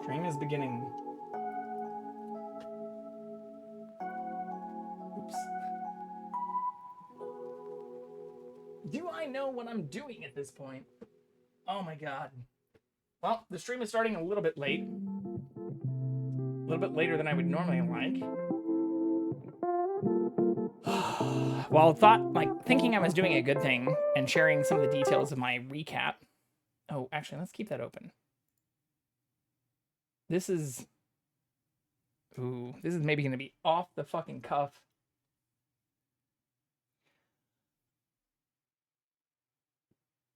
Stream is beginning. Oops. Do I know what I'm doing at this point? Oh my god. Well, the stream is starting a little bit late. A little bit later than I would normally like. While thinking I was doing a good thing and sharing some of the details of my recap. Oh, actually, let's keep that open. This is maybe going to be off the fucking cuff.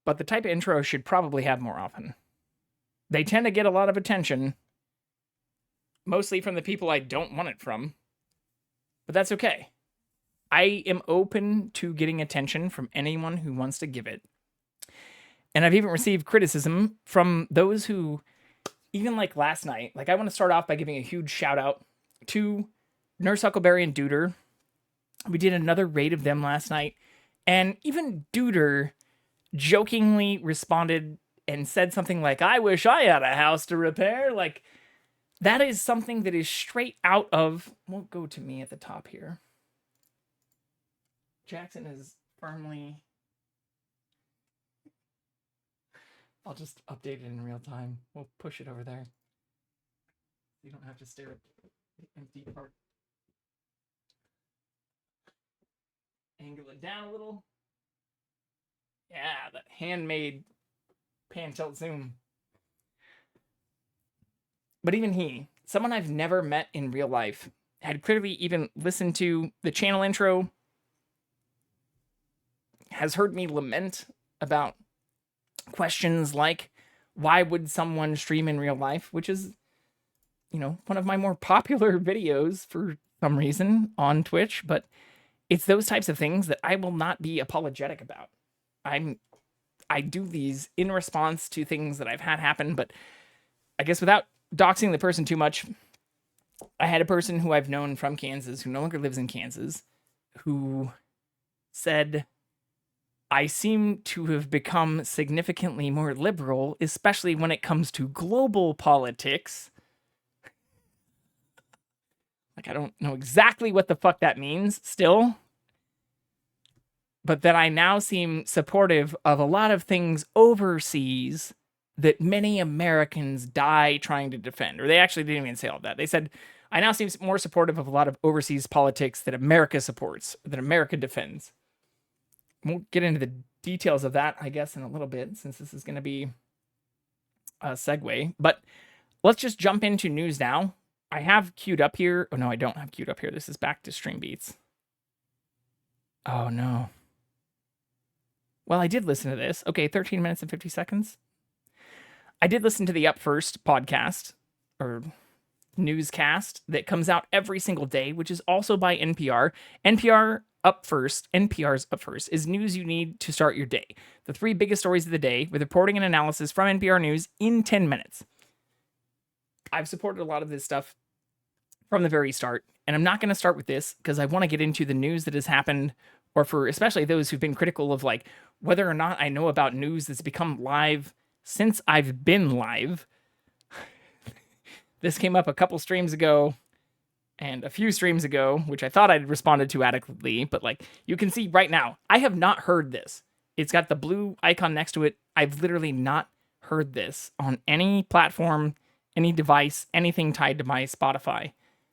But the type of intro should probably have more often. They tend to get a lot of attention, mostly from the people I don't want it from. But that's okay. I am open to getting attention from anyone who wants to give it. And I've even received criticism from those who, even like last night, like I want to start off by giving a huge shout out to Nurse Huckleberry and Duder. We did another raid of them last night. And even Duder jokingly responded and said something like, I wish I had a house to repair. Like, that is something that is straight out of, won't go to me at the top here. Jackson is firmly, I'll just update it in real time. We'll push it over there. You don't have to stare at the empty part. Angle it down a little. Yeah, that handmade pan tilt zoom. But even he, someone I've never met in real life, had clearly even listened to the channel intro, has heard me lament about questions like, why would someone stream in real life? Which is, you know, one of my more popular videos for some reason on Twitch, but it's those types of things that I will not be apologetic about. I do these in response to things that I've had happen, but I guess without doxing the person too much, I had a person who I've known from Kansas, who no longer lives in Kansas, who said, I seem to have become significantly more liberal, especially when it comes to global politics. Like, I don't know exactly what the fuck that means still. But that I now seem supportive of a lot of things overseas that many Americans die trying to defend. Or they actually didn't even say all that. They said, I now seem more supportive of a lot of overseas politics that America supports, that America defends. We'll get into the details of that, I guess, in a little bit, since this is going to be a segue. But let's just jump into news now. I have queued up here. Oh, no, I don't have queued up here. This is back to Stream Beats. Oh, no. Well, I did listen to this. Okay, 13 minutes and 50 seconds. I did listen to the Up First podcast, or newscast, that comes out every single day, which is also by NPR. NPR's Up First is news you need to start your day. The 3 biggest stories of the day, with reporting and analysis from NPR News in 10 minutes. I've supported a lot of this stuff from the very start, and I'm not going to start with this because I want to get into the news that has happened, or for especially those who've been critical of like whether or not I know about news that's become live since I've been live. This came up a couple streams ago and a few streams ago, which I thought I'd responded to adequately, but like you can see right now, I have not heard this. It's got the blue icon next to it. I've literally not heard this on any platform, any device, anything tied to my Spotify.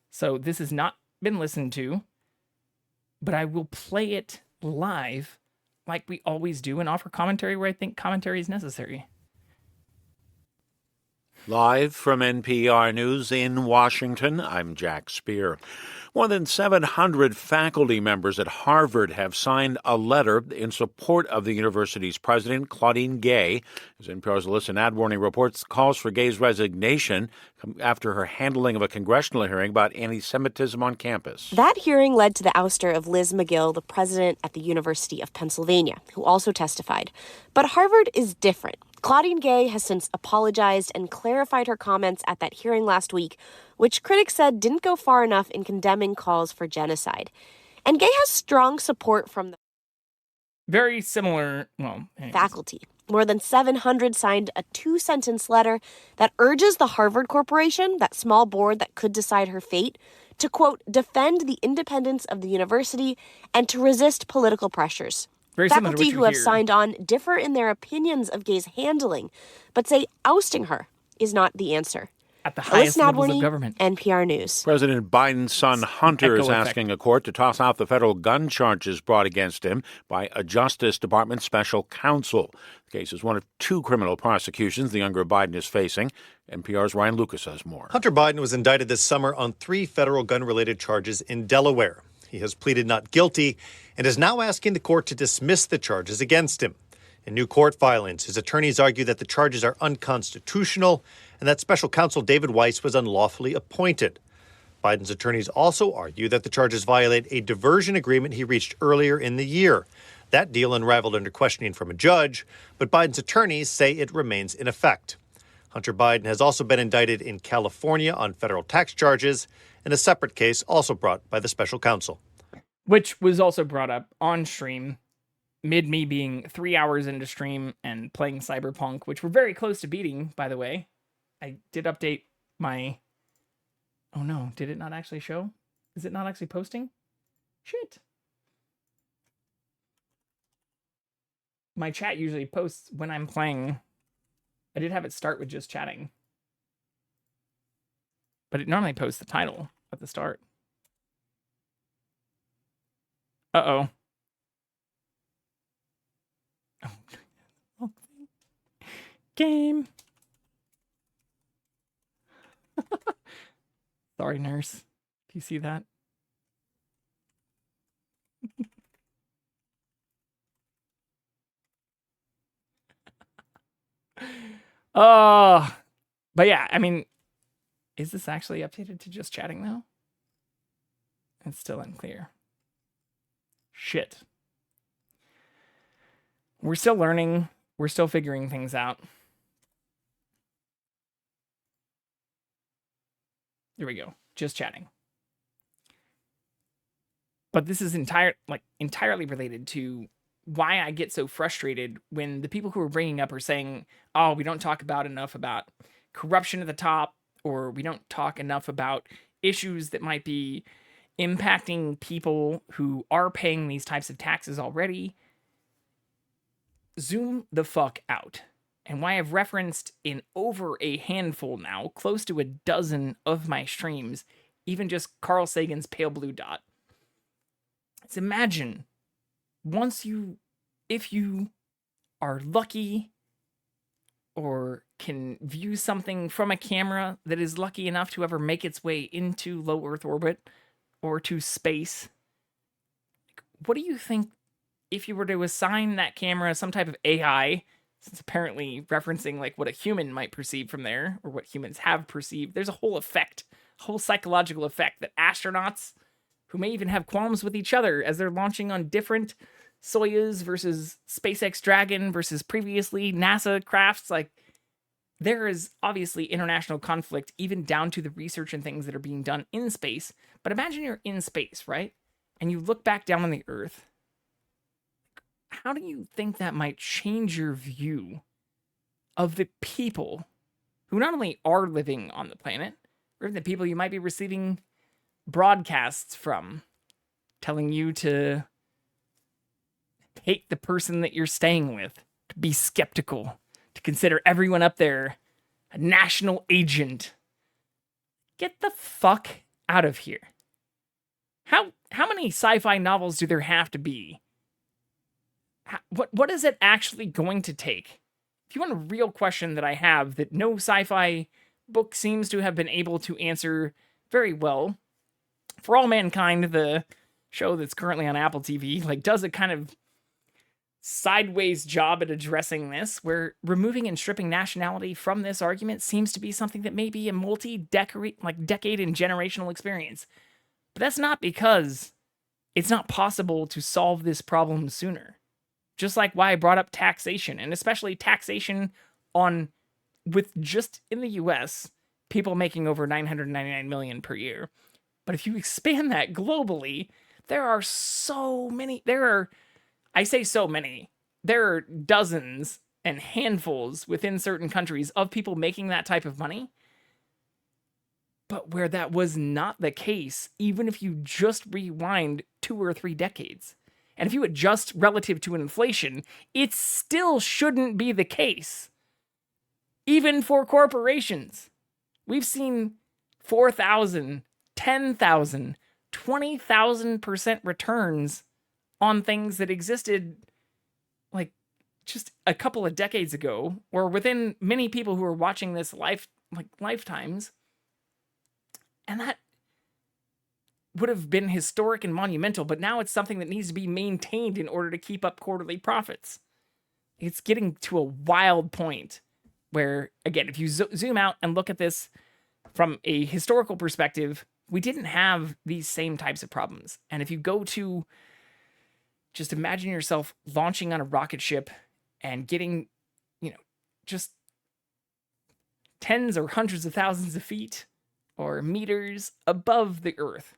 So this has not been listened to, but I will play it live like we always do and offer commentary where I think commentary is necessary. Live from NPR News in Washington, I'm Jack Speer. More than 700 faculty members at Harvard have signed a letter in support of the university's president, Claudine Gay. As NPR's Alyssa Nadworny reports, calls for Gay's resignation after her handling of a congressional hearing about anti-Semitism on campus. That hearing led to the ouster of Liz McGill, the president at the University of Pennsylvania, who also testified. But Harvard is different. Claudine Gay has since apologized and clarified her comments at that hearing last week, which critics said didn't go far enough in condemning calls for genocide. And Gay has strong support from the very similar, faculty. More than 700 signed a 2-sentence letter that urges the Harvard Corporation, that small board that could decide her fate, to, quote, defend the independence of the university and to resist political pressures. Very similar to Faculty what you who have hear. signed on differ in their opinions of Gay's handling, but say ousting her is not the answer. At the highest Elise levels of Nadworny, government. NPR News. President Biden's son Hunter is Echo effect. asking a court to toss out the federal gun charges brought against him by a Justice Department special counsel. The case is one of 2 criminal prosecutions the younger Biden is facing. NPR's Ryan Lucas has more. Hunter Biden was indicted this summer on 3 federal gun-related charges in Delaware. He has pleaded not guilty and is now asking the court to dismiss the charges against him. In new court filings, his attorneys argue that the charges are unconstitutional and that special counsel David Weiss was unlawfully appointed. Biden's attorneys also argue that the charges violate a diversion agreement he reached earlier in the year. That deal unraveled under questioning from a judge, but Biden's attorneys say it remains in effect. Hunter Biden has also been indicted in California on federal tax charges in a separate case also brought by the special counsel. Which was also brought up on stream, mid me being 3 hours into stream and playing Cyberpunk, which we're very close to beating, by the way. I did update my... Oh no, did it not actually show? Is it not actually posting? Shit. My chat usually posts when I'm playing. I did have it start with just chatting. But it normally posts the title at the start. Uh-oh. Oh. Game. Sorry, nurse. Do you see that? But yeah, I mean, is this actually updated to just chatting now? It's still unclear. Shit. We're still learning. We're still figuring things out. There we go. Just chatting. But this is entirely related to why I get so frustrated when the people who are bringing up are saying, oh, we don't talk enough about corruption at the top, or we don't talk enough about issues that might be impacting people who are paying these types of taxes already. Zoom the fuck out. And why I've referenced in over a handful now, close to a dozen of my streams, even just Carl Sagan's Pale Blue Dot. Is imagine if you are lucky or can view something from a camera that is lucky enough to ever make its way into low Earth orbit or to space, what do you think if you were to assign that camera some type of AI, since apparently referencing like what a human might perceive from there, or what humans have perceived, there's a whole psychological effect that astronauts who may even have qualms with each other as they're launching on different Soyuz versus SpaceX Dragon versus previously NASA crafts, like there is obviously international conflict even down to the research and things that are being done in space. But imagine you're in space, right? And you look back down on the Earth. How do you think that might change your view of the people who not only are living on the planet, or the people you might be receiving broadcasts from telling you to hate the person that you're staying with, to be skeptical, to consider everyone up there a national agent? Get the fuck out of here. How many sci-fi novels do there have to be? What is it actually going to take? If you want a real question that I have that no sci-fi book seems to have been able to answer very well, For All Mankind, the show that's currently on Apple TV, like does a kind of sideways job at addressing this, where removing and stripping nationality from this argument seems to be something that may be a decade and generational experience. But that's not because it's not possible to solve this problem sooner. Just like why I brought up taxation, and especially taxation with just in the US, people making over $999 million per year. But if you expand that globally, there are dozens and handfuls within certain countries of people making that type of money. But where that was not the case, even if you just rewind 2 or 3 decades, and if you adjust relative to inflation, it still shouldn't be the case. Even for corporations, we've seen 4,000, 10,000, 20,000% returns on things that existed like just a couple of decades ago, or within many people who are watching this lifetimes. And that would have been historic and monumental, but now it's something that needs to be maintained in order to keep up quarterly profits. It's getting to a wild point where, again, if you zoom out and look at this from a historical perspective, we didn't have these same types of problems. And if you go to just imagine yourself launching on a rocket ship and getting, just tens or hundreds of thousands of feet or meters above the Earth.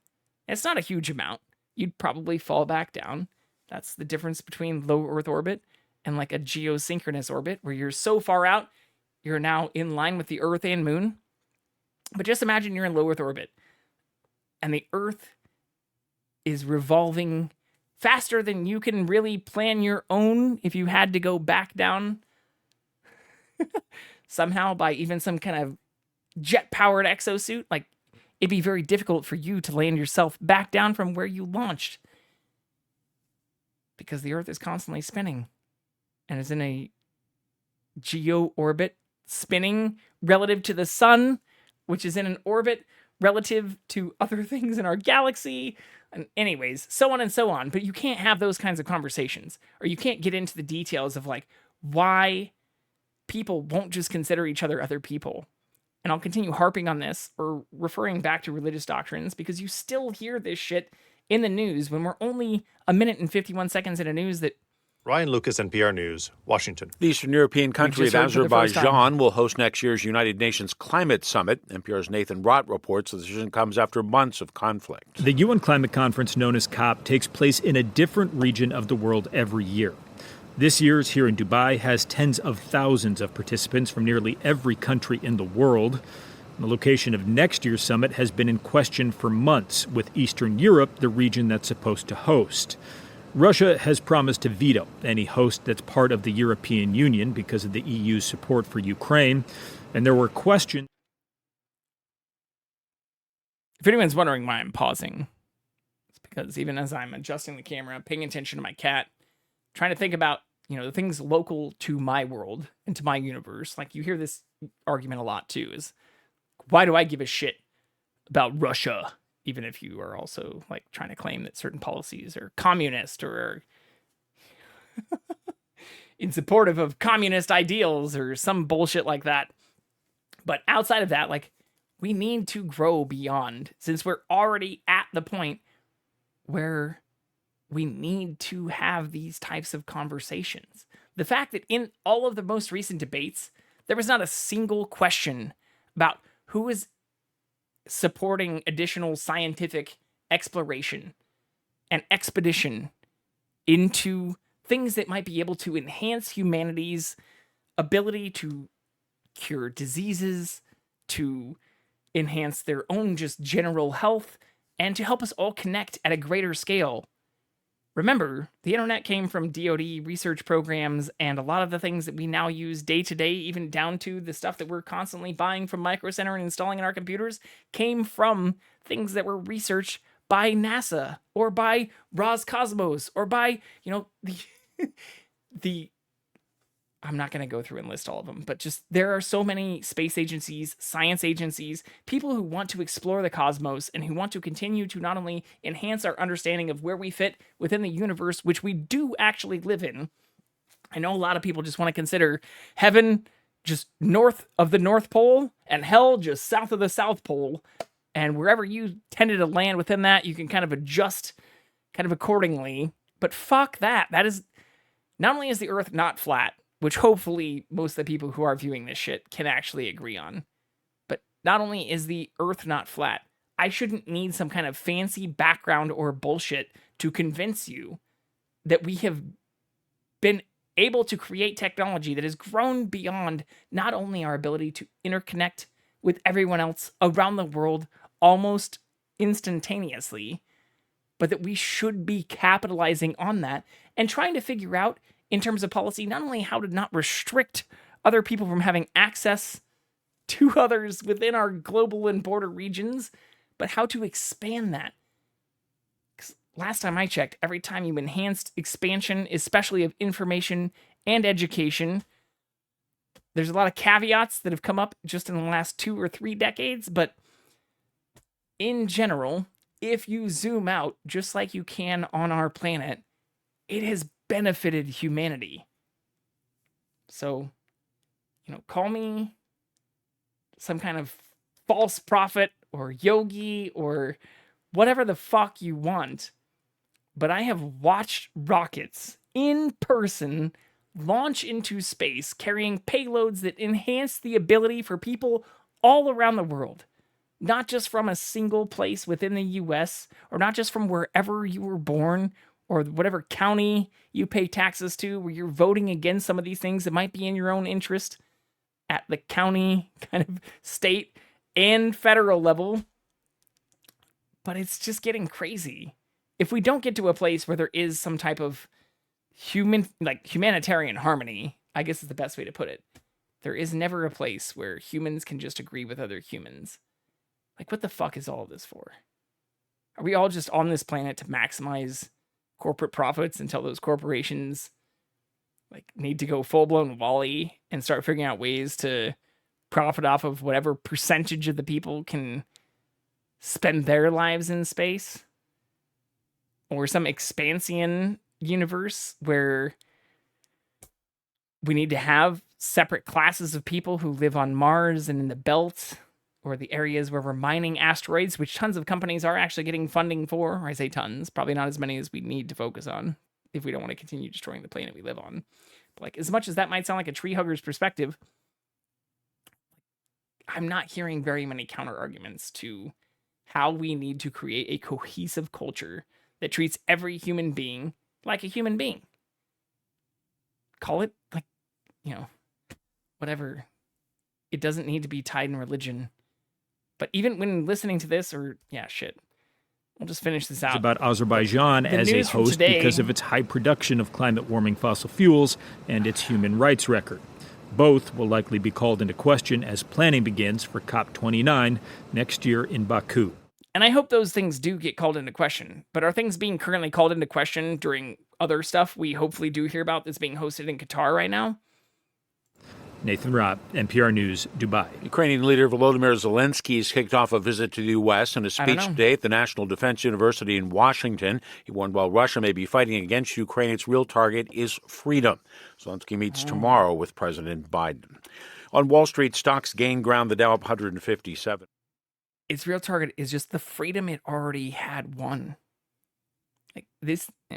It's not a huge amount. You'd probably fall back down. That's the difference between low Earth orbit and like a geosynchronous orbit, where you're so far out, you're now in line with the Earth and Moon. But just imagine you're in low Earth orbit, and the Earth is revolving faster than you can really plan your own if you had to go back down somehow by even some kind of jet-powered exosuit. Like, it'd be very difficult for you to land yourself back down from where you launched, because the Earth is constantly spinning and is in a geo orbit, spinning relative to the sun, which is in an orbit relative to other things in our galaxy. And anyways, so on and so on. But you can't have those kinds of conversations, or you can't get into the details of like why people won't just consider each other other people. And I'll continue harping on this or referring back to religious doctrines, because you still hear this shit in the news when we're only a minute and 51 seconds in a news that... Ryan Lucas, NPR News, Washington. The Eastern European country of Azerbaijan will host next year's United Nations Climate Summit. NPR's Nathan Rott reports the decision comes after months of conflict. The UN Climate Conference, known as COP, takes place in a different region of the world every year. This year's here in Dubai has tens of thousands of participants from nearly every country in the world. The location of next year's summit has been in question for months, with Eastern Europe the region that's supposed to host. Russia has promised to veto any host that's part of the European Union because of the EU's support for Ukraine. And there were questions. If anyone's wondering why I'm pausing, it's because even as I'm adjusting the camera, paying attention to my cat, trying to think about, the things local to my world and to my universe. Like, you hear this argument a lot too, is why do I give a shit about Russia? Even if you are also like trying to claim that certain policies are communist or are in supportive of communist ideals or some bullshit like that. But outside of that, like, we need to grow beyond, since we're already at the point where we need to have these types of conversations. The fact that in all of the most recent debates, there was not a single question about who is supporting additional scientific exploration and expedition into things that might be able to enhance humanity's ability to cure diseases, to enhance their own just general health, and to help us all connect at a greater scale. Remember, the internet came from DoD research programs, and a lot of the things that we now use day to day, even down to the stuff that we're constantly buying from Micro Center and installing in our computers, came from things that were researched by NASA or by Roscosmos or by, the I'm not going to go through and list all of them, but just there are so many space agencies, science agencies, people who want to explore the cosmos and who want to continue to not only enhance our understanding of where we fit within the universe, which we do actually live in. I know a lot of people just want to consider heaven just north of the North Pole and hell just south of the South Pole. And wherever you tended to land within that, you can kind of adjust kind of accordingly. But fuck that. That is, not only is the Earth not flat, which hopefully most of the people who are viewing this shit can actually agree on. But not only is the Earth not flat, I shouldn't need some kind of fancy background or bullshit to convince you that we have been able to create technology that has grown beyond not only our ability to interconnect with everyone else around the world almost instantaneously, but that we should be capitalizing on that and trying to figure out, in terms of policy, not only how to not restrict other people from having access to others within our global and border regions, but how to expand that. Because last time I checked, every time you enhanced expansion, especially of information and education, there's a lot of caveats that have come up just in the last 2 or 3 decades, but in general, if you zoom out, just like you can on our planet, it has benefited humanity. So, call me some kind of false prophet or yogi or whatever the fuck you want, but I have watched rockets in person launch into space carrying payloads that enhance the ability for people all around the world, not just from a single place within the US, or not just from wherever you were born or whatever county you pay taxes to, where you're voting against some of these things that might be in your own interest at the county, kind of state and federal level. But it's just getting crazy. If we don't get to a place where there is some type of humanitarian harmony, I guess is the best way to put it. There is never a place where humans can just agree with other humans. Like, what the fuck is all of this for? Are we all just on this planet to maximize corporate profits until those corporations need to go full-blown Wall-E and start figuring out ways to profit off of whatever percentage of the people can spend their lives in space? Or some expansian universe where we need to have separate classes of people who live on Mars and in the belt, or the areas where we're mining asteroids, which tons of companies are actually getting funding for. Or I say tons, probably not as many as we need to focus on if we don't want to continue destroying the planet we live on. But as much as that might sound like a tree hugger's perspective, I'm not hearing very many counter arguments to how we need to create a cohesive culture that treats every human being like a human being. Call it whatever. It doesn't need to be tied in religion. But even when listening to this, We'll just finish this out. It's about Azerbaijan as a host because of its high production of climate-warming fossil fuels and its human rights record. Both will likely be called into question as planning begins for COP29 next year in Baku. And I hope those things do get called into question. But are things being currently called into question during other stuff we hopefully do hear about that's being hosted in Qatar right now? Nathan Robb, NPR News, Dubai. Ukrainian leader Volodymyr Zelensky has kicked off a visit to the U.S. In a speech today at the National Defense University in Washington. He warned while Russia may be fighting against Ukraine, its real target is freedom. Zelensky meets tomorrow with President Biden. On Wall Street, stocks gained ground, the Dow up 157. Its real target is just the freedom it already had won.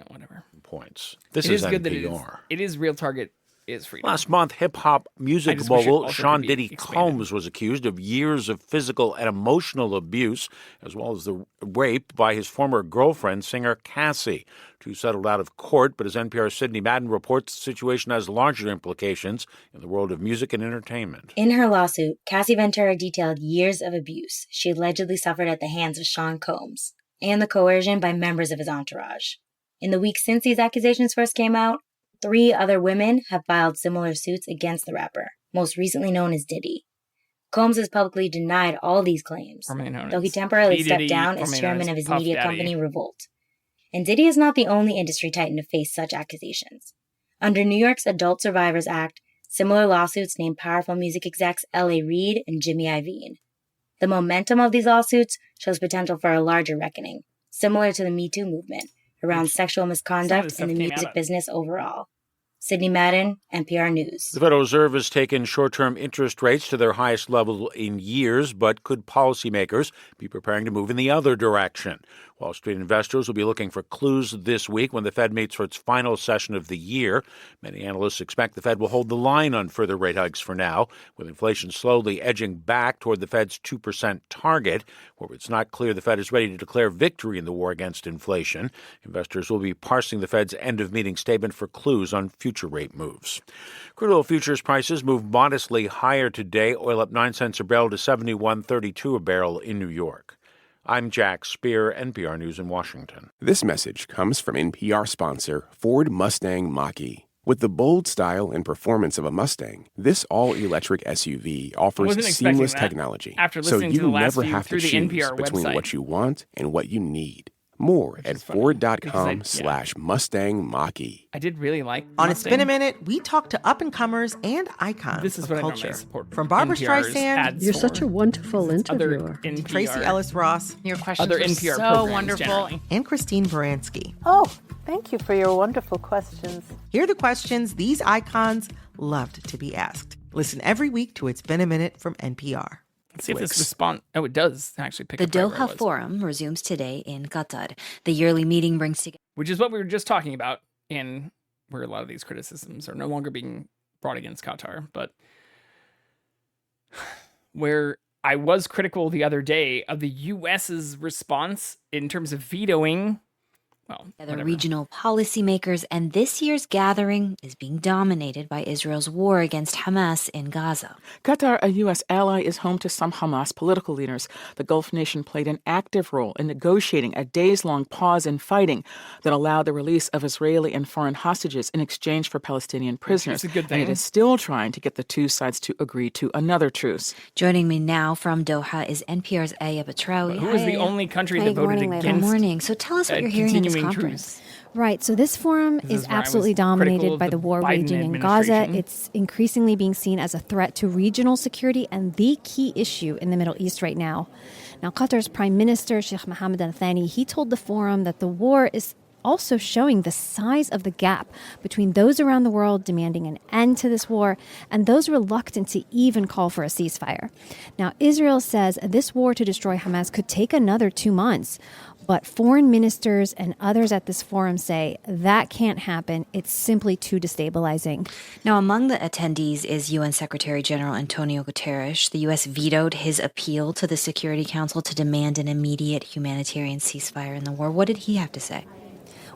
Whatever. Points. This is NPR. Good that it is real target. Is freedom. Last month, hip-hop music mogul Sean Diddy Combs was accused of years of physical and emotional abuse, as well as the rape by his former girlfriend, singer Cassie. Two settled out of court, but as NPR's Sydney Madden reports, the situation has larger implications in the world of music and entertainment. In her lawsuit, Cassie Ventura detailed years of abuse she allegedly suffered at the hands of Sean Combs, and the coercion by members of his entourage. In the weeks since these accusations first came out, 3 other women have filed similar suits against the rapper, most recently known as Diddy. Combs has publicly denied all these claims, though he temporarily stepped down as chairman of his media company, Revolt. And Diddy is not the only industry titan to face such accusations. Under New York's Adult Survivors Act, similar lawsuits named powerful music execs L.A. Reid and Jimmy Iovine. The momentum of these lawsuits shows potential for a larger reckoning, similar to the Me Too movement, around sexual misconduct in the music business overall. Sydney Madden, NPR News. The Federal Reserve has taken short-term interest rates to their highest level in years, but could policymakers be preparing to move in the other direction? Wall Street investors will be looking for clues this week when the Fed meets for its final session of the year. Many analysts expect the Fed will hold the line on further rate hikes for now, with inflation slowly edging back toward the Fed's 2% target, where it's not clear the Fed is ready to declare victory in the war against inflation. Investors will be parsing the Fed's end-of-meeting statement for clues on future rate moves. Crude oil futures prices moved modestly higher today. Oil up 9 cents a barrel to $71.32 a barrel in New York. I'm Jack Speer, NPR News in Washington. This message comes from NPR sponsor Ford Mustang Mach-E. With the bold style and performance of a Mustang, this all-electric SUV offers seamless technology, after so listening to the you last never few have to through the choose NPR between website. what you want and what you need. More at Ford.com/Mustang Mach-E. I did really like On Mustang. It's Been a Minute, we talk to up-and-comers and icons This is of what I culture. normally support. From Barbra NPR's Streisand, ads You're for such a wonderful other interviewer. NPR, Tracy Ellis Ross, Your questions other were NPR so programs wonderful. generally. and Christine Baranski. Oh, thank you for your wonderful questions. Here are the questions these icons loved to be asked. Listen every week to It's Been a Minute from NPR. Let's see if this response. Oh, it does actually pick The up right where I Doha was. Forum resumes today in Qatar. The yearly meeting brings together. Which is what we were just talking about, and where a lot of these criticisms are no longer being brought against Qatar, but where I was critical the other day of the U.S.'s response in terms of vetoing, well, whatever. Regional policymakers, and this year's gathering is being dominated by Israel's war against Hamas in Gaza. Qatar, a U.S. ally, is home to some Hamas political leaders. The Gulf nation played an active role in negotiating a days-long pause in fighting that allowed the release of Israeli and foreign hostages in exchange for Palestinian prisoners. It's a good thing. And it is still trying to get the two sides to agree to another truce. Joining me now from Doha is NPR's Aya Batrawi. Who is the only country that Good voted morning, against Good morning. So tell us what you're hearing at this continuing conference. truce? Right. So this forum This is is where I was absolutely critical dominated of by the the war Biden raging in Gaza. administration. It's increasingly being seen as a threat to regional security and the key issue in the Middle East right now. Now, Qatar's Prime Minister, Sheikh Mohammed Al Thani, he told the forum that the war is also showing the size of the gap between those around the world demanding an end to this war and those reluctant to even call for a ceasefire. Now, Israel says this war to destroy Hamas could take another 2 months. But foreign ministers and others at this forum say that can't happen. It's simply too destabilizing. Now, among the attendees is UN Secretary General Antonio Guterres. The U.S. vetoed his appeal to the Security Council to demand an immediate humanitarian ceasefire in the war. What did he have to say?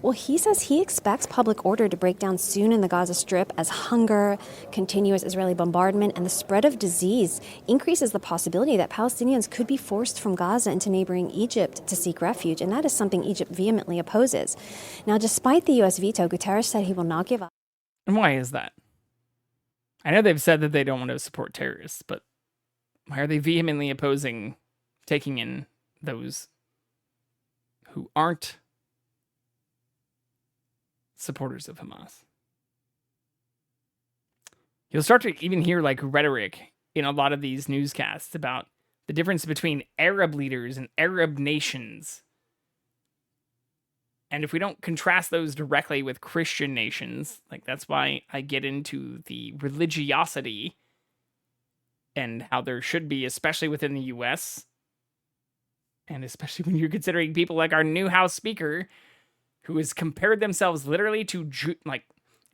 Well, he says he expects public order to break down soon in the Gaza Strip as hunger, continuous Israeli bombardment, and the spread of disease increases the possibility that Palestinians could be forced from Gaza into neighboring Egypt to seek refuge, and that is something Egypt vehemently opposes. Now, despite the U.S. veto, Guterres said he will not give up. And why is that? I know they've said that they don't want to support terrorists, but why are they vehemently opposing taking in those who aren't supporters of Hamas? You'll start to even hear like rhetoric in a lot of these newscasts about the difference between Arab leaders and Arab nations. And if we don't contrast those directly with Christian nations, like that's why I get into the religiosity and how there should be, especially within the US, and especially when you're considering people like our new House Speaker, who has compared themselves literally to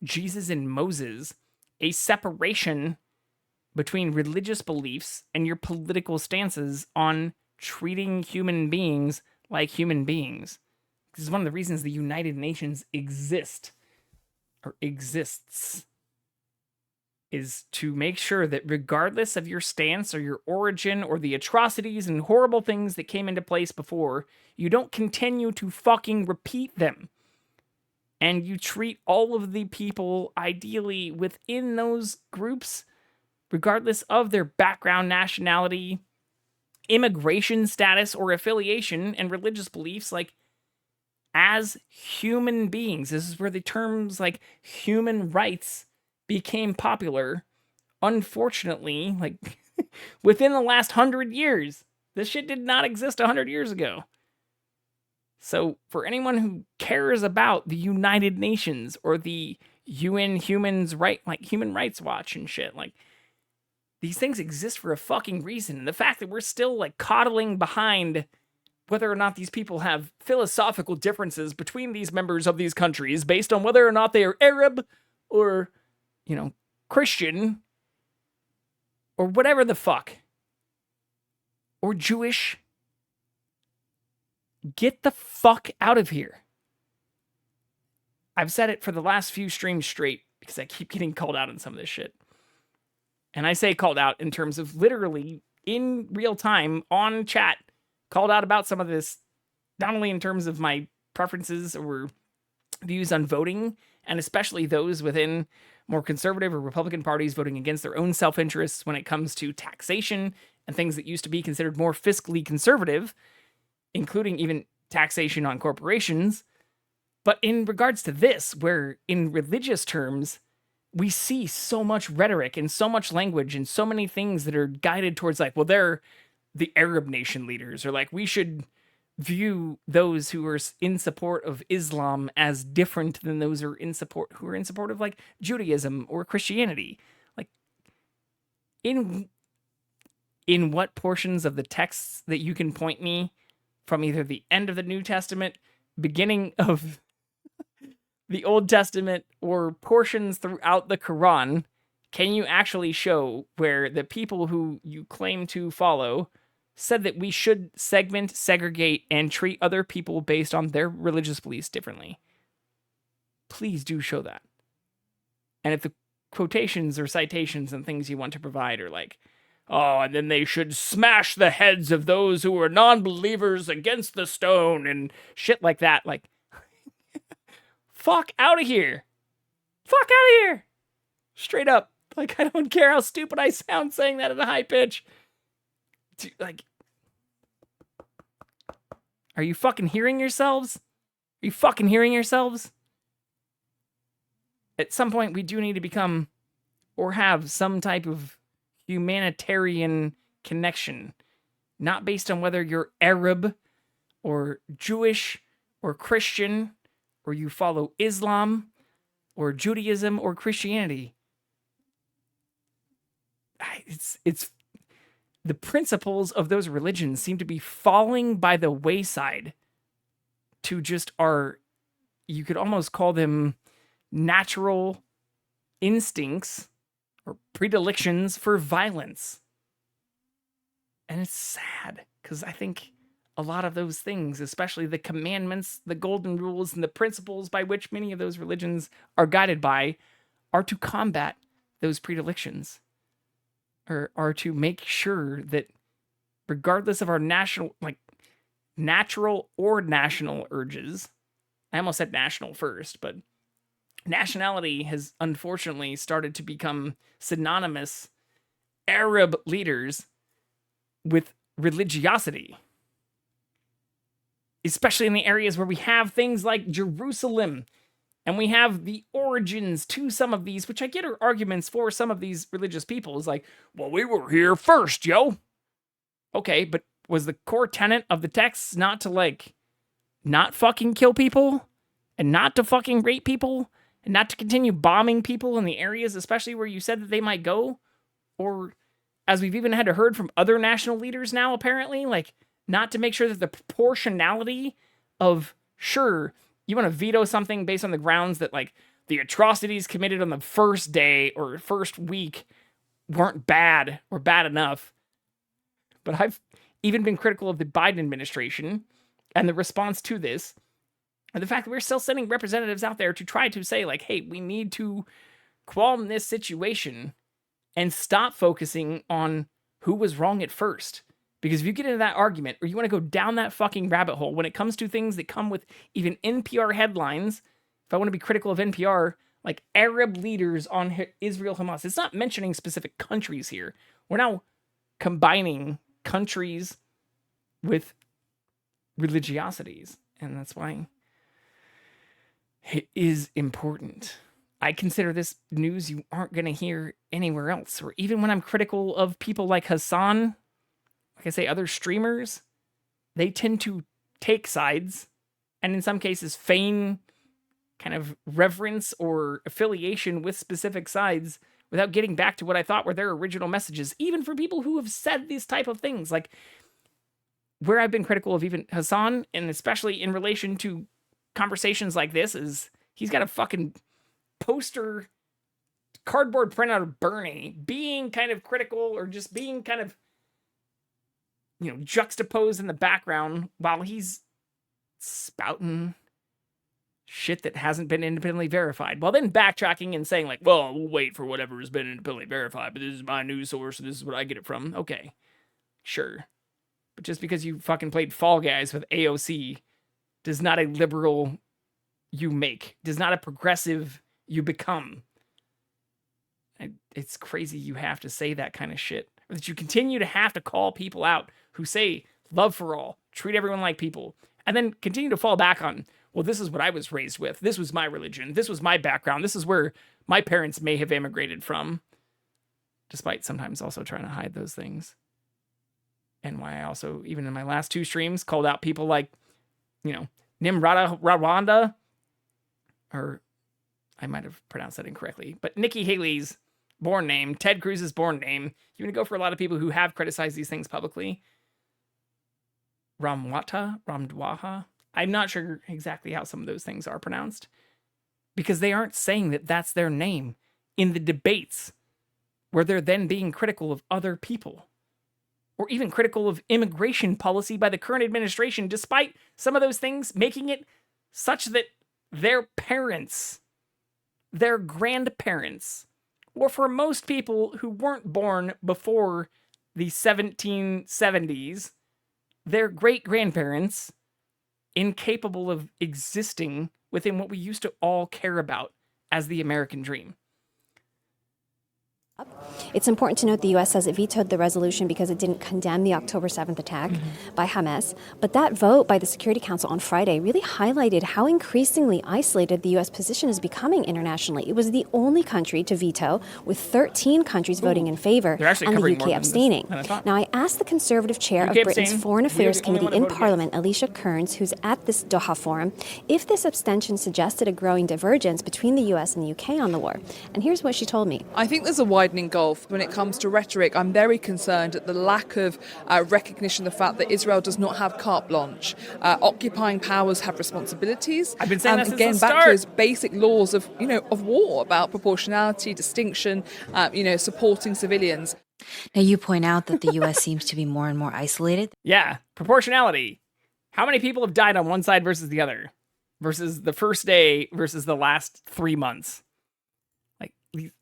Jesus and Moses, a separation between religious beliefs and your political stances on treating human beings like human beings. This is one of the reasons the United Nations exists, is to make sure that regardless of your stance or your origin or the atrocities and horrible things that came into place before, you don't continue to fucking repeat them. And you treat all of the people ideally within those groups, regardless of their background, nationality, immigration status, or affiliation and religious beliefs, like as human beings. This is where the terms like human rights became popular, unfortunately, like within the last 100 years. This shit did not exist 100 years ago. So for anyone who cares about the United Nations or the UN Human Rights Watch and shit, like these things exist for a fucking reason. And the fact that we're still like coddling behind whether or not these people have philosophical differences between these members of these countries based on whether or not they are Arab or, Christian or whatever the fuck, or Jewish. Get the fuck out of here. I've said it for the last few streams straight because I keep getting called out on some of this shit. And I say called out in terms of literally in real time on chat, called out about some of this, not only in terms of my preferences or views on voting, and especially those within more conservative or Republican parties voting against their own self-interests when it comes to taxation and things that used to be considered more fiscally conservative, including even taxation on corporations. But in regards to this, where in religious terms, we see so much rhetoric and so much language and so many things that are guided towards like, well, they're the Arab nation leaders, or like we should view those who are in support of Islam as different than those who are in support of like Judaism or Christianity. Like in what portions of the texts that you can point me from either the end of the New Testament, beginning of the Old Testament, or portions throughout the Quran, can you actually show where the people who you claim to follow said that we should segment, segregate, and treat other people based on their religious beliefs differently? Please do show that. And if the quotations or citations and things you want to provide are like, oh, and then they should smash the heads of those who are non-believers against the stone and shit like that, like, fuck out of here. Fuck out of here. Straight up. Like, I don't care how stupid I sound saying that at a high pitch. Dude, like, are you fucking hearing yourselves? Are you fucking hearing yourselves? At some point, we do need to become or have some type of humanitarian connection, not based on whether you're Arab or Jewish or Christian, or you follow Islam or Judaism or Christianity. It's the principles of those religions seem to be falling by the wayside to just you could almost call them natural instincts or predilections for violence. And it's sad, because I think a lot of those things, especially the commandments, the golden rules, and the principles by which many of those religions are guided by, are to combat those predilections, or are to make sure that regardless of our natural or national urges, I almost said national first, but nationality has unfortunately started to become synonymous Arab leaders with religiosity, especially in the areas where we have things like Jerusalem, and we have the origins to some of these, which I get are arguments for some of these religious people. Is like, well, we were here first, yo. Okay, but was the core tenet of the texts not to not fucking kill people, and not to fucking rape people, and not to continue bombing people in the areas, especially where you said that they might go? Or, as we've even had to heard from other national leaders now, apparently, not to make sure that the proportionality of, sure, you want to veto something based on the grounds that, the atrocities committed on the first day or first week weren't bad or bad enough. But I've even been critical of the Biden administration and the response to this, and the fact that we're still sending representatives out there to try to say, hey, we need to qualm this situation and stop focusing on who was wrong at first. Because if you get into that argument, or you want to go down that fucking rabbit hole when it comes to things that come with even NPR headlines, if I want to be critical of NPR, like Arab leaders on Israel Hamas, it's not mentioning specific countries here. We're now combining countries with religiosities. And that's why it is important. I consider this news you aren't going to hear anywhere else. Or even when I'm critical of people like Hassan, like I say, other streamers, they tend to take sides, and in some cases feign kind of reverence or affiliation with specific sides without getting back to what I thought were their original messages, even for people who have said these type of things. where I've been critical of even Hassan, and especially in relation to conversations like this, is he's got a fucking poster cardboard printout of Bernie being kind of critical or just being kind of, juxtaposed in the background while he's spouting shit that hasn't been independently verified. While then backtracking and saying like, well, we'll wait for whatever has been independently verified, but this is my news source and this is what I get it from. Okay, sure. But just because you fucking played Fall Guys with AOC does not a liberal you make, does not a progressive you become. It's crazy you have to say that kind of shit. Or that you continue to have to call people out who say love for all, treat everyone like people, and then continue to fall back on, well, this is what I was raised with. This was my religion. This was my background. This is where my parents may have immigrated from. Despite sometimes also trying to hide those things. And why I also, even in my last 2 streams, called out people like, Nimrata Rawanda, or I might have pronounced that incorrectly, but Nikki Haley's born name, Ted Cruz's born name. You're going to go for a lot of people who have criticized these things publicly. Ramdwaha. I'm not sure exactly how some of those things are pronounced, because they aren't saying that that's their name in the debates where they're then being critical of other people, or even critical of immigration policy by the current administration, despite some of those things making it such that their parents, their grandparents, or for most people who weren't born before the 1770s, their great-grandparents, incapable of existing within what we used to all care about as the American dream. It's important to note the U.S. says it vetoed the resolution because it didn't condemn the October 7th attack by Hamas. But that vote by the Security Council on Friday really highlighted how increasingly isolated the U.S. position is becoming internationally. It was the only country to veto, with 13 countries voting in favor and the UK abstaining. Now, I asked the Conservative chair of Britain's Foreign Affairs Committee in Parliament, Alicia Kearns, who's at this Doha forum, if this abstention suggested a growing divergence between the U.S. and the UK on the war. And here's what she told me. I think there's a widening gulf when it comes to rhetoric. I'm very concerned at the lack of recognition of the fact that Israel does not have carte blanche. Occupying powers have responsibilities. I've been saying that since again, the back start. to those basic laws of war, about proportionality, distinction, supporting civilians. Now, you point out that the U.S. seems to be more and more isolated. Yeah, proportionality. How many people have died on one side versus the other? Versus the first day versus the last 3 months?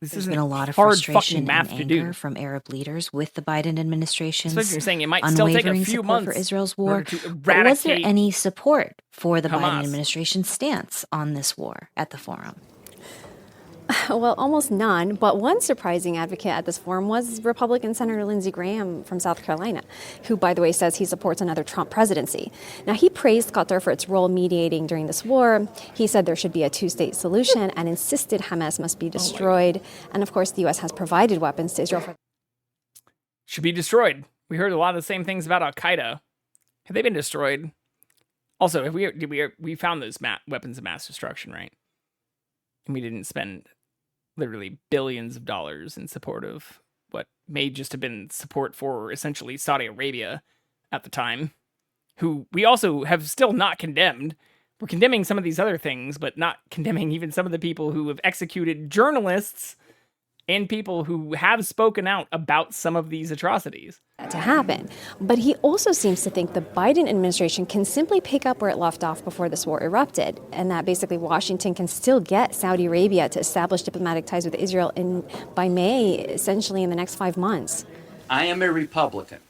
This There's been a lot of hard frustration math and to do anger from Arab leaders with the Biden administration's Especially you're saying it might still take a few support months for Israel's war. But was there any support for the Hamas. Biden administration's stance on this war at the forum? Well, almost none, but one surprising advocate at this forum was Republican Senator Lindsey Graham from South Carolina, who, by the way, says he supports another Trump presidency. Now, he praised Qatar for its role mediating during this war. He said there should be a 2-state solution and insisted Hamas must be destroyed. And, of course, the U.S. has provided weapons to Israel. Should be destroyed. We heard a lot of the same things about Al-Qaeda. Have they been destroyed? Also, if we found those weapons of mass destruction, right? And we didn't spend literally billions of dollars in support of what may just have been support for essentially Saudi Arabia at the time, who we also have still not condemned. We're condemning some of these other things, but not condemning even some of the people who have executed journalists and people who have spoken out about some of these atrocities. To happen. But he also seems to think the Biden administration can simply pick up where it left off before this war erupted, and that basically Washington can still get Saudi Arabia to establish diplomatic ties with Israel by May, essentially in the next 5 months. I am a Republican.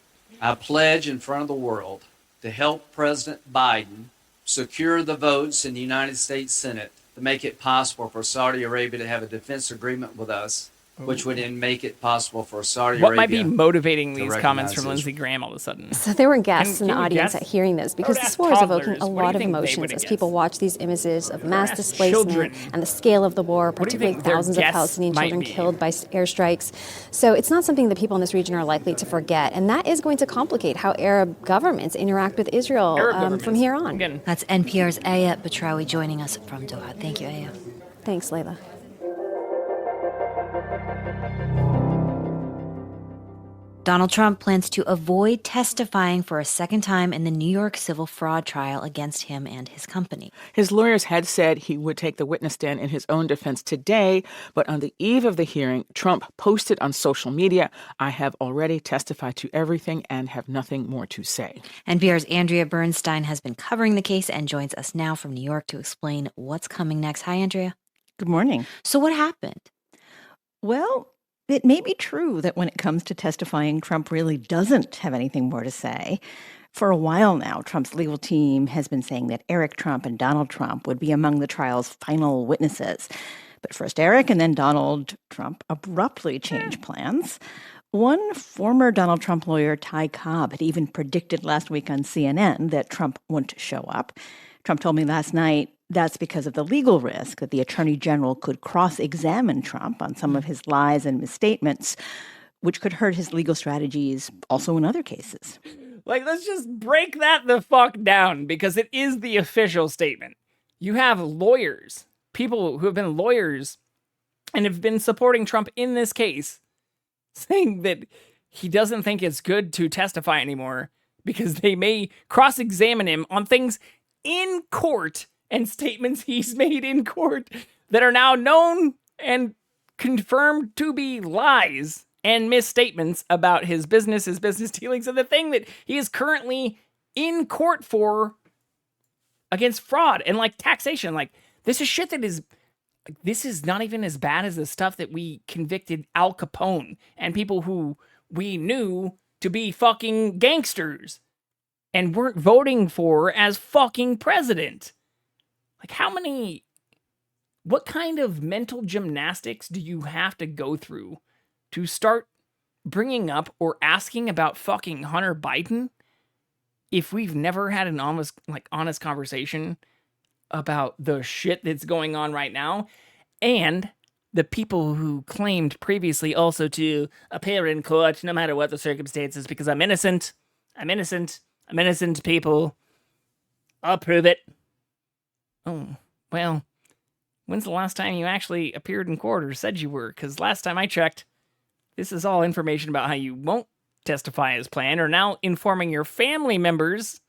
I pledge in front of the world to help President Biden secure the votes in the United States Senate to make it possible for Saudi Arabia to have a defense agreement with us, which would then make it possible for Saudi Arabia. What might be motivating these comments from Israel. Lindsey Graham all of a sudden? So there were guests in the Can you audience guess? at hearing this, because I would this ask war is evoking toddlers. a What do lot you of think they emotions would as guess? people watch these images of mass ask displacement children. and the scale of the war, What do you particularly think their thousands of guess Palestinian might children be? killed by airstrikes. So it's not something that people in this region are likely to forget, and that is going to complicate how Arab governments interact with Israel from here on. Again. That's NPR's Aya Batrawi joining us from Doha. Thank you, Aya. Thanks, Layla. Donald Trump plans to avoid testifying for a second time in the New York civil fraud trial against him and his company. His lawyers had said he would take the witness stand in his own defense today, but on the eve of the hearing, Trump posted on social media, "I have already testified to everything and have nothing more to say." NPR's Andrea Bernstein has been covering the case and joins us now from New York to explain what's coming next. Hi, Andrea. Good morning. So what happened? Well, it may be true that when it comes to testifying, Trump really doesn't have anything more to say. For a while now, Trump's legal team has been saying that Eric Trump and Donald Trump would be among the trial's final witnesses. But first Eric and then Donald Trump abruptly changed plans. One former Donald Trump lawyer, Ty Cobb, had even predicted last week on CNN that Trump wouldn't show up. Trump told me last night that's because of the legal risk that the attorney general could cross-examine Trump on some of his lies and misstatements, which could hurt his legal strategies also in other cases. Like, let's just break that the fuck down, because it is the official statement. You have lawyers, people who have been lawyers and have been supporting Trump in this case, saying that he doesn't think it's good to testify anymore because they may cross-examine him on things in court and statements he's made in court that are now known and confirmed to be lies and misstatements about his business dealings, and the thing that he is currently in court for against fraud and like taxation. Like, this is shit that is, this is not even as bad as the stuff that we convicted Al Capone and people who we knew to be fucking gangsters and weren't voting for as fucking president. Like, what kind of mental gymnastics do you have to go through to start bringing up or asking about fucking Hunter Biden if we've never had an honest conversation about the shit that's going on right now? And the people who claimed previously also to appear in court no matter what the circumstances because I'm innocent, people. I'll prove it. Oh, well, when's the last time you actually appeared in court or said you were? Because last time I checked, this is all information about how you won't testify as planned, or now informing your family members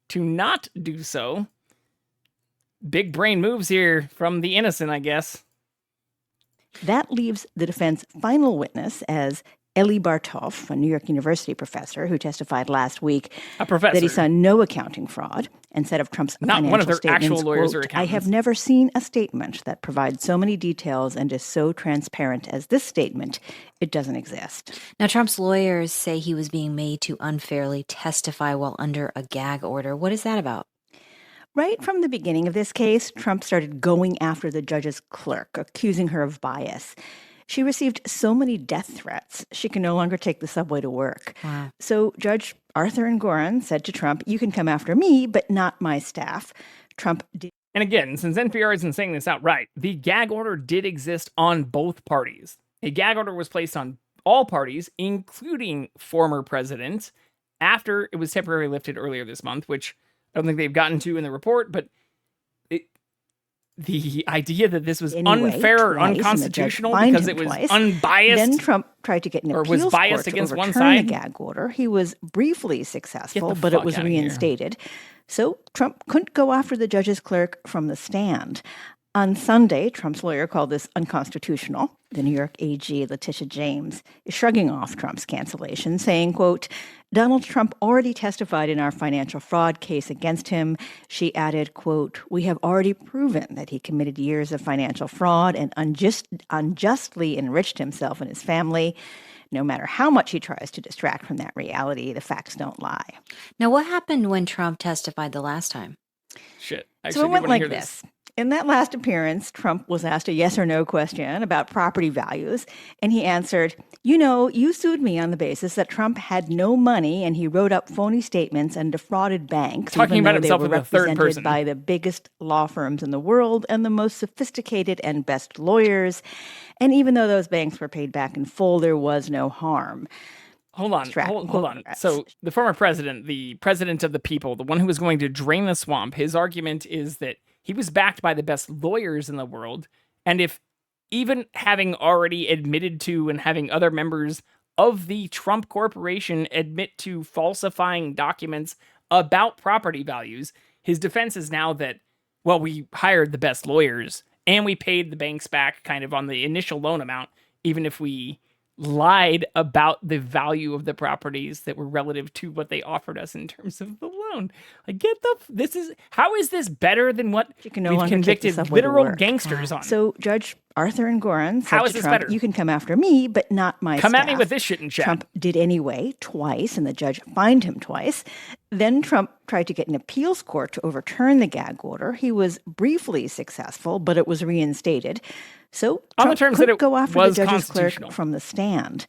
to not do so. Big brain moves here from the innocent, I guess. That leaves the defense final witness as Eli Bartov, a New York University professor who testified last week that he saw no accounting fraud and said of Trump's not financial one of their statements, actual lawyers quote, or accountants. "I have never seen a statement that provides so many details and is so transparent as this statement. It doesn't exist." Now, Trump's lawyers say he was being made to unfairly testify while under a gag order. What is that about? Right from the beginning of this case, Trump started going after the judge's clerk, accusing her of bias. She received so many death threats, she can no longer take the subway to work. Wow. So Judge Arthur Engoron said to Trump, "You can come after me, but not my staff." Trump did. And again, since NPR isn't saying this outright, the gag order did exist on both parties. A gag order was placed on all parties, including former presidents, after it was temporarily lifted earlier this month, which I don't think they've gotten to in the report, but the idea that this was unfair or unconstitutional because it was unbiased. Then Trump tried to get an appeals was biased court to against one overturn side. the gag order. He was briefly successful, but fuck it was outta here. reinstated. So Trump couldn't go after the judge's clerk from the stand. On Sunday, Trump's lawyer called this unconstitutional. The New York AG, Letitia James, is shrugging off Trump's cancellation, saying, quote, "Donald Trump already testified in our financial fraud case against him." She added, quote, "We have already proven that he committed years of financial fraud and unjustly enriched himself and his family. No matter how much he tries to distract from that reality, the facts don't lie." Now, what happened when Trump testified the last time? Shit. So it went like this. In that last appearance, Trump was asked a yes or no question about property values, and he answered, "You know, you sued me on the basis that Trump had no money and he wrote up phony statements and defrauded banks, Talking even about though himself they were in the third represented person. by the biggest law firms in the world and the most sophisticated and best lawyers. And even though those banks were paid back in full, there was no harm." Hold on. So the former president, the president of the people, the one who was going to drain the swamp, his argument is that he was backed by the best lawyers in the world. And if even having already admitted to and having other members of the Trump Corporation admit to falsifying documents about property values. His defense is now that, well, we hired the best lawyers and we paid the banks back kind of on the initial loan amount, even if we lied about the value of the properties that were relative to what they offered us in terms of the loan. Like, how is this better than what you can no we've longer take the convicted subway to literal work. gangsters on? So Judge Arthur Engoron said How is to this Trump, better? you can come after me, but not my Come staff. at me with this shit in chat. Trump did anyway, twice, and the judge fined him twice. Then Trump tried to get an appeals court to overturn the gag order. He was briefly successful, but it was reinstated. So On Trump the terms could that it go after was the judge's clerk constitutional. from the stand.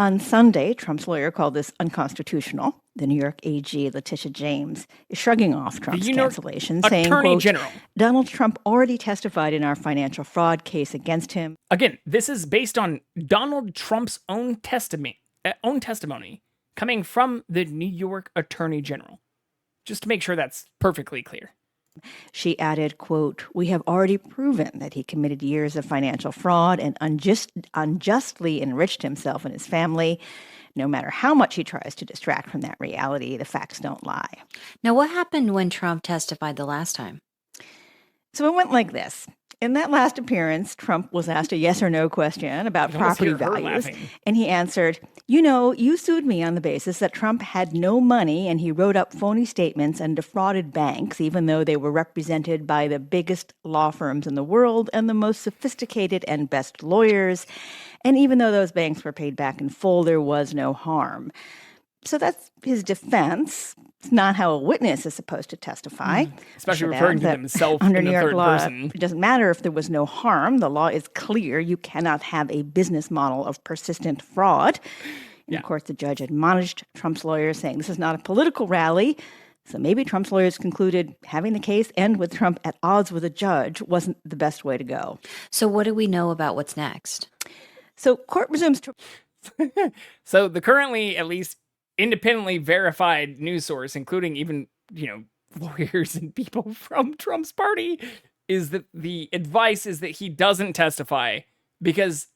On Sunday, Trump's lawyer called this unconstitutional. The New York AG, Letitia James, is shrugging off Trump's cancellation, saying, Attorney quote, General. Donald Trump already testified in our financial fraud case against him. Again, this is based on Donald Trump's own testimony coming from the New York Attorney General. Just to make sure that's perfectly clear. She added, quote, we have already proven that he committed years of financial fraud and unjustly enriched himself and his family. No matter how much he tries to distract from that reality, the facts don't lie. Now, what happened when Trump testified the last time? So it went like this. In that last appearance, Trump was asked a yes or no question about property values, and he answered, you sued me on the basis that Trump had no money and he wrote up phony statements and defrauded banks, even though they were represented by the biggest law firms in the world and the most sophisticated and best lawyers. And even though those banks were paid back in full, there was no harm. So that's his defense. It's not how a witness is supposed to testify. Especially referring to himself in the third person. It doesn't matter if there was no harm. The law is clear. You cannot have a business model of persistent fraud. And of course, the judge admonished Trump's lawyers, saying this is not a political rally. So maybe Trump's lawyers concluded having the case end with Trump at odds with a judge wasn't the best way to go. So what do we know about what's next? So court resumes. So the currently, at least, independently verified news source, including even, lawyers and people from Trump's party, is that the advice is that he doesn't testify because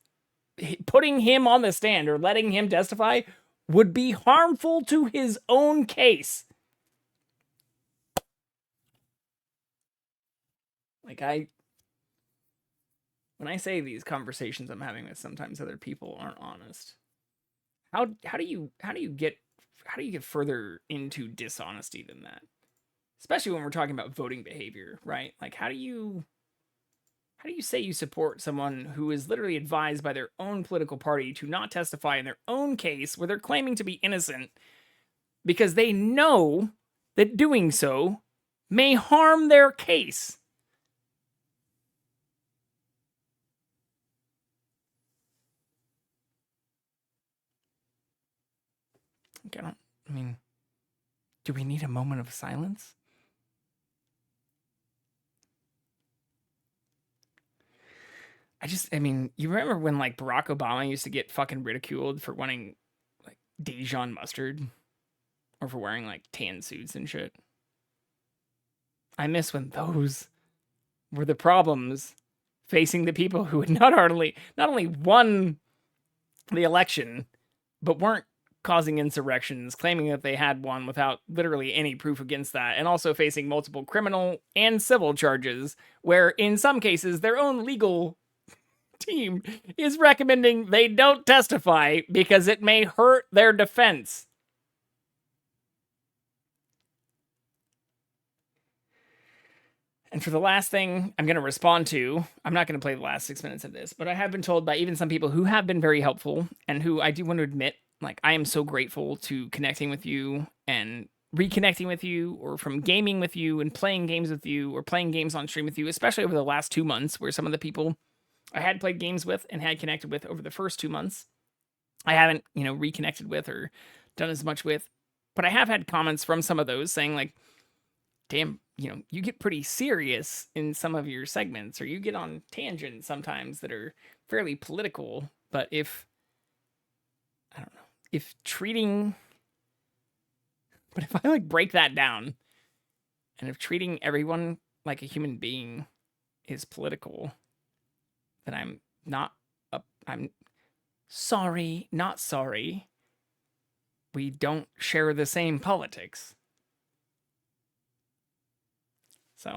putting him on the stand or letting him testify would be harmful to his own case. When I say these conversations I'm having with sometimes other people aren't honest, how do you get further into dishonesty than that? Especially when we're talking about voting behavior, right? Like, how do you say you support someone who is literally advised by their own political party to not testify in their own case where they're claiming to be innocent because they know that doing so may harm their case? Do we need a moment of silence? You remember when, Barack Obama used to get fucking ridiculed for wanting, Dijon mustard? Or for wearing, tan suits and shit? I miss when those were the problems facing the people who had not only won the election, but weren't causing insurrections, claiming that they had won without literally any proof against that, and also facing multiple criminal and civil charges, where in some cases their own legal team is recommending they don't testify because it may hurt their defense. And for the last thing I'm going to respond to, I'm not going to play the last 6 minutes of this, but I have been told by even some people who have been very helpful and who I do want to admit, I am so grateful to connecting with you and reconnecting with you, or from gaming with you and playing games with you, or playing games on stream with you, especially over the last 2 months, where some of the people I had played games with and had connected with over the first 2 months, I haven't, reconnected with or done as much with. But I have had comments from some of those saying, damn, you get pretty serious in some of your segments, or you get on tangents sometimes that are fairly political. But if I break that down, and if treating everyone like a human being is political, then I'm Sorry, not sorry. We don't share the same politics. So,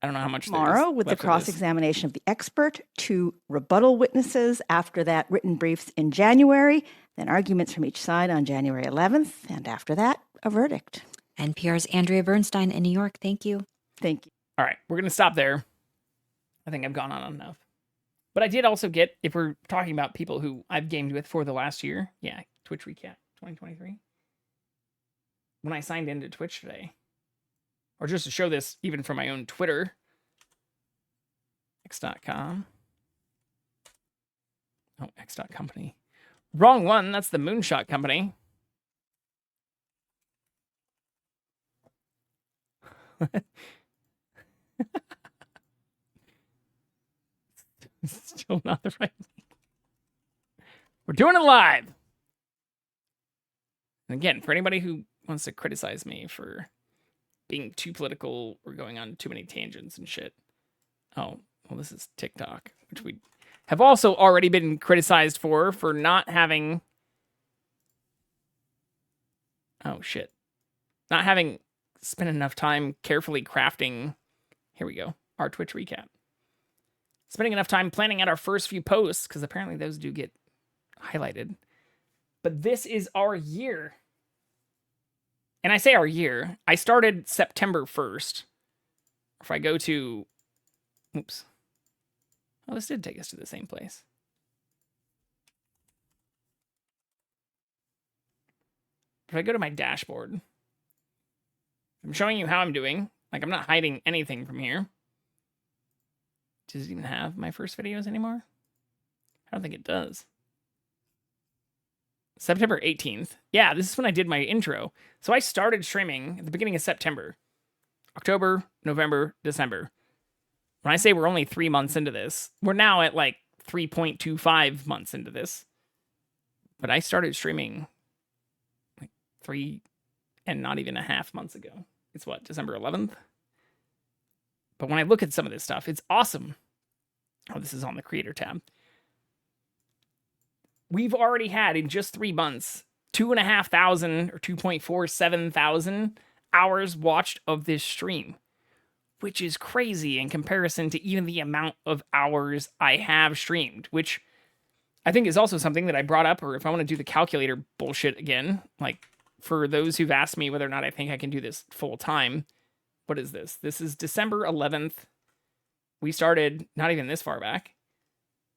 I don't know how much tomorrow with the cross-examination of the expert, 2 rebuttal witnesses after that, written briefs in January, then arguments from each side on January 11th, and after that, a verdict. NPR's Andrea Bernstein in New York. Thank you. Thank you. All right, we're going to stop there. I think I've gone on enough. But I did also get, if we're talking about people who I've gamed with for the last year, yeah, Twitch Recap 2023. When I signed into Twitch today, or just to show this even from my own Twitter, x.com. Oh, x.company. Wrong one, that's the Moonshot Company. Still not the right thing. We're doing it live. And again, for anybody who wants to criticize me for being too political or going on too many tangents and shit. Oh, well, this is TikTok, which we have also already been criticized for not having... Oh, shit. Not having spent enough time carefully crafting... Here we go. Our Twitch recap. Spending enough time planning out our first few posts, because apparently those do get highlighted. But this is our year. And I say our year. I started September 1st. If I go to... Oops. Oh, this did take us to the same place. If I go to my dashboard, I'm showing you how I'm doing. Like, I'm not hiding anything from here. Does it even have my first videos anymore? I don't think it does. September 18th. Yeah, this is when I did my intro. So I started streaming at the beginning of September. October, November, December. When I say we're only 3 months into this, we're now at like 3.25 months into this. But I started streaming like 3 and not even a half months ago. It's what, December 11th? But when I look at some of this stuff, it's awesome. Oh, this is on the creator tab. We've already had in just 3 months, 2,500 or 2.47 thousand hours watched of this stream, which is crazy in comparison to even the amount of hours I have streamed, which I think is also something that I brought up, or if I want to do the calculator bullshit again, like for those who've asked me whether or not I think I can do this full time. What is this? This is December 11th. We started not even this far back.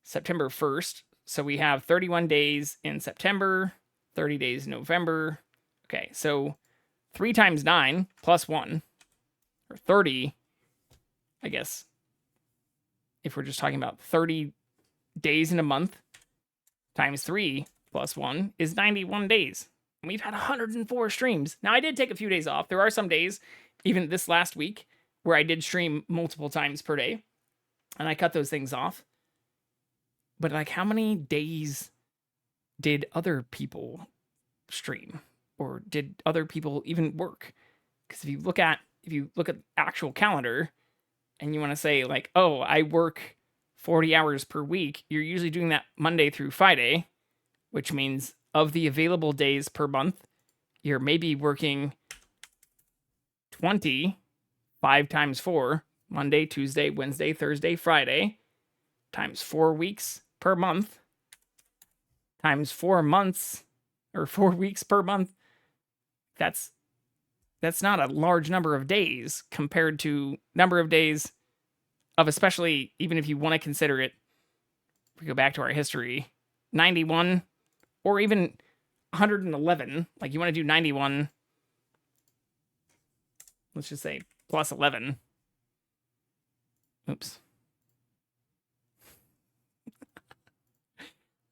September 1st. So we have 31 days in September, 30 days in November. Okay, so 3 times 9 plus 1, or 30, I guess, if we're just talking about 30 days in a month, times 3 plus 1 is 91 days. And we've had 104 streams. Now, I did take a few days off. There are some days, even this last week, where I did stream multiple times per day, and I cut those things off. But like, how many days did other people stream, or did other people even work? Because if you look at actual calendar, and you want to say like, oh, I work 40 hours per week, you're usually doing that Monday through Friday, which means of the available days per month, you're maybe working 20, 5 times 4, Monday, Tuesday, Wednesday, Thursday, Friday, times 4 weeks per month, times 4 months, or 4 weeks per month. That's not a large number of days compared to number of days of, especially even if you want to consider it, if we go back to our history, 91 or even 111, like you want to do 91, let's just say plus 11. Oops.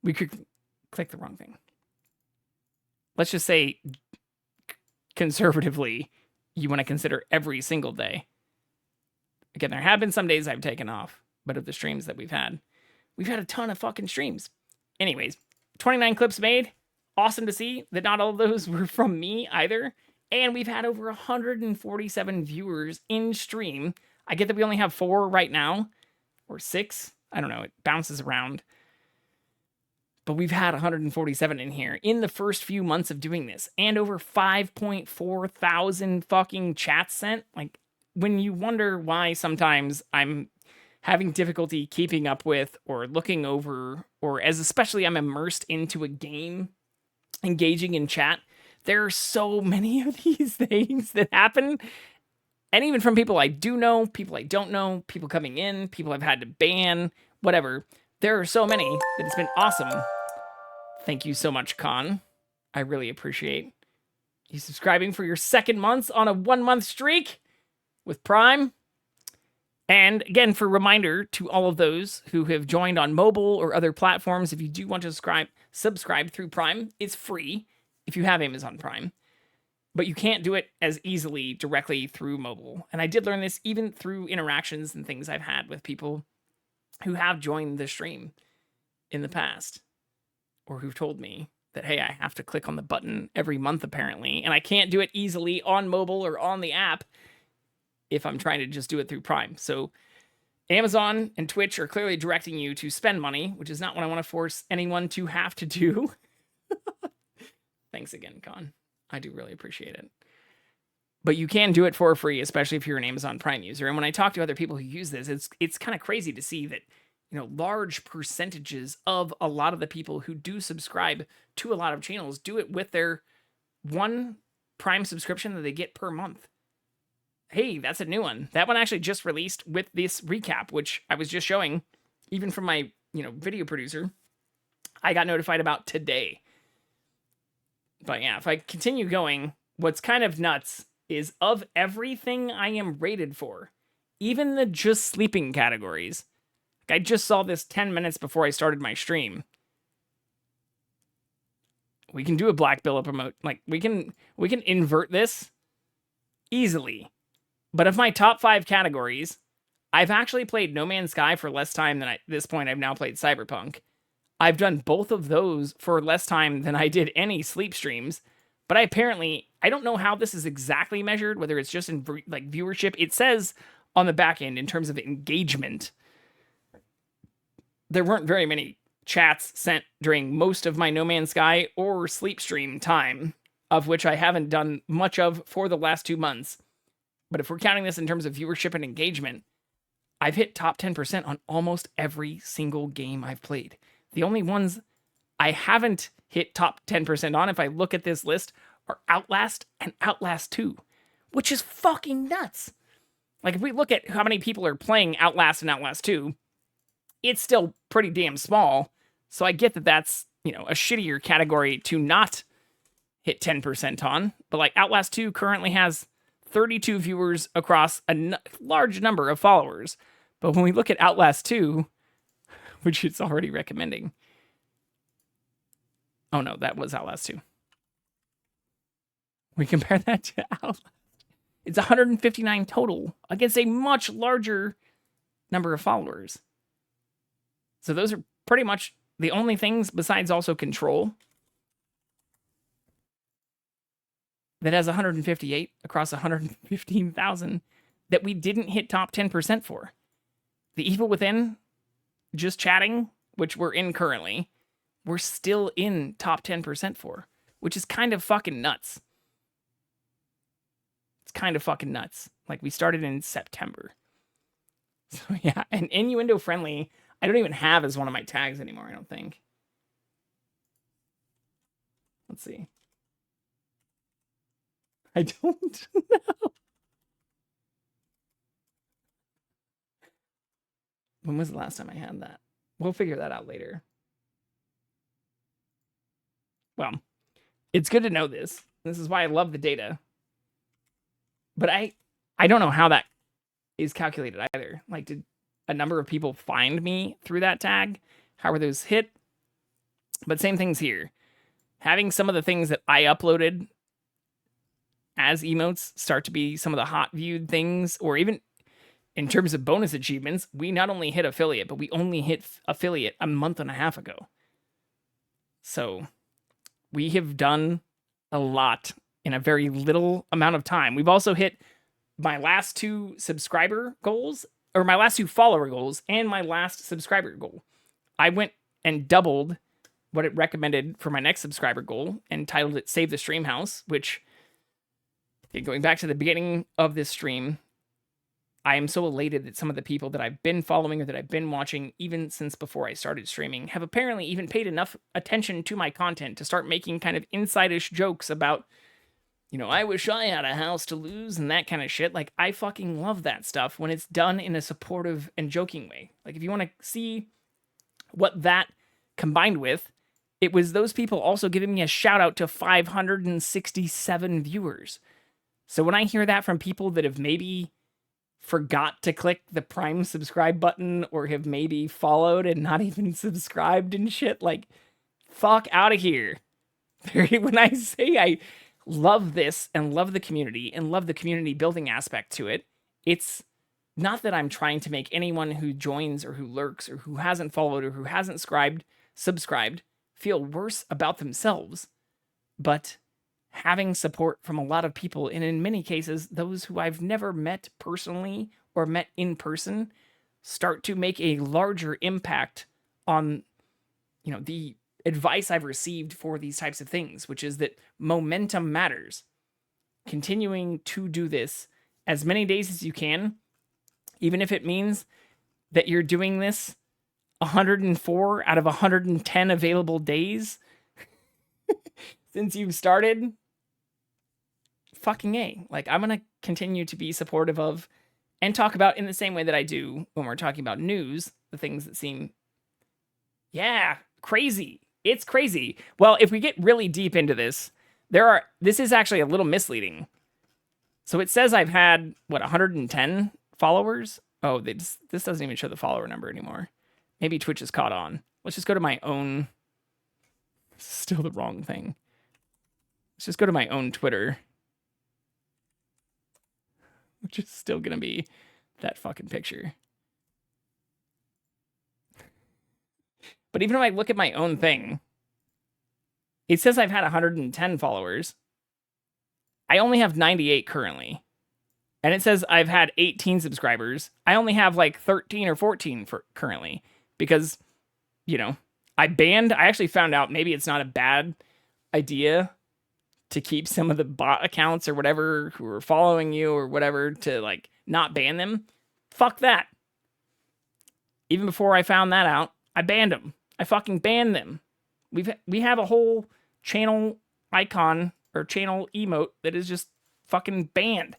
We could click the wrong thing. Let's just say, conservatively, you want to consider every single day. Again, there have been some days I've taken off, but of the streams that we've had a ton of fucking streams. Anyways, 29 clips made. Awesome to see that not all of those were from me either. And we've had over 147 viewers in stream. I get that we only have 4 right now, or 6. I don't know. It bounces around. But we've had 147 in here in the first few months of doing this, and over 5.4 thousand fucking chats sent. Like, when you wonder why sometimes I'm having difficulty keeping up with or looking over, or as especially I'm immersed into a game, engaging in chat, there are so many of these things that happen. And even from people I do know, people I don't know, people coming in, people I've had to ban, whatever. There are so many that it's been awesome. Thank you so much, Con. I really appreciate you subscribing for your second month on a 1-month streak with Prime. And again, for reminder to all of those who have joined on mobile or other platforms, if you do want to subscribe through Prime, it's free if you have Amazon Prime. But you can't do it as easily directly through mobile. And I did learn this even through interactions and things I've had with people who have joined the stream in the past, or who've told me that, hey, I have to click on the button every month apparently, and I can't do it easily on mobile or on the app if I'm trying to just do it through Prime. So Amazon and Twitch are clearly directing you to spend money, which is not what I want to force anyone to have to do. Thanks again, Con. I do really appreciate it. But you can do it for free, especially if you're an Amazon Prime user. And when I talk to other people who use this, it's kind of crazy to see that, you know, large percentages of a lot of the people who do subscribe to a lot of channels do it with their one Prime subscription that they get per month. Hey, that's a new one. That one actually just released with this recap, which I was just showing, even from my, video producer. I got notified about today. But yeah, if I continue going, what's kind of nuts is of everything I am rated for, even the just sleeping categories. I just saw this 10 minutes before I started my stream. We can do a Black Bill promote. Like, we can invert this easily. But of my top 5 categories, I've actually played No Man's Sky for less time than at this point I've now played Cyberpunk. I've done both of those for less time than I did any sleep streams. But I don't know how this is exactly measured, whether it's just in like viewership. It says on the back end in terms of engagement, there weren't very many chats sent during most of my No Man's Sky or sleep stream time, of which I haven't done much of for the last 2 months. But if we're counting this in terms of viewership and engagement, I've hit top 10% on almost every single game I've played. The only ones I haven't hit top 10% on, if I look at this list, are Outlast and Outlast 2, which is fucking nuts. Like, if we look at how many people are playing Outlast and Outlast 2, it's still pretty damn small. So I get that that's, a shittier category to not hit 10% on. But like Outlast 2 currently has 32 viewers across a large number of followers. But when we look at Outlast 2, which it's already recommending. Oh no, that was Outlast 2. We compare that to Outlast. It's 159 total against a much larger number of followers. So those are pretty much the only things besides also Control that has 158 across 115,000 that we didn't hit top 10% for. The Evil Within, just chatting, which we're in currently, we're still in top 10% for, which is kind of fucking nuts. It's kind of fucking nuts. Like, we started in September. So yeah, and innuendo friendly, I don't even have as one of my tags anymore, I don't think. Let's see. I don't know. When was the last time I had that? We'll figure that out later. Well, it's good to know this. This is why I love the data. But I don't know how that is calculated either. Like, did a number of people find me through that tag? How were those hit? But same things here. Having some of the things that I uploaded as emotes start to be some of the hot viewed things, or even in terms of bonus achievements, we not only hit affiliate, but we only hit affiliate a month and a half ago. So we have done a lot in a very little amount of time. We've also hit my last 2 subscriber goals, or my last 2 follower goals, and my last subscriber goal. I went and doubled what it recommended for my next subscriber goal and titled it Save the Stream House, which, going back to the beginning of this stream, I am so elated that some of the people that I've been following or that I've been watching even since before I started streaming have apparently even paid enough attention to my content to start making kind of inside-ish jokes about, I wish I had a house to lose and that kind of shit. Like, I fucking love that stuff when it's done in a supportive and joking way. Like, if you want to see what that combined with, it was those people also giving me a shout out to 567 viewers. So when I hear that from people that have maybe forgot to click the Prime subscribe button or have maybe followed and not even subscribed and shit, like, fuck out of here. When I say I love this and love the community and love the community building aspect to it, it's not that I'm trying to make anyone who joins or who lurks or who hasn't followed or who hasn't subscribed feel worse about themselves, but having support from a lot of people, and in many cases, those who I've never met personally or met in person, start to make a larger impact on, the advice I've received for these types of things, which is that momentum matters. Continuing to do this as many days as you can, even if it means that you're doing this 104 out of 110 available days since you've started, fucking A. Like, I'm going to continue to be supportive of and talk about in the same way that I do when we're talking about news, the things that seem, crazy. It's crazy. Well, if we get really deep into this, this is actually a little misleading. So it says I've had, 110 followers? Oh, this doesn't even show the follower number anymore. Maybe Twitch is caught on. Let's just go to my own. Still the wrong thing. Let's just go to my own Twitter, which is still going to be that fucking picture. But even if I look at my own thing, it says I've had 110 followers. I only have 98 currently. And it says I've had 18 subscribers. I only have like 13 or 14 currently. Because, I actually found out maybe it's not a bad idea to keep some of the bot accounts or whatever who are following you or whatever to, like, not ban them. Fuck that. Even before I found that out, I banned them. I fucking banned them. We have a whole channel icon or channel emote that is just fucking banned.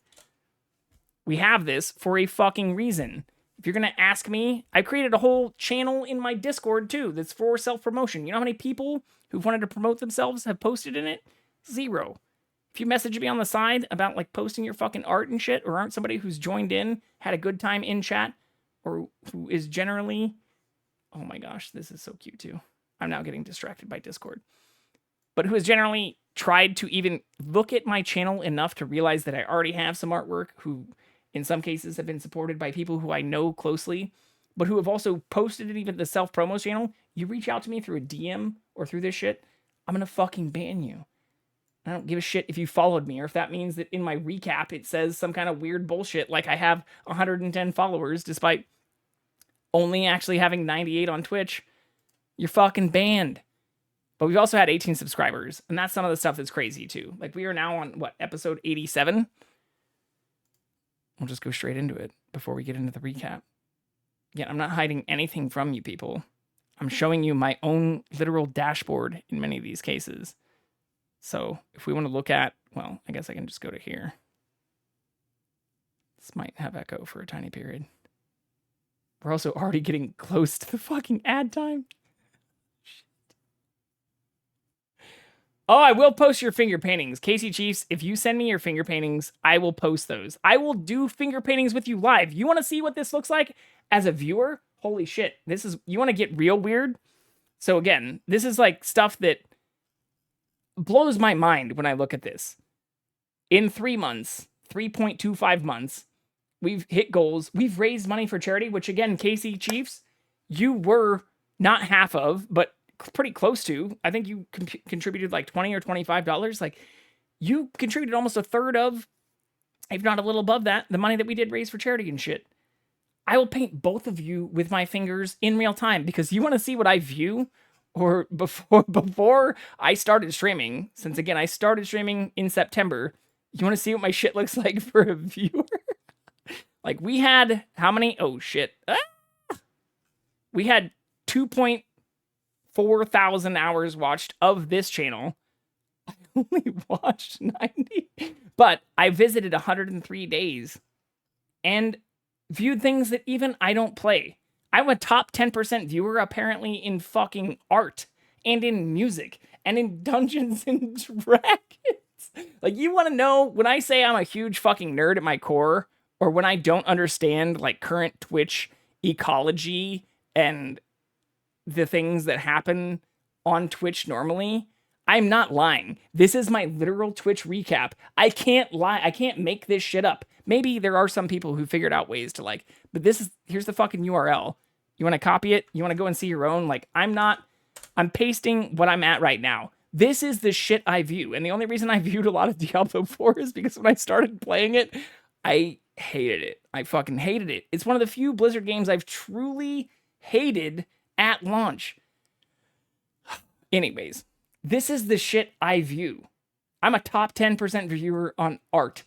We have this for a fucking reason. If you're going to ask me, I created a whole channel in my Discord too that's for self-promotion. You know how many people who've wanted to promote themselves have posted in it? 0. If you message me on the side about, like, posting your fucking art and shit, or aren't somebody who's joined in, had a good time in chat, or who is generally... Oh my gosh, this is so cute too. I'm now getting distracted by Discord. But who has generally tried to even look at my channel enough to realize that I already have some artwork, who in some cases have been supported by people who I know closely, but who have also posted it even the self-promo channel, you reach out to me through a DM or through this shit, I'm gonna fucking ban you. I don't give a shit if you followed me or if that means that in my recap it says some kind of weird bullshit like I have 110 followers despite only actually having 98 on Twitch. You're fucking banned. But we've also had 18 subscribers, and that's some of the stuff that's crazy too. Like, we are now on, episode 87? We'll just go straight into it before we get into the recap. Yeah, I'm not hiding anything from you people. I'm showing you my own literal dashboard in many of these cases. So if we want to look at, well, I guess I can just go to here. This might have echo for a tiny period. We're also already getting close to the fucking ad time. Oh, I will post your finger paintings. Casey Chiefs, if you send me your finger paintings, I will post those. I will do finger paintings with you live. You want to see what this looks like as a viewer? Holy shit. You want to get real weird? So again, this is like stuff that blows my mind when I look at this. In 3 months, 3.25 months, we've hit goals. We've raised money for charity, which again, Casey Chiefs, you were not half of, but pretty close to. I think you contributed like $20 or $25. Like, you contributed almost a third of, if not a little above that, the money that we did raise for charity and shit. I will paint both of you with my fingers in real time because you want to see what I view or before I started streaming, since again, I started streaming in September, you want to see what my shit looks like for a viewer? Like, we had, how many? Oh, shit. We had 2.4 thousand hours watched of this channel. I only watched 90, but I visited 103 days and viewed things that even I don't play. I'm a top 10% viewer apparently in fucking art and in music and in Dungeons and Dragons. Like, you want to know when I say I'm a huge fucking nerd at my core, or when I don't understand like current Twitch ecology and the things that happen on Twitch normally, I'm not lying. This is my literal Twitch recap. I can't lie. I can't make this shit up. Maybe there are some people who figured out ways to like, but here's the fucking URL. You want to copy it? You want to go and see your own? Like, I'm pasting what I'm at right now. This is the shit I view. And the only reason I viewed a lot of Diablo 4 is because when I started playing it, I hated it. I fucking hated it. It's one of the few Blizzard games I've truly hated at launch. Anyways, this is the shit I view. I'm a top 10% viewer on art.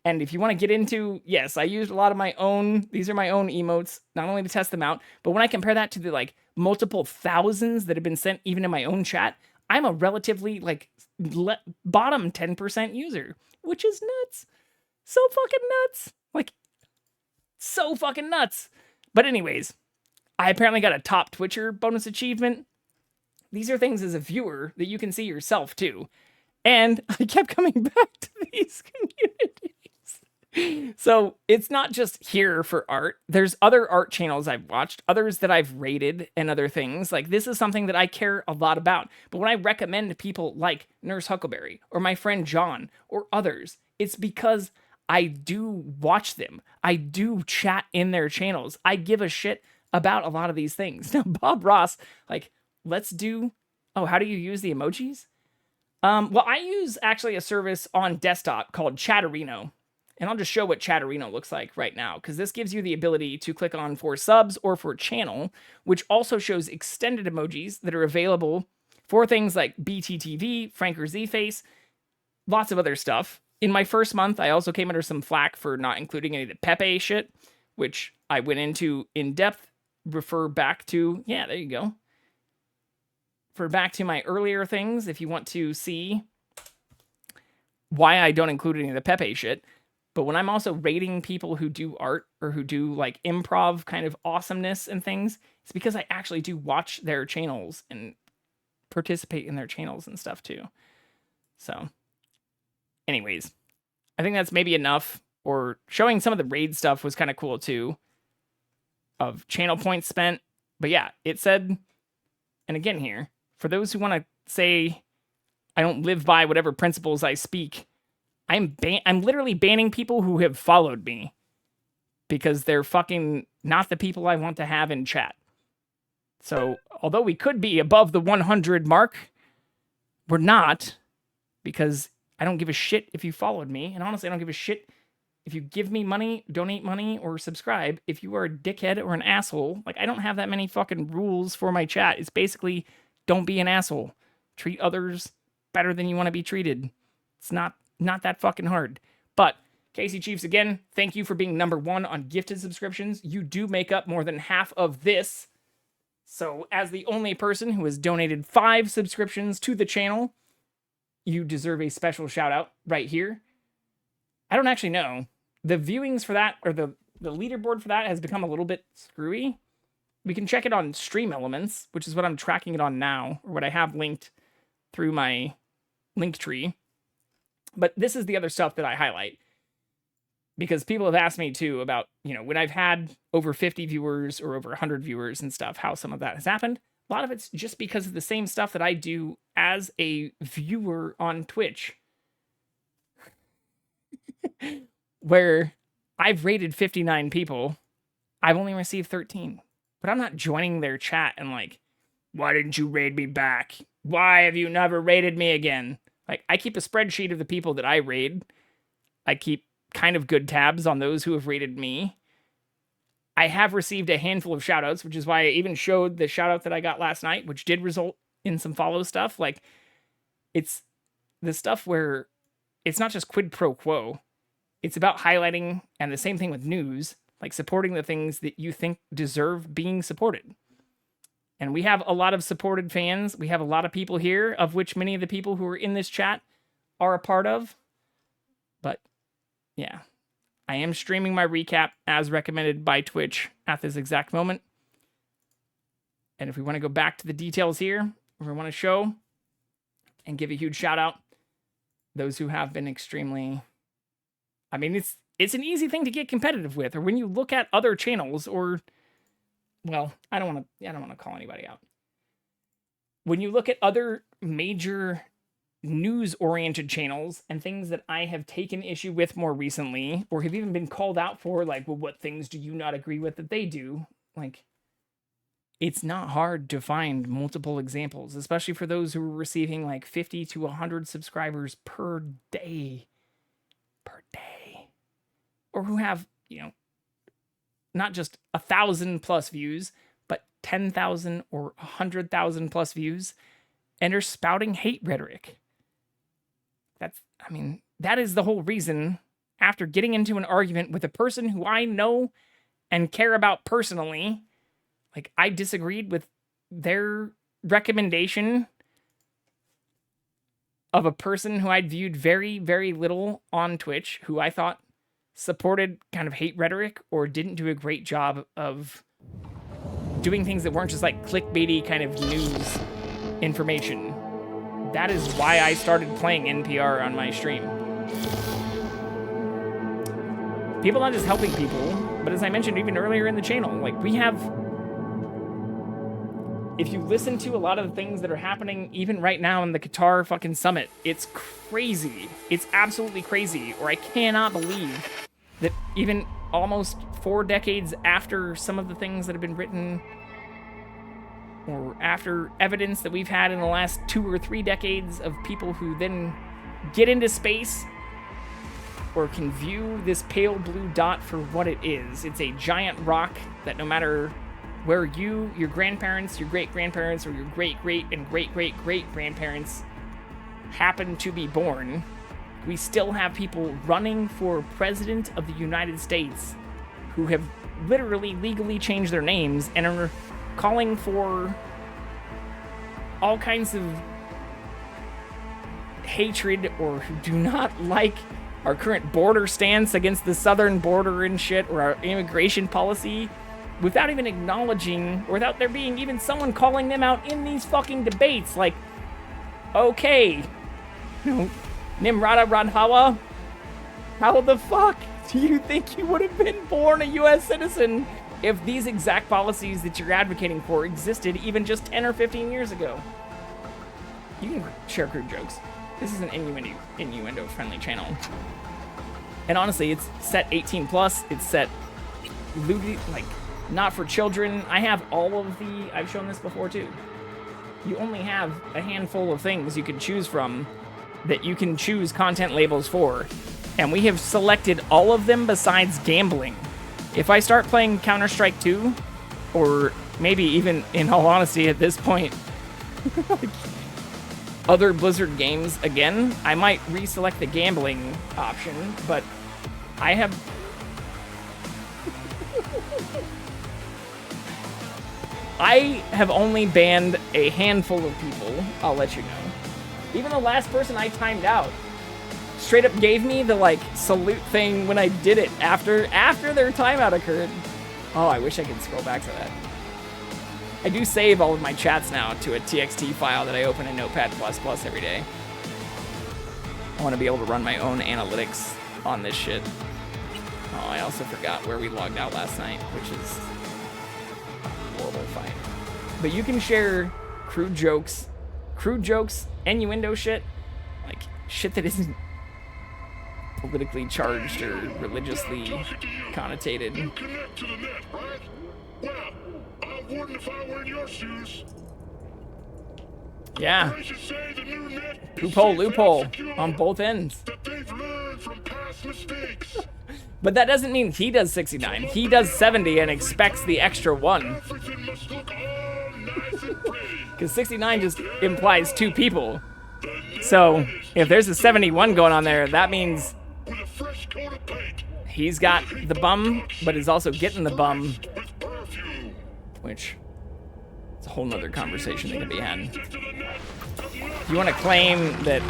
And if you want to get into, yes, I used a lot of my own, these are my own emotes, not only to test them out, but when I compare that to the like multiple thousands that have been sent even in my own chat, I'm a relatively like bottom 10% user, which is nuts. So fucking nuts. Like, so fucking nuts. But anyways, I apparently got a top Twitcher bonus achievement. These are things as a viewer that you can see yourself too. And I kept coming back to these communities. So it's not just here for art. There's other art channels I've watched, others that I've rated, and other things. Like, this is something that I care a lot about. But when I recommend people like Nurse Huckleberry or my friend John or others, it's because I do watch them. I do chat in their channels. I give a shit about a lot of these things. Now, Bob Ross, like, let's do... Oh, how do you use the emojis? Well, I use actually a service on desktop called Chatterino. And I'll just show what Chatterino looks like right now, because this gives you the ability to click on for subs or for channel, which also shows extended emojis that are available for things like BTTV, Franker Z-Face, lots of other stuff. In my first month, I also came under some flack for not including any of the Pepe shit, which I went into in depth. Refer back to, yeah, there you go. Refer back to my earlier things if you want to see why I don't include any of the Pepe shit. But when I'm also rating people who do art or who do like improv kind of awesomeness and things, it's because I actually do watch their channels and participate in their channels and stuff too. So anyways, I think that's maybe enough. Or showing some of the raid stuff was kind of cool too, of channel points spent. But yeah, it said, and again here, for those who want to say I don't live by whatever principles I speak, I'm literally banning people who have followed me because they're fucking not the people I want to have in chat. So although we could be above the 100 mark, we're not, because I don't give a shit if you followed me. And honestly, I don't give a shit if you give me money, donate money, or subscribe. If you are a dickhead or an asshole, like, I don't have that many fucking rules for my chat. It's basically, don't be an asshole. Treat others better than you want to be treated. It's not that fucking hard. But Casey Chiefs, again, thank you for being number one on gifted subscriptions. You do make up more than half of this. So as the only person who has donated 5 subscriptions to the channel, you deserve a special shout out right here. I don't actually know. The viewings for that, or the leaderboard for that, has become a little bit screwy. We can check it on Stream Elements, which is what I'm tracking it on now, or what I have linked through my link tree. But this is the other stuff that I highlight, because people have asked me too about, when I've had over 50 viewers or over 100 viewers and stuff, how some of that has happened. A lot of it's just because of the same stuff that I do as a viewer on Twitch, where I've rated 59 people. I've only received 13, but I'm not joining their chat and like, why didn't you raid me back? Why have you never raided me again? Like, I keep a spreadsheet of the people that I raid. I keep kind of good tabs on those who have raided me. I have received a handful of shoutouts, which is why I even showed the shoutout that I got last night, which did result in some follow stuff. Like, it's the stuff where it's not just quid pro quo. It's about highlighting, and the same thing with news, like supporting the things that you think deserve being supported. And we have a lot of supported fans. We have a lot of people here, of which many of the people who are in this chat are a part of. But yeah, I am streaming my recap as recommended by Twitch at this exact moment. And if we want to go back to the details here, we want to show and give a huge shout out those who have been extremely, I mean, it's an easy thing to get competitive with, or when you look at other channels, or, well, I don't want to call anybody out. When you look at other major news-oriented channels and things that I have taken issue with more recently, or have even been called out for, like, well, what things do you not agree with that they do? Like, it's not hard to find multiple examples, especially for those who are receiving like 50 to 100 subscribers per day. Or who have, you know, not just 1,000 plus views, but 10,000 or 100,000 plus views, and are spouting hate rhetoric. That is the whole reason, after getting into an argument with a person who I know and care about personally, like, I disagreed with their recommendation of a person who I'd viewed very, very little on Twitch, who I thought supported kind of hate rhetoric or didn't do a great job of doing things that weren't just like clickbaity kind of news information. That is why I started playing NPR on my stream. People not just helping people, but as I mentioned even earlier in the channel, like, we have, if you listen to a lot of the things that are happening even right now in the Qatar fucking summit, it's crazy. It's absolutely crazy. Or I cannot believe that even almost 4 decades after some of the things that have been written, or after evidence that we've had in the last 2 or 3 decades of people who then get into space or can view this pale blue dot for what it is. It's a giant rock that no matter where you, your grandparents, your great-grandparents, or your great-great and great-great-great-grandparents happen to be born, we still have people running for president of the United States who have literally legally changed their names and are calling for all kinds of hatred, or who do not like our current border stance against the southern border and shit, or our immigration policy, without even acknowledging, or without there being even someone calling them out in these fucking debates. Like, okay, you know, Nimrata Radhawa, how the fuck do you think you would have been born a U.S. citizen if these exact policies that you're advocating for existed even just 10 or 15 years ago? You can share crude jokes. This is an innuendo-friendly channel. And honestly, it's set 18 plus. It's set like not for children. I have all of the, I've shown this before too. You only have a handful of things you can choose from that you can choose content labels for. And we have selected all of them besides gambling. If I start playing Counter-Strike 2, or maybe even, in all honesty, at this point, other Blizzard games again, I might reselect the gambling option, but I have... I have only banned a handful of people, I'll let you know. Even the last person I timed out straight up gave me the, like, salute thing when I did it after their timeout occurred. Oh, I wish I could scroll back to that. I do save all of my chats now to a TXT file that I open in Notepad++ every day. I want to be able to run my own analytics on this shit. Oh, I also forgot where we logged out last night, which is a horrible fight. But you can share crude jokes, innuendo shit, like shit that isn't politically charged or religiously connotated. You connect to the net, right? Well, I wouldn't if I were in your shoes. Yeah. Say the new net Loophole on both ends. That they've learned from past mistakes. But that doesn't mean he does 69. He does 70 and expects the extra one. Everything must look all nice and pretty. Because 69 just implies 2 people. So if there's a 71 going on there, that means he's got the bum, but is also getting the bum, which is a whole nother conversation that can be had. If you want to claim that,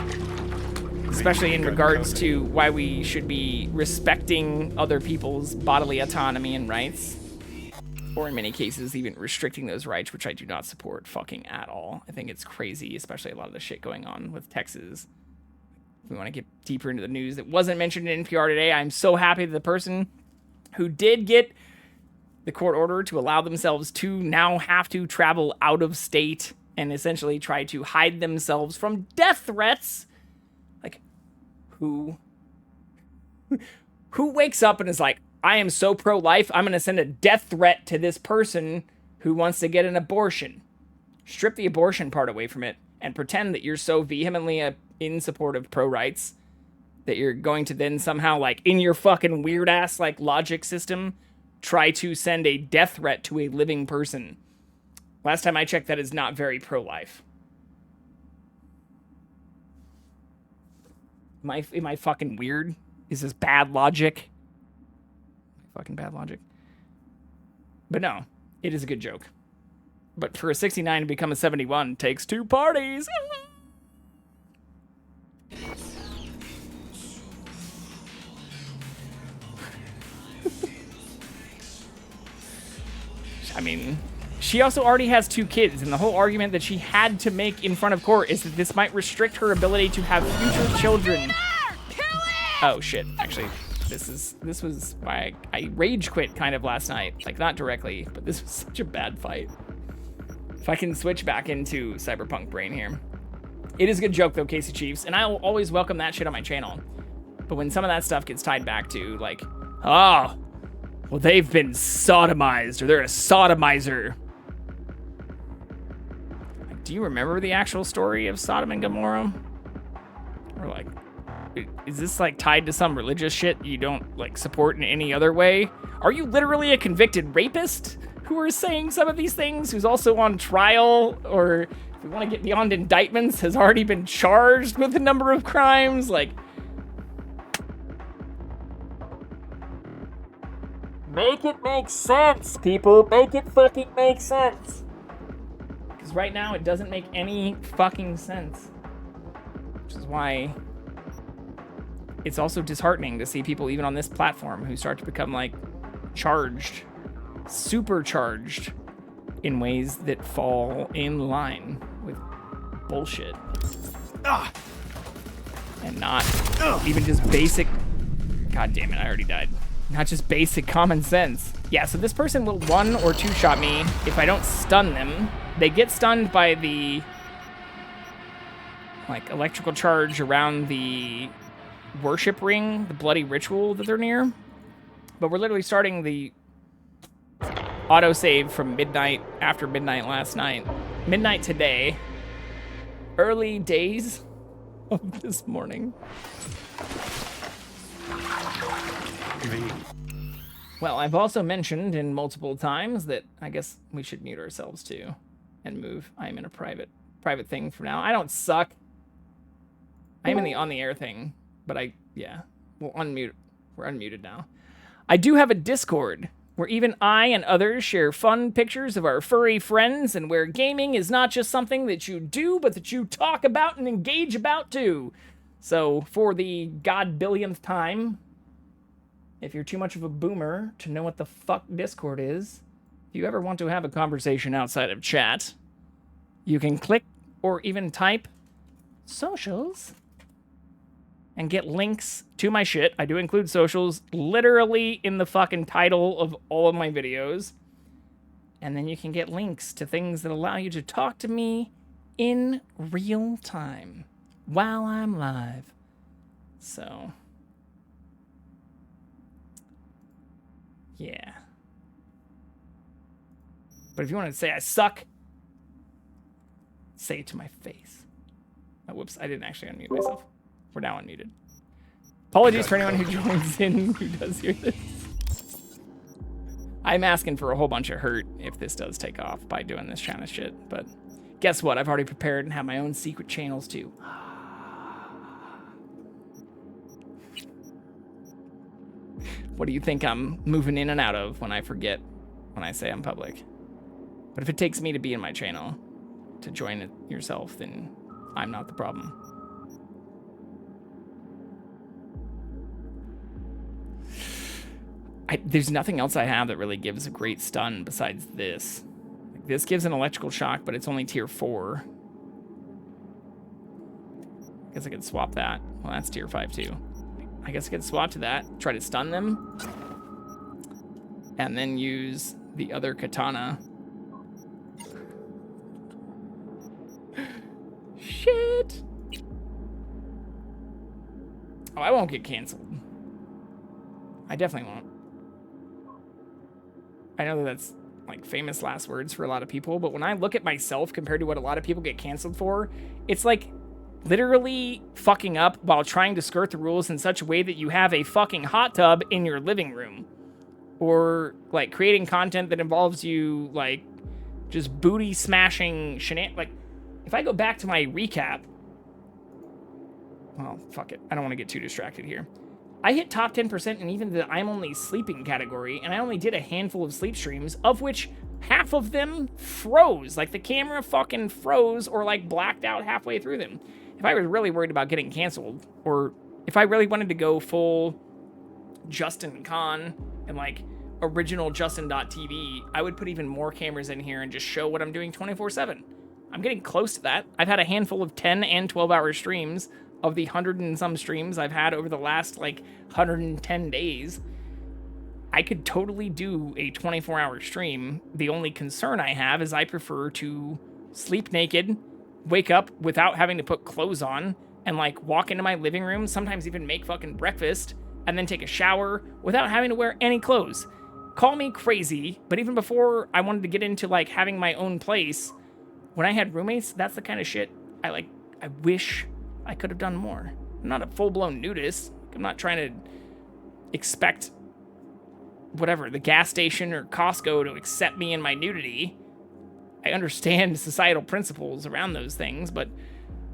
especially in regards to why we should be respecting other people's bodily autonomy and rights, or in many cases even restricting those rights, which I do not support fucking at all. I think it's crazy, especially a lot of the shit going on with Texas. If we want to get deeper into the news that wasn't mentioned in NPR today, I'm so happy that the person who did get the court order to allow themselves to now have to travel out of state and essentially try to hide themselves from death threats. Like, who wakes up and is like, I am so pro-life, I'm going to send a death threat to this person who wants to get an abortion. Strip the abortion part away from it and pretend that you're so vehemently in support of pro-rights that you're going to then somehow, like, in your fucking weird-ass, like, logic system, try to send a death threat to a living person. Last time I checked, that is not very pro-life. Am I fucking weird? Is this bad logic? Fucking bad logic. But no, it is a good joke. But for a 69 to become a 71 takes 2 parties. I mean, she also already has 2 kids, and the whole argument that she had to make in front of court is that this might restrict her ability to have future children. Oh shit, actually. This was why I rage quit kind of last night. Like, not directly, but this was such a bad fight. If I can switch back into Cyberpunk brain here. It is a good joke though, Casey Chiefs, and I'll always welcome that shit on my channel. But when some of that stuff gets tied back to, like, oh, well, they've been sodomized, or they're a sodomizer. Like, do you remember the actual story of Sodom and Gomorrah? Or like, is this like tied to some religious shit you don't like support in any other way? Are you literally a convicted rapist who are saying some of these things, who's also on trial, or if we want to get beyond indictments, has already been charged with a number of crimes? Like, make it make sense, people. Make it fucking make sense. Because right now it doesn't make any fucking sense. Which is why it's also disheartening to see people even on this platform who start to become like charged, supercharged in ways that fall in line with bullshit. And not even just basic, god damn it, I already died. Not just basic common sense. Yeah, so this person will 1 or 2 shot me if I don't stun them. They get stunned by the like electrical charge around the worship ring, the bloody ritual that they're near. But we're literally starting the autosave from midnight, after midnight last night. Midnight today. Early days of this morning. Well, I've also mentioned in multiple times that I guess we should mute ourselves too and move. I'm in a private thing for now. I don't suck. I'm in the on the air thing. But we'll unmute. We're unmuted now. I do have a Discord where even I and others share fun pictures of our furry friends, and where gaming is not just something that you do, but that you talk about and engage about too. So for the god billionth time, if you're too much of a boomer to know what the fuck Discord is, if you ever want to have a conversation outside of chat, you can click or even type socials and get links to my shit. I do include socials literally in the fucking title of all of my videos. And then you can get links to things that allow you to talk to me in real time while I'm live. So, yeah. But if you want to say I suck, say it to my face. Oh, whoops, I didn't actually unmute myself. We're now unmuted. Apologies for anyone who joins in who does hear this. I'm asking for a whole bunch of hurt if this does take off by doing this kind of shit, but Guess what? I've already prepared and have my own secret channels too. What do you think I'm moving in and out of when I forget when I say I'm public? But if it takes me to be in my channel to join it yourself, then I'm not the problem. There's nothing else I have that really gives a great stun besides this. Like, this gives an electrical shock, but it's only tier 4. I guess I could swap that. Well, that's tier 5 too. I guess I could swap to that, try to stun them, and then use the other katana. Shit! Oh, I won't get canceled. I definitely won't. I know that that's like famous last words for a lot of people, but when I look at myself compared to what a lot of people get canceled for, it's like literally fucking up while trying to skirt the rules in such a way that you have a fucking hot tub in your living room. Or like creating content that involves you like just booty smashing like if I go back to my recap, well, fuck it. I don't want to get too distracted here. I hit top 10% in even the I'm only sleeping category, and I only did a handful of sleep streams, of which half of them froze. Like the camera fucking froze or like blacked out halfway through them. If I was really worried about getting canceled, or if I really wanted to go full Justin Khan and like original Justin.tv, I would put even more cameras in here and just show what I'm doing 24/7. I'm getting close to that. I've had a handful of 10 and 12-hour streams of the 100 and some streams I've had over the last like 110 days. I could totally do a 24-hour stream. The only concern I have is I prefer to sleep naked, wake up without having to put clothes on, and like walk into my living room, sometimes even make fucking breakfast, and then take a shower without having to wear any clothes. Call me crazy, but even before I wanted to get into like having my own place, when I had roommates, that's the kind of shit I wish I could have done more. I'm not a full-blown nudist. I'm not trying to expect whatever, the gas station or Costco to accept me in my nudity. I understand societal principles around those things, but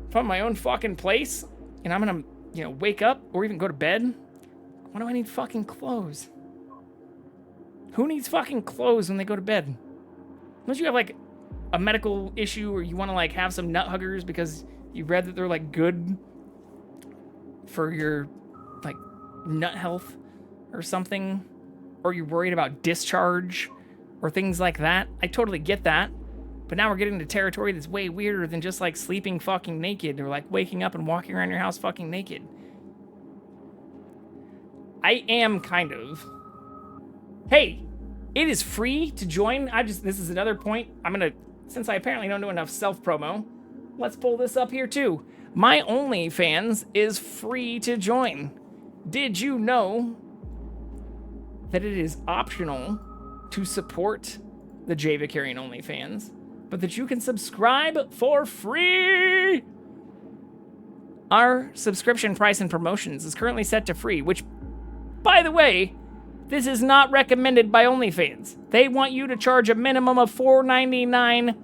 if I'm in my own fucking place and I'm gonna, wake up or even go to bed, why do I need fucking clothes? Who needs fucking clothes when they go to bed? Unless you have like a medical issue or you want to like have some nut huggers because you read that they're like good for your like nut health or something, or you're worried about discharge or things like that. I totally get that. But now we're getting into territory that's way weirder than just like sleeping fucking naked or like waking up and walking around your house fucking naked. I am kind of. Hey, it is free to join. This is another point. Since I apparently don't do enough self-promo, let's pull this up here too. My OnlyFans is free to join. Did you know that it is optional to support the Jay Vicarian OnlyFans, but that you can subscribe for free? Our subscription price and promotions is currently set to free, which, by the way, this is not recommended by OnlyFans. They want you to charge a minimum of $4.99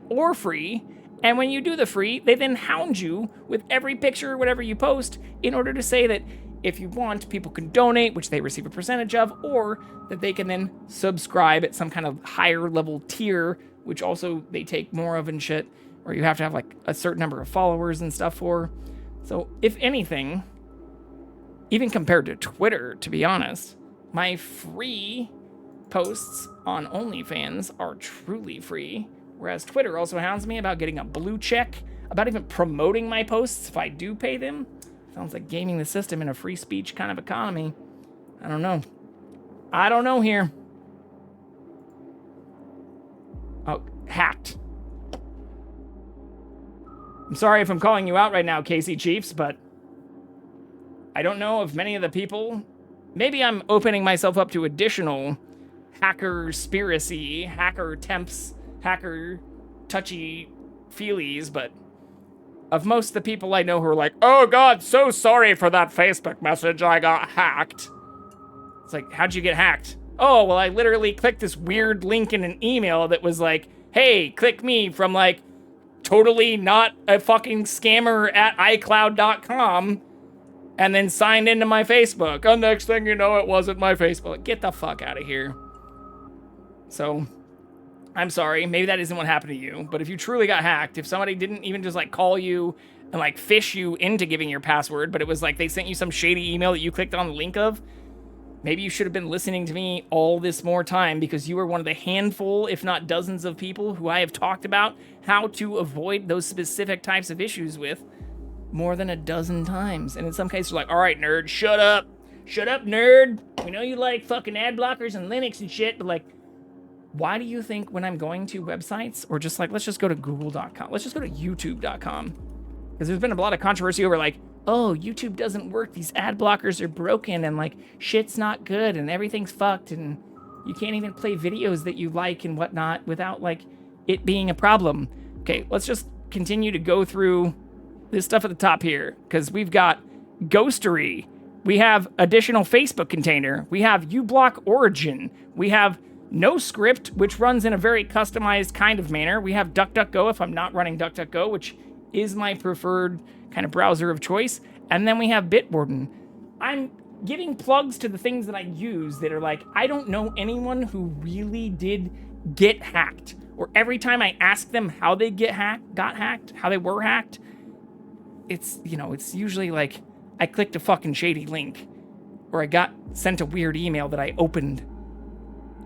or free. And when you do the free, they then hound you with every picture or whatever you post in order to say that if you want, people can donate, which they receive a percentage of, or that they can then subscribe at some kind of higher level tier, which also they take more of and shit, or you have to have like a certain number of followers and stuff for. So if anything, even compared to Twitter, to be honest, my free posts on OnlyFans are truly free. Whereas Twitter also hounds me about getting a blue check, about even promoting my posts if I do pay them. Sounds like gaming the system in a free speech kind of economy. I don't know. I don't know here. Oh, hacked. I'm sorry if I'm calling you out right now, Casey Chiefs, but I don't know if many of the people... Maybe I'm opening myself up to additional hacker-spiracy, hacker temps, hacker touchy-feelies, but of most of the people I know who are like, oh god, so sorry for that Facebook message, I got hacked. It's like, how'd you get hacked? Oh, well, I literally clicked this weird link in an email that was like, hey, click me from like totally not a fucking scammer at iCloud.com and then signed into my Facebook. And next thing you know, it wasn't my Facebook. Get the fuck out of here. So, I'm sorry. Maybe that isn't what happened to you. But if you truly got hacked, if somebody didn't even just like call you and like fish you into giving your password, but it was like they sent you some shady email that you clicked on the link of, maybe you should have been listening to me all this more time, because you are one of the handful, if not dozens of people who I have talked about how to avoid those specific types of issues with more than a dozen times. And in some cases, like, all right, nerd, shut up. Shut up, nerd. We know you like fucking ad blockers and Linux and shit, but like, why do you think when I'm going to websites, or just like, let's just go to google.com, let's just go to youtube.com, because there's been a lot of controversy over like, oh, YouTube doesn't work, these ad blockers are broken, and like, shit's not good, and everything's fucked, and you can't even play videos that you like and whatnot without like it being a problem. Okay, let's just continue to go through this stuff at the top here, because we've got Ghostery, we have additional Facebook container, we have uBlock Origin, we have NoScript, which runs in a very customized kind of manner. We have DuckDuckGo if I'm not running DuckDuckGo, which is my preferred kind of browser of choice. And then we have Bitwarden. I'm giving plugs to the things that I use that are like, I don't know anyone who really did get hacked. Or every time I ask them how they got hacked, how they were hacked, it's, you know, it's usually like, I clicked a fucking shady link, or I got sent a weird email that I opened.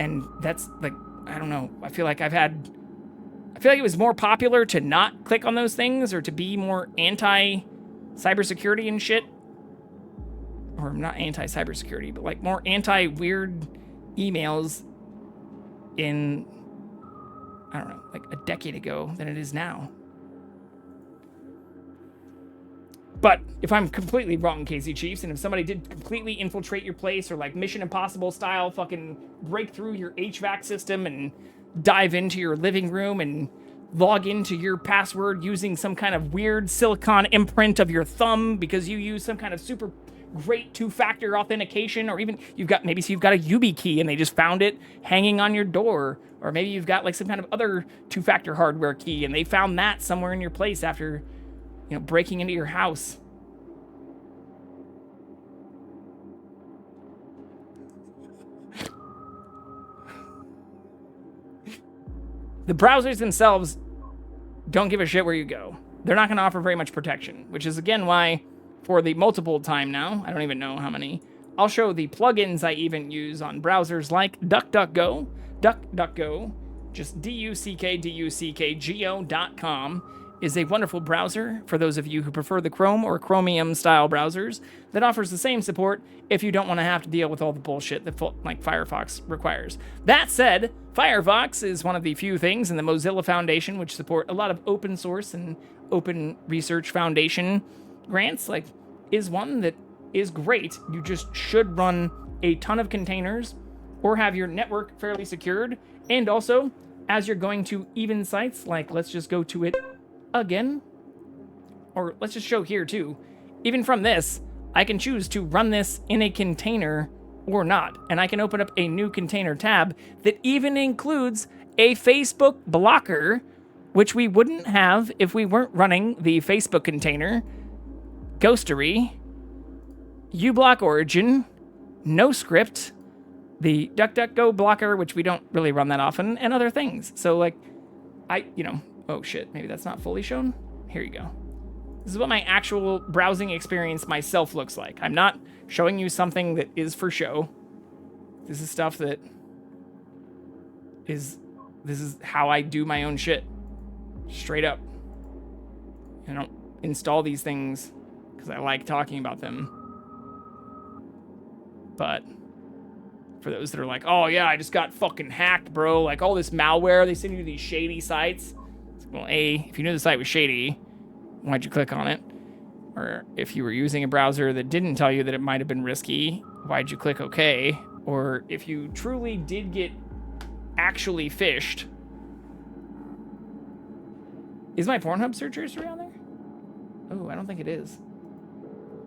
And that's like, I don't know. I feel like it was more popular to not click on those things, or to be more anti-cybersecurity and shit. Or not anti-cybersecurity, but like more anti-weird emails in, I don't know, like a decade ago than it is now. But if I'm completely wrong, Casey Chiefs, and if somebody did completely infiltrate your place, or like Mission Impossible style fucking break through your HVAC system and dive into your living room and log into your password using some kind of weird silicon imprint of your thumb because you use some kind of super great two-factor authentication, or even you've got a YubiKey and they just found it hanging on your door, or maybe you've got like some kind of other two-factor hardware key and they found that somewhere in your place after, you know, breaking into your house. The browsers themselves don't give a shit where you go. They're not going to offer very much protection, which is again why, for the multiple time now, I don't even know how many, I'll show the plugins I even use on browsers like DuckDuckGo. DuckDuckGo, just DuckDuckGo.com, is a wonderful browser for those of you who prefer the Chrome or Chromium style browsers that offers the same support if you don't want to have to deal with all the bullshit that like Firefox requires. That said, Firefox is one of the few things in the Mozilla Foundation which support a lot of open source and open research foundation grants, like, is one that is great. You just should run a ton of containers or have your network fairly secured. And also, as you're going to even sites, like let's just go to it again, or let's just show here too. Even from this, I can choose to run this in a container or not, and I can open up a new container tab that even includes a Facebook blocker, which we wouldn't have if we weren't running the Facebook container, Ghostery, uBlock Origin, NoScript, the DuckDuckGo blocker, which we don't really run that often, and other things. So like, oh shit, maybe that's not fully shown. Here you go. This is what my actual browsing experience myself looks like. I'm not showing you something that is for show. This is stuff that this is how I do my own shit. Straight up. I don't install these things because I like talking about them. But for those that are like, oh yeah, I just got fucking hacked, bro. Like all this malware, they send you to these shady sites. Well, if you knew the site was shady, why'd you click on it? Or if you were using a browser that didn't tell you that it might have been risky, why'd you click OK? Or if you truly did get actually phished. Is my Pornhub search history on there? Oh, I don't think it is.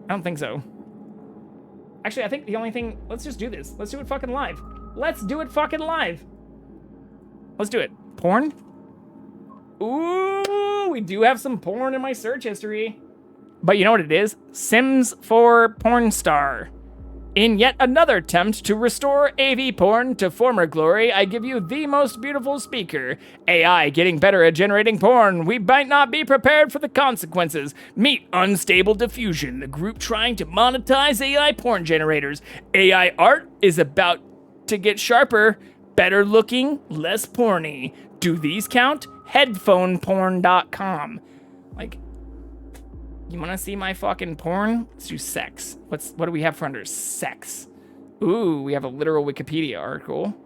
I don't think so. Actually, I think the only thing... Let's just do this. Let's do it fucking live. Let's do it fucking live. Let's do it. Porn? Ooh, we do have some porn in my search history. But you know what it is? Sims 4 porn star. In yet another attempt to restore AV porn to former glory, I give you the most beautiful speaker. AI getting better at generating porn. We might not be prepared for the consequences. Meet Unstable Diffusion, the group trying to monetize AI porn generators. AI art is about to get sharper, better looking, less porny. Do these count? Headphoneporn.com. Like, you want to see my fucking porn? Let's do sex. What do we have for under sex? Ooh, we have a literal Wikipedia article.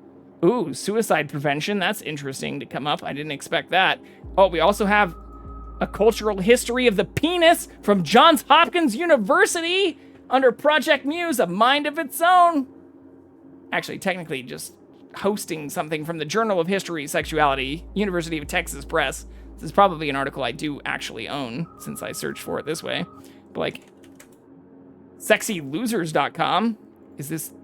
Ooh, suicide prevention. That's interesting to come up. I didn't expect that. Oh, we also have a cultural history of the penis from Johns Hopkins University under Project Muse, a mind of its own. Actually, technically just hosting something from the Journal of History, Sexuality, University of Texas Press. This is probably an article I do actually own, since I searched for it this way. But like, sexylosers.com. Is this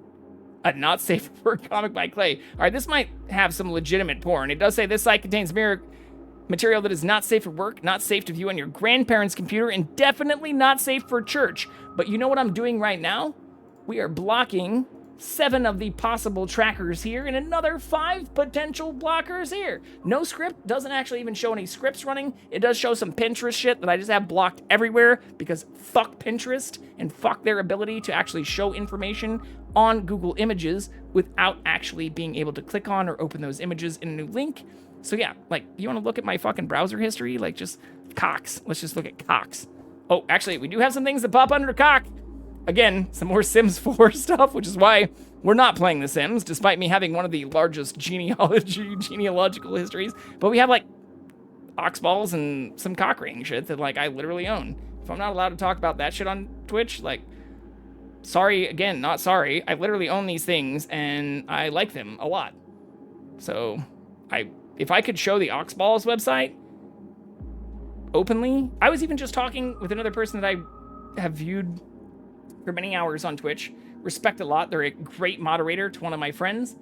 a not safe for work comic by Clay? All right, this might have some legitimate porn. It does say this site contains material that is not safe for work, not safe to view on your grandparents' computer, and definitely not safe for church. But you know what I'm doing right now? We are blocking 7 of the possible trackers here and another 5 potential blockers here. No script, doesn't actually even show any scripts running. It does show some Pinterest shit that I just have blocked everywhere because fuck Pinterest and fuck their ability to actually show information on Google Images without actually being able to click on or open those images in a new link. So yeah, like, you want to look at my fucking browser history? Like, just cocks. Let's just look at cocks. Oh, actually, we do have some things that pop under cock. Again, some more Sims 4 stuff, which is why we're not playing The Sims, despite me having one of the largest genealogical histories. But we have, like, ox balls and some cock ring shit that, like, I literally own. If I'm not allowed to talk about that shit on Twitch, like, sorry, again, not sorry. I literally own these things, and I like them a lot. So, if I could show the ox balls website openly, I was even just talking with another person that I have viewed for many hours on Twitch, respect a lot. They're a great moderator to one of my friends.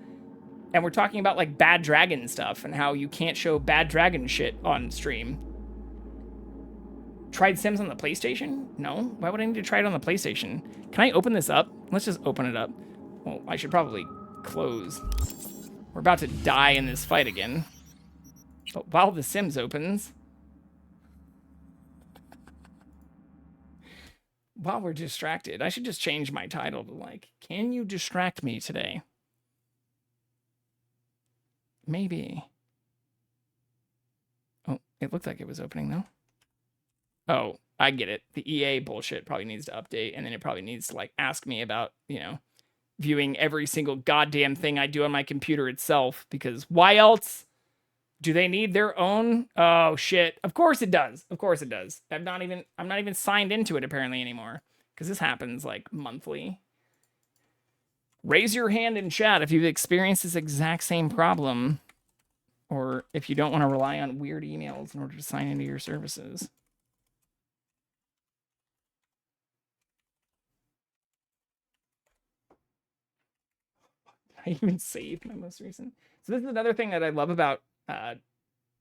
And we're talking about like Bad Dragon stuff and how you can't show Bad Dragon shit on stream. Tried Sims on the PlayStation? No. Why would I need to try it on the PlayStation? Can I open this up? Let's just open it up. Well, I should probably close. We're about to die in this fight again. But while The Sims opens, while we're distracted, I should just change my title to like, can you distract me today? Maybe. Oh, it looked like it was opening though. Oh, I get it. The EA bullshit probably needs to update, and then it probably needs to like ask me about, you know, viewing every single goddamn thing I do on my computer itself, because why else? Do they need their own? Oh shit. Of course it does. Of course it does. I'm not even signed into it apparently anymore, because this happens like monthly. Raise your hand in chat if you've experienced this exact same problem, or if you don't want to rely on weird emails in order to sign into your services. I even saved my most recent. So this is another thing that I love about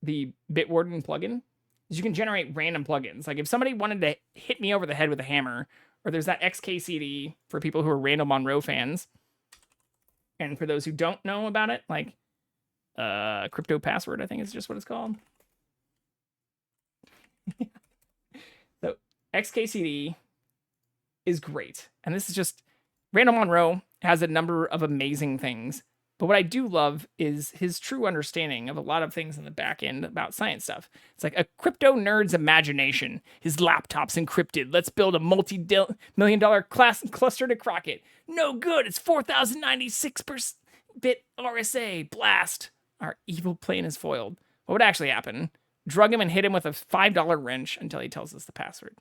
the Bitwarden plugin, is you can generate random plugins. Like if somebody wanted to hit me over the head with a hammer, or there's that XKCD for people who are Randall Monroe fans. And for those who don't know about it, like crypto password, I think is just what it's called. So XKCD is great. And this is just, Randall Monroe has a number of amazing things. But what I do love is his true understanding of a lot of things in the back end about science stuff. It's like a crypto nerd's imagination. His laptop's encrypted. Let's build a multi-million-dollar cluster to crock it. No good. It's 4,096-bit RSA. Blast. Our evil plan is foiled. What would actually happen? Drug him and hit him with a $5 wrench until he tells us the password.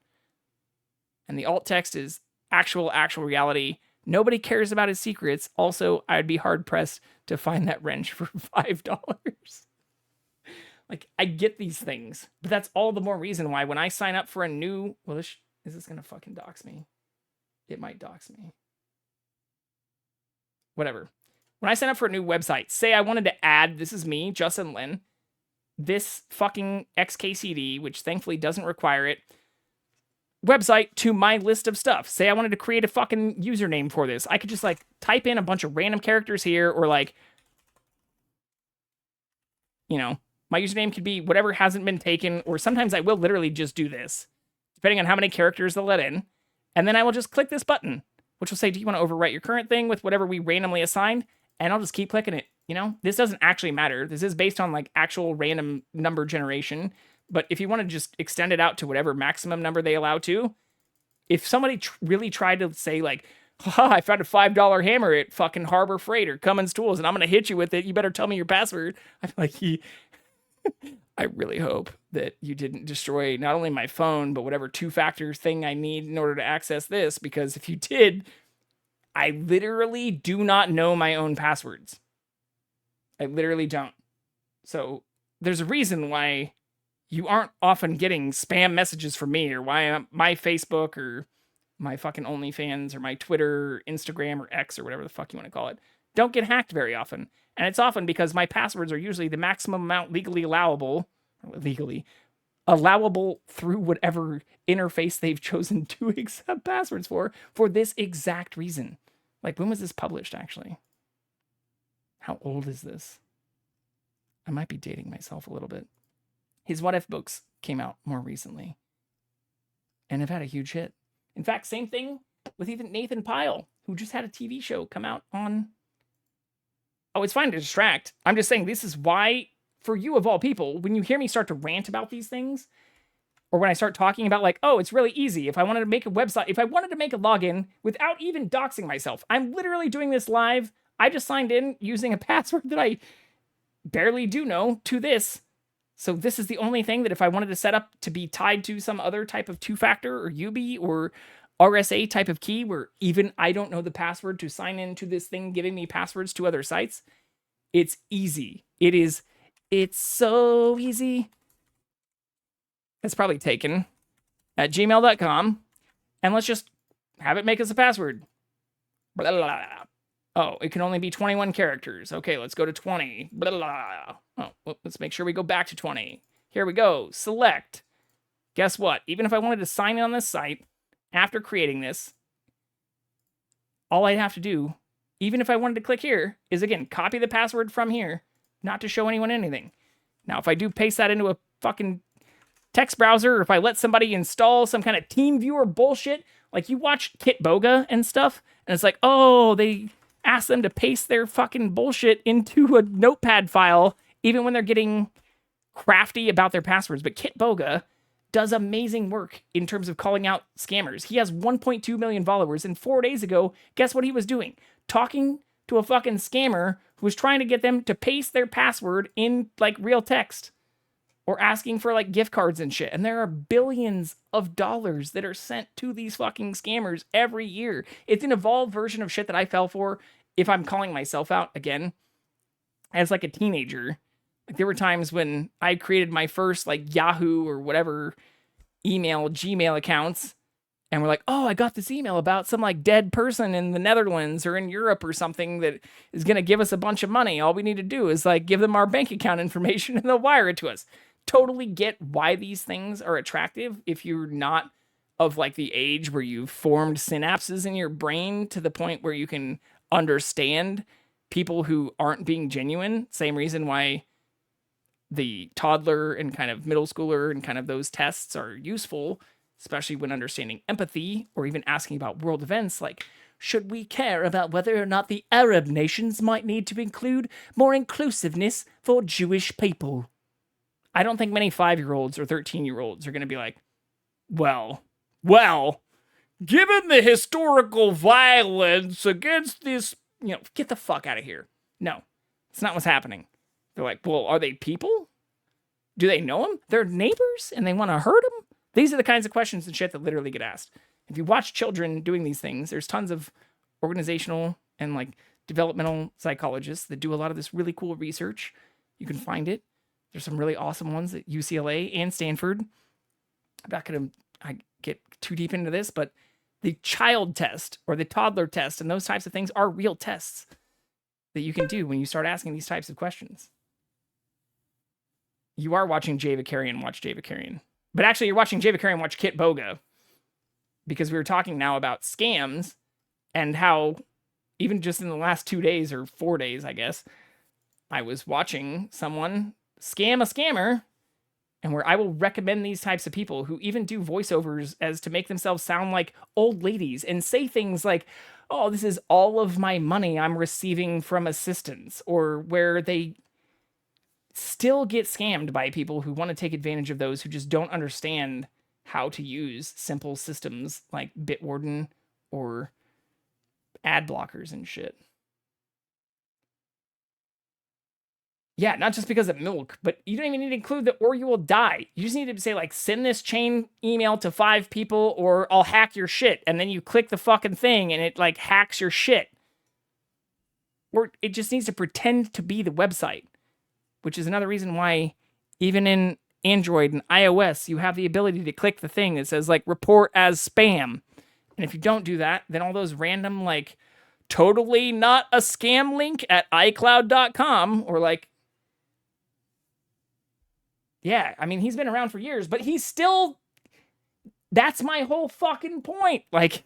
And the alt text is actual reality. Nobody cares about his secrets. Also, I'd be hard-pressed to find that wrench for $5. Like, I get these things, but that's all the more reason why when I sign up for a new... Well, is this going to fucking dox me? It might dox me. Whatever. When I sign up for a new website, say I wanted to add... This is me, Justin Lin. this fucking XKCD, which thankfully doesn't require it, website to my list of stuff. Say I wanted to create a fucking username for this. I could just like type in a bunch of random characters here, or like, you know, my username could be whatever hasn't been taken, or sometimes I will literally just do this, depending on how many characters they'll let in. And then I will just click this button, which will say, do you want to overwrite your current thing with whatever we randomly assigned? And I'll just keep clicking it. You know, this doesn't actually matter. This is based on like actual random number generation. But if you want to just extend it out to whatever maximum number they allow to, if somebody really tried to say like, haha, I found a $5 hammer at fucking Harbor Freight or Cummins Tools and I'm going to hit you with it, you better tell me your password. I'm like, I really hope that you didn't destroy not only my phone, but whatever two-factor thing I need in order to access this, because if you did, I literally do not know my own passwords. I literally don't. So there's a reason why you aren't often getting spam messages from me, or why my Facebook or my fucking OnlyFans or my Twitter or Instagram or X or whatever the fuck you want to call it don't get hacked very often. And it's often because my passwords are usually the maximum amount legally allowable through whatever interface they've chosen to accept passwords for this exact reason. Like, when was this published, actually? How old is this? I might be dating myself a little bit. His What If books came out more recently and have had a huge hit. In fact, same thing with even Nathan Pyle, who just had a TV show come out on... Oh, it's fine to distract. I'm just saying this is why, for you of all people, when you hear me start to rant about these things, or when I start talking about like, oh, it's really easy. If I wanted to make a website, if I wanted to make a login without even doxing myself, I'm literally doing this live. I just signed in using a password that I barely do know to this. So this is the only thing that if I wanted to set up to be tied to some other type of two-factor or UB or RSA type of key where even I don't know the password to sign into this thing giving me passwords to other sites, it's easy. It's so easy. It's probably taken at gmail.com, and let's just have it make us a password. Blah, blah, blah. Oh, it can only be 21 characters. Okay, let's go to 20. Blah, blah, blah. Oh, well, let's make sure we go back to 20. Here we go. Select. Guess what? Even if I wanted to sign in on this site after creating this, all I'd have to do, even if I wanted to click here, is again, copy the password from here, not to show anyone anything. Now, if I do paste that into a fucking text browser, or if I let somebody install some kind of team viewer bullshit, like you watch Kit Boga and stuff, and it's like, oh, they ask them to paste their fucking bullshit into a notepad file, even when they're getting crafty about their passwords. But Kit Boga does amazing work in terms of calling out scammers. He has 1.2 million followers, and 4 days ago, guess what he was doing? Talking to a fucking scammer who was trying to get them to paste their password in, like, real text. Or asking for, like, gift cards and shit. And there are billions of dollars that are sent to these fucking scammers every year. It's an evolved version of shit that I fell for, if I'm calling myself out again, as, like, a teenager. Like, there were times when I created my first, like, Yahoo or whatever Gmail accounts, and we're like, oh, I got this email about some, like, dead person in the Netherlands or in Europe or something that is going to give us a bunch of money. All we need to do is, like, give them our bank account information and they'll wire it to us. Totally get why these things are attractive if you're not of, like, the age where you've formed synapses in your brain to the point where you can understand people who aren't being genuine. Same reason why the toddler and kind of middle schooler and kind of those tests are useful, especially when understanding empathy or even asking about world events like, should we care about whether or not the Arab nations might need to include more inclusiveness for Jewish people? I don't think many 5-year-olds or 13-year-olds are going to be like, well, given the historical violence against this, get the fuck out of here. No, it's not what's happening. They're like, well, are they people? Do they know them? They're neighbors and they want to hurt them? These are the kinds of questions and shit that literally get asked. If you watch children doing these things, there's tons of organizational and, like, developmental psychologists that do a lot of this really cool research. You can find it. There's some really awesome ones at UCLA and Stanford. I'm not going to get too deep into this, but the child test or the toddler test and those types of things are real tests that you can do when you start asking these types of questions. you are watching Jay Vicarian watch Jay Vicarian. But actually, you're watching Jay Vicarian watch Kit Boga. Because we were talking now about scams and how even just in the last 2 days or 4 days, I guess, I was watching someone scam a scammer, and where I will recommend these types of people who even do voiceovers as to make themselves sound like old ladies and say things like, oh, this is all of my money I'm receiving from assistance, or where they still get scammed by people who want to take advantage of those who just don't understand how to use simple systems like Bitwarden or ad blockers and shit. Yeah, not just because of milk, but you don't even need to include the or you will die. You just need to say, like, send this chain email to 5 people or I'll hack your shit. And then you click the fucking thing and it, like, hacks your shit. Or it just needs to pretend to be the website, which is another reason why even in Android and iOS, you have the ability to click the thing that says, like, report as spam. And if you don't do that, then all those random, like, totally not a scam link at iCloud.com or, like, yeah, I mean, he's been around for years, but he's still, that's my whole fucking point. Like,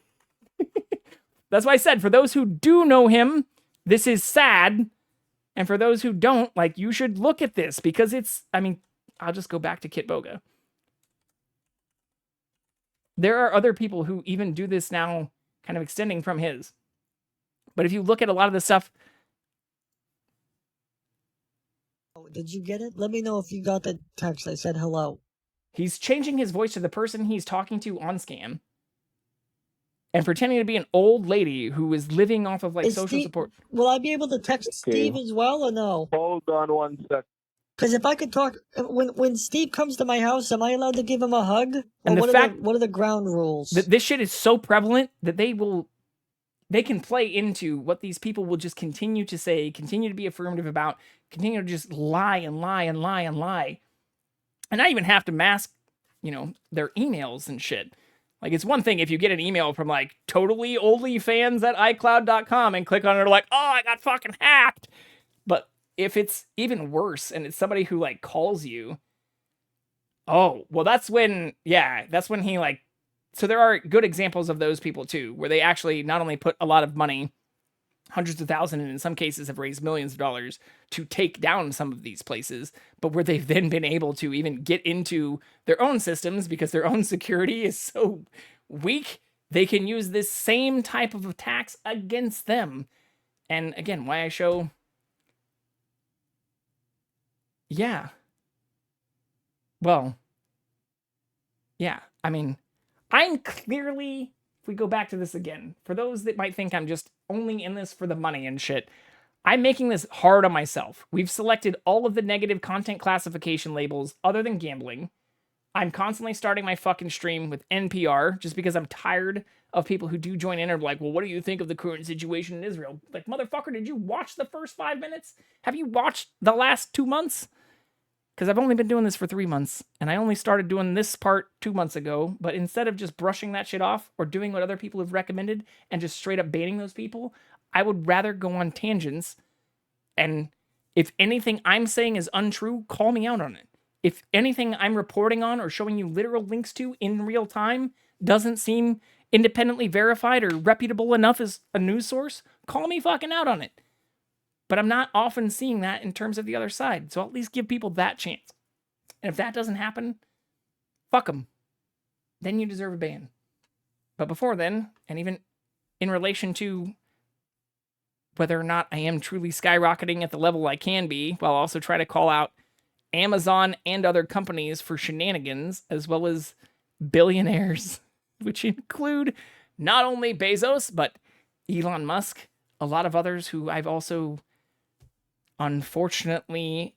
that's why I said, for those who do know him, this is sad. And for those who don't, like, you should look at this because it's, I mean, I'll just go back to Kit Boga. There are other people who even do this now, kind of extending from his. But if you look at a lot of the stuff. Did you get it? Let me know if you got the text. I said hello. He's changing his voice to the person he's talking to on Scam. And pretending to be an old lady who is living off of, like, social support. Will I be able to text Steve as well or no? Hold on 1 sec. Because if I could talk, when Steve comes to my house, am I allowed to give him a hug? Or And what are the ground rules? This shit is so prevalent that they can play into what these people will just continue to say, continue to be affirmative about, continue to just lie and lie and lie and lie. And not even have to mask, their emails and shit. Like, it's one thing if you get an email from, like, totally OnlyFans at iCloud.com and click on it and like, oh, I got fucking hacked. But if it's even worse and it's somebody who, like, calls you, oh, well, that's when he, like, so there are good examples of those people too, where they actually not only put a lot of money, hundreds of thousands, and in some cases have raised millions of dollars to take down some of these places, but where they've then been able to even get into their own systems because their own security is so weak, they can use this same type of attacks against them. And again, why I show, yeah. Well, yeah, I mean, I'm clearly, if we go back to this again, for those that might think I'm just only in this for the money and shit, I'm making this hard on myself. We've selected all of the negative content classification labels other than gambling. I'm constantly starting my fucking stream with NPR just because I'm tired of people who do join in and are like, well, what do you think of the current situation in Israel? Like, motherfucker, did you watch the first 5 minutes? Have you watched the last 2 months? Because I've only been doing this for 3 months, and I only started doing this part 2 months ago, but instead of just brushing that shit off or doing what other people have recommended and just straight up banning those people, I would rather go on tangents, and if anything I'm saying is untrue, call me out on it. If anything I'm reporting on or showing you literal links to in real time doesn't seem independently verified or reputable enough as a news source, call me fucking out on it. But I'm not often seeing that in terms of the other side. So I'll at least give people that chance. And if that doesn't happen, fuck them. Then you deserve a ban. But before then, and even in relation to whether or not I am truly skyrocketing at the level I can be, while also trying to call out Amazon and other companies for shenanigans, as well as billionaires, which include not only Bezos, but Elon Musk, a lot of others who I've also unfortunately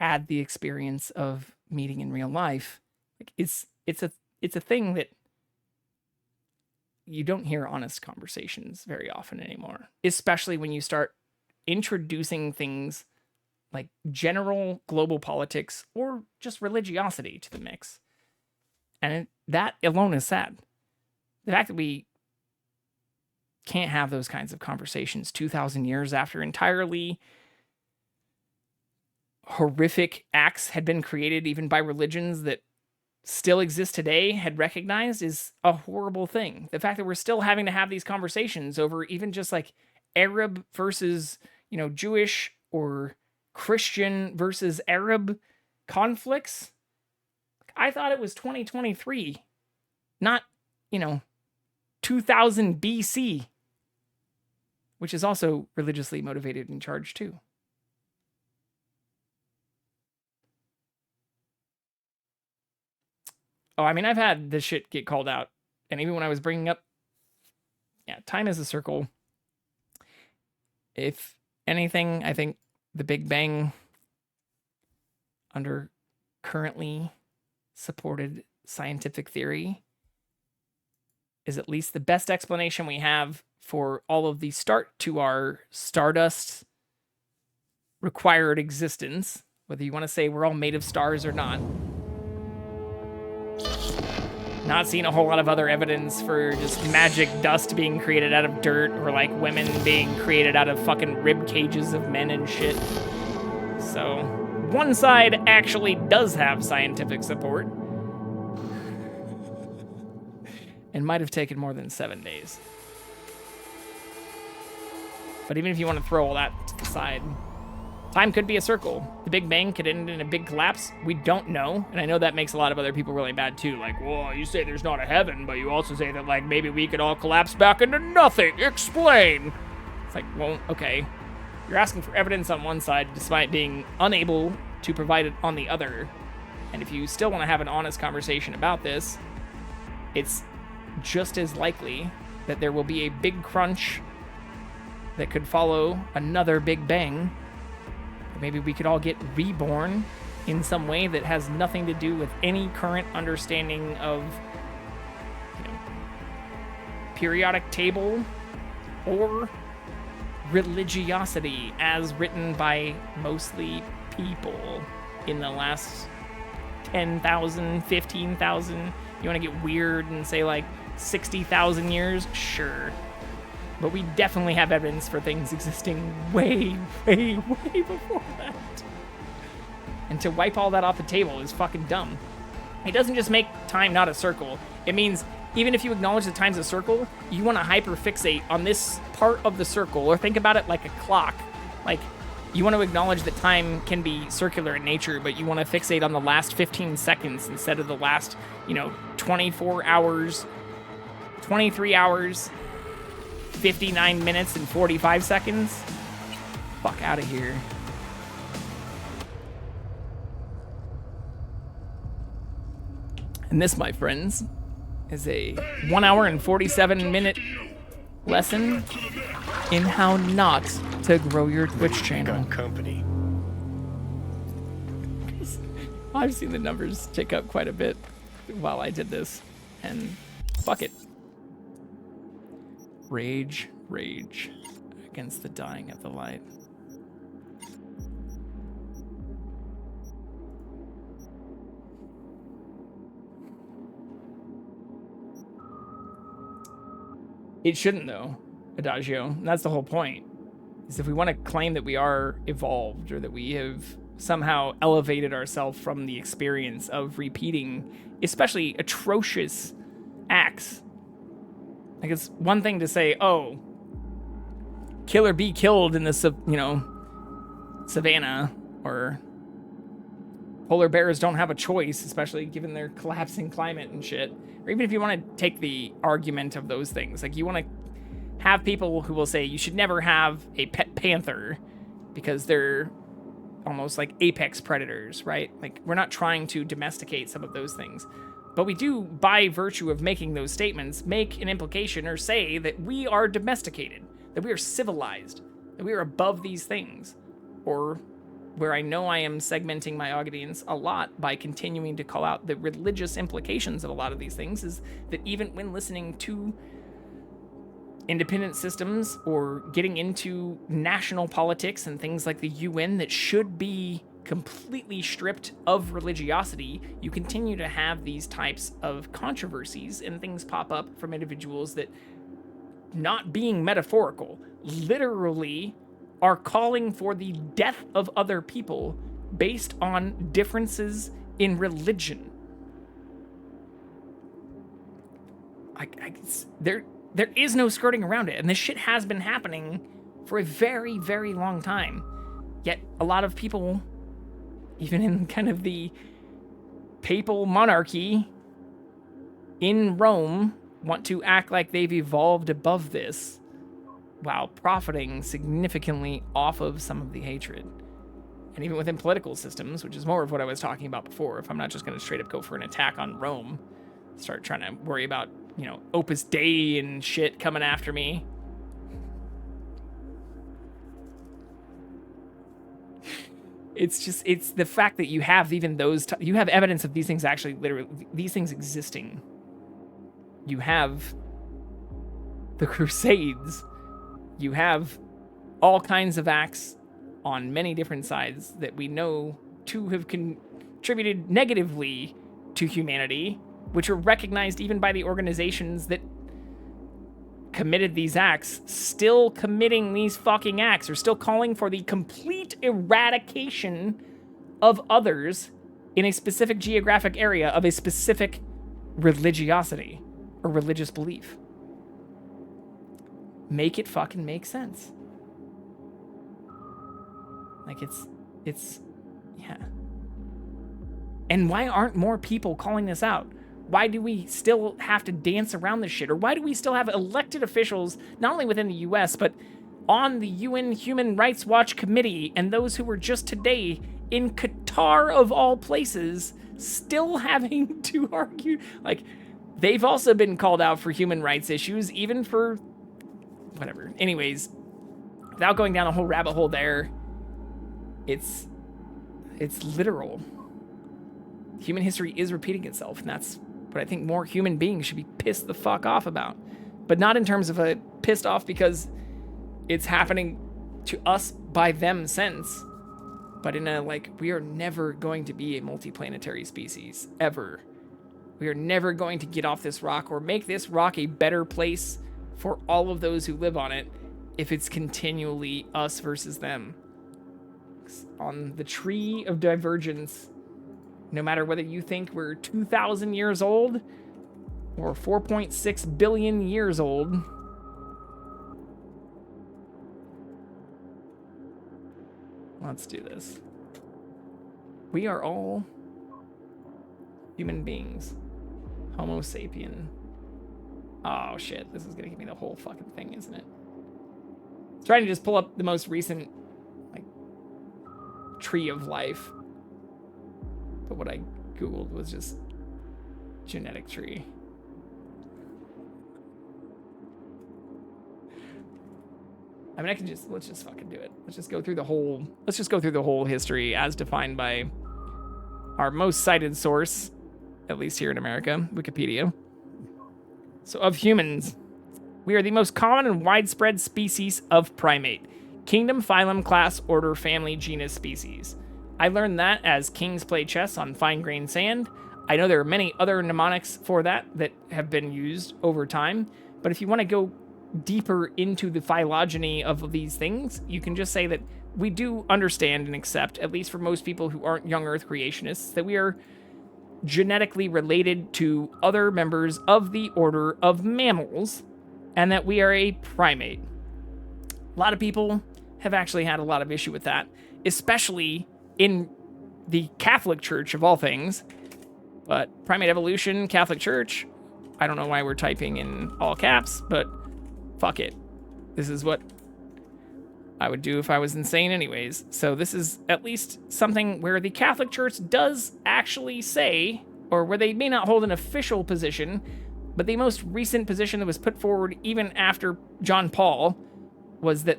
had the experience of meeting in real life. Like, it's a thing that you don't hear honest conversations very often anymore, especially when you start introducing things like general global politics or just religiosity to the mix. And that alone is sad. The fact that we can't have those kinds of conversations 2,000 years after entirely horrific acts had been created even by religions that still exist today had recognized is a horrible thing. The fact that we're still having to have these conversations over even just like Arab versus, Jewish or Christian versus Arab conflicts. I thought it was 2023, not, 2000 BC, which is also religiously motivated and charged too. Oh, I mean, I've had this shit get called out. And even when I was bringing up, time is a circle. If anything, I think the Big Bang, under currently supported scientific theory, is at least the best explanation we have for all of the start to our stardust required existence, whether you want to say we're all made of stars or not. Not seeing a whole lot of other evidence for just magic dust being created out of dirt or like women being created out of fucking rib cages of men and shit. So one side actually does have scientific support and might have taken more than 7 days. But even if you want to throw all that to the side, time could be a circle. The Big Bang could end in a big collapse. We don't know. And I know that makes a lot of other people really mad too. Like, well, you say there's not a heaven, but you also say that, like, maybe we could all collapse back into nothing. Explain. It's like, well, okay. You're asking for evidence on one side despite being unable to provide it on the other. And if you still want to have an honest conversation about this, it's just as likely that there will be a big crunch that could follow another Big Bang. Maybe we could all get reborn in some way that has nothing to do with any current understanding of, periodic table or religiosity as written by mostly people in the last 10,000, 15,000. You want to get weird and say like 60,000 years? Sure. But we definitely have evidence for things existing way, way, way before that. And to wipe all that off the table is fucking dumb. It doesn't just make time not a circle. It means even if you acknowledge that time's a circle, you want to hyperfixate on this part of the circle, or think about it like a clock. Like, you want to acknowledge that time can be circular in nature, but you want to fixate on the last 15 seconds instead of the last, 24 hours, 23 hours, 59 minutes and 45 seconds. Fuck out of here. And this, my friends, is a 1 hour and 47 minute lesson in how not to grow your Twitch channel. Company. I've seen the numbers tick up quite a bit while I did this, and fuck it. Rage, rage against the dying of the light. It shouldn't, though, Adagio. That's the whole point. Is if we want to claim that we are evolved, or that we have somehow elevated ourselves from the experience of repeating especially atrocious acts. Like, it's one thing to say, oh, kill or be killed in the, savannah, or polar bears don't have a choice, especially given their collapsing climate and shit. Or even if you want to take the argument of those things, like, you want to have people who will say you should never have a pet panther because they're almost like apex predators, right? Like, we're not trying to domesticate some of those things. But we do, by virtue of making those statements, make an implication or say that we are domesticated, that we are civilized, that we are above these things. Or, where I know I am segmenting my audience a lot by continuing to call out the religious implications of a lot of these things, is that even when listening to independent systems or getting into national politics and things like the UN that should be completely stripped of religiosity, you continue to have these types of controversies and things pop up from individuals that, not being metaphorical, literally are calling for the death of other people based on differences in religion. There is no skirting around it, and this shit has been happening for a very, very long time. Yet a lot of people, even in kind of the papal monarchy in Rome, want to act like they've evolved above this while profiting significantly off of some of the hatred. And even within political systems, which is more of what I was talking about before, if I'm not just going to straight up go for an attack on Rome, start trying to worry about, Opus Dei and shit coming after me. It's the fact that you have even those, you have evidence of these things actually, literally, these things existing. You have the Crusades. You have all kinds of acts on many different sides that we know to have contributed negatively to humanity, which are recognized even by the organizations that committed these acts, still committing these fucking acts, or still calling for the complete eradication of others in a specific geographic area of a specific religiosity or religious belief. Make it fucking make sense. Like, it's, yeah. And why aren't more people calling this out? Why do we still have to dance around this shit? Or why do we still have elected officials, not only within the US, but on the UN Human Rights Watch Committee, and those who were just today in Qatar of all places, still having to argue? Like, they've also been called out for human rights issues, even for whatever. Anyways, without going down a whole rabbit hole there, it's literal. Human history is repeating itself, and that's what I think more human beings should be pissed the fuck off about. But not in terms of a pissed off because it's happening to us by them sense, but in a, like, we are never going to be a multiplanetary species, ever. We are never going to get off this rock or make this rock a better place for all of those who live on it if it's continually us versus them. On the tree of divergence, no matter whether you think we're 2,000 years old or 4.6 billion years old, let's do this. We are all human beings. Homo sapien. Oh shit, this is gonna give me the whole fucking thing, isn't it? I'm trying to just pull up the most recent, like, tree of life. But what I Googled was just genetic tree. I mean, let's just fucking do it. Let's just go through the whole history as defined by our most cited source, at least here in America, Wikipedia. So, of humans, we are the most common and widespread species of primate. Kingdom, phylum, class, order, family, genus, species. I learned that as kings play chess on fine-grained sand. I know there are many other mnemonics for that have been used over time, but if you want to go deeper into the phylogeny of these things, you can just say that we do understand and accept, at least for most people who aren't young Earth creationists, that we are genetically related to other members of the order of mammals, and that we are a primate. A lot of people have actually had a lot of issue with that, especially in the Catholic Church of all things. But primate evolution, Catholic Church, I don't know why we're typing in all caps, but fuck it. This is what I would do if I was insane anyways. So this is at least something where the Catholic Church does actually say, or where they may not hold an official position, but the most recent position that was put forward even after John Paul was that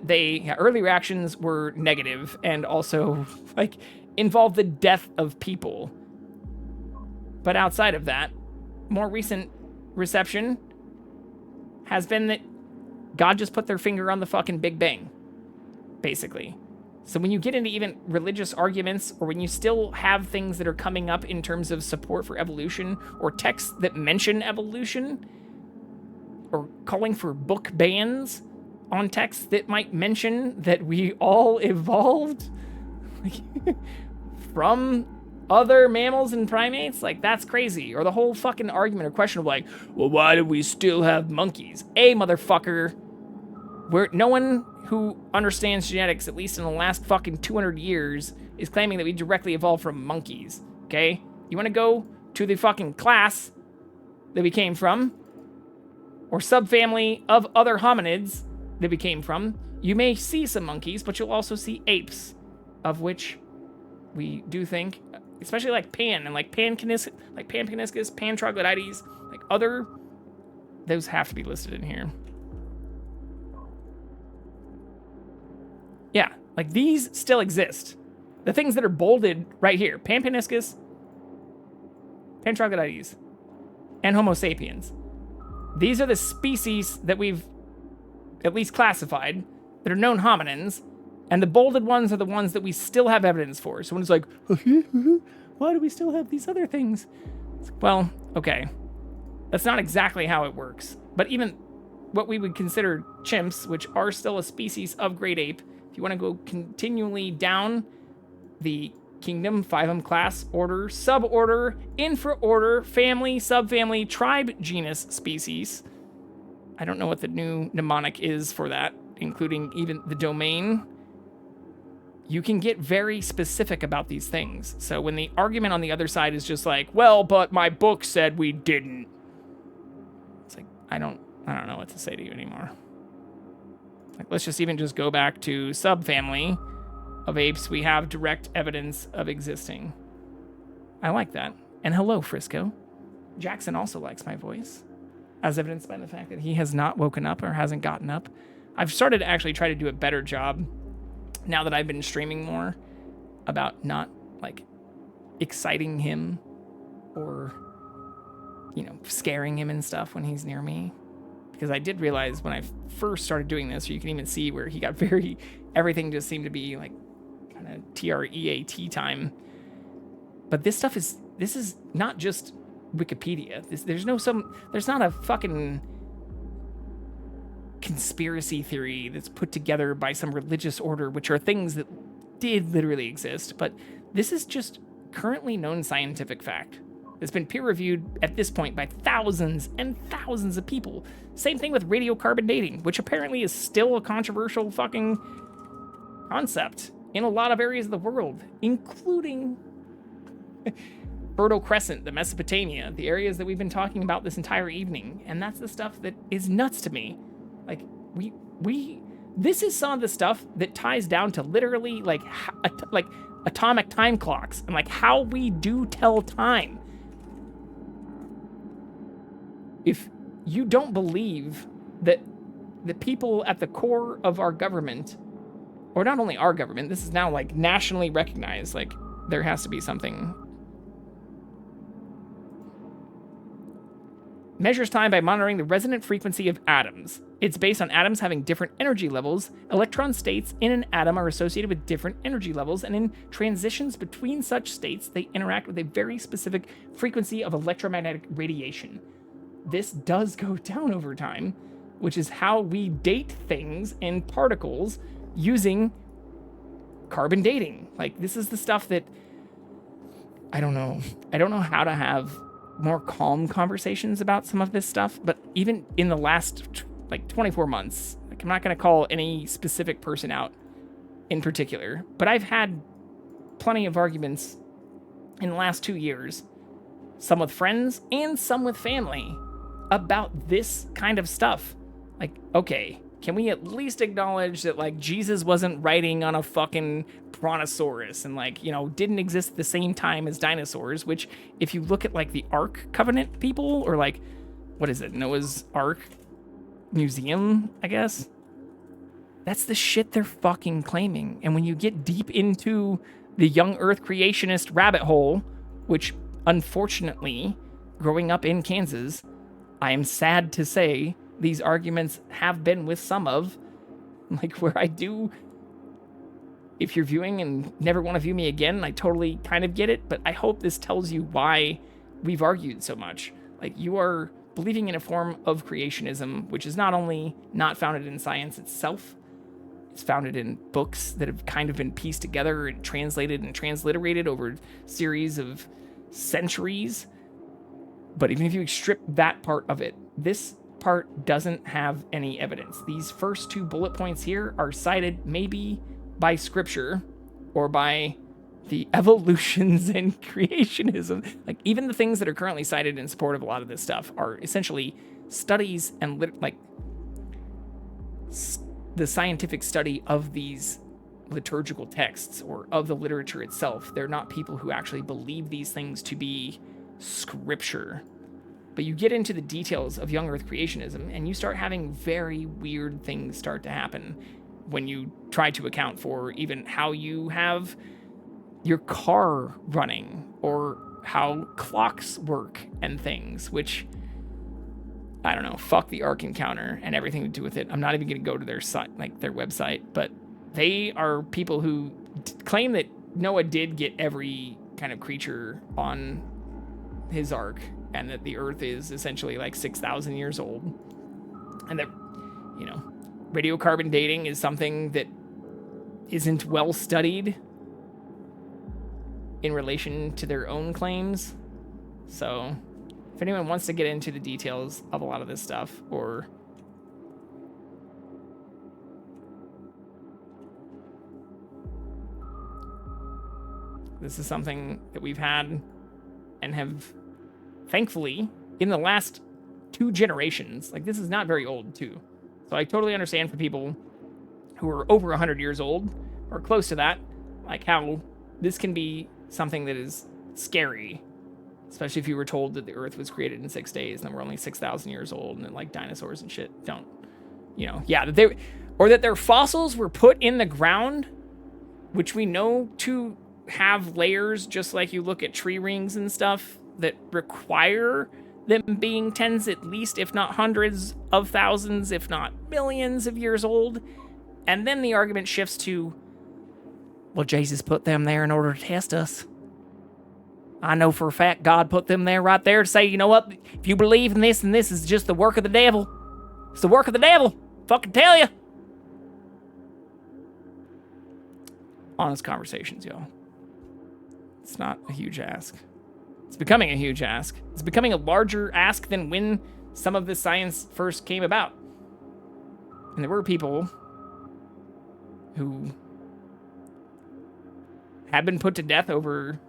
early reactions were negative and also, like, involved the death of people. But outside of that, more recent reception has been that God just put their finger on the fucking Big Bang, basically. So when you get into even religious arguments, or when you still have things that are coming up in terms of support for evolution, or texts that mention evolution, or calling for book bans on texts that might mention that we all evolved, from other mammals and primates? Like, that's crazy. Or the whole fucking argument or question of like, well, why do we still have monkeys? Motherfucker, no one who understands genetics, at least in the last fucking 200 years, is claiming that we directly evolved from monkeys, okay? You want to go to the fucking class that we came from, or subfamily of other hominids that we came from, you may see some monkeys, but you'll also see apes, of which we do think, especially like Pan and like Pancaniscus, Pan troglodytes, like other, those have to be listed in here. Yeah, like these still exist. The things that are bolded right here, Pancaniscus, Pan troglodytes, and Homo sapiens. These are the species that we've at least classified that are known hominins, and the bolded ones are the ones that we still have evidence for. So when it's like, why do we still have these other things? Well, okay. That's not exactly how it works. But even what we would consider chimps, which are still a species of great ape, if you want to go continually down the kingdom, phylum, class, order, suborder, infraorder, family, subfamily, tribe, genus, species. I don't know what the new mnemonic is for that, including even the domain. You can get very specific about these things. So when the argument on the other side is just like, well, but my book said we didn't. It's like, I don't know what to say to you anymore. Like, let's just go back to subfamily of apes. We have direct evidence of existing. I like that. And hello, Frisco. Jackson also likes my voice, as evidenced by the fact that he has not woken up or hasn't gotten up. I've started to actually try to do a better job now that I've been streaming more about not like exciting him or, scaring him and stuff when he's near me. Because I did realize when I first started doing this, you can even see where he got everything just seemed to be like kind of TREAT time. But this is not just Wikipedia. There's not a fucking conspiracy theory that's put together by some religious order, which are things that did literally exist. But this is just currently known scientific fact. It's been peer-reviewed at this point by thousands and thousands of people. Same thing with radiocarbon dating, which apparently is still a controversial fucking concept in a lot of areas of the world, including Fertile Crescent, the Mesopotamia, the areas that we've been talking about this entire evening. And that's the stuff that is nuts to me. Like, this is some of the stuff that ties down to literally like atomic time clocks and like how we do tell time. If you don't believe that the people at the core of our government, or not only our government, this is now like nationally recognized, like there has to be something. Measures time by monitoring the resonant frequency of atoms. It's based on atoms having different energy levels. Electron states in an atom are associated with different energy levels, and in transitions between such states, they interact with a very specific frequency of electromagnetic radiation. This does go down over time, which is how we date things and particles using carbon dating. Like, this is the stuff that I don't know how to have more calm conversations about some of this stuff, but even in the last 24 months, like, I'm not going to call any specific person out in particular, but I've had plenty of arguments in the last 2 years, some with friends and some with family, about this kind of stuff. Like, okay, can we at least acknowledge that, like, Jesus wasn't riding on a fucking brontosaurus and, like, didn't exist at the same time as dinosaurs, which, if you look at, like, the Ark Covenant people, or, like, what is it, Noah's Ark Museum, I guess? That's the shit they're fucking claiming. And when you get deep into the young Earth creationist rabbit hole, which, unfortunately, growing up in Kansas, I am sad to say these arguments have been with some of, like, where I do, if you're viewing and never want to view me again, I totally kind of get it, but I hope this tells you why we've argued so much. Like, you are believing in a form of creationism, which is not only not founded in science itself, It's founded in books that have kind of been pieced together and translated and transliterated over a series of centuries. But even if you strip that part of it, this part doesn't have any evidence. These first 2 bullet points here are cited maybe by scripture or by the evolutions and creationism. Like, even the things that are currently cited in support of a lot of this stuff are essentially studies and the scientific study of these liturgical texts or of the literature itself. They're not people who actually believe these things to be scripture. But you get into the details of young earth creationism and you start having very weird things start to happen when you try to account for even how you have your car running or how clocks work and things, which, I don't know, fuck the Ark Encounter and everything to do with it. I'm not even going to go to their site, like their website, but they are people who claim that Noah did get every kind of creature on his ark and that the earth is essentially like 6,000 years old. And that, you know, radiocarbon dating is something that isn't well studied in relation to their own claims. So if anyone wants to get into the details of a lot of this stuff, or this is something that we've had and have, thankfully, in the last 2 generations, like, this is not very old too. So I totally understand for people who are over 100 years old or close to that, like how this can be something that is scary, especially if you were told that the earth was created in 6 days and then we're only 6,000 years old and like dinosaurs and shit don't, you know, yeah, that their fossils were put in the ground, which we know to have layers, just like you look at tree rings and stuff that require them being tens at least, if not hundreds of thousands, if not millions of years old. And then the argument shifts to, well, Jesus put them there in order to test us. I know for a fact God put them there right there to say, you know what, if you believe in this and this is just the work of the devil, it's the work of the devil. Fucking tell you. Honest conversations, y'all. It's not a huge ask. It's becoming a huge ask. It's becoming a larger ask than when some of this science first came about. And there were people who had been put to death over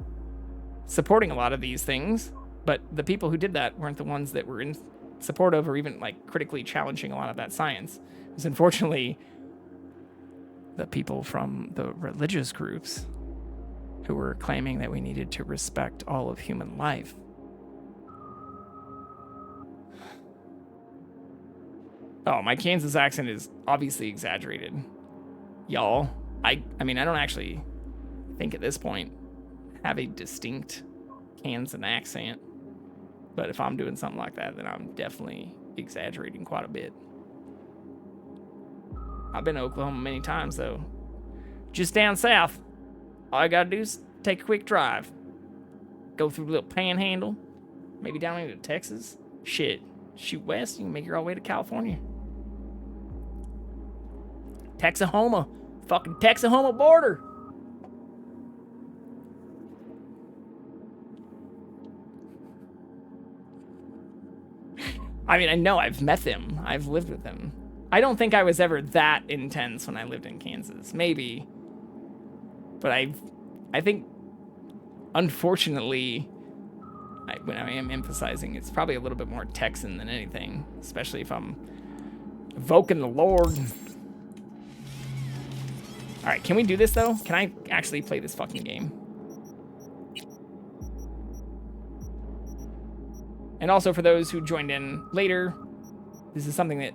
supporting a lot of these things, but the people who did that weren't the ones that were in support of or even like critically challenging a lot of that science. It was unfortunately the people from the religious groups who were claiming that we needed to respect all of human life. Oh, my Kansas accent is obviously exaggerated. Y'all, I mean, I don't actually think at this point have a distinct Kansas accent. But if I'm doing something like that, then I'm definitely exaggerating quite a bit. I've been to Oklahoma many times, though. Just down south. All I gotta do is take a quick drive. Go through a little panhandle. Maybe down into Texas. Shit. Shoot west, you can make your all the way to California. Texahoma. Fucking Texahoma border. I mean, I know I've met them. I've lived with them. I don't think I was ever that intense when I lived in Kansas. Maybe. But I think, unfortunately, when I am emphasizing, it's probably a little bit more Texan than anything, especially if I'm evoking the Lord. All right, can we do this, though? Can I actually play this fucking game? And also, for those who joined in later, this is something that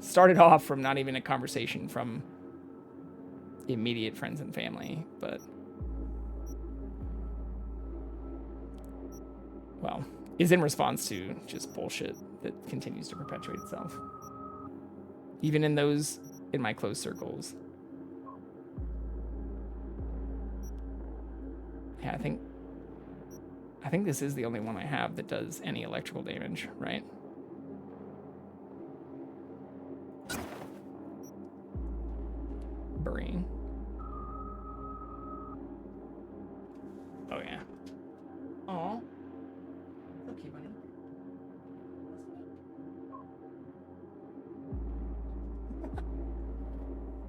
started off from not even a conversation from immediate friends and family, but, well, is in response to just bullshit that continues to perpetuate itself. Even in those in my close circles. Yeah, I think this is the only one I have that does any electrical damage, right?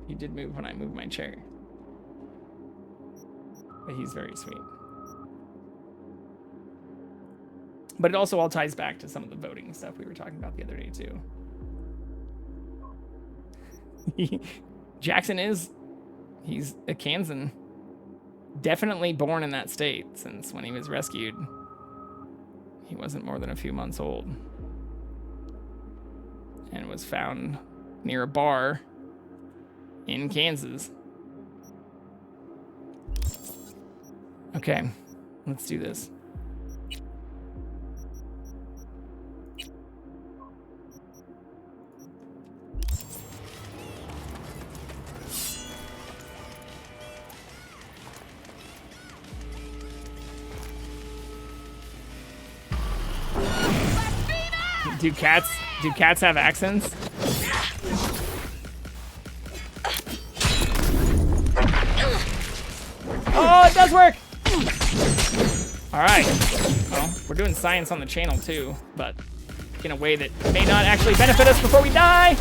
He did move when I moved my chair. But he's very sweet. But it also all ties back to some of the voting stuff we were talking about the other day, too. Jackson he's a Kansan. Definitely born in that state, since when he was rescued, he wasn't more than a few months old. And was found near a bar in Kansas. Okay, let's do this. Do cats have accents? Oh, it does work! Alright. Well, we're doing science on the channel too, but in a way that may not actually benefit us before we die!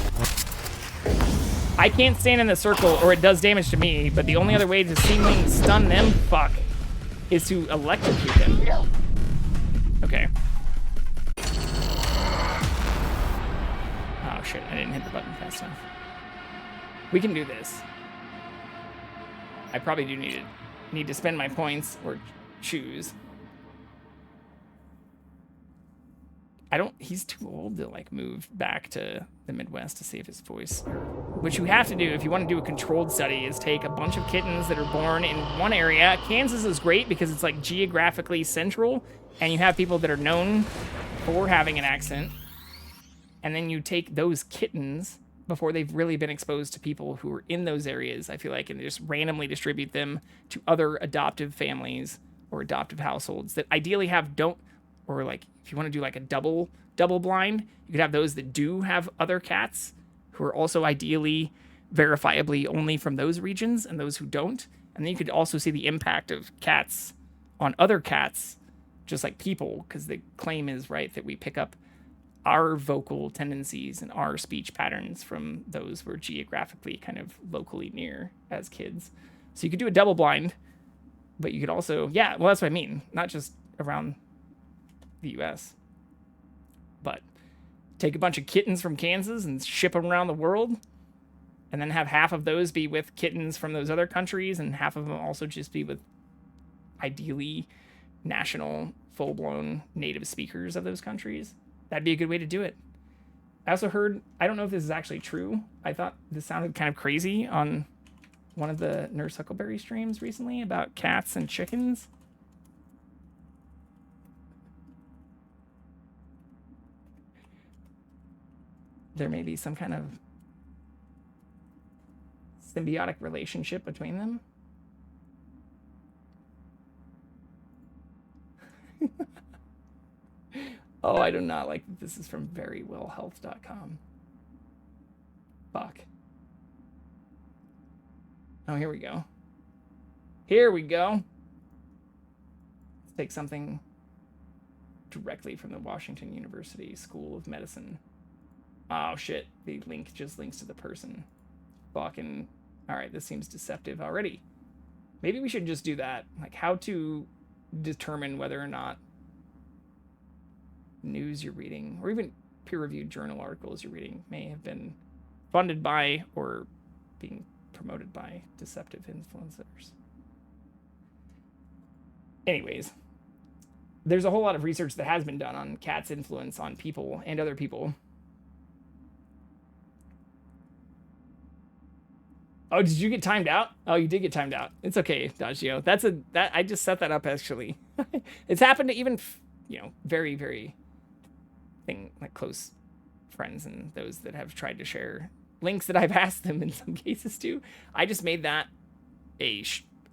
I can't stand in the circle or it does damage to me, but the only other way to seemingly stun them, is to electrocute them. Okay. Oh shit, I didn't hit the button fast enough. We can do this. I probably do need to spend my points or choose. He's too old to like move back to the Midwest to save his voice. What you have to do if you want to do a controlled study is take a bunch of kittens that are born in one area. Kansas is great because it's like geographically central and you have people that are known for having an accent. And then you take those kittens before they've really been exposed to people who are in those areas, I feel like, and just randomly distribute them to other adoptive families or adoptive households that ideally or like if you want to do like a double blind, you could have those that do have other cats who are also ideally verifiably only from those regions and those who don't. And then you could also see the impact of cats on other cats, just like people, because the claim is, right, that we pick up our vocal tendencies and our speech patterns from those we're geographically kind of locally near as kids. So you could do a double blind, but you could also, yeah, well, that's what I mean. Not just around the US, but take a bunch of kittens from Kansas and ship them around the world, and then have half of those be with kittens from those other countries and half of them also just be with ideally national, full-blown native speakers of those countries. That'd be a good way to do it. I also heard, I don't know if this is actually true, I thought this sounded kind of crazy on one of the Nurse Huckleberry streams recently about cats and chickens. There may be some kind of symbiotic relationship between them. Oh, I do not like that this is from verywellhealth.com. Fuck. Oh, here we go. Here we go. Let's take something directly from the Washington University School of Medicine. Oh, shit. The link just links to the person. Fucking... Alright, this seems deceptive already. Maybe we should just do that. Like, how to determine whether or not news you're reading, or even peer-reviewed journal articles you're reading, may have been funded by or being promoted by deceptive influencers. Anyways, there's a whole lot of research that has been done on cats' influence on people and other people. Oh, did you get timed out? Oh, you did get timed out. It's okay, Dagio. I just set that up actually. It's happened to even, very, very like close friends and those that have tried to share links that I've asked them in some cases to. I just made that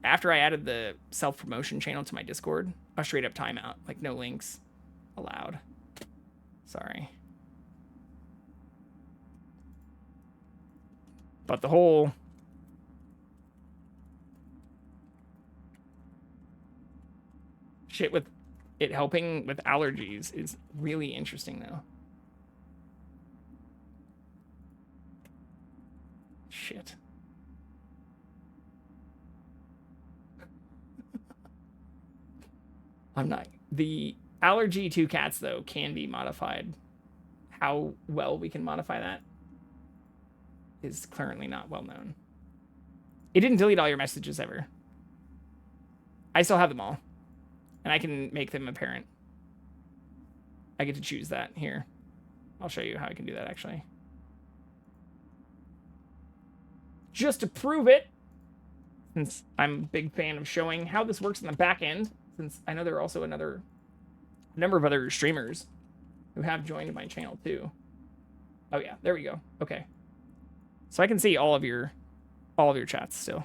after I added the self-promotion channel to my Discord, a straight up timeout, like no links allowed. Sorry. But the whole shit with it helping with allergies is really interesting though. Shit. I'm not. The allergy to cats, though, can be modified. How well we can modify that is currently not well known. It didn't delete all your messages ever. I still have them all. And I can make them apparent. I get to choose that here. I'll show you how I can do that, actually. Just to prove it, since I'm a big fan of showing how this works in the back end, since I know there are also a number of other streamers who have joined my channel too. Oh yeah, there we go. Okay. So I can see all of your chats still.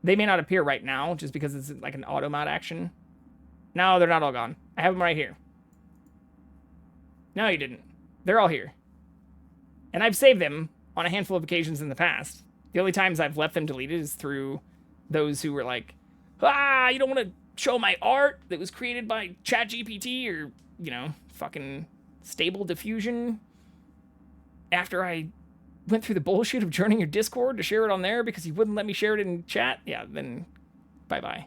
They may not appear right now just because it's like an auto mod action. No, they're not all gone. I have them right here. No, you didn't. They're all here. And I've saved them on a handful of occasions in the past. The only times I've left them deleted is through those who were like, you don't want to show my art that was created by ChatGPT or, you know, fucking Stable Diffusion. After I went through the bullshit of joining your Discord to share it on there because you wouldn't let me share it in chat, yeah, then bye-bye.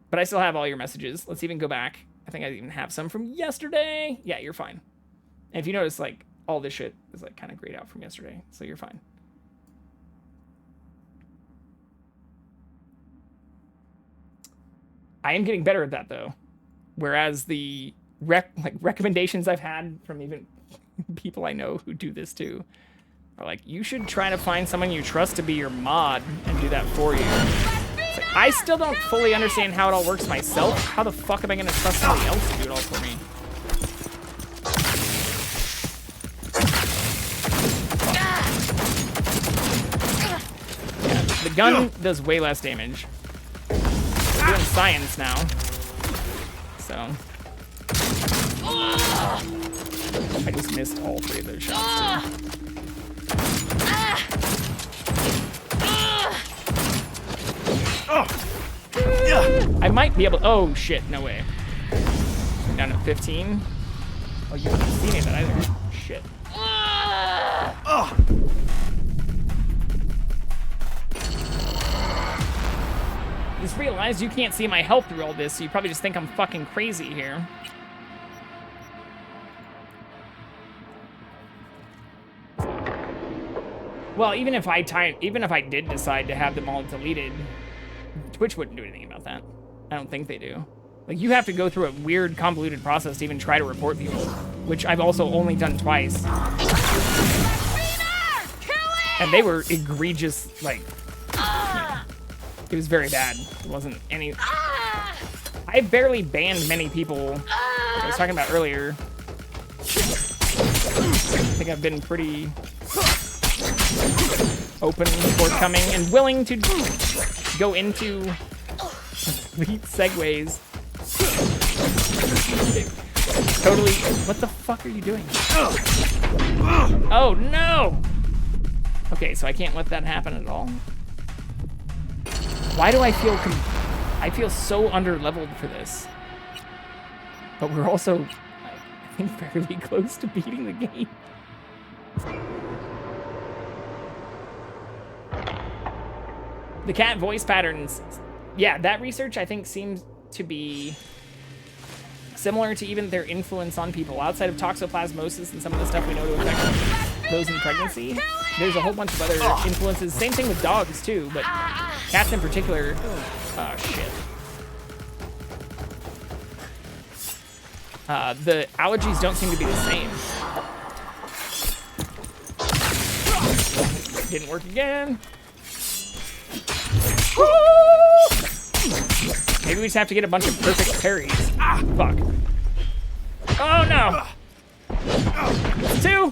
But I still have all your messages. Let's even go back. I think I even have some from yesterday. Yeah, you're fine. And if you notice, like, all this shit is, like, kind of grayed out from yesterday, so you're fine. I am getting better at that, though. Whereas the recommendations I've had from even people I know who do this too are like, you should try to find someone you trust to be your mod and do that for you. It's like, I still don't fully understand how it all works myself. How the fuck am I going to trust somebody else to do it all for me? Yeah, the gun does way less damage. We're doing science now. So. I just missed all three of those shots, too. I might be able... Oh, shit. No way. I'm down to 15. Oh, you haven't seen any of that either. Shit. Just realized you can't see my health through all this, so you probably just think I'm fucking crazy here. Well, even if I did decide to have them all deleted, Twitch wouldn't do anything about that. I don't think they do. Like, you have to go through a weird, convoluted process to even try to report people, which I've also only done twice. And they were egregious, like, you know, it was very bad. It wasn't any... I barely banned many people, like I was talking about earlier. I think I've been pretty open, forthcoming, and willing to go into complete segues. Totally. What the fuck are you doing? Oh no! Okay, so I can't let that happen at all. Why do I feel I feel so under-leveled for this? But we're also, I think, fairly close to beating the game. The cat voice patterns, yeah, that research I think seems to be similar to even their influence on people. Outside of toxoplasmosis and some of the stuff we know to affect those in pregnancy, there's a whole bunch of other influences. Same thing with dogs too, but cats in particular. Oh shit. The allergies don't seem to be the same. Didn't work again. Maybe we just have to get a bunch of perfect parries. Ah, fuck. Oh no! Two!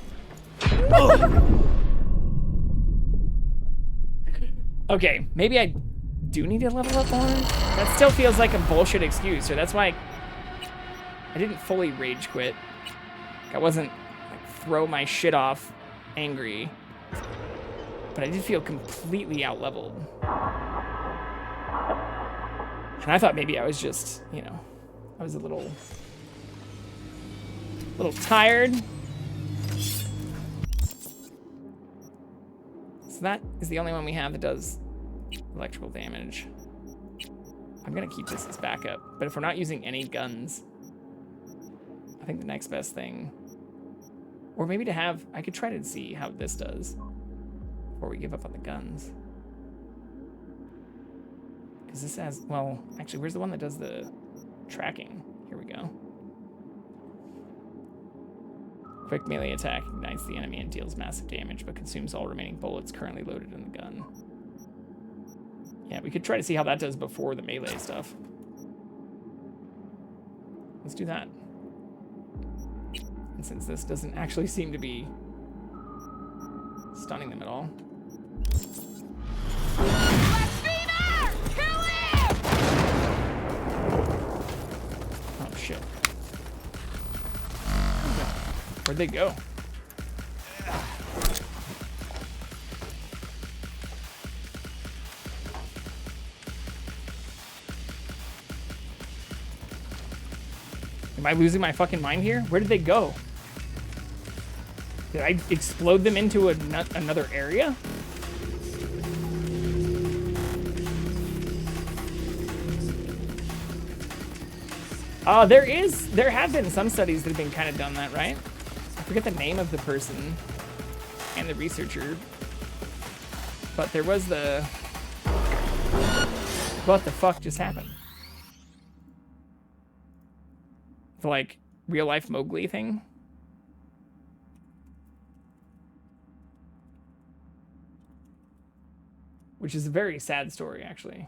Okay, maybe I do need to level up more? That still feels like a bullshit excuse, so that's why I didn't fully rage quit. I wasn't like throw my shit off angry. But I did feel completely out-leveled. And I thought maybe I was just, you know, I was a little tired. So that is the only one we have that does electrical damage. I'm gonna keep this as backup. But if we're not using any guns, I think the next best thing, or maybe to have, I could try to see how this does before we give up on the guns. Because this has, well, actually, where's the one that does the tracking? Here we go. Quick melee attack ignites the enemy and deals massive damage, but consumes all remaining bullets currently loaded in the gun. Yeah, we could try to see how that does before the melee stuff. Let's do that. And since this doesn't actually seem to be stunning them at all. Oh, shit. Where'd they go? Am I losing my fucking mind here? Where did they go? Did I explode them into another area? There have been some studies that have been kind of done that, right? I forget the name of the person and the researcher, but there was the, what the fuck just happened? The like real life Mowgli thing. Which is a very sad story, actually.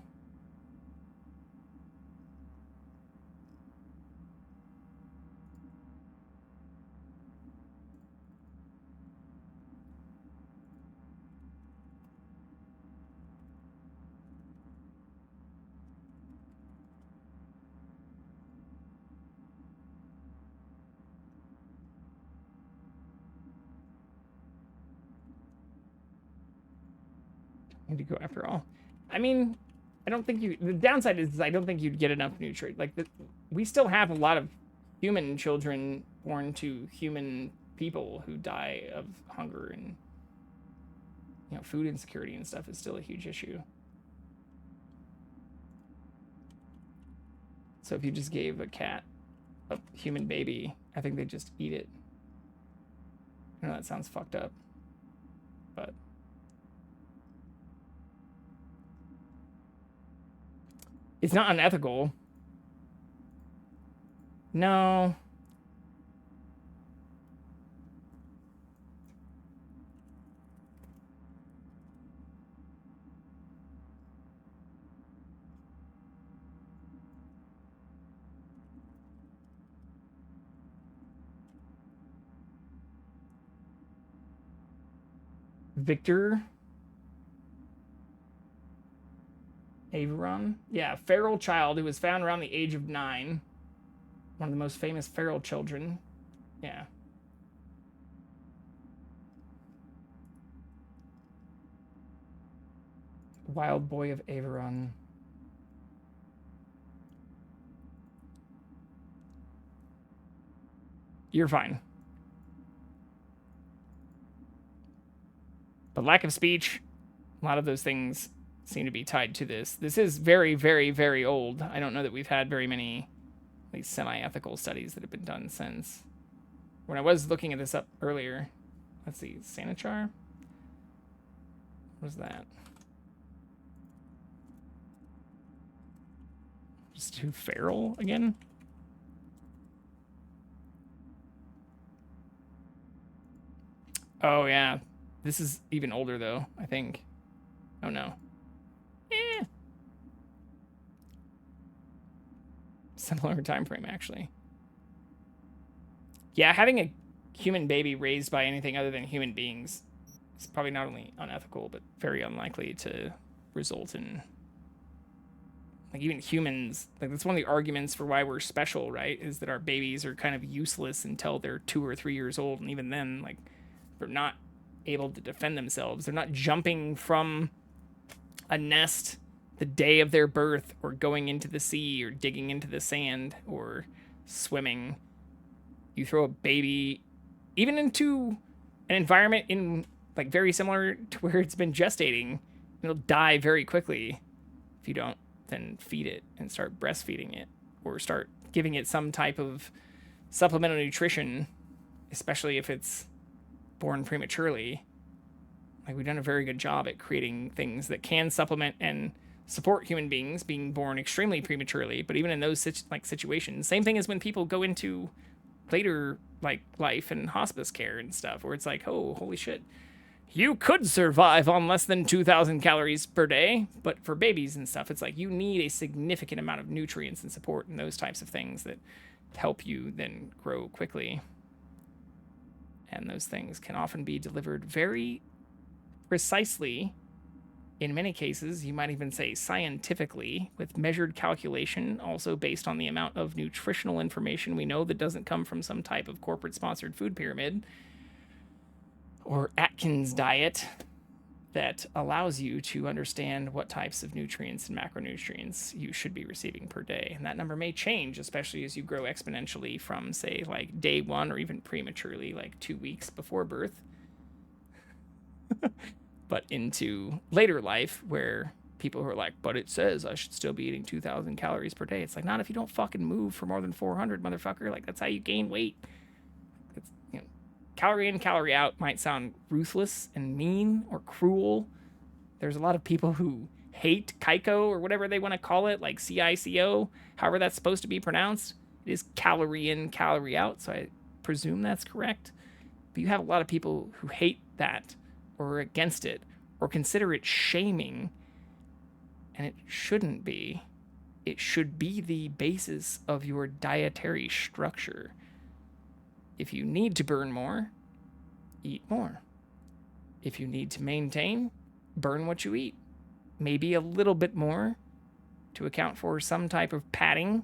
To go after all. I mean, I don't think the downside is I don't think you'd get enough nutrient. Like, we still have a lot of human children born to human people who die of hunger, and, you know, food insecurity and stuff is still a huge issue. So if you just gave a cat a human baby, I think they'd just eat it. I know that sounds fucked up, but it's not unethical. No. Victor Averon? Yeah, feral child who was found around the age of 9. One of the most famous feral children. Yeah. Wild Boy of Averon. You're fine. But lack of speech, a lot of those things seem to be tied to this. This is very, very, very old. I don't know that we've had very many, at least semi-ethical studies that have been done since. When I was looking at this up earlier, let's see, Sanichar? What was that? Just too feral again? Oh, yeah. This is even older, though, I think. Oh, no. Similar time frame, actually. Yeah, having a human baby raised by anything other than human beings is probably not only unethical, but very unlikely to result in, like, even humans. Like, that's one of the arguments for why we're special, right? Is that our babies are kind of useless until they're 2 or 3 years old, and even then, like, they're not able to defend themselves. They're not jumping from a nest the day of their birth, or going into the sea, or digging into the sand, or swimming. You throw a baby even into an environment in, like, very similar to where it's been gestating, it'll die very quickly if you don't then feed it and start breastfeeding it, or start giving it some type of supplemental nutrition, especially if it's born prematurely. Like, we've done a very good job at creating things that can supplement and support human beings being born extremely prematurely. But even in those situations, same thing as when people go into later life and hospice care and stuff, where it's like, oh, holy shit, you could survive on less than 2,000 calories per day. But for babies and stuff, it's like you need a significant amount of nutrients and support and those types of things that help you then grow quickly. And those things can often be delivered very precisely. In many cases, you might even say scientifically, with measured calculation, also based on the amount of nutritional information we know that doesn't come from some type of corporate-sponsored food pyramid or Atkins diet that allows you to understand what types of nutrients and macronutrients you should be receiving per day. And that number may change, especially as you grow exponentially from, say, like day 1 or even prematurely, like 2 weeks before birth. But into later life, where people who are like, but it says I should still be eating 2,000 calories per day. It's like, not if you don't fucking move for more than 400, motherfucker. Like, that's how you gain weight. It's, calorie in, calorie out might sound ruthless and mean or cruel. There's a lot of people who hate CICO or whatever they want to call it, like CICO, however that's supposed to be pronounced. It is calorie in, calorie out, so I presume that's correct. But you have a lot of people who hate that, or against it, or consider it shaming, and it shouldn't be. It should be the basis of your dietary structure. If you need to burn more, eat more. If you need to maintain, burn what you eat. Maybe a little bit more to account for some type of padding.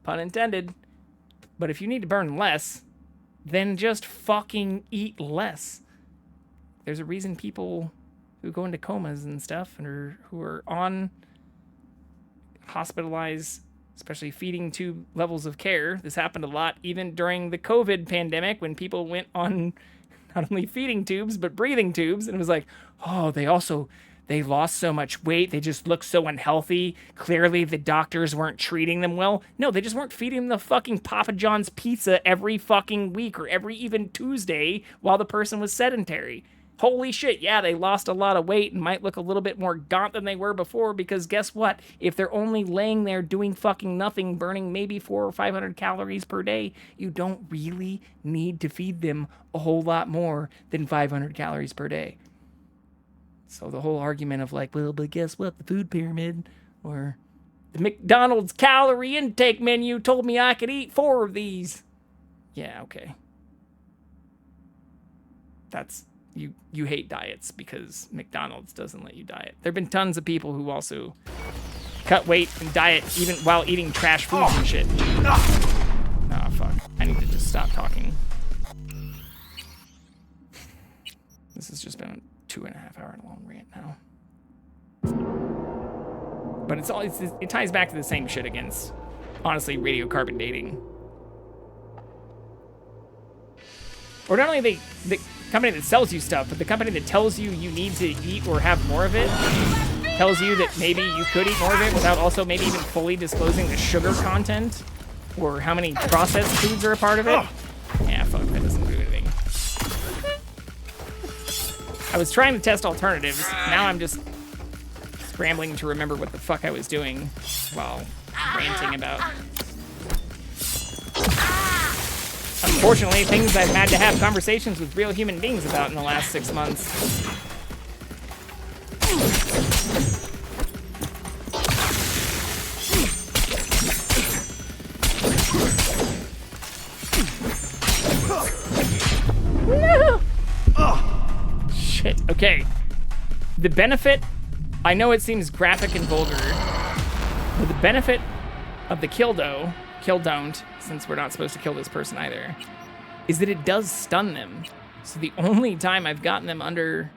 Pun intended. But if you need to burn less, then just fucking eat less. There's a reason people who go into comas and stuff and who are on hospitalized, especially feeding tube levels of care. This happened a lot even during the COVID pandemic, when people went on not only feeding tubes, but breathing tubes. And it was like, oh, they lost so much weight. They just look so unhealthy. Clearly the doctors weren't treating them well. No, they just weren't feeding them the fucking Papa John's pizza every fucking week or every even Tuesday while the person was sedentary. Holy shit, yeah, they lost a lot of weight and might look a little bit more gaunt than they were before, because guess what? If they're only laying there doing fucking nothing, burning maybe 400 or 500 calories per day, you don't really need to feed them a whole lot more than 500 calories per day. So the whole argument of like, well, but guess what? The food pyramid or the McDonald's calorie intake menu told me I could eat 4 of these. Yeah, okay. That's... You hate diets because McDonald's doesn't let you diet. There have been tons of people who also cut weight and diet even while eating trash foods and shit. Oh, fuck. I need to just stop talking. This has just been a 2.5 hour long rant now. But it ties back to the same shit against, honestly, radiocarbon dating. Or not only the company that sells you stuff, but the company that tells you you need to eat or have more of it, tells you that maybe you could eat more of it without also maybe even fully disclosing the sugar content or how many processed foods are a part of it. Yeah, fuck, that doesn't do anything. I was trying to test alternatives. Now I'm just scrambling to remember what the fuck I was doing while ranting about. Unfortunately, things I've had to have conversations with real human beings about in the last 6 months. Shit, okay. The benefit, I know it seems graphic and vulgar, but the benefit of the kill don't, since we're not supposed to kill this person either, is that it does stun them. So the only time I've gotten them under,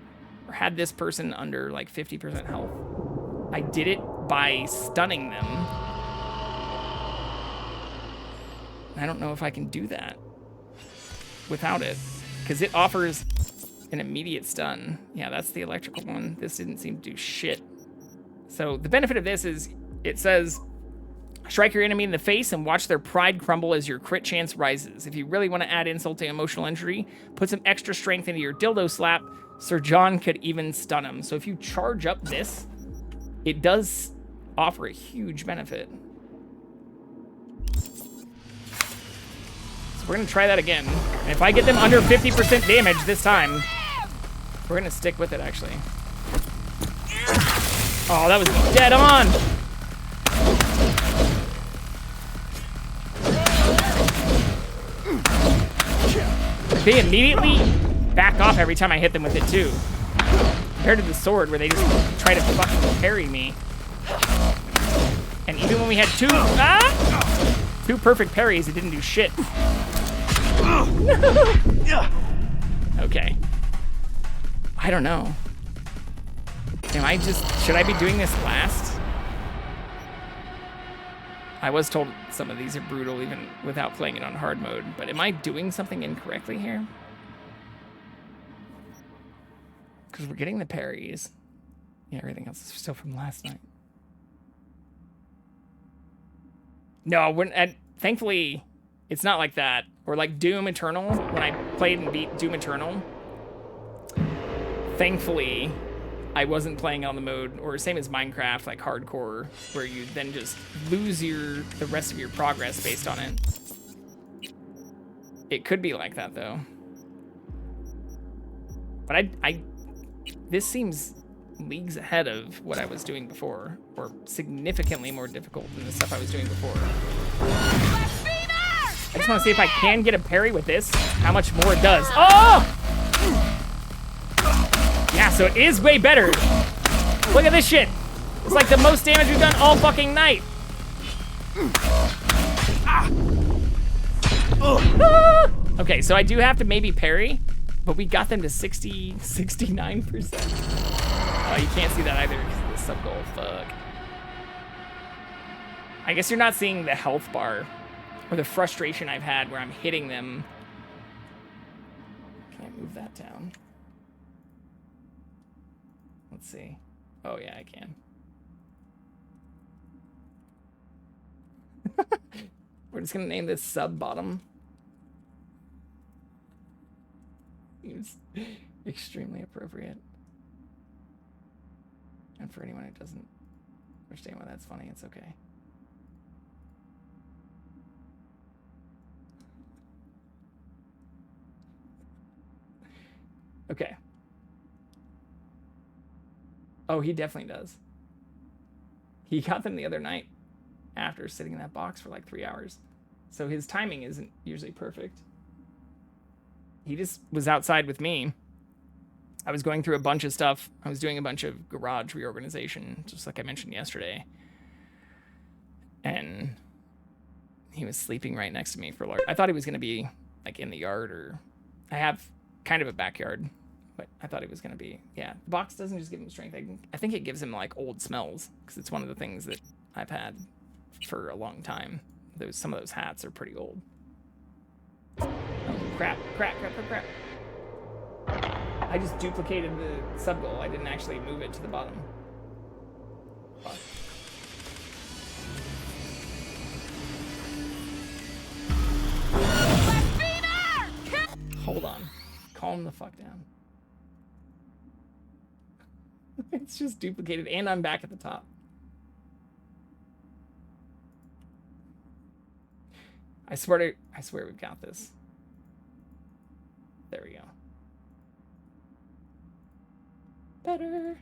or had this person under like 50% health, I did it by stunning them. I don't know if I can do that without it, because it offers an immediate stun. Yeah, that's the electrical one. This didn't seem to do shit. So the benefit of this is it says, strike your enemy in the face and watch their pride crumble as your crit chance rises. If you really want to add insult to emotional injury, put some extra strength into your dildo slap. Sir John could even stun him. So if you charge up this, it does offer a huge benefit. So we're going to try that again. And if I get them under 50% damage this time, we're going to stick with it, actually. Oh, that was dead on. They immediately back off every time I hit them with it, too. Compared to the sword, where they just try to fucking parry me. And even when we had two perfect parries, it didn't do shit. Okay. I don't know. Should I be doing this last? I was told some of these are brutal even without playing it on hard mode, but am I doing something incorrectly here? Because we're getting the parries. Yeah, everything else is still from last night. No, thankfully, it's not like that. Or like Doom Eternal, when I played and beat Doom Eternal, thankfully, I wasn't playing on the mode, or same as Minecraft, like hardcore, where you then just lose the rest of your progress based on it. It could be like that, though. But this seems leagues ahead of what I was doing before, or significantly more difficult than the stuff I was doing before. I just want to see if I can get a parry with this, how much more it does. Oh! Yeah, so it is way better. Look at this shit. It's like the most damage we've done all fucking night. Okay, so I do have to maybe parry, but we got them to 69%. Oh, you can't see that either because of the sub-goal. Fuck. I guess you're not seeing the health bar or the frustration I've had where I'm hitting them. Can I move that down? Let's see. Oh, yeah, I can. We're just going to name this sub-bottom. Seems extremely appropriate. And for anyone who doesn't understand why that's funny, it's okay. Okay. Oh, he definitely does. He got them the other night after sitting in that box for like 3 hours. So his timing isn't usually perfect. He just was outside with me. I was going through a bunch of stuff. I was doing a bunch of garage reorganization, just like I mentioned yesterday. And he was sleeping right next to me for large. I thought he was going to be like in the yard, or I have kind of a backyard, but I thought he was going to be, yeah. The box doesn't just give him strength. I think it gives him like old smells, because it's one of the things that I've had for a long time. Some of those hats are pretty old. Oh, crap. I just duplicated the sub-goal. I didn't actually move it to the bottom. Fuck. Hold on. Calm the fuck down. It's just duplicated, and I'm back at the top. I swear we've got this. There we go. Better.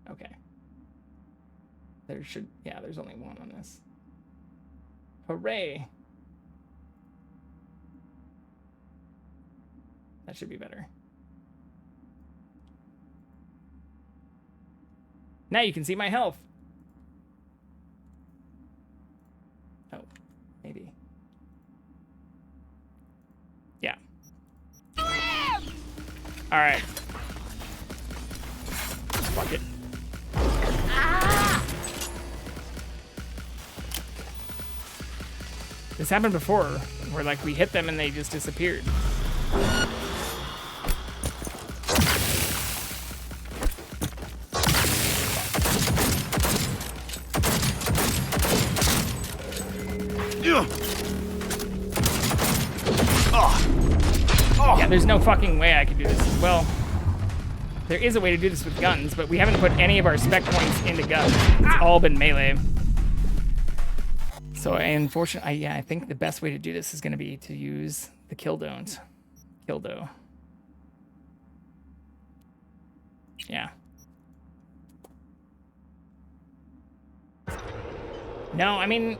Okay. There's only one on this. Hooray. That should be better. Now you can see my health. Oh, maybe. Yeah. All right. Fuck it. This happened before. where like we hit them and they just disappeared. Yeah, there's no fucking way I could do this. Well, there is a way to do this with guns, but we haven't put any of our spec points into guns. It's all been melee. So, unfortunately, yeah, I think the best way to do this is going to be to use the kill-don't. Kill-do. Yeah. No, I mean,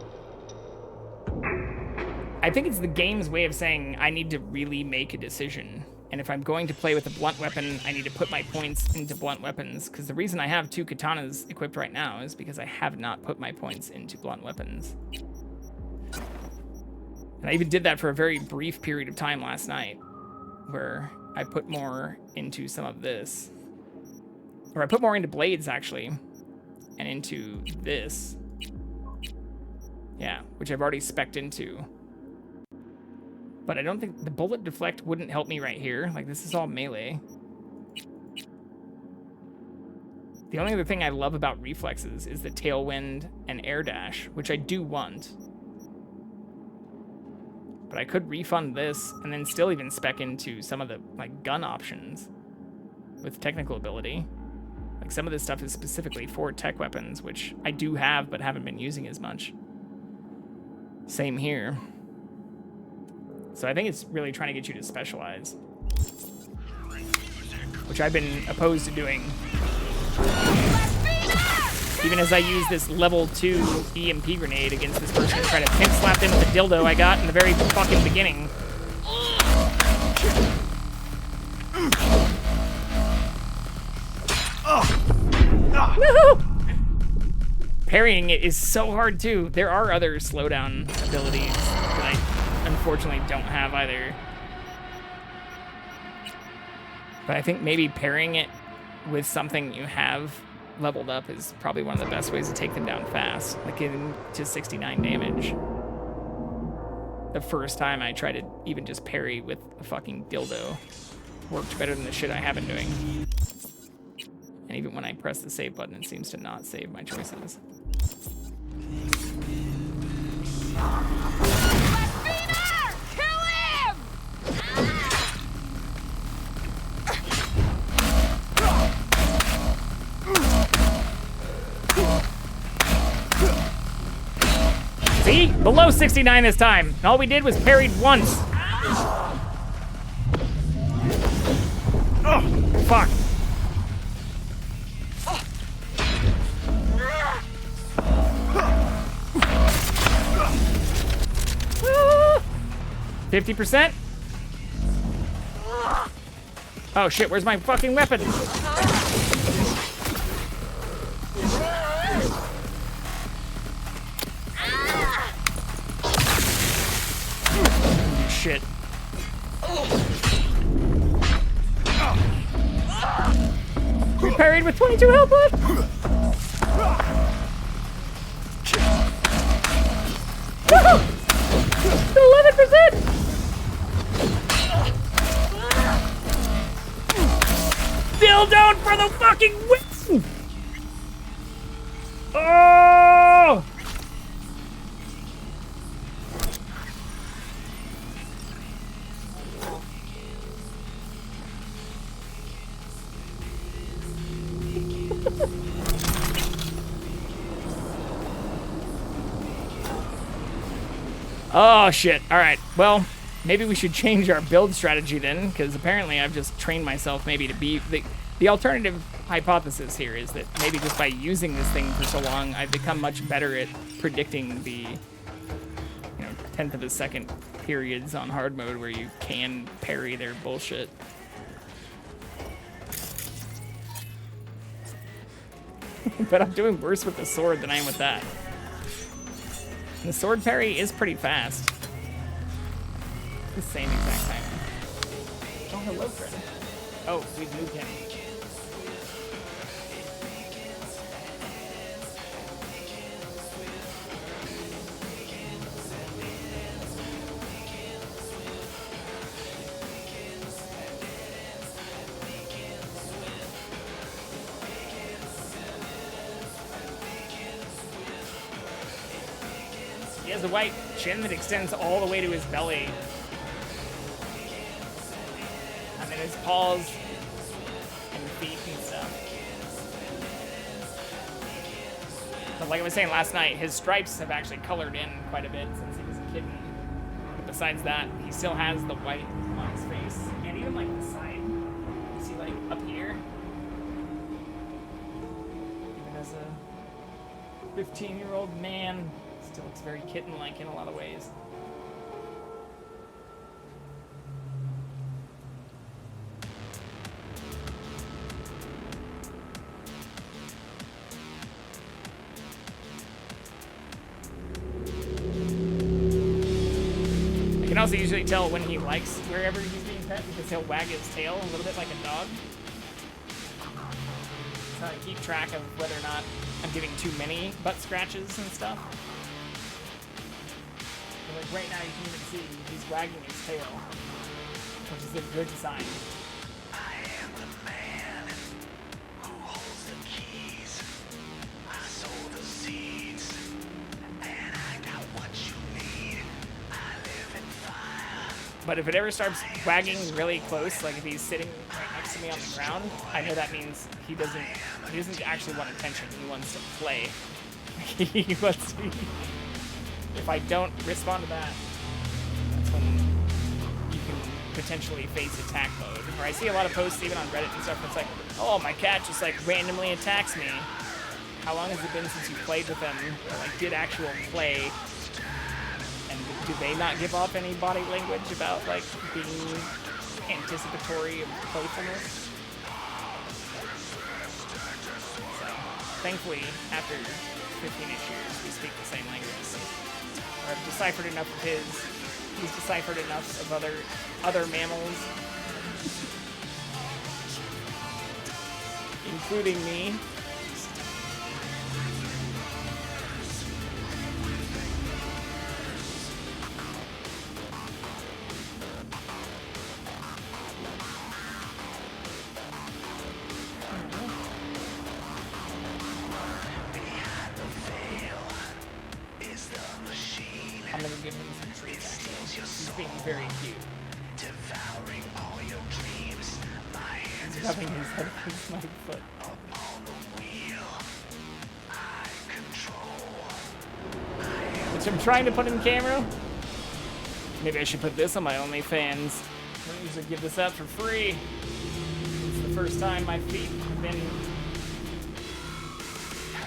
I think it's the game's way of saying I need to really make a decision. And if I'm going to play with a blunt weapon, I need to put my points into blunt weapons. Because the reason I have 2 katanas equipped right now is because I have not put my points into blunt weapons. And I even did that for a very brief period of time last night, where I put more into some of this. Or I put more into blades, actually, and into this. Yeah, which I've already spec'd into. But I don't think the bullet deflect wouldn't help me right here. Like, this is all melee. The only other thing I love about reflexes is the tailwind and air dash, which I do want. But I could refund this and then still even spec into some of the like gun options with technical ability. Like some of this stuff is specifically for tech weapons, which I do have but haven't been using as much. Same here. So I think it's really trying to get you to specialize, which I've been opposed to doing. Even as I use this level 2 EMP grenade against this person and try to pimp slap them with the dildo I got in the very fucking beginning. No! Parrying it is so hard too. There are other slowdown abilities that I unfortunately don't have either. But I think maybe parrying it with something you have leveled up is probably one of the best ways to take them down fast. Like getting to 69 damage. The first time I tried to even just parry with a fucking dildo worked better than the shit I have been doing. And even when I press the save button, it seems to not save my choices. Kill him! See? Below 69 this time. And all we did was parried once. Oh, fuck. Ah! 50%? Oh shit, where's my fucking weapon? Shit. We parried with 22 health left. 11%. Still down for the fucking win. Oh! Oh, shit. All right. Well, maybe we should change our build strategy then, because apparently I've just trained myself maybe to be... The alternative hypothesis here is that maybe just by using this thing for so long, I've become much better at predicting the, tenth of a second periods on hard mode where you can parry their bullshit. But I'm doing worse with the sword than I am with that. And the sword parry is pretty fast. The same exact time. Oh, hello, friend. Oh, we've moved him. has a white chin that extends all the way to his belly. And then his paws and feet and stuff. But like I was saying last night, his stripes have actually colored in quite a bit since he was a kitten. But besides that, he still has the white on his face. And even like the side, you see like up here? Even as a 15-year-old man, still looks very kitten-like in a lot of ways. I can also usually tell when he likes wherever he's being pet because he'll wag his tail a little bit like a dog. So I keep track of whether or not I'm giving too many butt scratches and stuff. But like right now you can even see he's wagging his tail, which is a good sign. I am the man who holds the keys. I sow the seeds, and I got what you need. I live in fire. But if it ever starts wagging really close, like if he's sitting right next to me on the ground, I know that means he doesn't actually want attention. He wants to play. He wants to. If I don't respond to that, that's when you can potentially face attack mode. Or I see a lot of posts even on Reddit and stuff. It's like, oh, my cat just like randomly attacks me. How long has it been since you played with them? Or like did actual play? And do they not give off any body language about like being anticipatory of playfulness? So, thankfully, after 15-ish years, we speak the same languages. Or I've deciphered enough of his. He's deciphered enough of other mammals, including me. I'm gonna give him some treats. He's being very cute. Devouring all your dreams. My hand He's is rubbing his head against my foot. upon the wheel. I control. Which I'm trying to put in camera. Maybe I should put this on my OnlyFans. I don't usually give this out for free. It's the first time my feet have been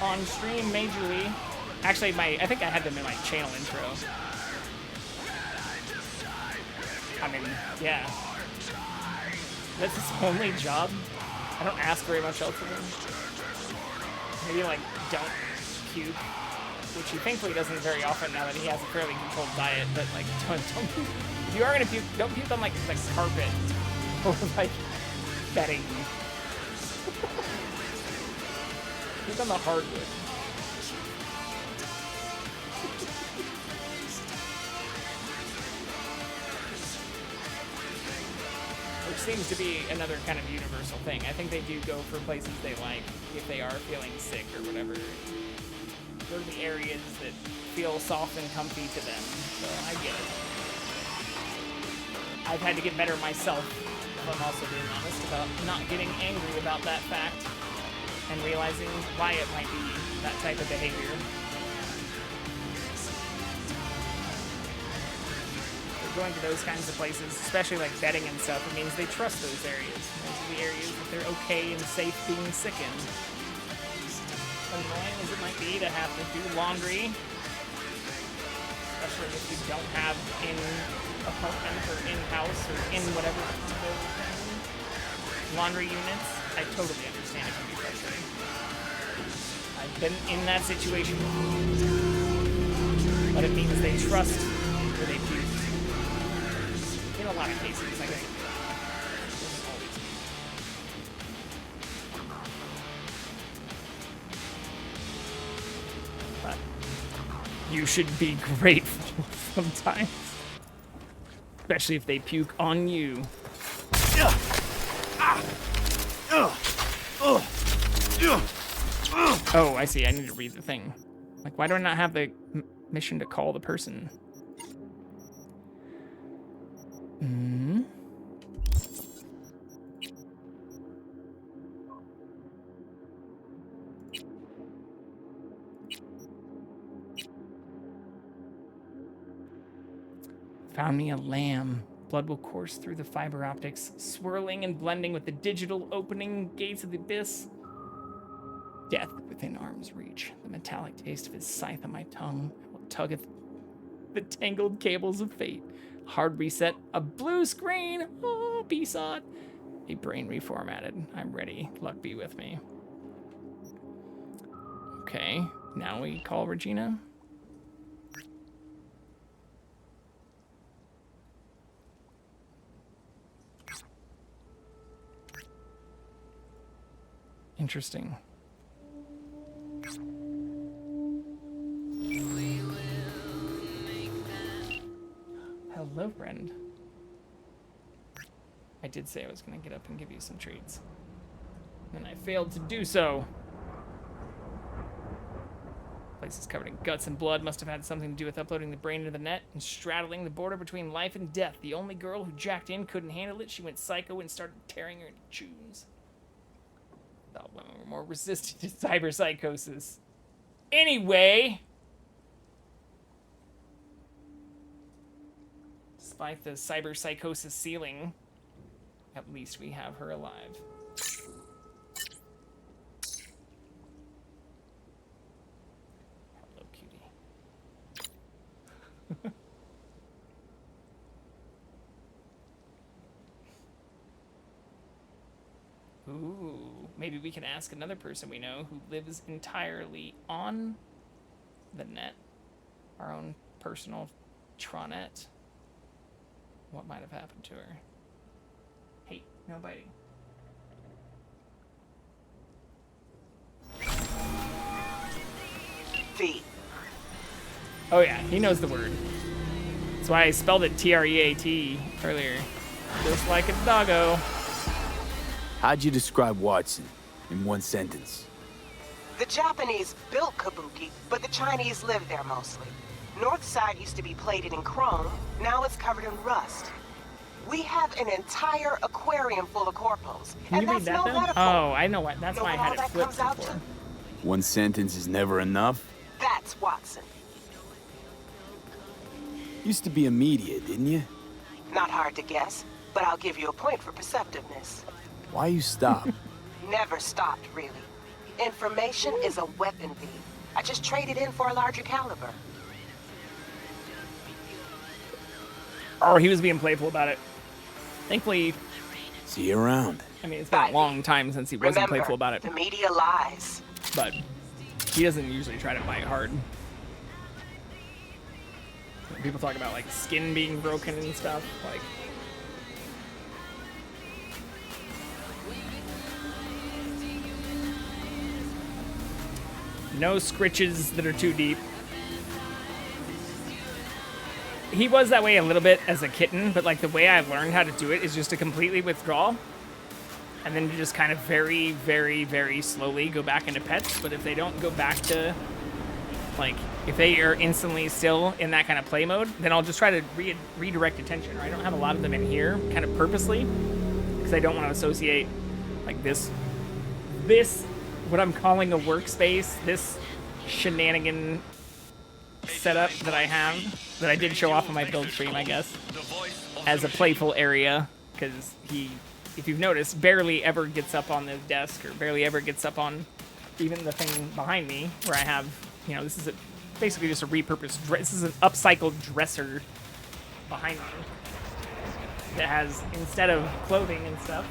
on stream majorly. Actually, I think I had them in my channel intro. I mean, yeah. That's his only job. I don't ask very much else of him. Maybe like don't puke, which he thankfully doesn't very often now that he has a fairly controlled diet. But like, don't if you are gonna puke, don't puke on like carpet or like bedding. Puke on the hardwood. Which seems to be another kind of universal thing. I think they do go for places they like if they are feeling sick or whatever. Go to the areas that feel soft and comfy to them. So I get it. I've had to get better myself, if I'm also being honest, about not getting angry about that fact and realizing why it might be that type of behavior. Going to those kinds of places, especially like bedding and stuff, it means they trust those areas. Those are the areas that they're okay and safe being sick in. Annoying as it might be to have to do laundry, especially if you don't have in apartment or in-house or in whatever laundry units, I totally understand it can be frustrating. I've been in that situation before. But it means they trust where they do. In a lot of cases, I guess. Doesn't always be. But you should be grateful sometimes. Especially if they puke on you. Oh, I see. I need to read the thing. Like, why do I not have the mission to call the person. Found me a lamb. Blood will course through the fiber optics, swirling and blending with the digital opening gates of the abyss. Death within arm's reach. The metallic taste of his scythe on my tongue. I will tug at the tangled cables of fate. Hard reset. A blue screen. Oh, B-sod. A brain reformatted. I'm ready. Luck be with me. Okay. Now we call Regina. Interesting. Hello, friend. I did say I was going to get up and give you some treats. And I failed to do so. Place is covered in guts and blood. Must have had something to do with uploading the brain into the net and straddling the border between life and death. The only girl who jacked in couldn't handle it. She went psycho and started tearing her into chews. Thought women were more resistant to cyberpsychosis. Anyway, despite the cyberpsychosis ceiling, at least we have her alive. Hello, cutie. Ooh, maybe we can ask another person we know who lives entirely on the net. Our own personal Tronette. What might have happened to her? Hey, no biting. Feet. Oh yeah, he knows the word. That's why I spelled it T-R-E-A-T earlier. Just like a doggo. How'd you describe Watson in one sentence? The Japanese built Kabuki, but the Chinese lived there mostly. North side used to be plated in chrome, now it's covered in rust. We have an entire aquarium full of corpos, Can you read that then? Oh, I know what. That's why I had it flipped before. One sentence is never enough? That's Watson. Used to be a media, didn't you? Not hard to guess, but I'll give you a point for perceptiveness. Why you stop? Never stopped, really. Information is a weapon, V. I just traded in for a larger caliber. Oh, he was being playful about it. Thankfully... See you around. I mean, it's been a long time since he wasn't playful about it. The media lies. But he doesn't usually try to bite hard. People talk about, like, skin being broken and stuff. Like... No scritches that are too deep. He was that way a little bit as a kitten, but like the way I've learned how to do it is just to completely withdraw and then to just kind of very, very, very slowly go back into pets. But if they don't go back to, like, if they are instantly still in that kind of play mode, then I'll just try to redirect attention. I don't have a lot of them in here kind of purposely because I don't want to associate like this, what I'm calling a workspace, this shenanigan setup that I have, that I did show off on my build stream, I guess, as a playful area, because he, if you've noticed, barely ever gets up on the desk, or barely ever gets up on even the thing behind me, where I have, you know, this is basically just a repurposed, this is an upcycled dresser behind me, that has, instead of clothing and stuff,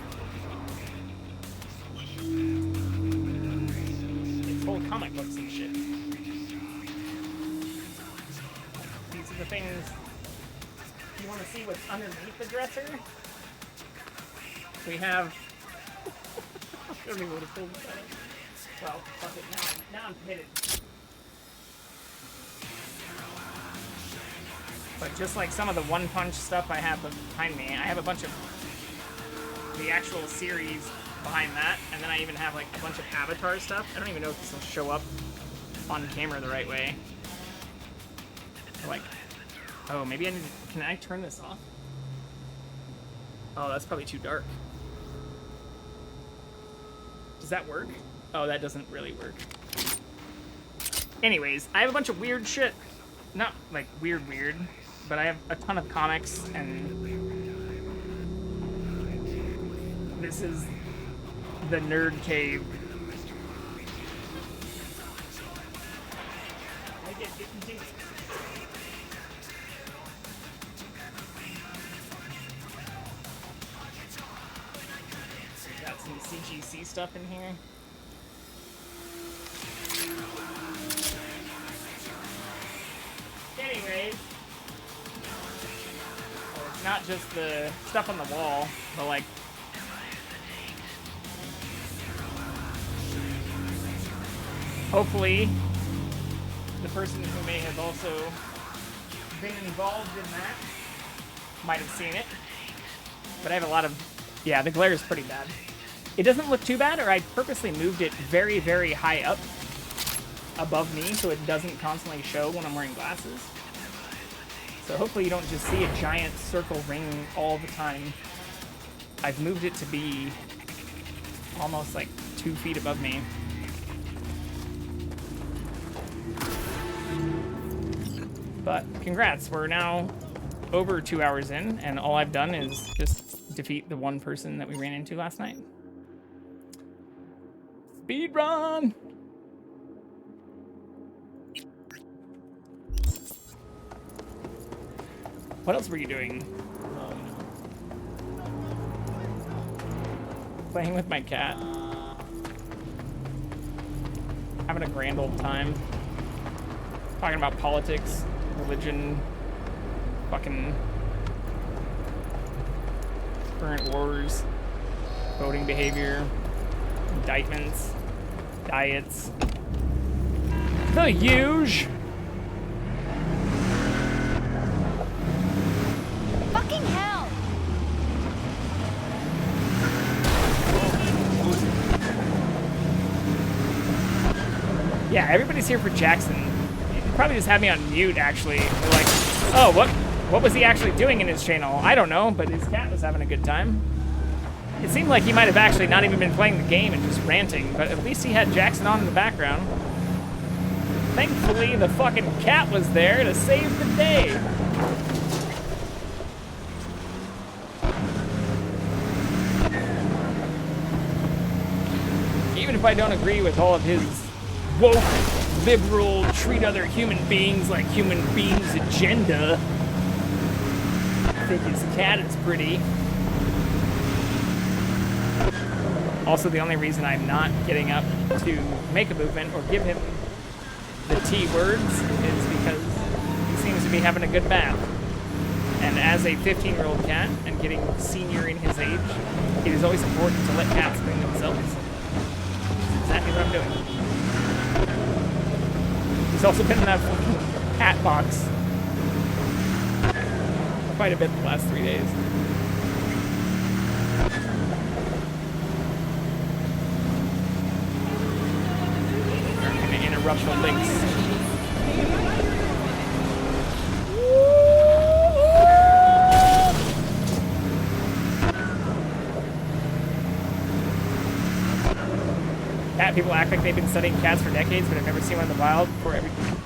it's full of comic books and shit. These are the things, you want to see what's underneath the dresser? We have, I don't even know what to pull this out of. Well, fuck it, now I'm committed. But just like some of the One Punch stuff I have behind me, I have a bunch of the actual series behind that, and then I even have like a bunch of Avatar stuff. I don't even know if this will show up on camera the right way. Like, oh, maybe I need. Can I turn this off? Oh, that's probably too dark. Does that work? Oh, that doesn't really work. Anyways, I have a bunch of weird shit. Not like weird, but I have a ton of comics, and this is the nerd cave. Got some CGC stuff in here. Anyways, it's not just the stuff on the wall, but like hopefully the person who may have also been involved in that might have seen it. But I have a lot of, yeah, the glare is pretty bad. It doesn't look too bad, or I purposely moved it very, very high up above me so it doesn't constantly show when I'm wearing glasses. So hopefully you don't just see a giant circle ring all the time. I've moved it to be almost like 2 feet above me. But congrats, we're now over 2 hours in, and all I've done is just defeat the one person that we ran into last night. Speed run! What else were you doing? Playing with my cat. Having a grand old time. Talking about politics, religion, fucking current wars, voting behavior, indictments, diets. The huge. Fucking hell! Yeah, everybody's here for Jackson. You probably just had me on mute, actually. They're like, oh, what was he actually doing in his channel? I don't know, but his cat was having a good time. It seemed like he might have actually not even been playing the game and just ranting, but at least he had Jackson on in the background. Thankfully, the fucking cat was there to save the day. Even if I don't agree with all of his woke, liberal, treat other human beings like human beings agenda, I think his cat is pretty. Also, the only reason I'm not getting up to make a movement or give him the T words is because he seems to be having a good bath. And as a 15-year-old cat and getting senior in his age, it is always important to let cats clean themselves. That's exactly what I'm doing. He's also been in that fucking cat box quite a bit the last 3 days. Interrupt the links. Cat people act like they've been studying cats for decades, but have never seen one in the wild before everything.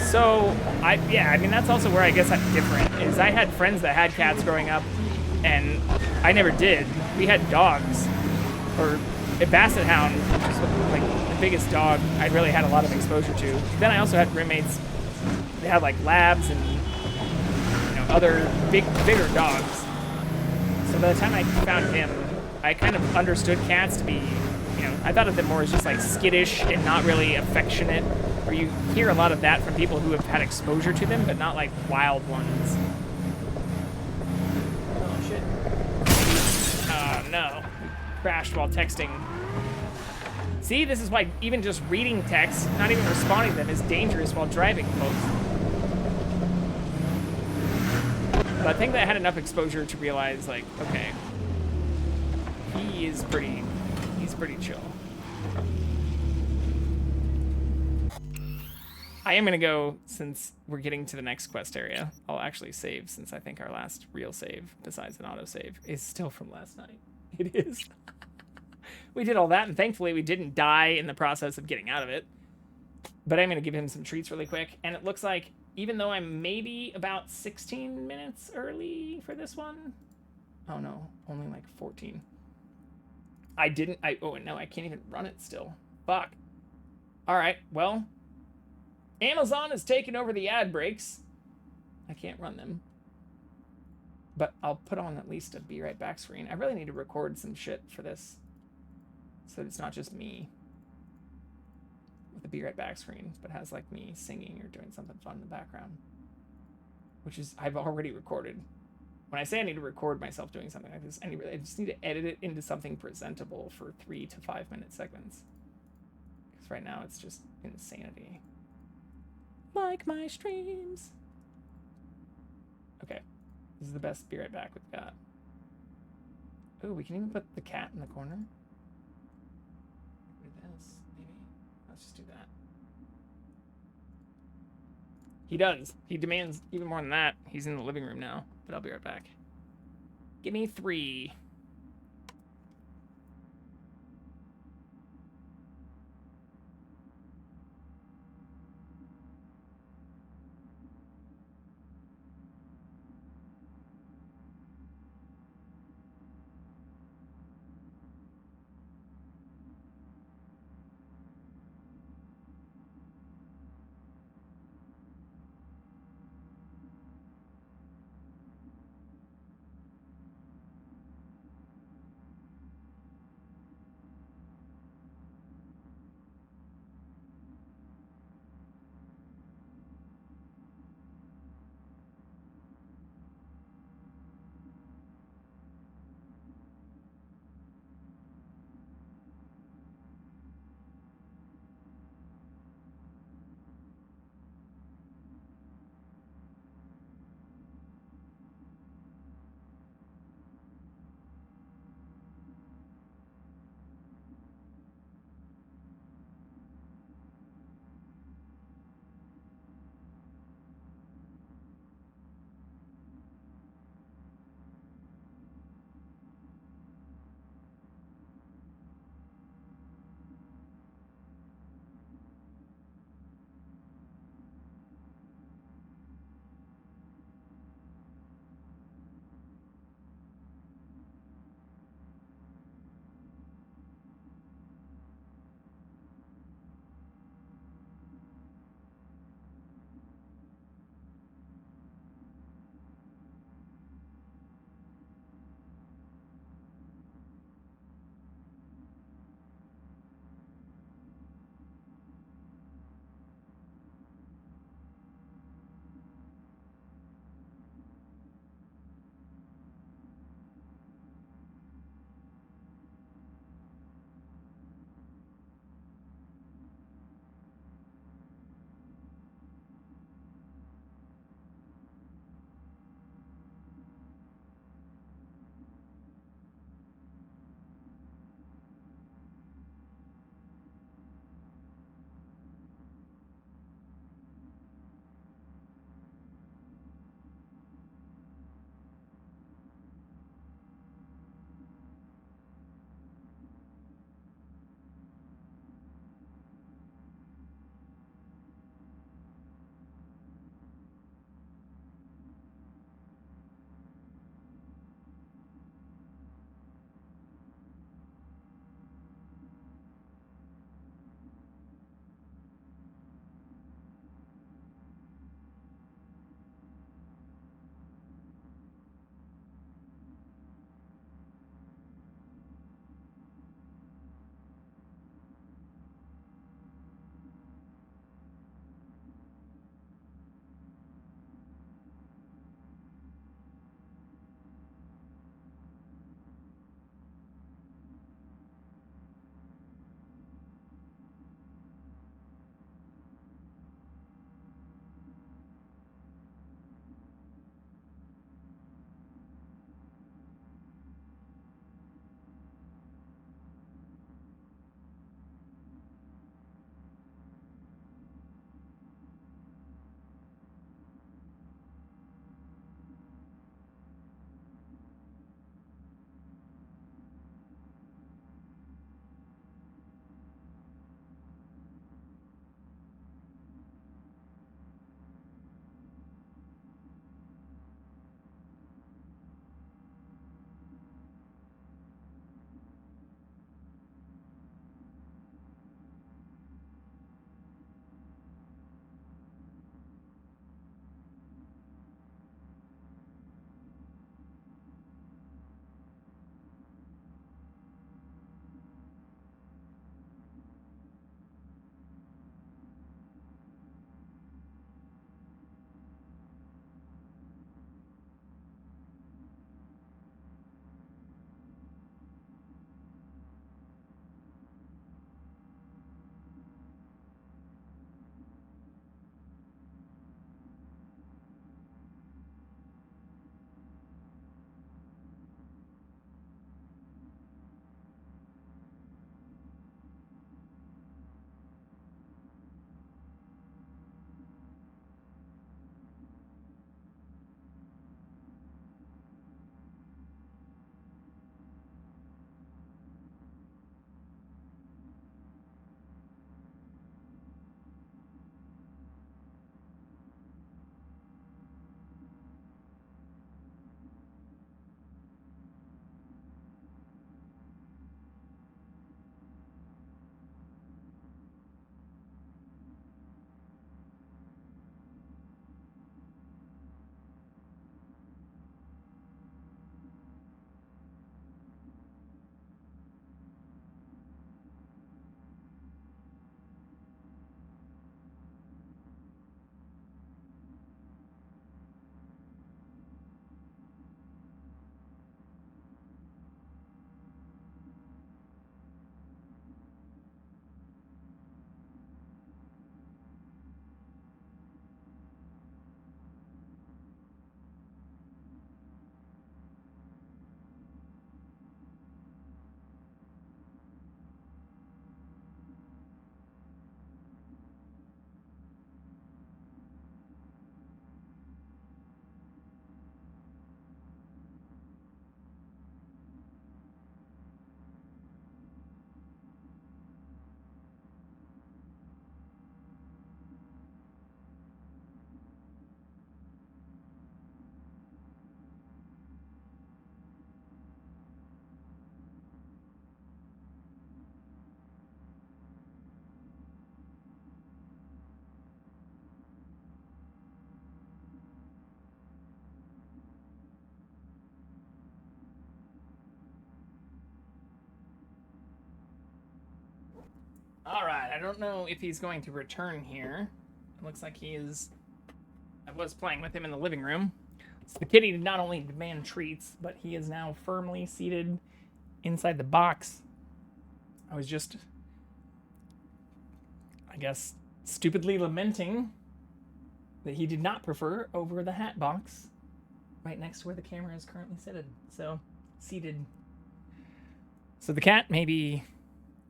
So, I mean, that's also where I guess I'm different, is I had friends that had cats growing up, and I never did. We had dogs, or a basset hound, which is like the biggest dog I really had a lot of exposure to. Then I also had roommates. They had like labs and other bigger dogs. So by the time I found him, I kind of understood cats to be, I thought of them more as just like skittish and not really affectionate. Where you hear a lot of that from people who have had exposure to them, but not like wild ones. Oh shit! Oh no. Crashed while texting. See, this is why even just reading texts, not even responding to them, is dangerous while driving, folks. But I think that I had enough exposure to realize, like, okay, he's pretty chill. I am going to go, since we're getting to the next quest area, I'll actually save, since I think our last real save, besides an autosave, is still from last night. It is. We did all that, and thankfully we didn't die in the process of getting out of it. But I'm going to give him some treats really quick, and it looks like, even though I'm maybe about 16 minutes early for this one... Oh no, only like 14. Oh no, I can't even run it still. Fuck. Alright, well... Amazon has taken over the ad breaks. I can't run them. But I'll put on at least a be right back screen. I really need to record some shit for this, so it's not just me with a be right back screen, but has like me singing or doing something fun in the background. Which is, I've already recorded. When I say I need to record myself doing something like this, I just need to edit it into something presentable for 3 to 5 minute segments. Because right now it's just insanity. Like my streams. Okay. This is the best be right back we've got. Oh, we can even put the cat in the corner. Do this, maybe. Let's just do that. He does. He demands even more than that. He's in the living room now, but I'll be right back. Give me 3. All right, I don't know if he's going to return here. It looks like he is. I was playing with him in the living room. So the kitty did not only demand treats, but he is now firmly seated inside the box. I was just, I guess, stupidly lamenting that he did not prefer over the hat box right next to where the camera is currently seated. So the cat may be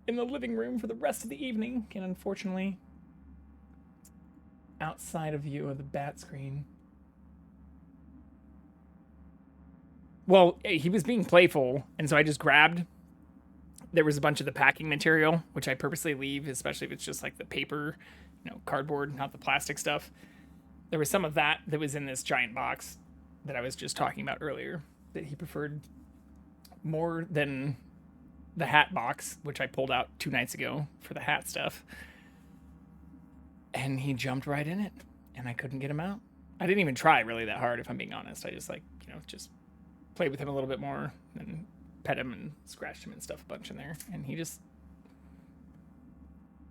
in the living room for the rest of the evening, and unfortunately outside of view of the bat screen. Well, he was being playful, and so I just grabbed. There was a bunch of the packing material, which I purposely leave, especially if it's just like the paper, cardboard, not the plastic stuff. There was some of that was in this giant box that I was just talking about earlier that he preferred more than the hat box, which I pulled out 2 nights ago for the hat stuff. And he jumped right in it, and I couldn't get him out. I didn't even try really that hard, if I'm being honest. I just just played with him a little bit more and pet him and scratched him and stuff a bunch in there. And he just,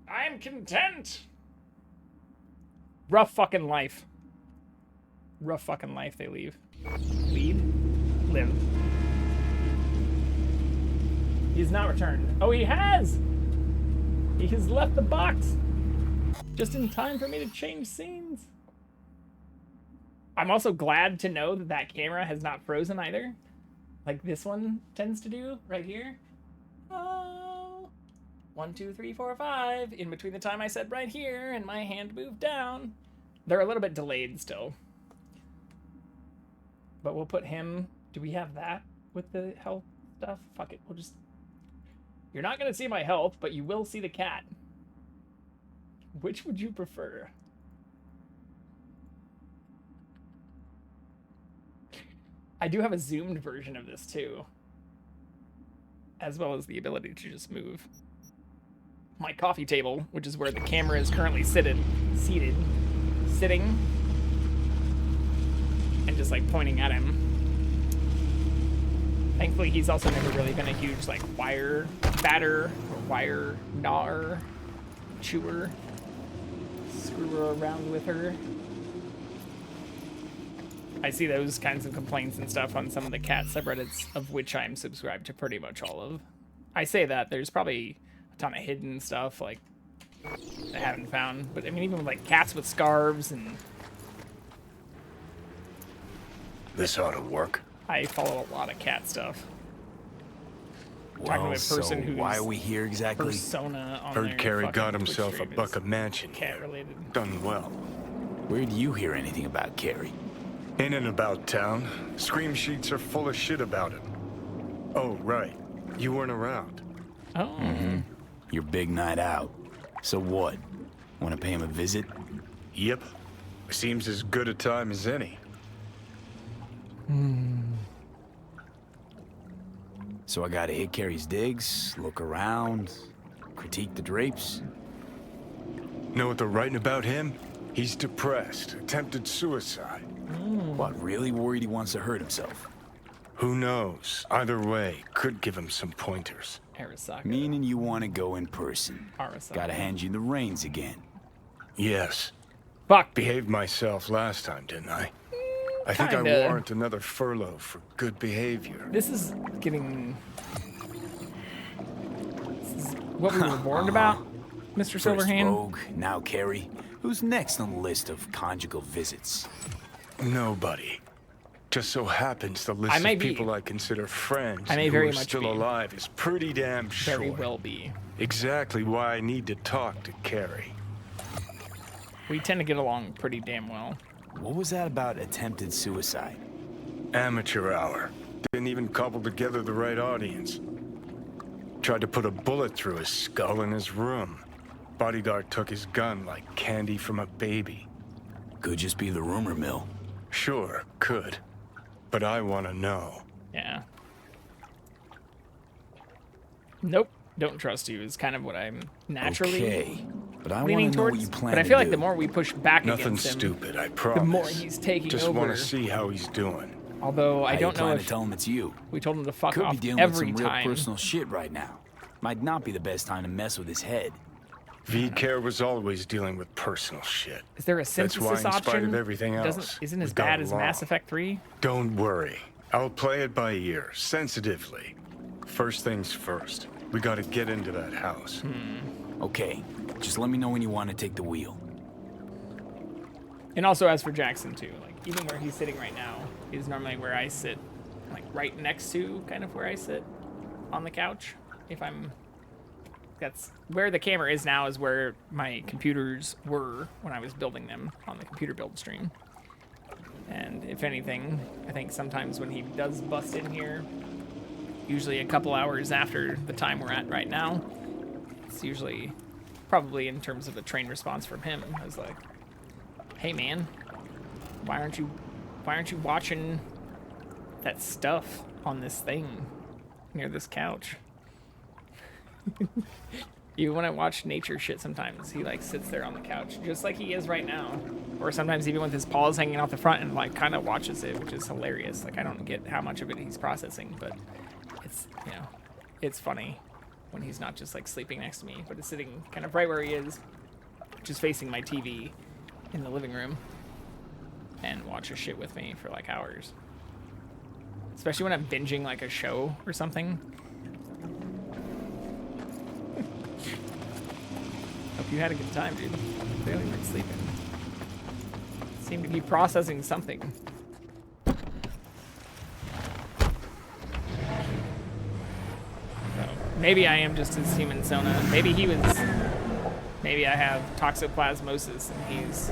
I'm content. Rough fucking life. Rough fucking life they live. He has not returned. Oh, he has! He has left the box. Just in time for me to change scenes. I'm also glad to know that that camera has not frozen either. Like this one tends to do right here. Oh. 1, 2, 3, 4, 5. In between the time I said right here and my hand moved down. They're a little bit delayed still. But we'll put him... Do we have that with the health stuff? Fuck it. We'll just... You're not going to see my health, but you will see the cat. Which would you prefer? I do have a zoomed version of this too, as well as the ability to just move my coffee table, which is where the camera is currently sitting, and just like pointing at him. Thankfully, he's also never really been a huge like wire batter or wire gnawer, chewer, screwer around with her. I see those kinds of complaints and stuff on some of the cat subreddits, of which I'm subscribed to pretty much all of. I say that, there's probably a ton of hidden stuff, like, I haven't found. But, I mean, even with, like, cats with scarves and... This ought to work. I follow a lot of cat stuff. Talking to a person who's why are we here exactly? Persona on Heard their Carrie fucking got Twitch himself a stream buck is of mansion. cat-related. Done well. Where do you hear anything about Carrie? In and about town. Scream sheets are full of shit about it. Oh, right. You weren't around. Oh. Mm-hmm. Your big night out. So what? Want to pay him a visit? Yep. Seems as good a time as any. So I gotta hit Carrie's digs, look around, critique the drapes. Know what they're writing about him? He's depressed, attempted suicide. What, really worried he wants to hurt himself? Who knows? Either way, could give him some pointers. Arasaka. Meaning you want to go in person. Arasaka. Gotta hand you the reins again. Yes. Fuck. Behaved myself last time, didn't I? I think I warrant another furlough for good behavior. This is getting... This is what we were warned about, Mr. First Silverhand. Rogue, now Carrie. Who's next on the list of conjugal visits? Nobody. Just so happens the list of people I consider friends who are still alive is pretty damn short. Very well be. Exactly why I need to talk to Carrie. We tend to get along pretty damn well. What was that about attempted suicide? Amateur hour. Didn't even cobble together the right audience. Tried to put a bullet through his skull in his room. Bodyguard took his gun like candy from a baby. Could just be the rumor mill. Sure, could. But I want to know. Yeah. Nope. Don't trust you is kind of what I'm naturally but I leaning know towards. what you plan but I to feel like do. the more we push back Nothing against him, stupid, I promise. the more he's taking Just over. want to see how he's doing. Although I How don't you know plan if to tell him it's you. We told him to fuck Could off be dealing every with some time. real personal shit right now. Might not be the best time to mess with his head. V-Care was always dealing with personal shit. Is there a That's why, synthesis in spite option? of everything else, Isn't as we've got bad as along. Mass Effect 3? Don't worry. I'll play it by ear, sensitively. First things first. We gotta get into that house. Okay, just let me know when you want to take the wheel. And also, as for Jackson too, like even where he's sitting right now is normally where I sit, like right next to kind of where I sit on the couch. That's where the camera is now, is where my computers were when I was building them on the computer build stream. And if anything, I think sometimes when he does bust in here, usually a couple hours after the time we're at right now, it's usually probably in terms of a trained response from him. I was like, hey man, why aren't you watching that stuff on this thing near this couch? Even when I watch nature shit sometimes, he like sits there on the couch, just like he is right now. Or sometimes even with his paws hanging out the front and like kind of watches it, which is hilarious. Like I don't get how much of it he's processing, but it's, you know, it's funny when he's not just like sleeping next to me, but is sitting kind of right where he is, just facing my TV in the living room and watches shit with me for like hours. Especially when I'm binging like a show or something. Hope you had a good time, dude. Clearly weren't sleeping. Seem to be processing something. So, maybe I am just his human Sona. Maybe I have toxoplasmosis and he's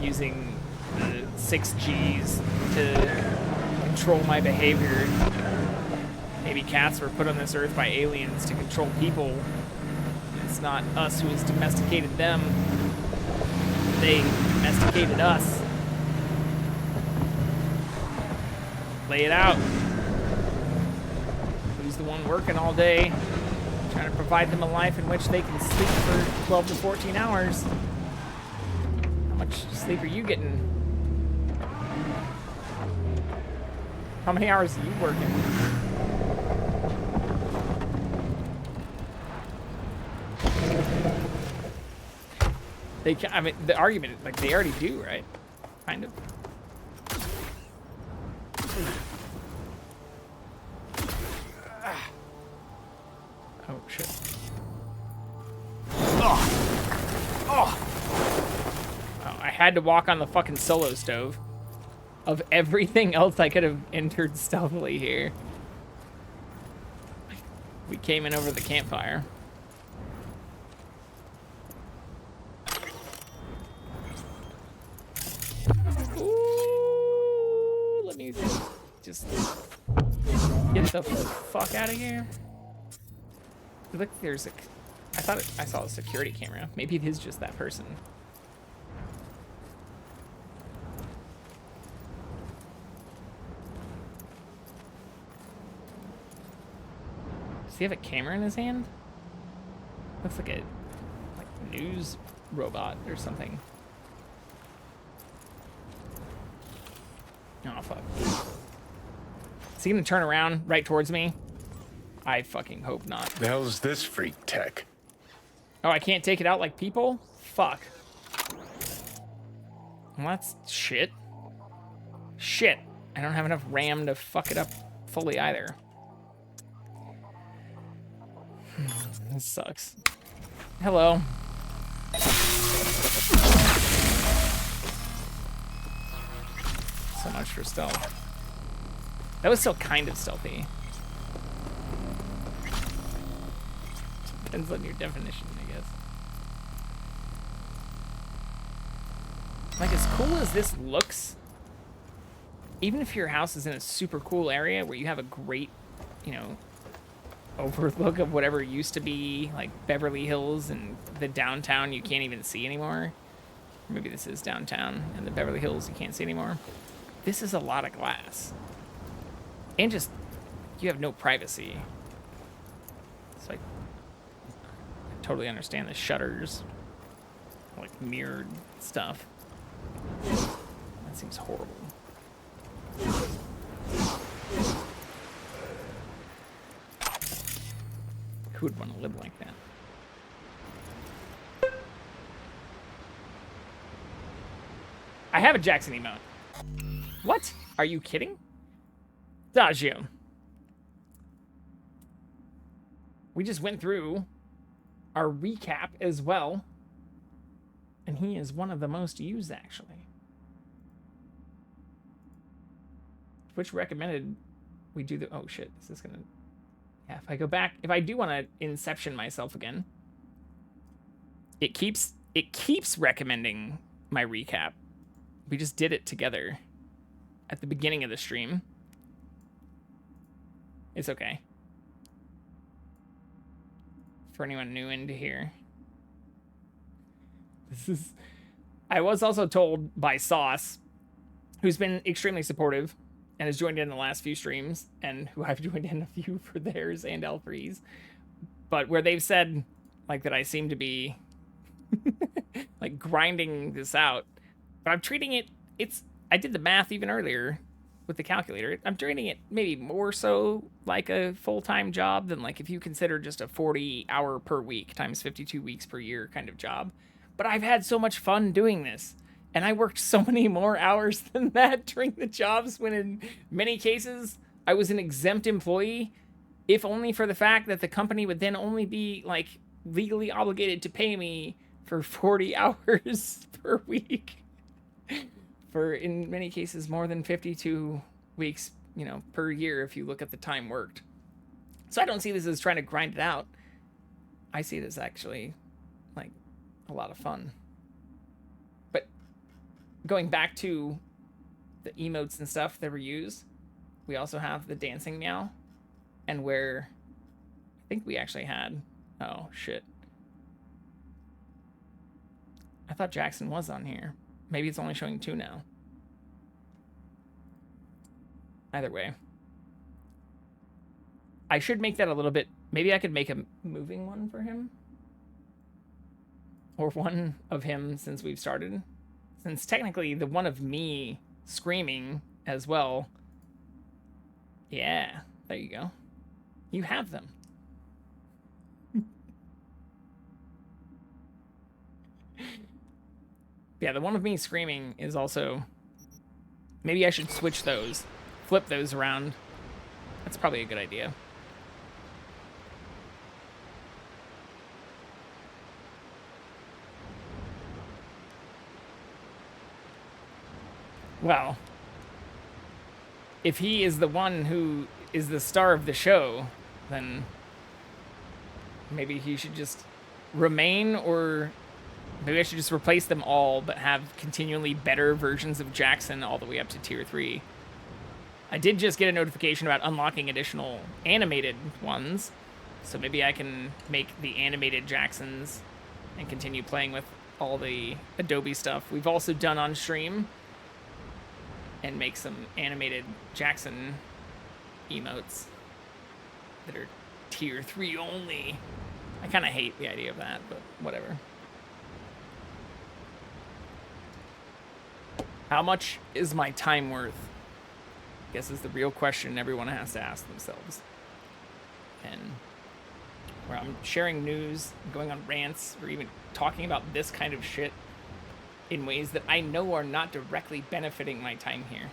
using the 6Gs to control my behavior. Maybe cats were put on this earth by aliens to control people. It's not us who has domesticated them. They domesticated us. Lay it out. Who's the one working all day, trying to provide them a life in which they can sleep for 12 to 14 hours? How much sleep are you getting? How many hours are you working? I mean, the argument, like, they already do, right? Kind of. Oh, shit. Oh, I had to walk on the fucking solo stove. Of everything else I could have entered stealthily here. We came in over the campfire. Ooh, let me just get the fuck out of here. Look, there's a... I thought I saw a security camera. Maybe it is just that person. Does he have a camera in his hand? Looks like a news robot or something. Oh, fuck. Is he gonna turn around right towards me? I fucking hope not. The hell is this freak tech? Oh, I can't take it out like people? Fuck. Well, that's shit. Shit. I don't have enough RAM to fuck it up fully either. This sucks. Hello. So much for stealth. That was still kind of stealthy. Depends on your definition, I guess. Like, as cool as this looks, even if your house is in a super cool area where you have a great, you know, overlook of whatever used to be like Beverly Hills and the downtown you can't even see anymore. Maybe this is downtown and the Beverly Hills you can't see anymore. This is a lot of glass. And just, you have no privacy. It's like, I totally understand the shutters, like mirrored stuff. That seems horrible. Who would want to live like that? I have a Jackson emote. What? Are you kidding? Dagio. We just went through our recap as well. And he is one of the most used, actually. Twitch recommended we do the... Oh, shit. This is gonna... Yeah, if I go back... If I do want to Inception myself again, it keeps recommending my recap. We just did it together at the beginning of the stream. It's okay. For anyone new into here. This is... I was also told by Sauce, who's been extremely supportive and has joined in the last few streams, and who I've joined in a few for theirs and L3's, but where they've said, like, that I seem to be, like, grinding this out. But I'm treating it, I did the math even earlier with the calculator. I'm treating it maybe more so like a full-time job than, like, if you consider just a 40-hour per week times 52 weeks per year kind of job. But I've had so much fun doing this. And I worked so many more hours than that during the jobs when in many cases I was an exempt employee, if only for the fact that the company would then only be, like, legally obligated to pay me for 40 hours per week. For, in many cases, more than 52 weeks, you know, per year if you look at the time worked. So I don't see this as trying to grind it out. I see it as actually, like, a lot of fun. Going back to the emotes and stuff that were used, we also have the dancing meow, and where I think we actually had, oh shit, I thought Jackson was on here. Maybe it's only showing 2 now. Either way, I should make that a little bit, maybe I could make a moving one for him, or one of him since we've started. Since technically the one of me screaming as well. Yeah, there you go. You have them. Yeah, the one of me screaming is also... Maybe I should switch those. Flip those around. That's probably a good idea. Well, if he is the one who is the star of the show, then maybe he should just remain, or maybe I should just replace them all, but have continually better versions of Jackson all the way up to tier 3. I did just get a notification about unlocking additional animated ones, so maybe I can make the animated Jacksons and continue playing with all the Adobe stuff we've also done on stream, and make some animated Jackson emotes that are tier 3 only. I kind of hate the idea of that, but whatever. How much is my time worth? I guess is the real question everyone has to ask themselves. And where I'm sharing news, going on rants, or even talking about this kind of shit in ways that I know are not directly benefiting my time here.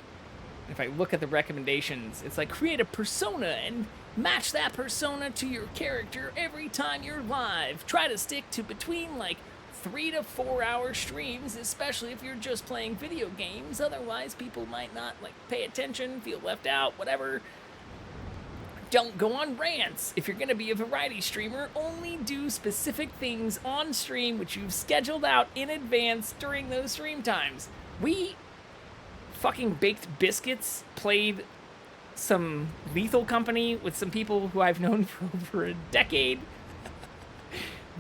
If I look at the recommendations, it's like, create a persona and match that persona to your character every time you're live. Try to stick to between, like, 3 to 4 hour streams, especially if you're just playing video games. Otherwise, people might not, like, pay attention, feel left out, whatever. Don't go on rants. If you're going to be a variety streamer, only do specific things on stream which you've scheduled out in advance during those stream times. We fucking baked biscuits, played some Lethal Company with some people who I've known for over a decade,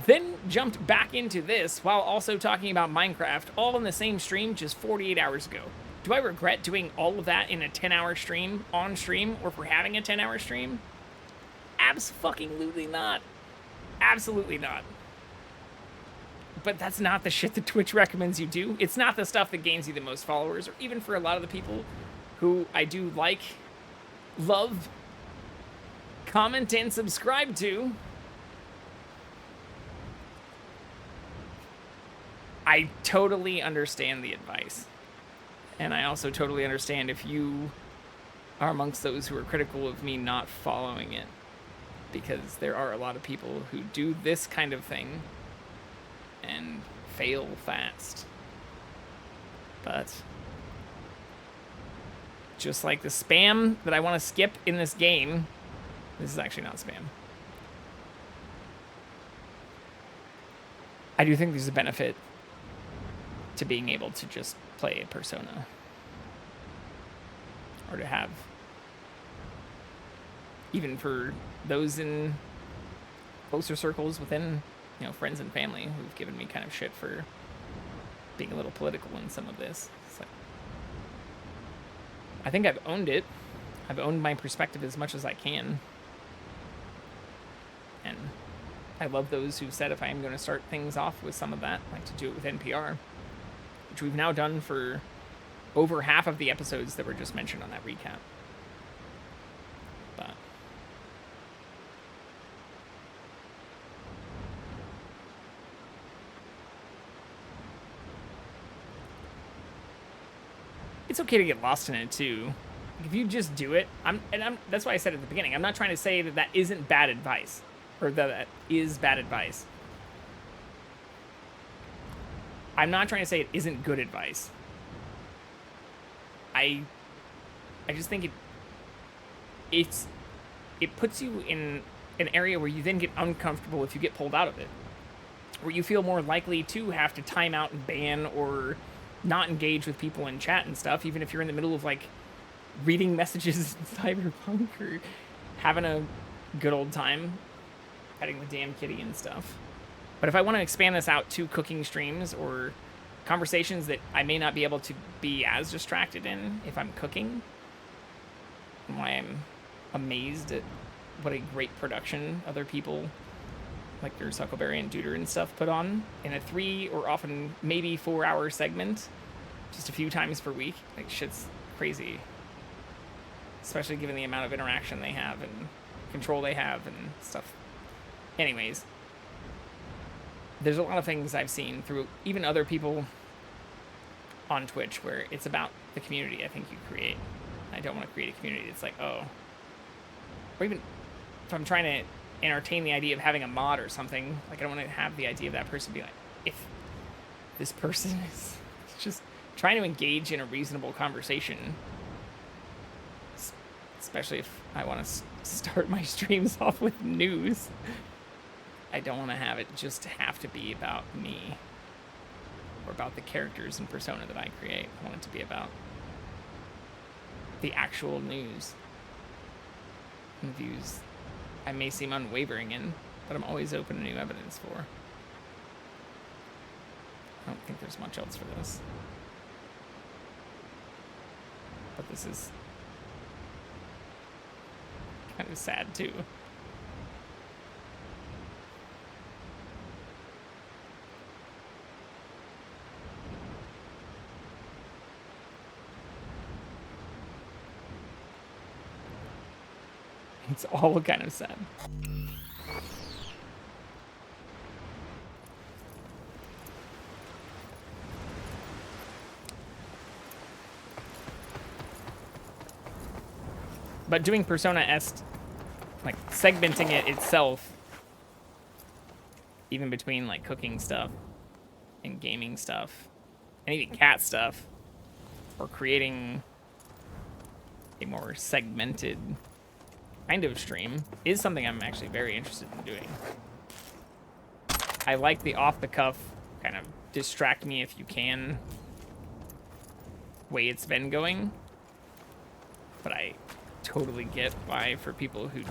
then jumped back into this while also talking about Minecraft, all in the same stream just 48 hours ago. Do I regret doing all of that in a 10-hour stream, on stream, or for having a 10-hour stream? Abso-fucking-lutely not. Absolutely not. But that's not the shit that Twitch recommends you do. It's not the stuff that gains you the most followers, or even for a lot of the people who I do like, love, comment, and subscribe to. I totally understand the advice. And I also totally understand if you are amongst those who are critical of me not following it, because there are a lot of people who do this kind of thing and fail fast. But just like the spam that I want to skip in this game, this is actually not spam. I do think there's a benefit to being able to just play a Persona, or to have, even for those in closer circles within, you know, friends and family who've given me kind of shit for being a little political in some of this. It's like, I think I've owned it. I've owned my perspective as much as I can. And I love those who said if I am going to start things off with some of that, like to do it with NPR, which we've now done for over half of the episodes that were just mentioned on that recap. But it's okay to get lost in it too. If you just do it, that's why I said at the beginning, I'm not trying to say that that isn't bad advice, or that is bad advice. I'm not trying to say it isn't good advice. I just think it puts you in an area where you then get uncomfortable if you get pulled out of it, where you feel more likely to have to time out and ban or not engage with people in chat and stuff, even if you're in the middle of like reading messages in Cyberpunk or having a good old time petting the damn kitty and stuff. But if I want to expand this out to cooking streams or conversations that I may not be able to be as distracted in if I'm cooking, and why I'm amazed at what a great production other people like your Suckleberry and Duder and stuff put on in a 3 or often maybe 4 hour segment just a few times per week. Like, shit's crazy, especially given the amount of interaction they have and control they have and stuff. Anyways, there's a lot of things I've seen through even other people on Twitch where it's about the community I think you create. I don't want to create a community that's like, oh, or even if I'm trying to entertain the idea of having a mod or something, like I don't want to have the idea of that person be like, if this person is just trying to engage in a reasonable conversation, especially if I want to start my streams off with news. I don't want to have it just have to be about me or about the characters and persona that I create. I want it to be about the actual news and views I may seem unwavering in, but I'm always open to new evidence for. I don't think there's much else for this. But this is kind of sad too. It's all kind of sad. But doing Persona S, like segmenting it itself, even between like cooking stuff and gaming stuff, and even cat stuff, or creating a more segmented kind of stream, is something I'm actually very interested in doing. I like the off-the-cuff, kind of distract me if you can way it's been going, but I totally get why for people who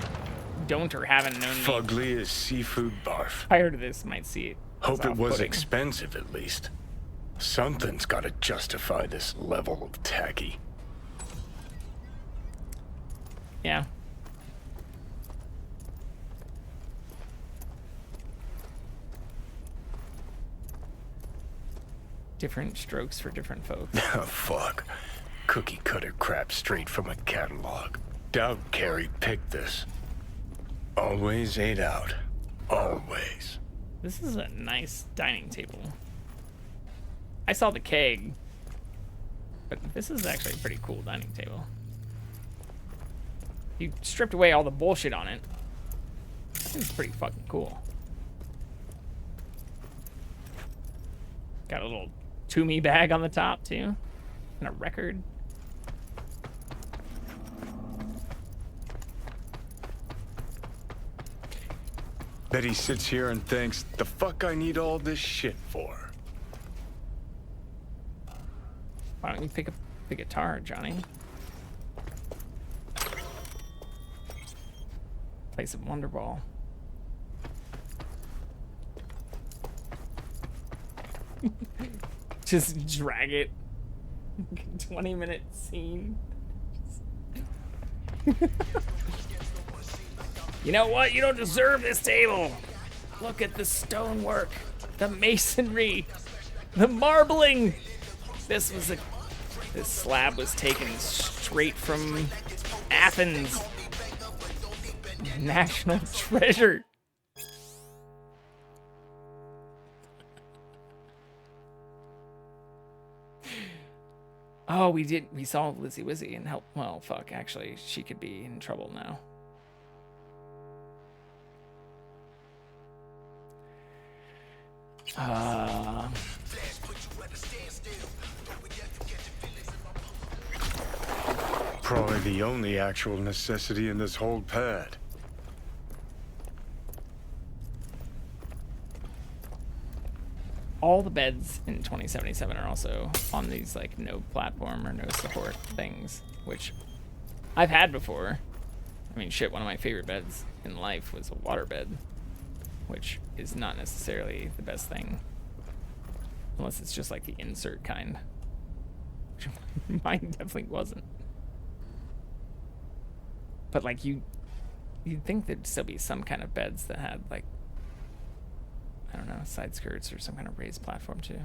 don't or haven't known me Fugly as seafood barf. prior to this might see it as Hope it was off-putting. expensive at least. Something's got to justify this level of tacky. Yeah. Different strokes for different folks. Oh, fuck. Cookie cutter crap straight from a catalog. Doubt Carrie picked this. Always ate out. Always. This is a nice dining table. I saw the keg, But this is actually a pretty cool dining table. You stripped away all the bullshit on it. It's pretty fucking cool. Got a little Toomey bag on the top, too. And a record. Bet he sits here and thinks, the fuck I need all this shit for? Why don't you pick up the guitar, Johnny? Play some Wonderball. Just drag it. 20-minute scene. You know what? You don't deserve this table. Look at the stonework, the masonry, the marbling. This slab was taken straight from Athens. National treasure. Oh, we saw Lizzie Wizzy and help. Well, fuck, actually, she could be in trouble now. Probably the only actual necessity in this whole pad. All the beds in 2077 are also on these like no platform or no support things, which I've had before. I mean, shit, one of my favorite beds in life was a water bed, which is not necessarily the best thing. Unless it's just like the insert kind. Which mine definitely wasn't. But like you'd think there'd still be some kind of beds that had like, I don't know, side skirts or some kind of raised platform too.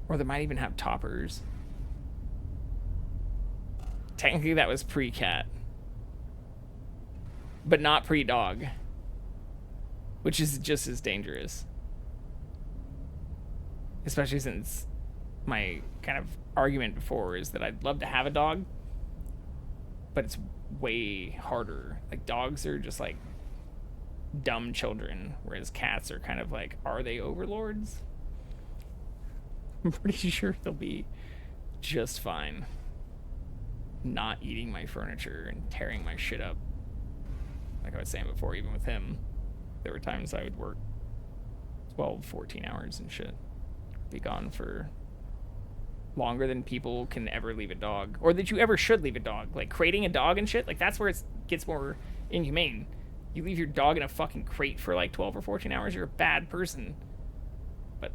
Or they might even have toppers. Technically that was pre-cat. But not pre-dog. Which is just as dangerous. Especially since my kind of argument before is that I'd love to have a dog, but it's way harder. Like dogs are just like dumb children, whereas cats are kind of like, are they overlords? I'm pretty sure they'll be just fine not eating my furniture and tearing my shit up. Like I was saying before, even with him, there were times I would work 12, 14 hours and shit. Be gone for longer than people can ever leave a dog, or that you ever should leave a dog. Like crating a dog and shit, like that's where it gets more inhumane. You leave your dog in a fucking crate for like 12 or 14 hours, you're a bad person. But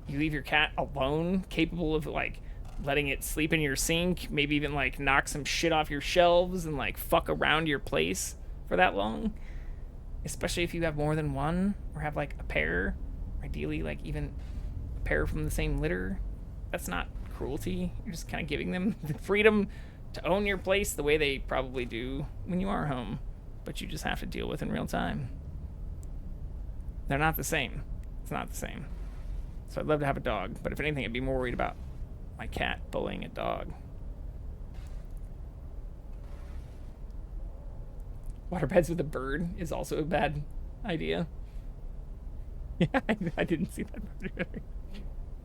you leave your cat alone, capable of like letting it sleep in your sink, maybe even like knock some shit off your shelves and like fuck around your place for that long. Especially if you have more than one, or have like a pair, ideally like even a pair from the same litter. That's not cruelty. You're just kind of giving them the freedom to own your place the way they probably do when you are home, but you just have to deal with in real time. They're not the same. It's not the same. So I'd love to have a dog, but if anything, I'd be more worried about my cat bullying a dog. Waterbeds with a bird is also a bad idea. Yeah, I didn't see that.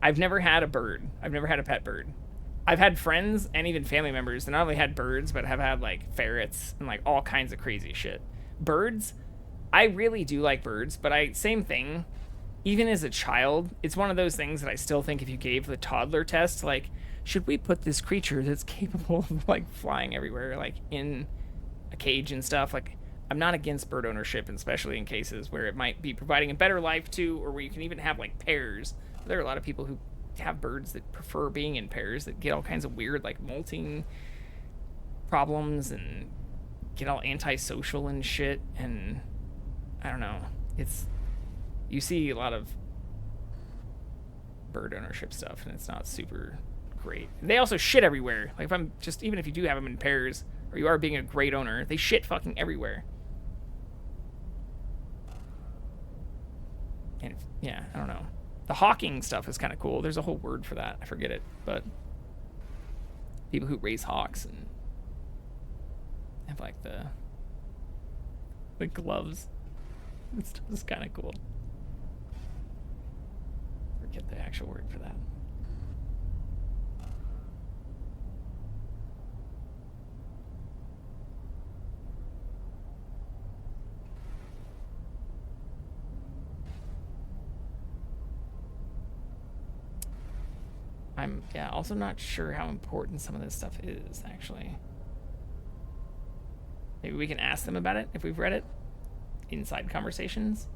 I've never had a bird. I've never had a pet bird. I've had friends and even family members that not only had birds, but have had like ferrets and like all kinds of crazy shit. Birds, I really do like birds, but same thing. Even as a child, it's one of those things that I still think if you gave the toddler test, like, should we put this creature that's capable of like flying everywhere, like in a cage and stuff? Like, I'm not against bird ownership, especially in cases where it might be providing a better life to, or where you can even have like pairs. There are a lot of people who have birds that prefer being in pairs that get all kinds of weird like molting problems and get all antisocial and shit. And I don't know, you see a lot of bird ownership stuff and it's not super great. They also shit everywhere. Like even if you do have them in pairs, or you are being a great owner, they shit fucking everywhere. And yeah, I don't know. The hawking stuff is kind of cool. There's a whole word for that. I forget it, but people who raise hawks and have like the gloves. It's just kind of cool. Forget the actual word for that. I'm also not sure how important some of this stuff is, actually. Maybe we can ask them about it if we've read it. Inside conversations.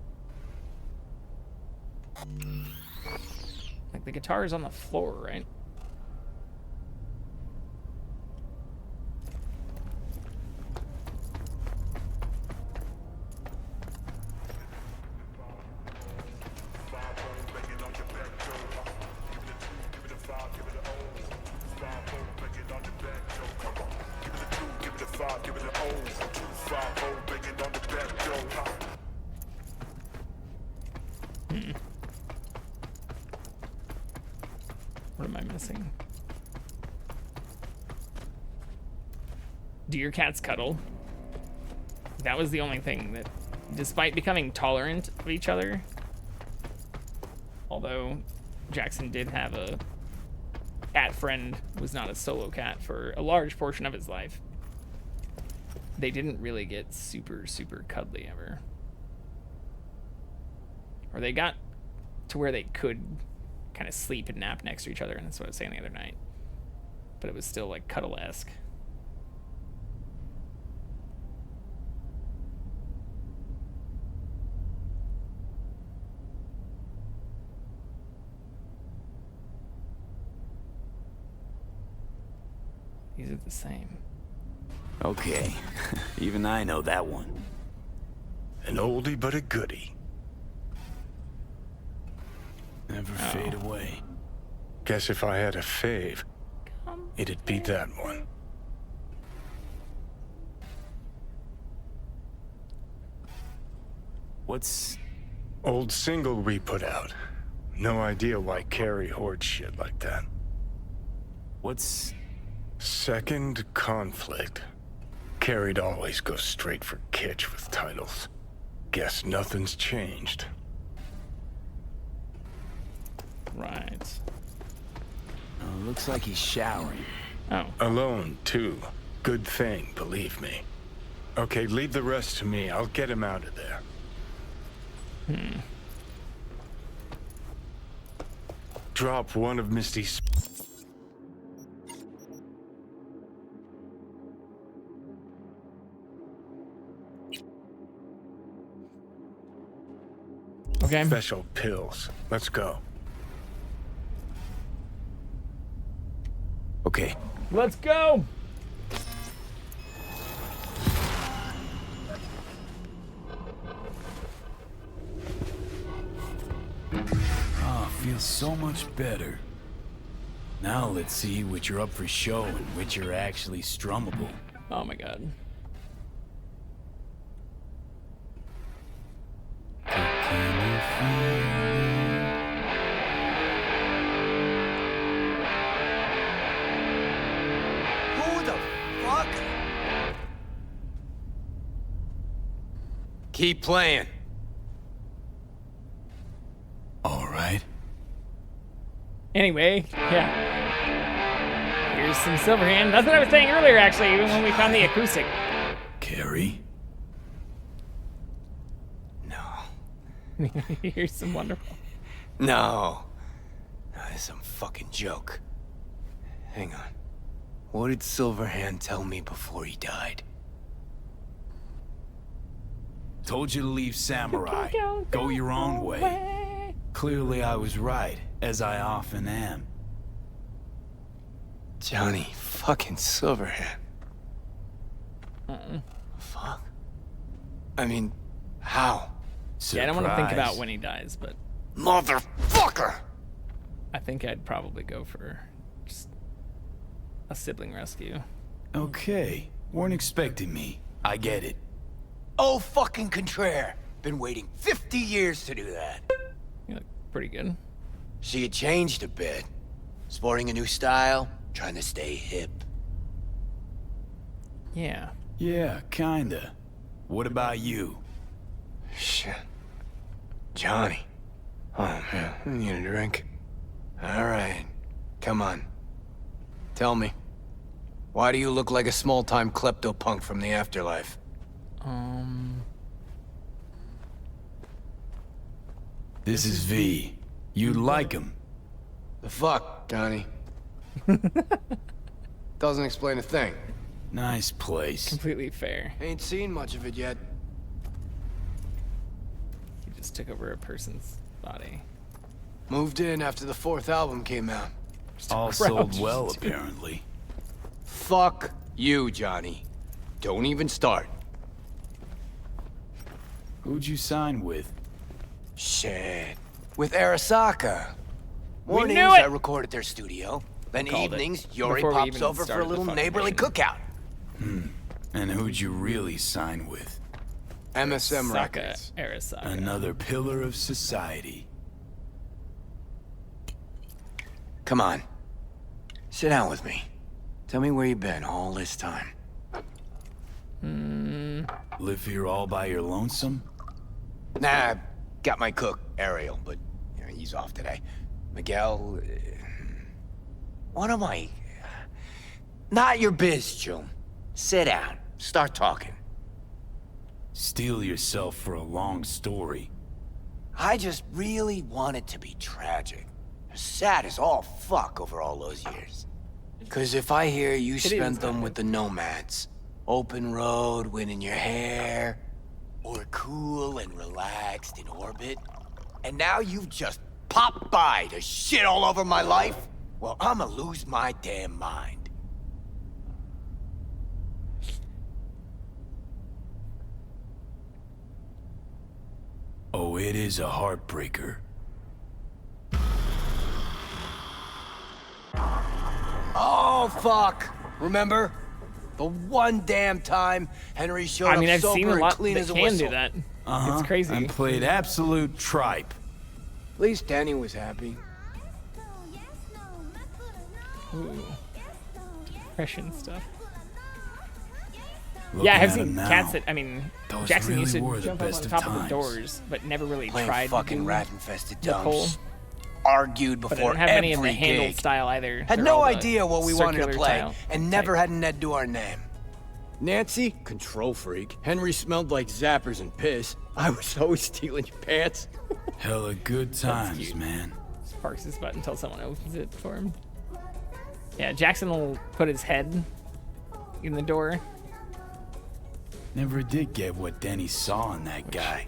Like the guitar is on the floor, right? What am I missing? Do your cats cuddle? That was the only thing that, despite becoming tolerant of each other, although Jackson did have a cat friend, was not a solo cat for a large portion of his life, they didn't really get super, super cuddly ever. Or they got to where they could kind of sleep and nap next to each other, and that's what I was saying the other night. But it was still like cuddle-esque. These are the same. Okay, even I know that one. An oldie but a goodie. Never fade away. Guess if I had a fave, it'd be that one. What's... Old single we put out. No idea why Carrie hoards shit like that. What's... Second conflict. Carrie'd always go straight for kitsch with titles. Guess nothing's changed. Right. Oh, looks like he's showering. Oh. Alone, too. Good thing, believe me. Okay, leave the rest to me. I'll get him out of there. Drop one of Misty's... Okay. Special pills. Let's go. Okay. Let's go! Oh, feels so much better. Now let's see which are up for show and which are actually strummable. Oh my god. Who the fuck? Keep playing. All right. Anyway, yeah. Here's some Silverhand. That's what I was saying earlier, actually, even when we found the acoustic. Carrie? Here's some wonderful. No. That's some fucking joke. Hang on. What did Silverhand tell me before he died? Told you to leave Samurai. Go your own way. Clearly I was right, as I often am. Johnny fucking Silverhand. Uh-uh. Fuck. I mean, how? Yeah, I don't want to think about when he dies, but... Motherfucker! I think I'd probably go for just a sibling rescue. Okay, weren't expecting me. I get it. Oh, fucking contraire. Been waiting 50 years to do that. You look pretty good. She had changed a bit. Sporting a new style, trying to stay hip. Yeah. Yeah, kinda. What about you? Shit. Johnny. Oh, man, I need a drink. All right, come on. Tell me, why do you look like a small-time klepto-punk from the afterlife? This is V. You'd like him. The fuck, Johnny? Doesn't explain a thing. Nice place. Completely fair. Ain't seen much of it yet. He just took over a person's body. Moved in after the 4th album came out. All sold well, apparently. Fuck you, Johnny. Don't even start. Who'd you sign with? Shit. With Arasaka. Mornings, knew it! I record at their studio. Then Called it. evenings, Yori Before we pops even over for a started the little fucking neighborly mission. cookout. And who'd you really sign with? MSM Saka, Records. Arasaka. Another pillar of society. Come on. Sit down with me. Tell me where you've been all this time. Live here all by your lonesome? Nah, got my cook, Ariel, but he's off today. Miguel... what am I... Not your biz, June. Sit down. Start talking. Steel yourself for a long story. I just really want it to be tragic. Sad as all fuck over all those years. Cause if I hear you spent them with the nomads, open road, wind in your hair, or cool and relaxed in orbit, and now you've just popped by to shit all over my life, well, I'ma lose my damn mind. Oh, it is a heartbreaker. Oh, fuck. Remember? The one damn time Henry showed I mean, up I've seen a sober and lot clean that as a can whistle. do that. Uh-huh. It's crazy. And played absolute tripe. At least Danny was happy. Ooh. Depression stuff. Looking Yeah, I've at seen him now, cats that, I mean, those Jackson really used to were the jump up best of on top of the times. doors, but never really Playing tried fucking to do rat-infested the pole. dumps. Argued But before I didn't have any of the every handled gig. style either. Had They're no all the idea what we wanted to circular play, tile and never had an Ed do our name. Nancy, control freak. Henry smelled like zappers and piss. I was always stealing your pants. Hella good times, man. Sparks his butt until someone opens it for him. Yeah, Jackson will put his head in the door. Never did get what Denny saw in that guy.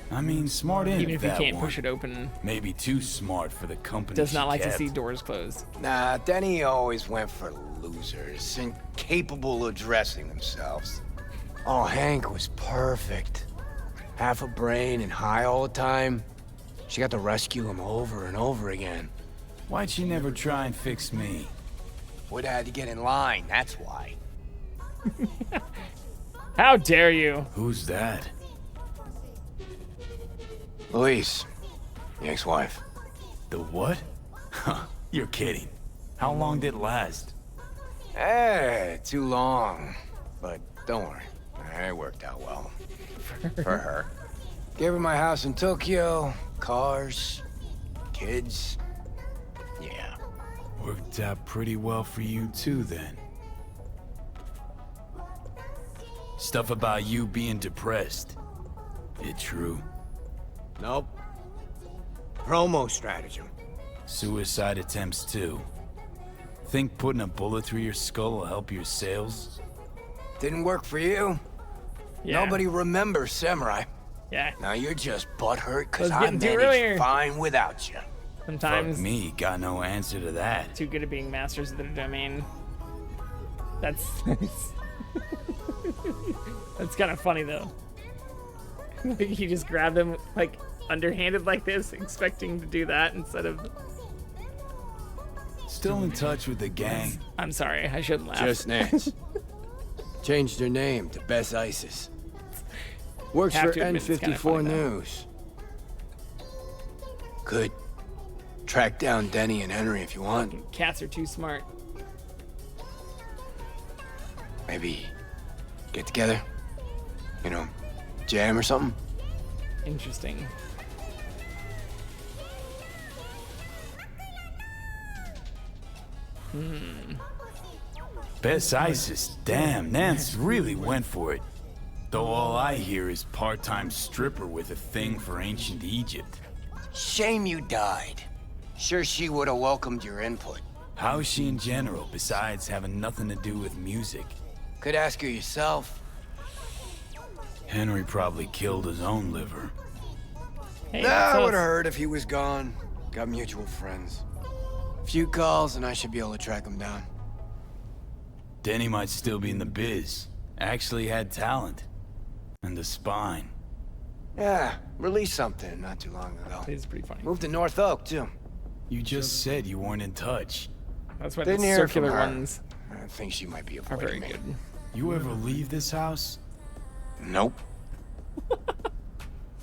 I mean, smart in Even if you that can't one. push it open. Maybe too smart for the company. Does not she like to kept. see doors closed. Nah, Denny always went for losers, incapable of dressing themselves. Oh, Hank was perfect. Half a brain and high all the time. She got to rescue him over and over again. Why'd she never try and fix me? Would've had to get in line, that's why. How dare you? Who's that? Louise, the ex-wife. The what? Huh, you're kidding. How long did it last? Too long. But don't worry, it worked out well. For her. Gave her my house in Tokyo, cars, kids. Yeah. Worked out pretty well for you too, then. Stuff about you being depressed. It true? Nope. Promo stratagem. Suicide attempts too. Think putting a bullet through your skull will help your sales? Didn't work for you. Yeah. Nobody remembers Samurai. Yeah. Now you're just butthurt because I was I getting to managed earlier. fine without you. Sometimes Fuck me, got no answer to that. too good at being masters of their domain. That's that's kind of funny though. Like he just grabbed him like underhanded like this, expecting to do that instead of. Still in touch with the gang? I'm sorry, I shouldn't laugh. Just Nance. Changed her name to Bess Isis. Works Have for to admit it's kinda N54 funny, though. News. Good. track down Denny and Henry if you want. Cats are too smart. Maybe get together? You know, jam or something? Interesting. Best ISIS. Damn, Nance really went for it. Though all I hear is part-time stripper with a thing for ancient Egypt. Shame you died. Sure she would have welcomed your input. How is she in general, besides having nothing to do with music? Could ask her yourself. Henry probably killed his own liver. Hey, That would have hurt if he was gone. Got mutual friends. Few calls and I should be able to track him down. Denny might still be in the biz. Actually had talent. And a spine. Yeah, released something not too long ago. It's pretty funny. Moved to North Oak, too. You just said you weren't in touch. That's why Didn't the hear from circular her. ones I think she might be are avoiding very me. good. You ever leave this house? Nope.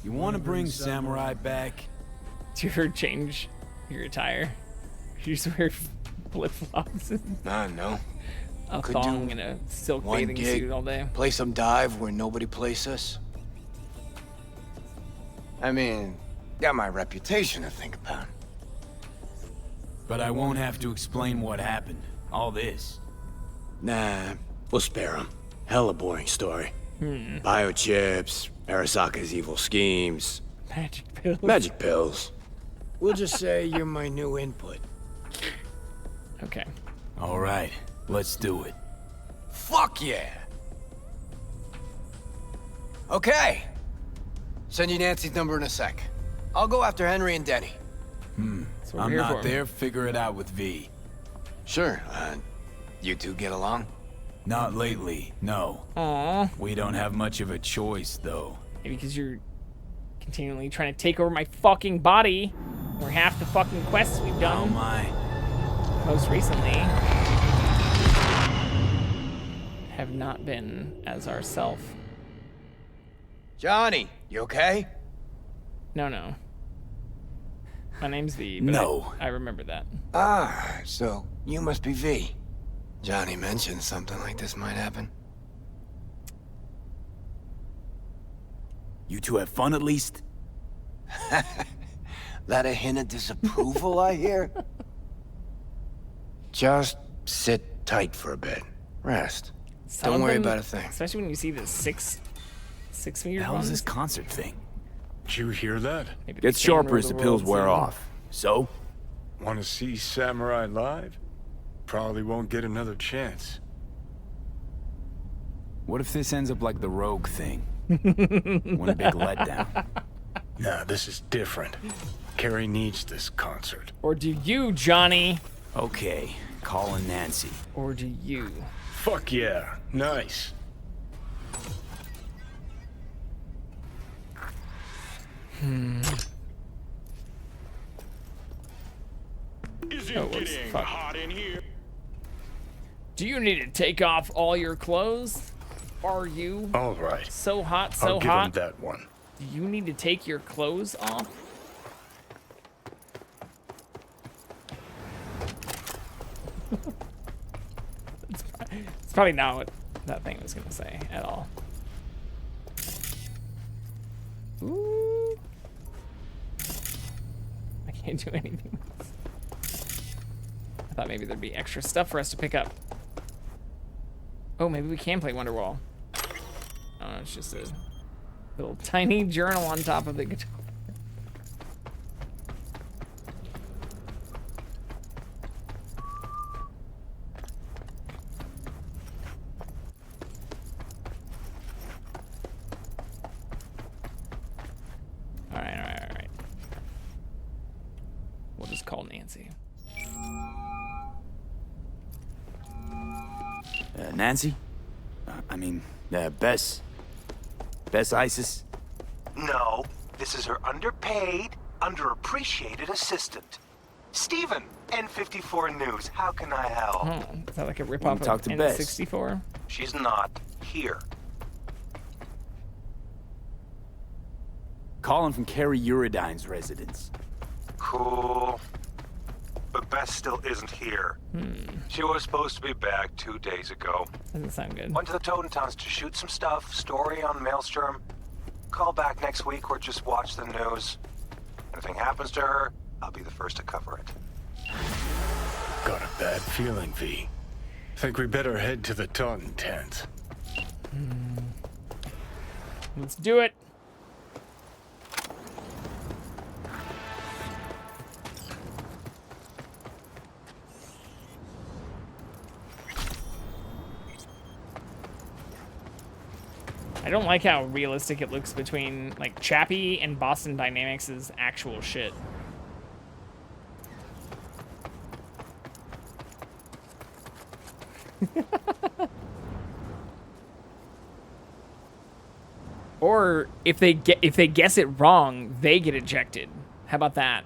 You want to bring Samurai back? Do you ever change your attire? You just wear flip-flops and No. a Could thong do and a silk one bathing gig. suit all day. Play some dive where nobody plays us. I mean, got my reputation to think about. But I won't have to explain what happened. All this. Nah, we'll spare him. Hella boring story. Biochips, Arasaka's evil schemes. Magic pills. Magic pills. We'll just say you're my new input. Okay. All right, let's do it. Fuck yeah! Okay. Send you Nancy's number in a sec. I'll go after Henry and Denny. That's what we're I'm here not for. there, figure it out with V. Sure, you two get along? Not lately, no. Aww. We don't have much of a choice, though. Maybe because you're continually trying to take over my fucking body. Or half the fucking quests we've Oh done. my. Most recently. Have not been as ourself. Johnny, you okay? No. My name's V, but No. I remember that. Ah, so you must be V. Johnny mentioned something like this might happen. You two have fun at least? That a hint of disapproval, I hear? Just sit tight for a bit. Rest. Some Don't of worry them- about a thing. Especially when you see the six-fingered How's ones. this concert thing? Did you hear that? Maybe they Gets can sharper rule as the world pills wear soon. off. So? Want to see Samurai live? Probably won't get another chance. What if this ends up like the Rogue thing? One big letdown. Nah, this is different. Carrie needs this concert. Or do you, Johnny? Okay, calling Nancy. Or do you? Fuck yeah, nice. Is Oh, it what's getting fuck? hot in here? Do you need to take off all your clothes? Are you All right, so hot, I'll so give him hot? that one. Do you need to take your clothes off? It's probably not what that thing was gonna say at all. Ooh. I can't do anything else. I thought maybe there'd be extra stuff for us to pick up. Oh, maybe we can play Wonderwall. Oh, it's just a little tiny journal on top of the guitar. Alright. We'll just call Nancy. Nancy? Bess. Bess Isis? No, this is her underpaid, underappreciated assistant. Steven, N54 News, how can I help? Oh, is that like a Wanna ripoff talk of to Bess? N64? She's not here. Calling from Carrie Uridine's residence. Cool. but Bess still isn't here. She was supposed to be back 2 days ago. Doesn't sound good. Went to the Totentowns to shoot some stuff, story on Maelstrom. Call back next week or just watch the news. If anything happens to her, I'll be the first to cover it. Got a bad feeling, V. Think we better head to the Taunton tent. Let's do it. I don't like how realistic it looks between, like, Chappie and Boston Dynamics' actual shit. Or if they guess it wrong, they get ejected. How about that?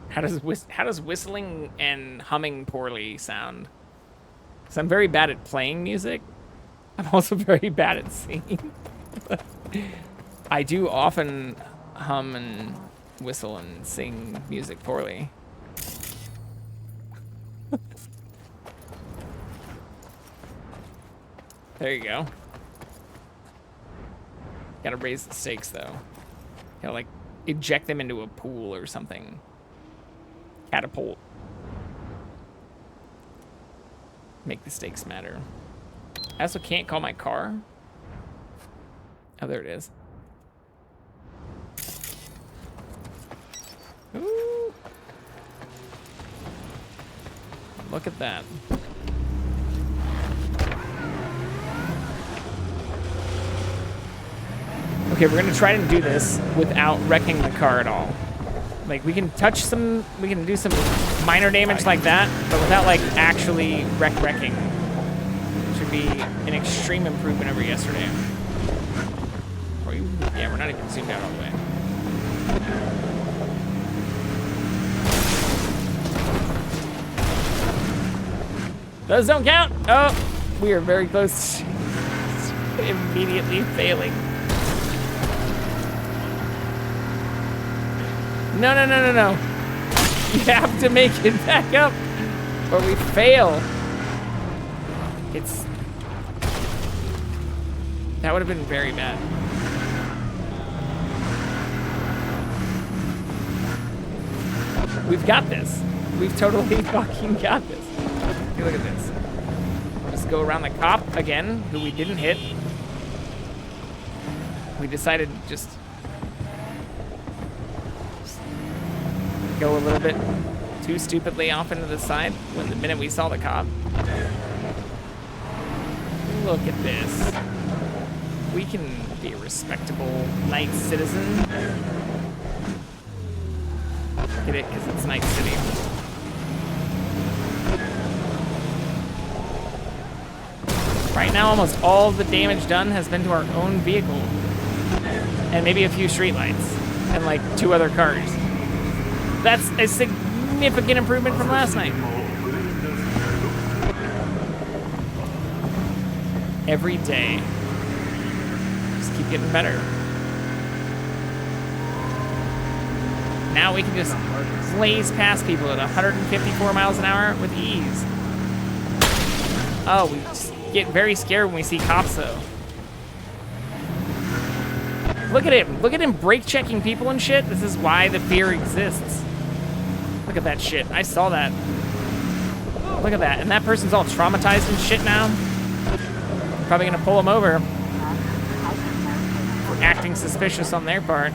How does whistling and humming poorly sound? So I'm very bad at playing music. I'm also very bad at singing. I do often hum and whistle and sing music poorly. There you go. Gotta raise the stakes, though. Gotta, like, eject them into a pool or something. Catapult. Make the stakes matter. I also can't call my car. Oh, there it is. Ooh. Look at that. Okay, we're gonna try to do this without wrecking the car at all. Like, we can do some minor damage like that, but without, like, actually wrecking. Should be an extreme improvement over yesterday. Yeah, we're not even zoomed out all the way. Those don't count! Oh, we are very close to immediately failing. No. You have to make it back up, or we fail. That would have been very bad. We've got this. We've totally fucking got this. Hey, look at this. We'll just go around the cop again, who we didn't hit. We decided to just go a little bit too stupidly off into the side when the minute we saw the cop. Look at this. We can be a respectable night citizen. Get it? Because it's Night City. Right now, almost all the damage done has been to our own vehicle. And maybe a few streetlights. And like 2 other cars. That's a significant improvement from last night. Every day. Just keep getting better. Now we can just blaze past people at 154 miles an hour with ease. Oh, we just get very scared when we see cops, though. Look at him. Look at him brake checking people and shit. This is why the fear exists. Look at that shit. I saw that. Look at that. And that person's all traumatized and shit now. Probably gonna pull him over for acting suspicious on their part.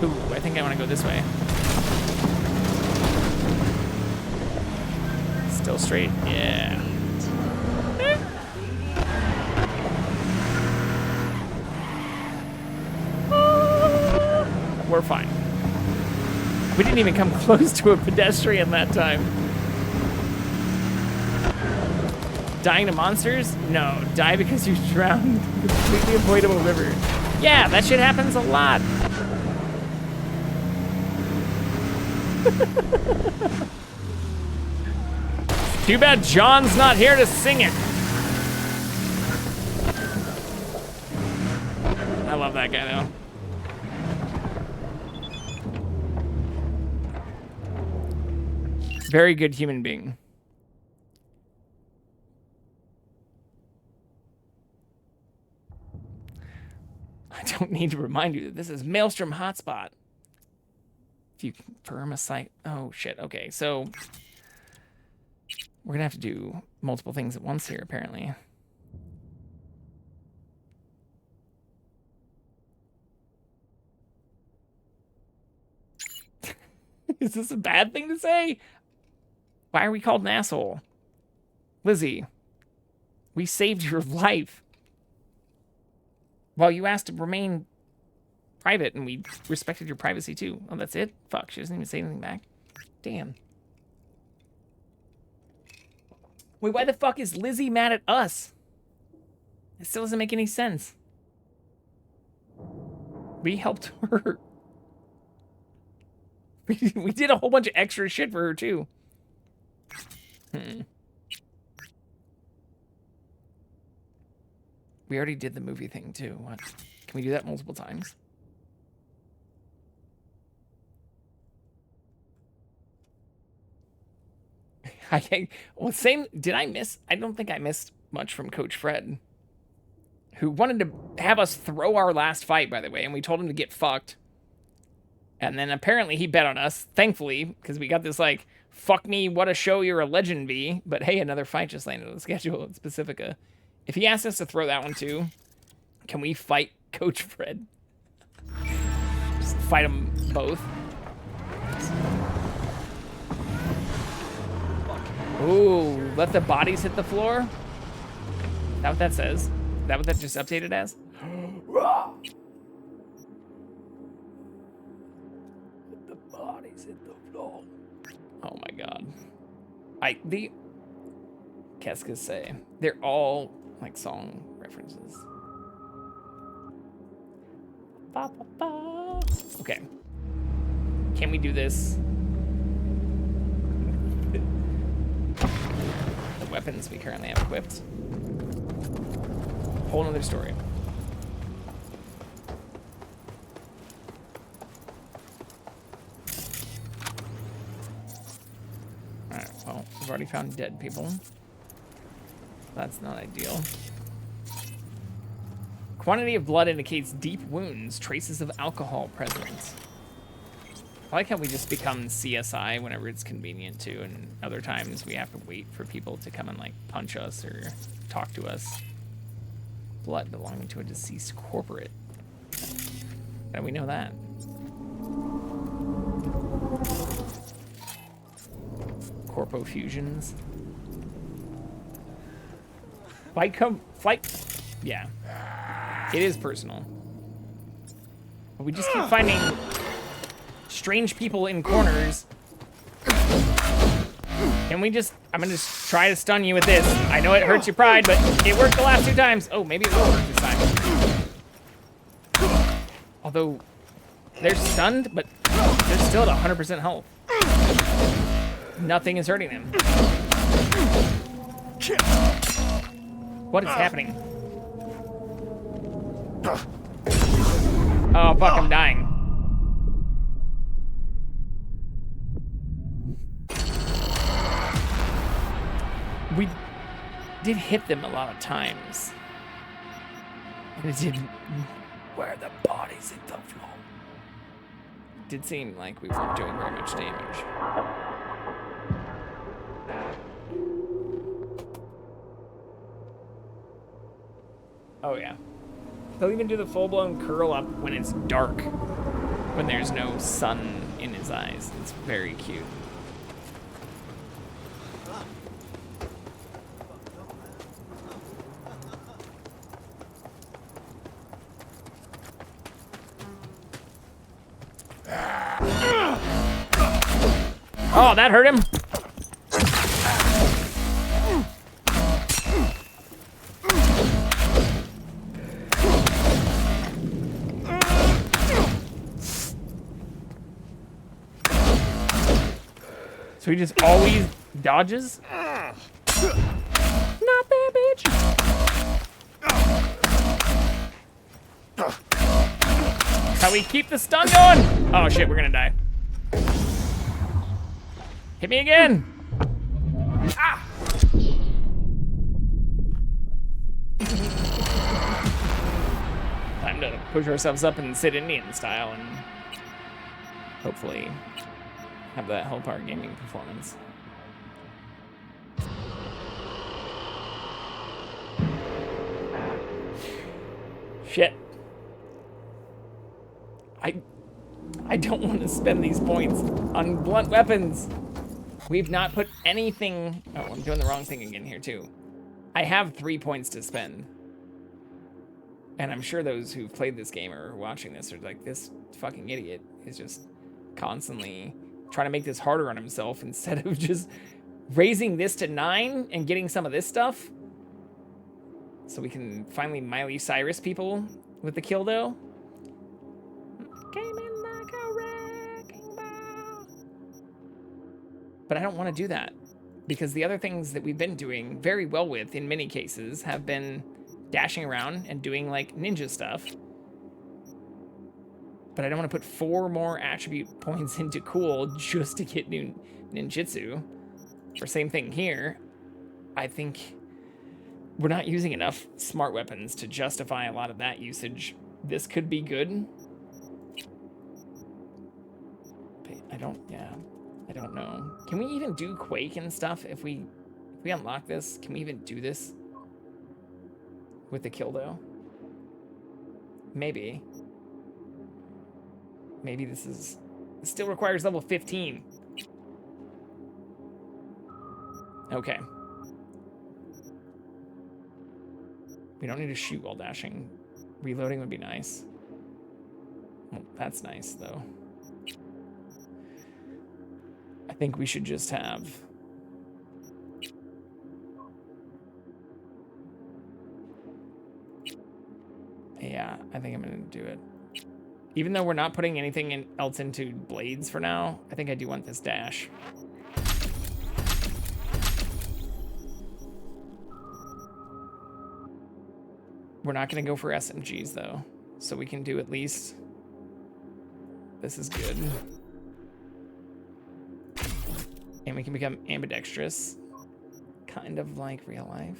Ooh, I think I want to go this way. Still straight? Yeah. We're fine. We didn't even come close to a pedestrian that time. Dying to monsters? No. Die because you drowned in a completely avoidable river. Yeah, that shit happens a lot. Too bad John's not here to sing it. I love that guy, though. Very good human being. I don't need to remind you that this is Maelstrom Hotspot. If you confirm a site... Oh, shit. Okay, so... We're going to have to do multiple things at once here, apparently. Is this a bad thing to say? Why are we called an asshole? Lizzie, we saved your life. Well, you asked to remain private, and we respected your privacy, too. Oh, that's it? Fuck, she doesn't even say anything back. Damn. Wait, why the fuck is Lizzie mad at us? It still doesn't make any sense. We helped her. We did a whole bunch of extra shit for her, too. We already did the movie thing, too. What? Can we do that multiple times? Well, same. Did I miss? I don't think I missed much from Coach Fred, who wanted to have us throw our last fight, by the way, and we told him to get fucked. And then apparently he bet on us, thankfully, because we got this, like, fuck me, what a show, you're a legend be. But hey, another fight just landed on the schedule at Pacifica. If he asked us to throw that one too, can we fight Coach Fred? Just fight them both. Ooh, let the bodies hit the floor? Is that what that says? Is that what that just updated as? Let the bodies hit the floor. Oh my god. Qu'est-ce que c'est? They're all like song references. Ba, ba, ba. Okay. Can we do this? The weapons we currently have equipped. Whole nother story. Alright, well, we've already found dead people. That's not ideal. Quantity of blood indicates deep wounds, traces of alcohol present. I like how we just become CSI whenever it's convenient to, and other times we have to wait for people to come and like punch us or talk to us. Blood belonging to a deceased corporate. How do we know that? Corpo fusions. Flight. Yeah. It is personal. But we just keep finding strange people in corners. Can we just... I'm gonna just try to stun you with this. I know it hurts your pride, but it worked the last 2 times. Oh, maybe it will work this time. Although, they're stunned, but they're still at 100% health. Nothing is hurting them. What is happening? Oh, fuck, I'm dying. We did hit them a lot of times. And it didn't... Where the bodies hit the floor. Did seem like we weren't doing very much damage. Oh, yeah. They'll even do the full-blown curl up when it's dark. When there's no sun in his eyes. It's very cute. Oh, that hurt him. So he just always dodges? Not bad, bitch. How we keep the stun going? Oh shit, we're gonna die. Hit me again! Ah! Time to push ourselves up and sit Indian style and hopefully have that help our gaming performance. Shit. I don't want to spend these points on blunt weapons. We've not put anything... Oh, I'm doing the wrong thing again here, too. I have 3 points to spend. And I'm sure those who've played this game or are watching this are like, this fucking idiot is just constantly trying to make this harder on himself instead of just raising this to 9 and getting some of this stuff. So we can finally Miley Cyrus people with the kill, though. Came in like a wrecking ball. But I don't want to do that because the other things that we've been doing very well with in many cases have been dashing around and doing like ninja stuff. But I don't want to put 4 more attribute points into cool just to get new ninjutsu. Or same thing here. I think we're not using enough smart weapons to justify a lot of that usage. This could be good. But I don't know. Can we even do Quake and stuff if we unlock this? Can we even do this with the Kildo? Maybe. Maybe this still requires level 15. Okay. We don't need to shoot while dashing. Reloading would be nice. Well, that's nice, though. I think we should just have... Yeah, I think I'm gonna do it. Even though we're not putting anything else into blades for now, I think I do want this dash. We're not gonna go for SMGs though, so we can do at least... This is good. And we can become ambidextrous, kind of like real life.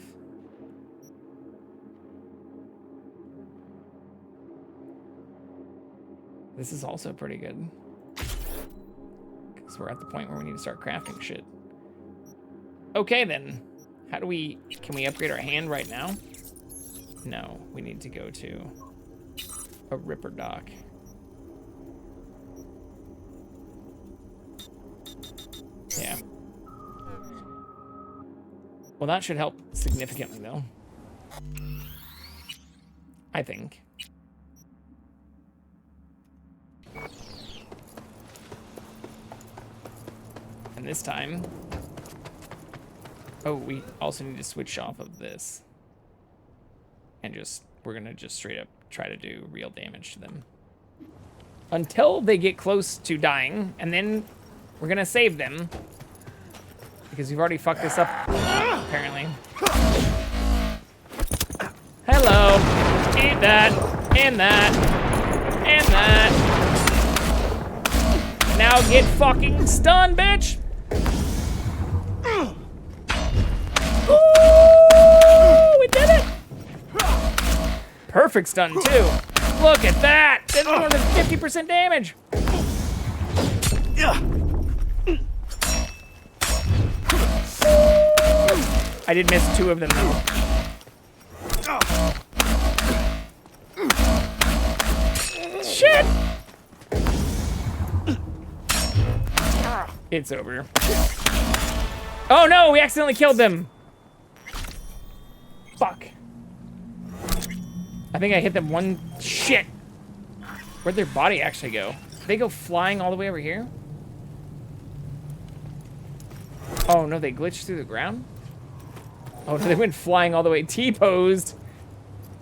This is also pretty good. Because we're at the point where we need to start crafting shit. Okay then. How do we... Can we upgrade our hand right now? No, we need to go to a Ripper dock. Yeah. Well, that should help significantly, though. I think. And this time... Oh, we also need to switch off of this. And we're gonna just straight up try to do real damage to them. Until they get close to dying, and then we're gonna save them. Because we've already fucked this up, apparently. Hello. And that. And that. And that. Now get fucking stunned, bitch! Ooh, we did it! Perfect stun, too. Look at that! That's more than 50% damage! I did miss 2 of them, though. Shit! It's over. Oh no, we accidentally killed them! Fuck. I think I hit them one... Shit! Where'd their body actually go? Did they go flying all the way over here? Oh no, they glitched through the ground? Oh no, they went flying all the way T-posed.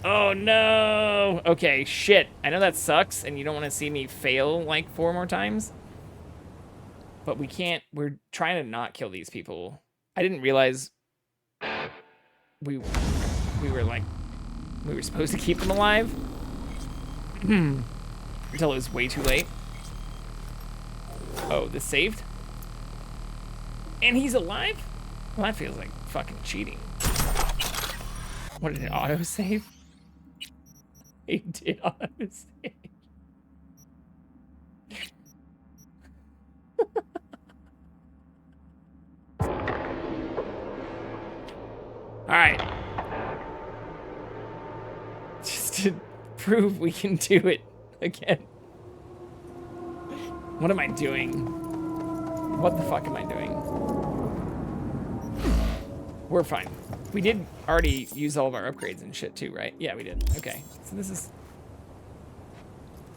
Oh no! Okay, shit. I know that sucks, and you don't want to see me fail like 4 more times. But we can't... We're trying to not kill these people. I didn't realize... We were like... We were supposed to keep them alive. Until it was way too late. Oh, this saved? And he's alive? Well, that feels like fucking cheating. What did it autosave? It did autosave. Alright. Just to prove we can do it again. What am I doing? What the fuck am I doing? We're fine. We did already use all of our upgrades and shit too, right? Yeah, we did. Okay. So this is...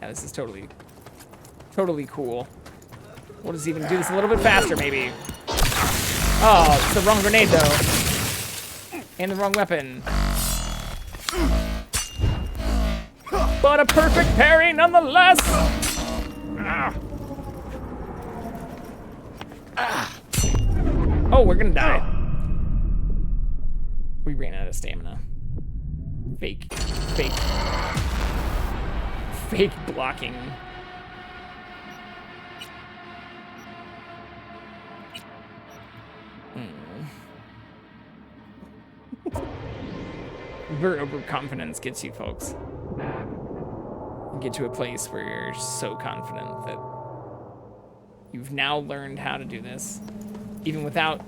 Yeah, this is totally cool. We'll just even do this a little bit faster, maybe. Oh, it's the wrong grenade, though. And the wrong weapon. But a perfect parry, nonetheless! Ah. Ah. Oh, we're gonna die. We ran out of stamina. Fake blocking. Overconfidence gets you, folks. You get to a place where you're so confident that you've now learned how to do this, even without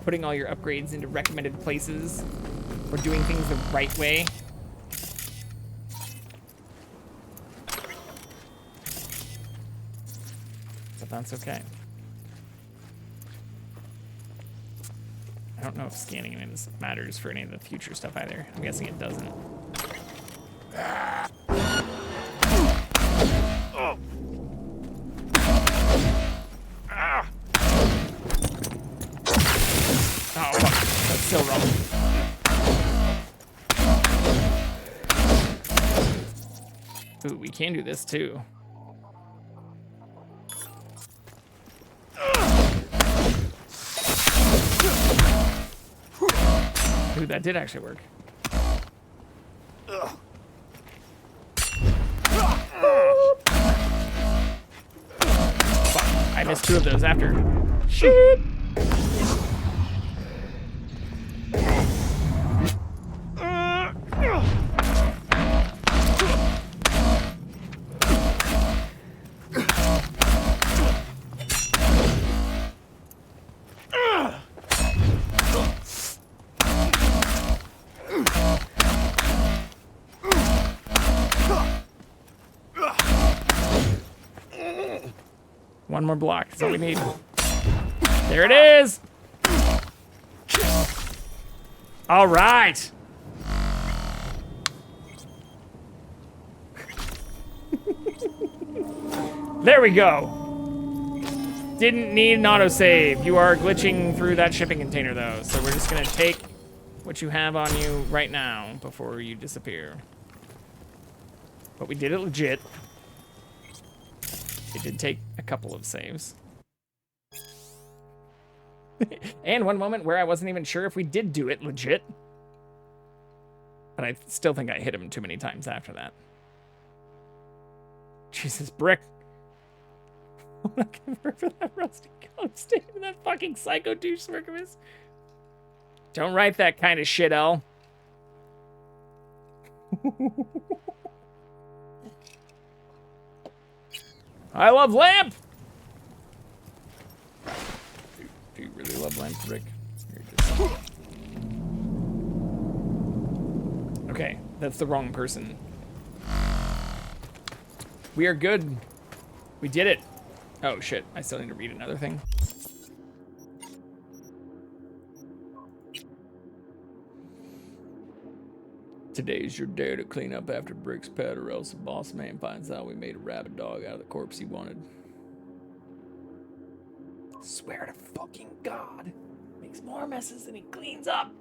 putting all your upgrades into recommended places or doing things the right way. But that's okay. I don't know if scanning any of this matters for any of the future stuff either. I'm guessing it doesn't. Oh. Ah. Oh, fuck. That's still wrong. Ooh, we can do this too. Ooh, that did actually work. Fuck, I missed 2 of those after. Shit! One more block, that's all we need. There it is! All right! There we go! Didn't need an autosave. You are glitching through that shipping container though, so we're just gonna take what you have on you right now before you disappear. But we did it legit. It did take a couple of saves. And one moment where I wasn't even sure if we did do it legit. But I still think I hit him too many times after that. Jesus, Brick. I'm not gonna work for that rusty ghost and that fucking psycho douche Smirkamus. Don't write that kind of shit, L. I love Lamp! Do you really love Lamp, Rick? Okay, that's the wrong person. We are good. We did it. Oh shit, I still need to read another thing. Today's your day to clean up after Brick's pet, or else the boss man finds out we made a rabid dog out of the corpse he wanted. Swear to fucking God. Makes more messes than he cleans up.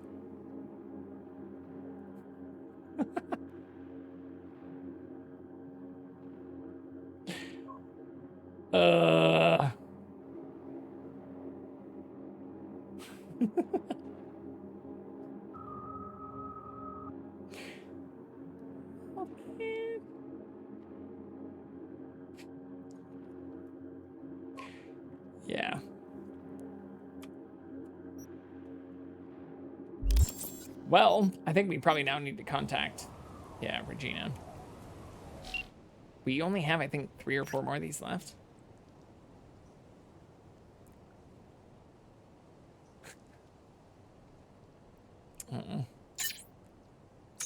Yeah. Well, I think we probably now need to contact, Regina. We only have, I think, 3 or 4 more of these left.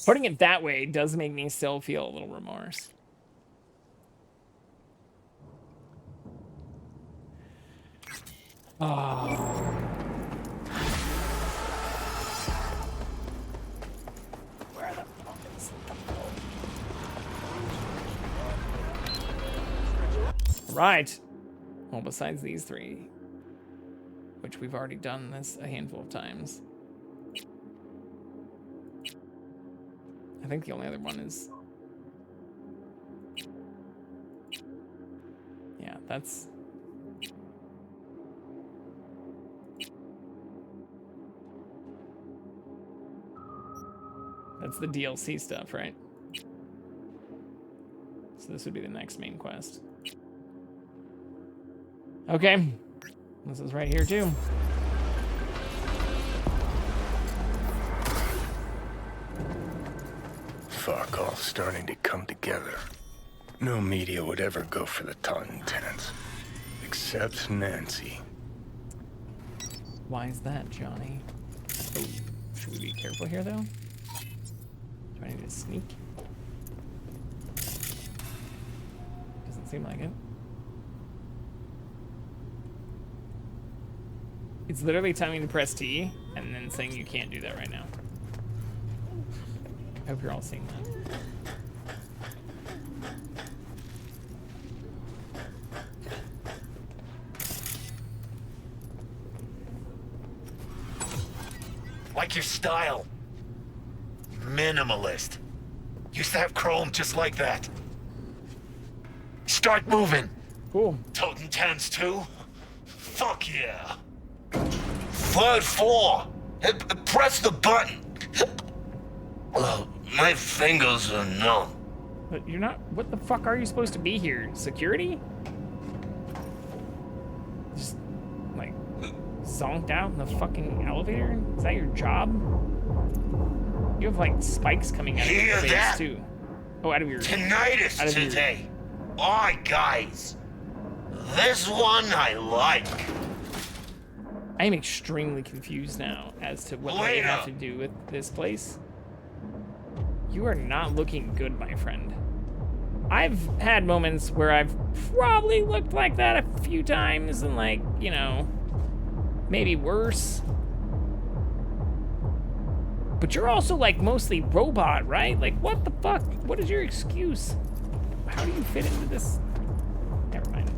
Putting it that way does make me still feel a little remorse. Oh. Where the fuck is the... Right. Well, besides these 3, which we've already done this a handful of times. I think the only other one is... Yeah, that's... That's the DLC stuff, right? So this would be the next main quest. Okay. This is right here, too. Fuck all starting to come together. No media would ever go for the Taunton tenants. Except Nancy. Why is that, Johnny? Oh, should we be careful here, though? Do I need to sneak? Doesn't seem like it. It's literally telling me to press T, and then saying you can't do that right now. I hope you're all seeing that. Like your style. Minimalist. Used to have chrome just like that. Start moving. Cool. Totem tenants too? Fuck yeah. Third floor. Press the button. My fingers are numb. But you're not... What the fuck are you supposed to be here? Security? Just, like, zonked out in the fucking elevator? Is that your job? You have, like, spikes coming out of your face, too. Oh, out of your... Tinnitus today. Alright, guys. This one I like. I am extremely confused now as to what they have to do with this place. You are not looking good, my friend. I've had moments where I've probably looked like that a few times and, like, you know, maybe worse. But you're also, like, mostly robot, right? Like, what the fuck? What is your excuse? How do you fit into this? Never mind.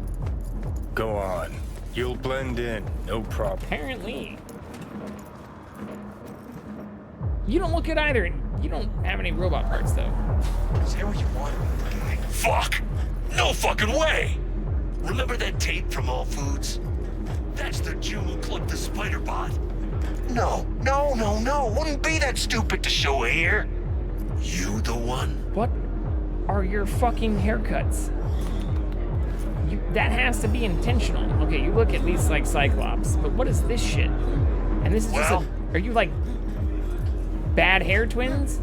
Go on. You'll blend in, no problem. Apparently. You don't look good either, and you don't have any robot parts, though. Say what you want. Fuck! No fucking way! Remember that tape from All Foods? That's the Jew who clipped the spider bot. No. Wouldn't be that stupid to show here. You the one? What are your fucking haircuts? That has to be intentional. Okay, you look at least like Cyclops, but what is this shit? And this is just are you like bad hair twins?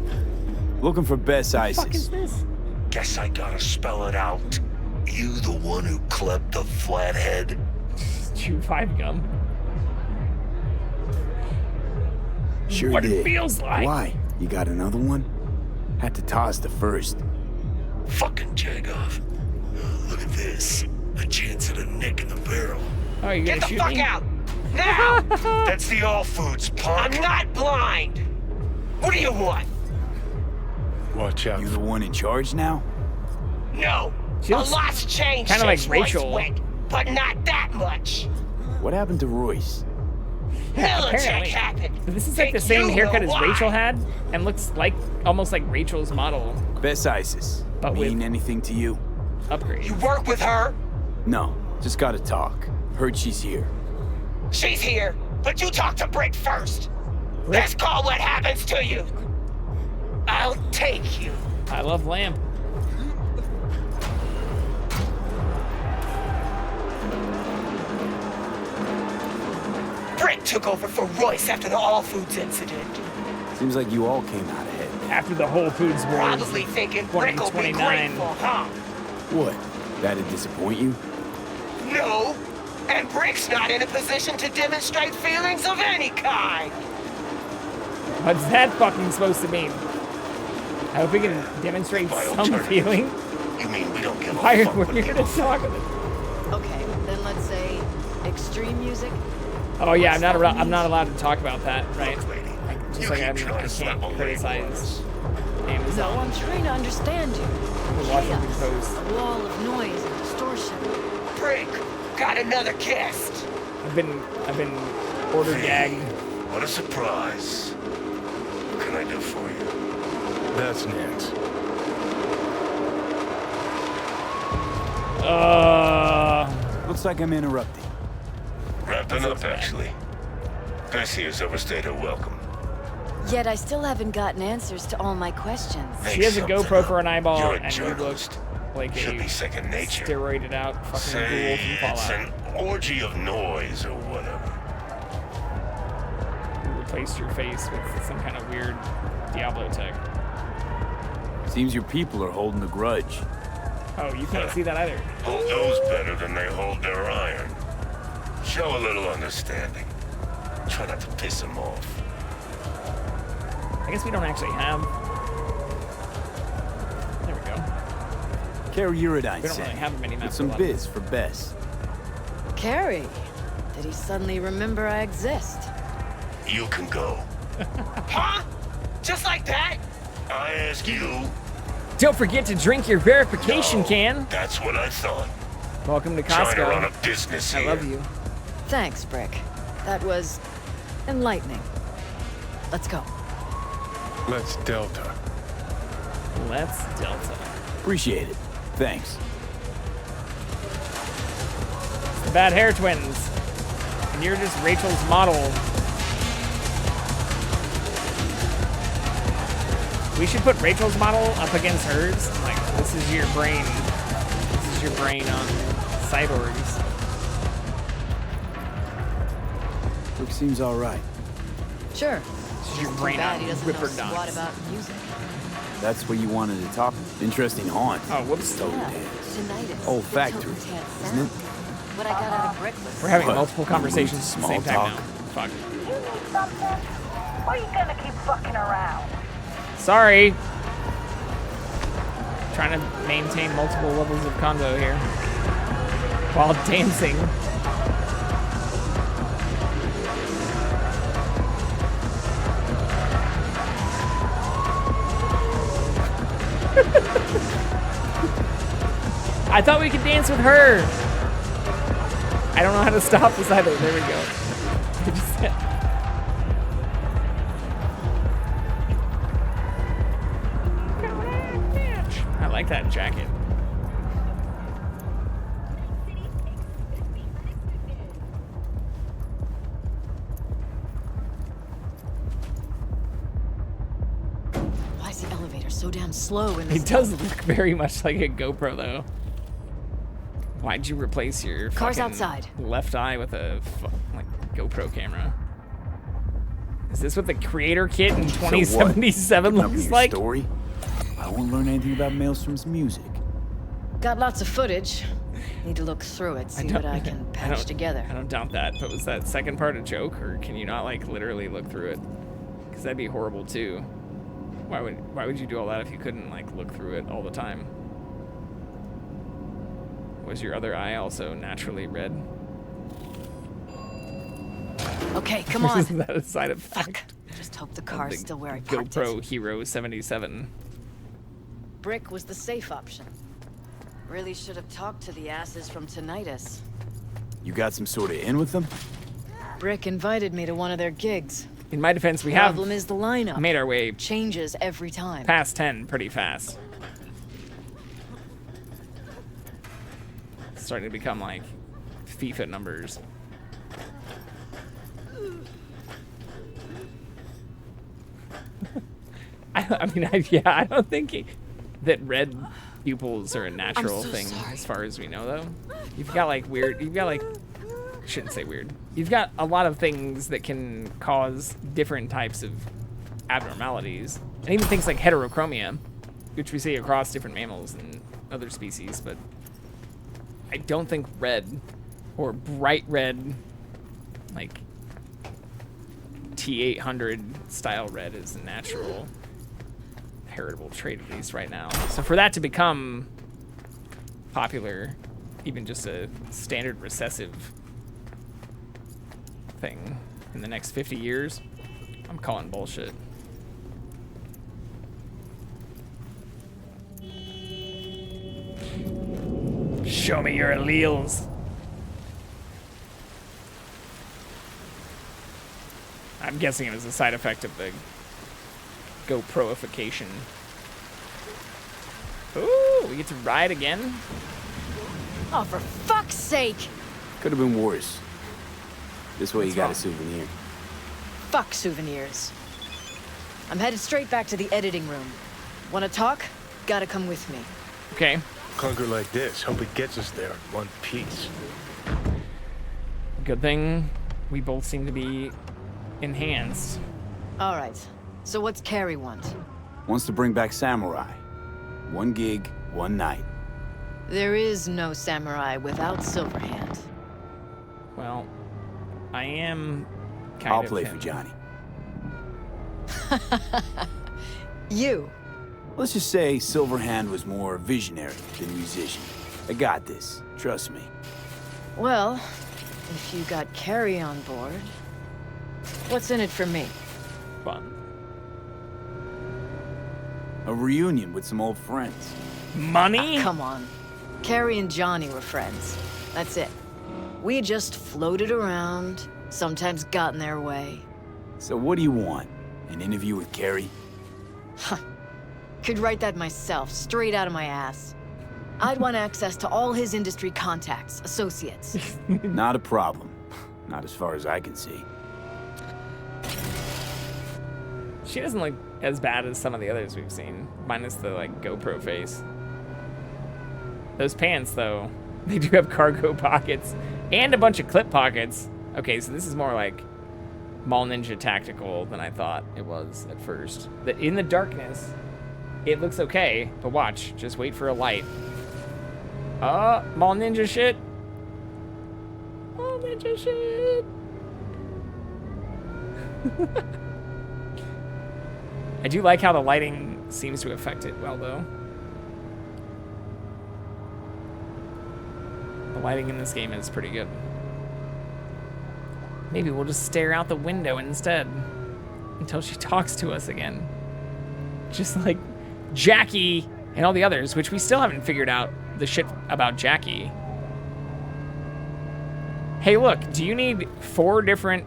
Looking for best ISIS. What the fuck is this? Guess I gotta spell it out. You the one who clipped the flathead? Chew 5 gum. Sure what did. It feels like. Why? You got another one? Had to toss the first. Fucking Jagoff. Look at this. A chance at a nick in the barrel. Oh, you Get the shoot fuck me? out! Now! That's the All Foods, punk. I'm not blind! What do you want? Watch out. You the one in charge now? No. She A looks lot's changed kinda like since Royce Rachel. went, but not that much. What happened to Royce? Militech Apparently. happened. So this is like the Think same you haircut know as why. Rachel had, and looks like almost like Rachel's model Best ISIS. But mean with- anything to you? upgrade. You work with her? No, just gotta talk. Heard she's here. She's here, but you talk to Britt first. Let's call what happens to you. I'll take you. I love lamp. Britt took over for Royce after the All Foods incident. Seems like you all came out ahead. After the Whole Foods Wars. Probably thinking Brick will be 2029. grateful, huh? What? That'd disappoint you? No. And Brick's not in a position to demonstrate feelings of any kind. What's that fucking supposed to mean? I hope we can demonstrate some feeling. You mean we don't give a Why fuck are what we here to people talk? Okay, then let's say extreme music. Oh yeah, I'm not allowed to talk about that, right? Just You like keep I trying to slap can't a criticize No, Amazon. I'm trying to understand you. The Washington Post. A wall of noise and distortion. Brick, got another guest. I've been order gagged. What a surprise. What can I do for you? That's next. Looks like I'm interrupting. Wrapping up, actually. Garcia's overstayed her welcome. Yet I still haven't gotten answers to all my questions. She has a GoPro for an eyeball, You're a and you look like Should a be second nature. steroided out fucking Say ghoul from it's Fallout. an orgy of noise or whatever. You replaced your face with some kind of weird Diablo tech. Seems your people are holding a grudge. Oh, you can't see that either. Hold those better than they hold their iron. Show a little understanding. Try not to piss them off. I guess we don't actually have. There we go. Carrie Uridine We don't really have many with maps. some left. biz for Bess. Carrie, did he suddenly remember I exist? You can go. Huh? Just like that? I ask you. Don't forget to drink your verification can. That's what I thought. Welcome to Trying to Costco. run a business I here. love you. Thanks, Brick. That was enlightening. Let's go. Let's Delta. Let's Delta. Appreciate it. Thanks. The Bad Hair Twins. And you're just Rachel's model. We should put Rachel's model up against hers. Like, this is your brain. This is your brain on cyborgs. Look seems all right. Sure. This is your Too brain bad on he doesn't know Ripper squat Dots. about music. That's what you wanted to talk. Interesting haunt. Oh, whoops. Tinnitus. Old factory, isn't it? What I got out of Brick was We're having What? multiple conversations at the Small same time talk. now. Fuck. You need something? Or are you gonna keep fucking around? Sorry. Trying to maintain multiple levels of convo here. While dancing. I thought we could dance with her. I don't know how to stop this either. There we go. I just I like that jacket. Why is the elevator so damn slow in this? It does look very much like a GoPro though. Why'd you replace your Car's fucking outside. left eye with a like GoPro camera? Is this what the creator kit in 2077 Looking up looks your like? Story? I won't learn anything about Maelstrom's music. Got lots of footage. Need to look through it, see what I can patch together. I don't doubt that, but was that second part a joke, or can you not like literally look through it? Because that'd be horrible too. Why would you do all that if you couldn't like look through it all the time? Was your other eye also naturally red? Okay, come on. Isn't that a side effect? Just hope the car's The still where I parked it. GoPro Hero 77. Brick was the safe option. Really should have talked to the asses from Tinnitus. You got some sort of in with them? Brick invited me to one of their gigs. In my defense, we have Problem is the lineup. made our way Changes every time. past 10 pretty fast. It's starting to become like FIFA numbers. I don't think that red pupils are a natural so thing sorry. as far as we know, though. You've got like I shouldn't say weird. You've got a lot of things that can cause different types of abnormalities. And even things like heterochromia, which we see across different mammals and other species, but I don't think red or bright red, like T800 style red is a natural heritable trait, at least right now. So for that to become popular, even just a standard recessive thing in the next 50 years, I'm calling bullshit. Show me your alleles. I'm guessing it was a side effect of the GoProification. Ooh, we get to ride again? Oh, for fuck's sake! Could have been worse. This way What's you got wrong? a souvenir. Fuck souvenirs. I'm headed straight back to the editing room. Wanna talk? Gotta come with me. Okay. Clunker like this, hope it gets us there in one piece. Good thing we both seem to be enhanced. Alright, so what's Carrie want? Wants to bring back Samurai. 1 gig, 1 night. There is no samurai without Silverhand. Well, I am kind I'll of play him. for Johnny. You. Let's just say Silverhand was more visionary than musician. I got this. Trust me. Well, if you got Carrie on board, what's in it for me? Fun. A reunion with some old friends. Money? Come on. Carrie and Johnny were friends. That's it. We just floated around, sometimes got in their way. So what do you want? An interview with Carrie? Could write that myself, straight out of my ass. I'd want access to all his industry contacts, associates. Not a problem. Not as far as I can see. She doesn't look as bad as some of the others we've seen, minus the like GoPro face. Those pants, though, they do have cargo pockets and a bunch of clip pockets. Okay, so this is more like Mall Ninja Tactical than I thought it was at first. In the darkness, it looks okay, but watch, just wait for a light. Mall Ninja shit. Mall Ninja shit. I do like how the lighting seems to affect it well, though. The lighting in this game is pretty good. Maybe we'll just stare out the window instead until she talks to us again. Just like Jackie and all the others, which we still haven't figured out the shit about Jackie. Hey, look, do you need 4 different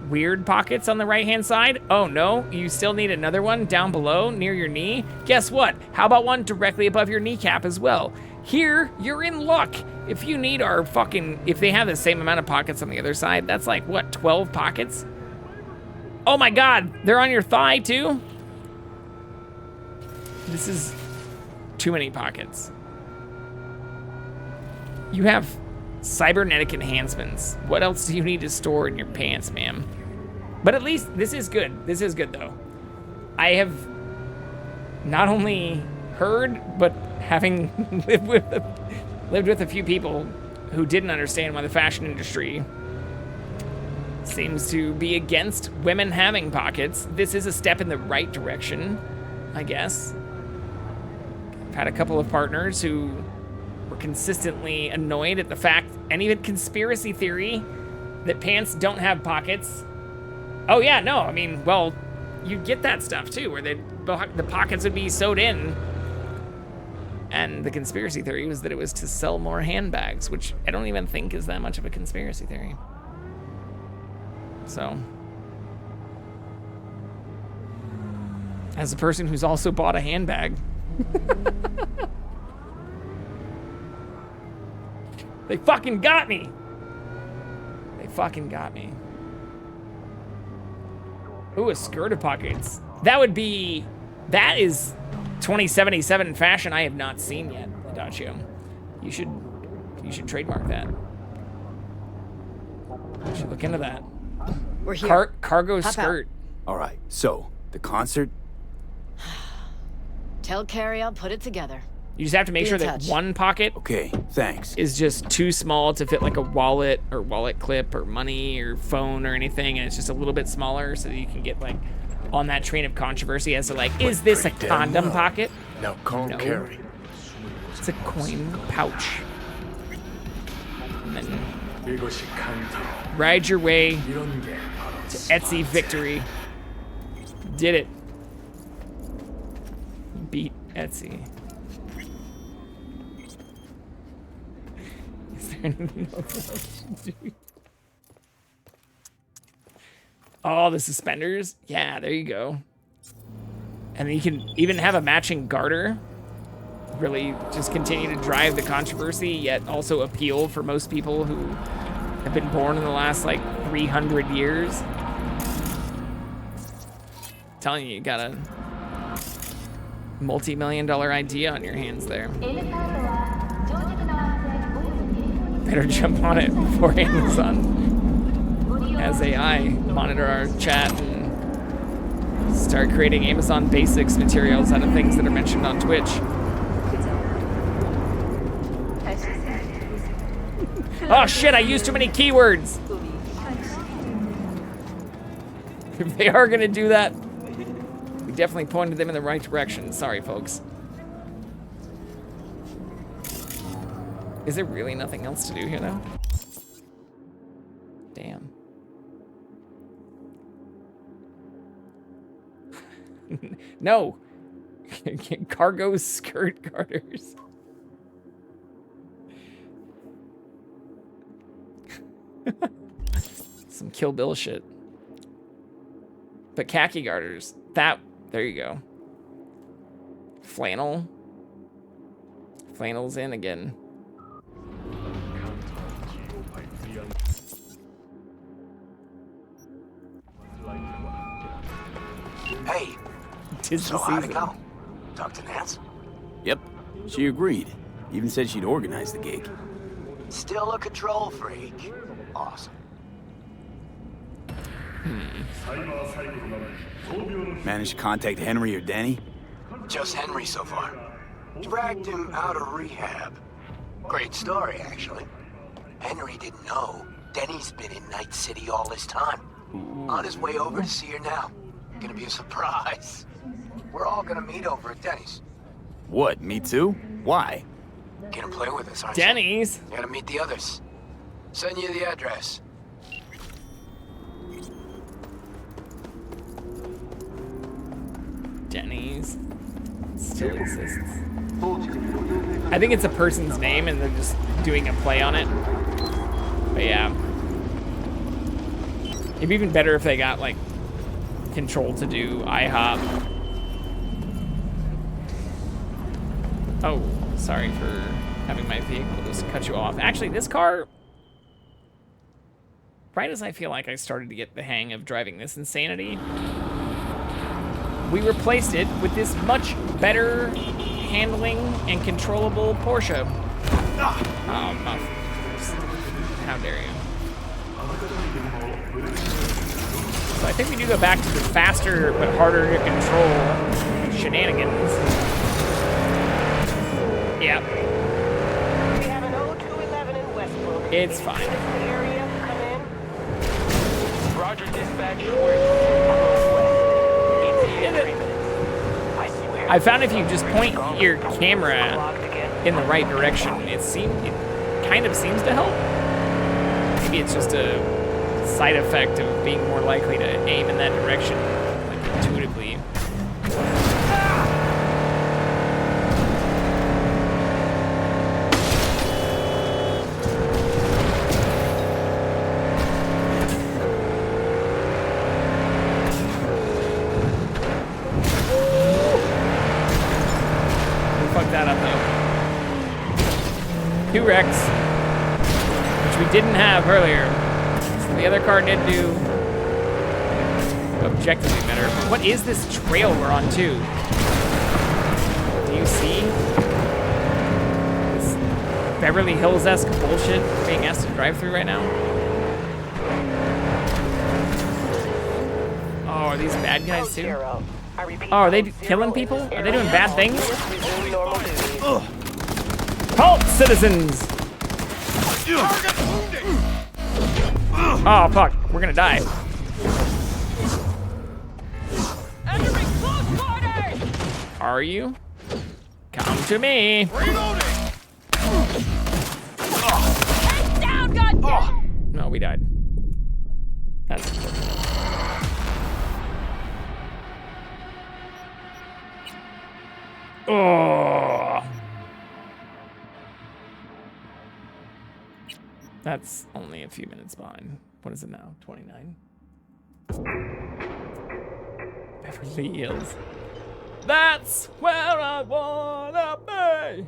weird pockets on the right-hand side? Oh, no? You still need another one down below near your knee? Guess what? How about one directly above your kneecap as well? Here, you're in luck. If you need our fucking... If they have the same amount of pockets on the other side, that's like, what, 12 pockets? Oh my god, they're on your thigh too? This is too many pockets. You have cybernetic enhancements. What else do you need to store in your pants, ma'am? But at least this is good. This is good, though. I have not only heard, but having lived with a few people who didn't understand why the fashion industry seems to be against women having pockets. This is a step in the right direction, I guess. I've had a couple of partners who were consistently annoyed at the fact, and even conspiracy theory, that pants don't have pockets. Oh yeah, no, I mean, well, you'd get that stuff too, where the pockets would be sewed in. And the conspiracy theory was that it was to sell more handbags, which I don't even think is that much of a conspiracy theory. So, as a person who's also bought a handbag, they fucking got me. They fucking got me. Ooh, a skirt of pockets. That is 2077 fashion I have not seen yet, Adagio. You should trademark that. You should look into that. We're here. Cargo Hop skirt. All right, so The concert? Tell Carrie I'll put it together. You just have to make sure that one pocket is just too small to fit like a wallet or wallet clip or money or phone or anything, and it's just a little bit smaller so that you can get like on that train of controversy as to like, is this a condom pocket? Now call Carrie. It's a coin pouch. And then ride your way to Etsy victory. Did it. Beat Etsy. Is there anything else to do? Oh, the suspenders? Yeah, there you go. And then you can even have a matching garter. Really just continue to drive the controversy, yet also appeal for most people who have been born in the last, like, 300 years. I'm telling you, you got a multi-million-dollar idea on your hands there. Better jump on it before Amazon has AI monitor our chat and start creating Amazon Basics materials out of things that are mentioned on Twitch. Oh shit, I used too many keywords. If they are gonna do that, we definitely pointed them in the right direction. Sorry, folks. Is there really nothing else to do here, though? Damn. No. Cargo skirt garters. Some Kill Bill shit. But khaki garters. There you go. Flannel. Flannel's in again. Hey, so how'd it go? Talk to Nance? Yep, she agreed. Even said she'd organize the gig. Still a control freak. Awesome. Managed to contact Henry or Denny? Just Henry so far. Dragged him out of rehab. Great story, actually. Henry didn't know Denny's been in Night City all this time. On his way over to see her now. Gonna be a surprise. We're all gonna meet over at Denny's. What, me too? Why? Gonna play with us, aren't Denny's? You gotta meet the others. Send you the address. Denny's still exists. I think it's a person's name and they're just doing a play on it. But yeah. It'd be even better if they got like control to do IHOP. Oh, sorry for having my vehicle just cut you off. Actually, this car, right as I feel like I started to get the hang of driving this insanity, we replaced it with this much better handling and controllable Porsche. Oh, muff. How dare you. So I think we do go back to the faster but harder to control shenanigans. Yep. We have an 0211 in Westbrook. It's fine. Area, come in. Roger, dispatch. I found if you just point your camera in the right direction, it kind of seems to help. Maybe it's just a side effect of being more likely to aim in that direction, like intuitively. That up though. 2 wrecks, which we didn't have earlier. So the other car did do objectively better. But what is this trail we're on too? Do you see this Beverly Hills-esque bullshit being asked to drive through right now? are these bad guys too? Oh, are they killing people? Are they doing bad things? Halt, citizens! Oh, fuck. We're gonna die. Are you? Come to me. No, we died. That's unfortunate. Oh. That's only a few minutes behind. What is it now? 29? Beverly Hills. That's where I wanna be!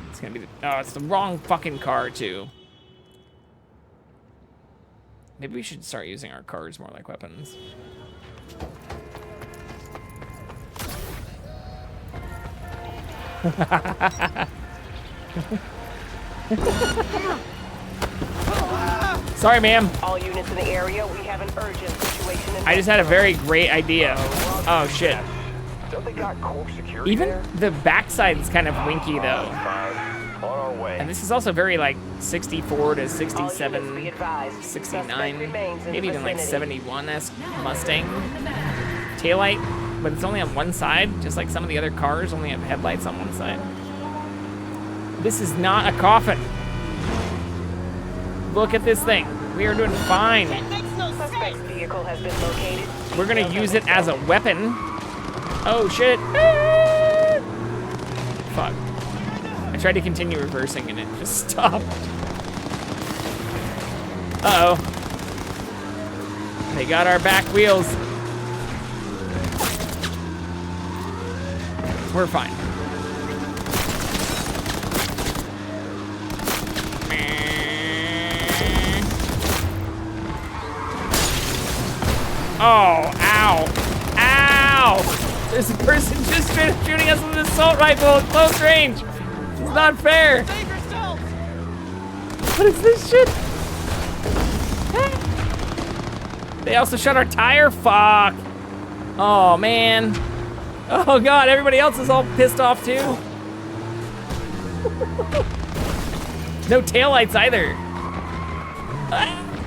It's gonna be the, oh, it's the wrong fucking car too. Maybe we should start using our cars more like weapons. Sorry, ma'am. All units in the area, we have an urgent situation. I just had a very great idea. Oh shit. Don't they got core security Even there? the backside's kind of winky though. On our way. And this is also very like 64 to 67, 69, maybe even like 71-esque Mustang taillight, but it's only on one side, just like some of the other cars only have headlights on one side. This is not a coffin. Look at this thing. We are doing fine. Suspect's vehicle has been located. We're gonna use it as a weapon. Oh shit. Fuck. I tried to continue reversing and it just stopped. Uh-oh. They got our back wheels. We're fine. Oh, ow. Ow! There's a person just straight up shooting us with an assault rifle at close range. It's not fair. What is this shit? They also shot our tire? Fuck. Oh, man. Oh, God. Everybody else is all pissed off, too. No taillights either.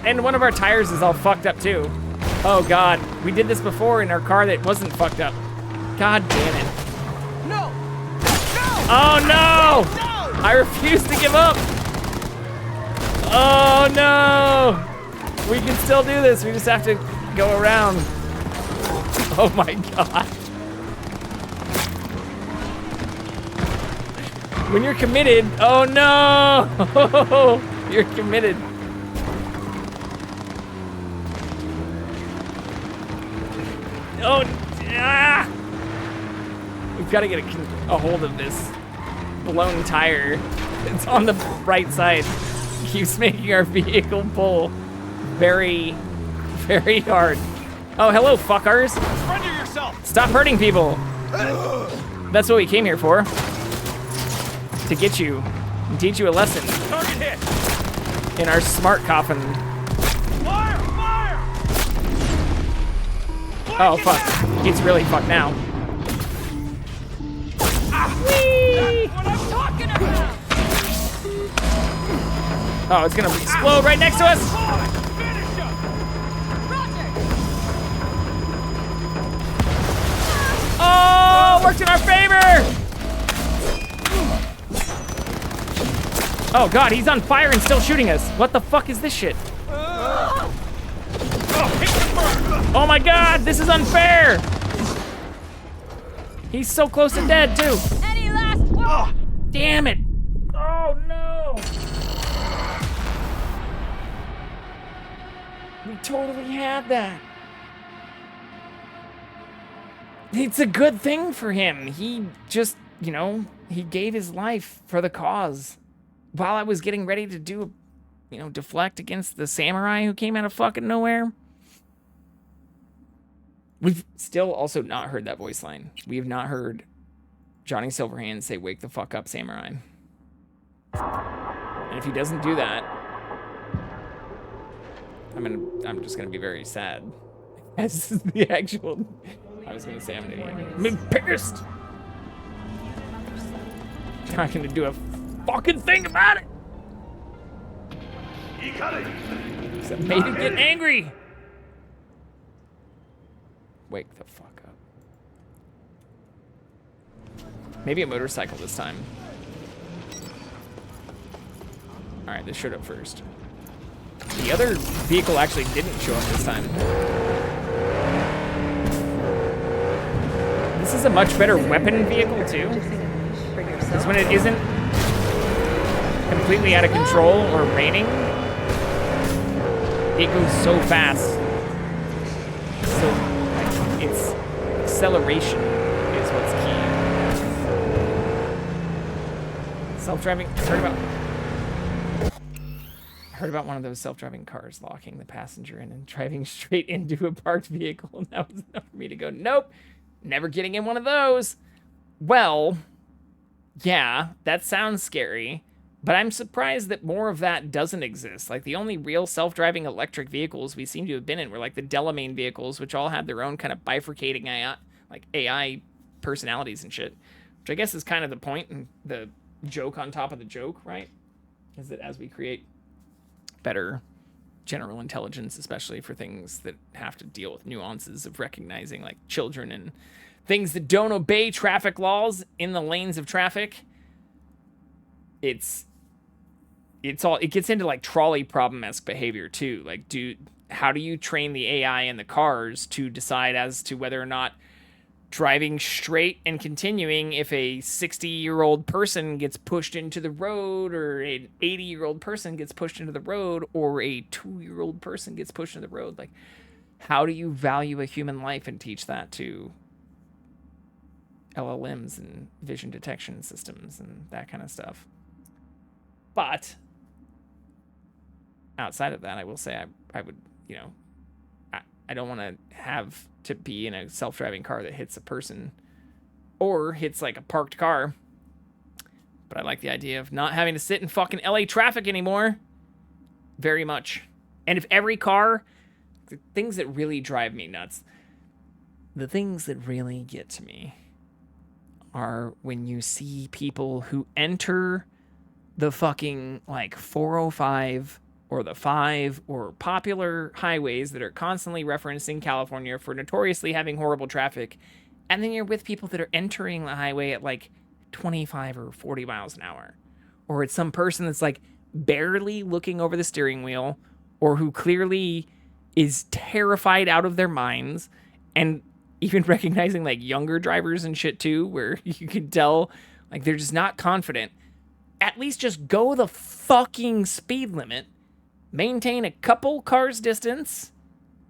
And one of our tires is all fucked up, too. Oh, God. We did this before in our car that wasn't fucked up. God damn it. No! Oh, no! I refuse to give up. Oh, no! We can still do this. We just have to go around. Oh, my God. When you're committed, oh, no! You're committed. Oh, ah! We've got to get a hold of this blown tire. It's on the right side. It keeps making our vehicle pull very, very hard. Oh, hello, fuckers. Surrender yourself! Stop hurting people. That's what we came here for. To get you and teach you a lesson. Target hit! In our smart coffin. Fire! Fire! Oh, fuck. It's really fucked now. Whee! That's what I'm talking about! Oh, it's gonna explode right next to us! Finish him! Oh, worked in our favor! Oh god, he's on fire and still shooting us. What the fuck is this shit? Oh my god, this is unfair! He's so close to dead, too. Any last word? Damn it! Oh no! We totally had that. It's a good thing for him. He just, he gave his life for the cause while I was getting ready to do deflect against the samurai who came out of fucking nowhere. We've still also not heard that voice line. We have not heard Johnny Silverhand say, "Wake the fuck up, samurai." And if he doesn't do that, I'm just gonna be very sad. As the actual, I was gonna say I'm pissed. Not gonna do a fucking thing about it. Except maybe get angry. Wake the fuck up. Maybe a motorcycle this time. All right, this showed up first. The other vehicle actually didn't show up this time. This is a much better weapon vehicle too. Because when it isn't completely out of control or raining, it goes so fast. So, like, its acceleration is what's key. Self-driving, I heard about one of those self-driving cars locking the passenger in and driving straight into a parked vehicle, and that was enough for me to go, nope, never getting in one of those. Well, yeah, that sounds scary, but I'm surprised that more of that doesn't exist. Like, the only real self-driving electric vehicles we seem to have been in were like the Delamain vehicles, which all had their own kind of bifurcating AI personalities and shit, which I guess is kind of the point and the joke on top of the joke, right? Is that as we create better general intelligence, especially for things that have to deal with nuances of recognizing like children and things that don't obey traffic laws in the lanes of traffic, it gets into like trolley problem-esque behavior too. Like, how do you train the AI in the cars to decide as to whether or not driving straight and continuing, if a 60-year-old person gets pushed into the road, or an 80-year-old person gets pushed into the road, or a 2-year-old person gets pushed into the road? Like, how do you value a human life and teach that to LLMs and vision detection systems and that kind of stuff? But outside of that, I will say I would, I don't want to have to be in a self-driving car that hits a person or hits like a parked car. But I like the idea of not having to sit in fucking LA traffic anymore. Very much. And if every car, the things that really drive me nuts, the things that really get to me are when you see people who enter the fucking like 405 or the 5 or popular highways that are constantly referenced in California for notoriously having horrible traffic, and then you're with people that are entering the highway at like 25 or 40 miles an hour. Or it's some person that's like barely looking over the steering wheel, or who clearly is terrified out of their minds, and even recognizing like younger drivers and shit too, where you can tell like they're just not confident. At least just go the fucking speed limit. Maintain a couple cars distance,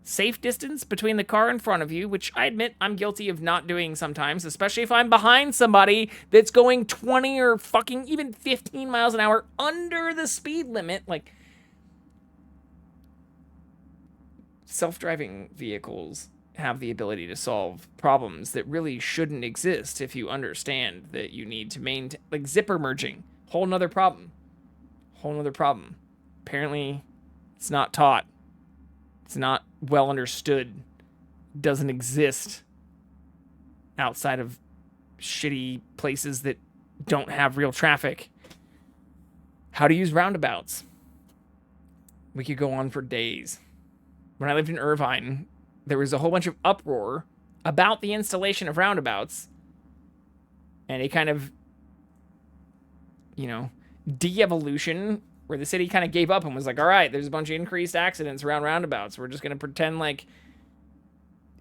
safe distance between the car in front of you, which I admit I'm guilty of not doing sometimes, especially if I'm behind somebody that's going 20 or fucking even 15 miles an hour under the speed limit. Like, self-driving vehicles have the ability to solve problems that really shouldn't exist if you understand that you need to maintain, like zipper merging, whole nother problem. Apparently, it's not taught. It's not well understood. Doesn't exist outside of shitty places that don't have real traffic. How to use roundabouts. We could go on for days. When I lived in Irvine, there was a whole bunch of uproar about the installation of roundabouts. And a kind of, de-evolution where the city kind of gave up and was like, all right, there's a bunch of increased accidents around roundabouts. We're just going to pretend like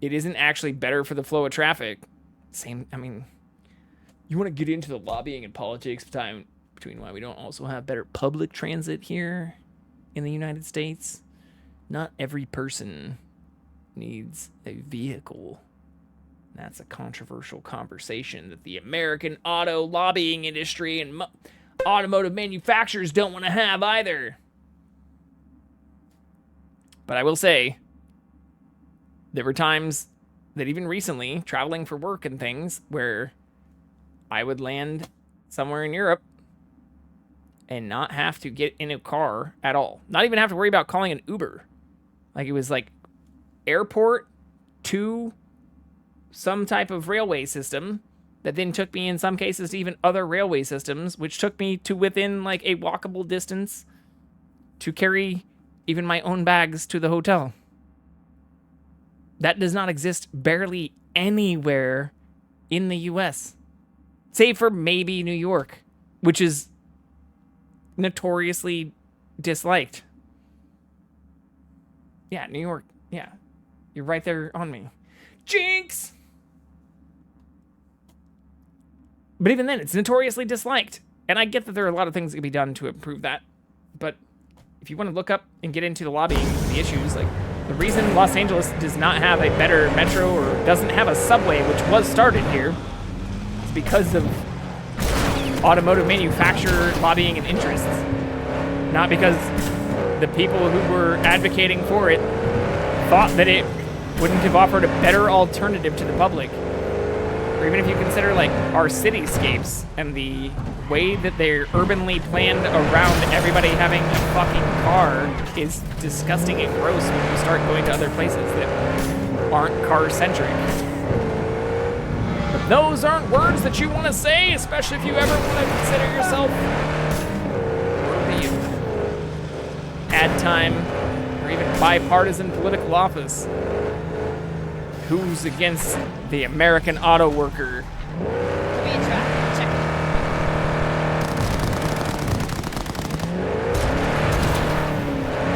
it isn't actually better for the flow of traffic. You want to get into the lobbying and politics between why we don't also have better public transit here in the United States? Not every person needs a vehicle. That's a controversial conversation that the American auto lobbying industry and automotive manufacturers don't want to have either. But I will say, there were times that even recently, traveling for work and things, where I would land somewhere in Europe and not have to get in a car at all. Not even have to worry about calling an Uber. Like, it was like airport to some type of railway system that then took me in some cases to even other railway systems, which took me to within like a walkable distance to carry even my own bags to the hotel. That does not exist barely anywhere in the US, save for maybe New York, which is notoriously disliked. Yeah, New York. Yeah. You're right there on me. Jinx! But even then, it's notoriously disliked. And I get that there are a lot of things that can be done to improve that. But if you want to look up and get into the lobbying, the issues, like, the reason Los Angeles does not have a better metro or doesn't have a subway, which was started here, is because of automotive manufacturer lobbying and interests. Not because the people who were advocating for it thought that it wouldn't have offered a better alternative to the public. Or even if you consider, like, our cityscapes and the way that they're urbanly planned around everybody having a fucking car is disgusting and gross when you start going to other places that aren't car-centric. But those aren't words that you want to say, especially if you ever want to consider yourself worthy of ad time or even bipartisan political office. Who's against the American auto worker?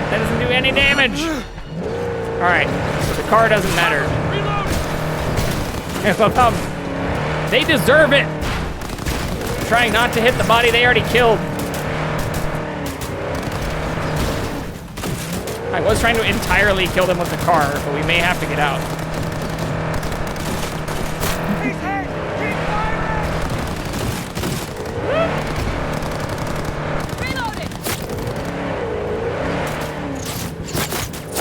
That doesn't do any damage. All right, so the car doesn't matter. They deserve it. Trying not to hit the body they already killed. I was trying to entirely kill them with the car, but we may have to get out.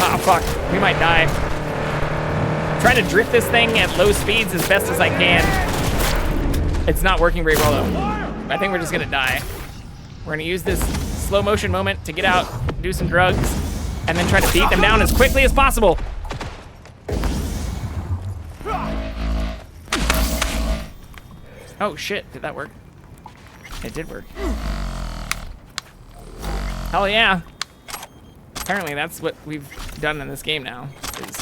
Oh, fuck. We might die. I'm trying to drift this thing at low speeds as best as I can. It's not working very well, though. I think we're just gonna die. We're gonna use this slow motion moment to get out, do some drugs, and then try to beat them down as quickly as possible. Oh, shit. Did that work? It did work. Hell yeah. Apparently that's what we've done in this game now. Is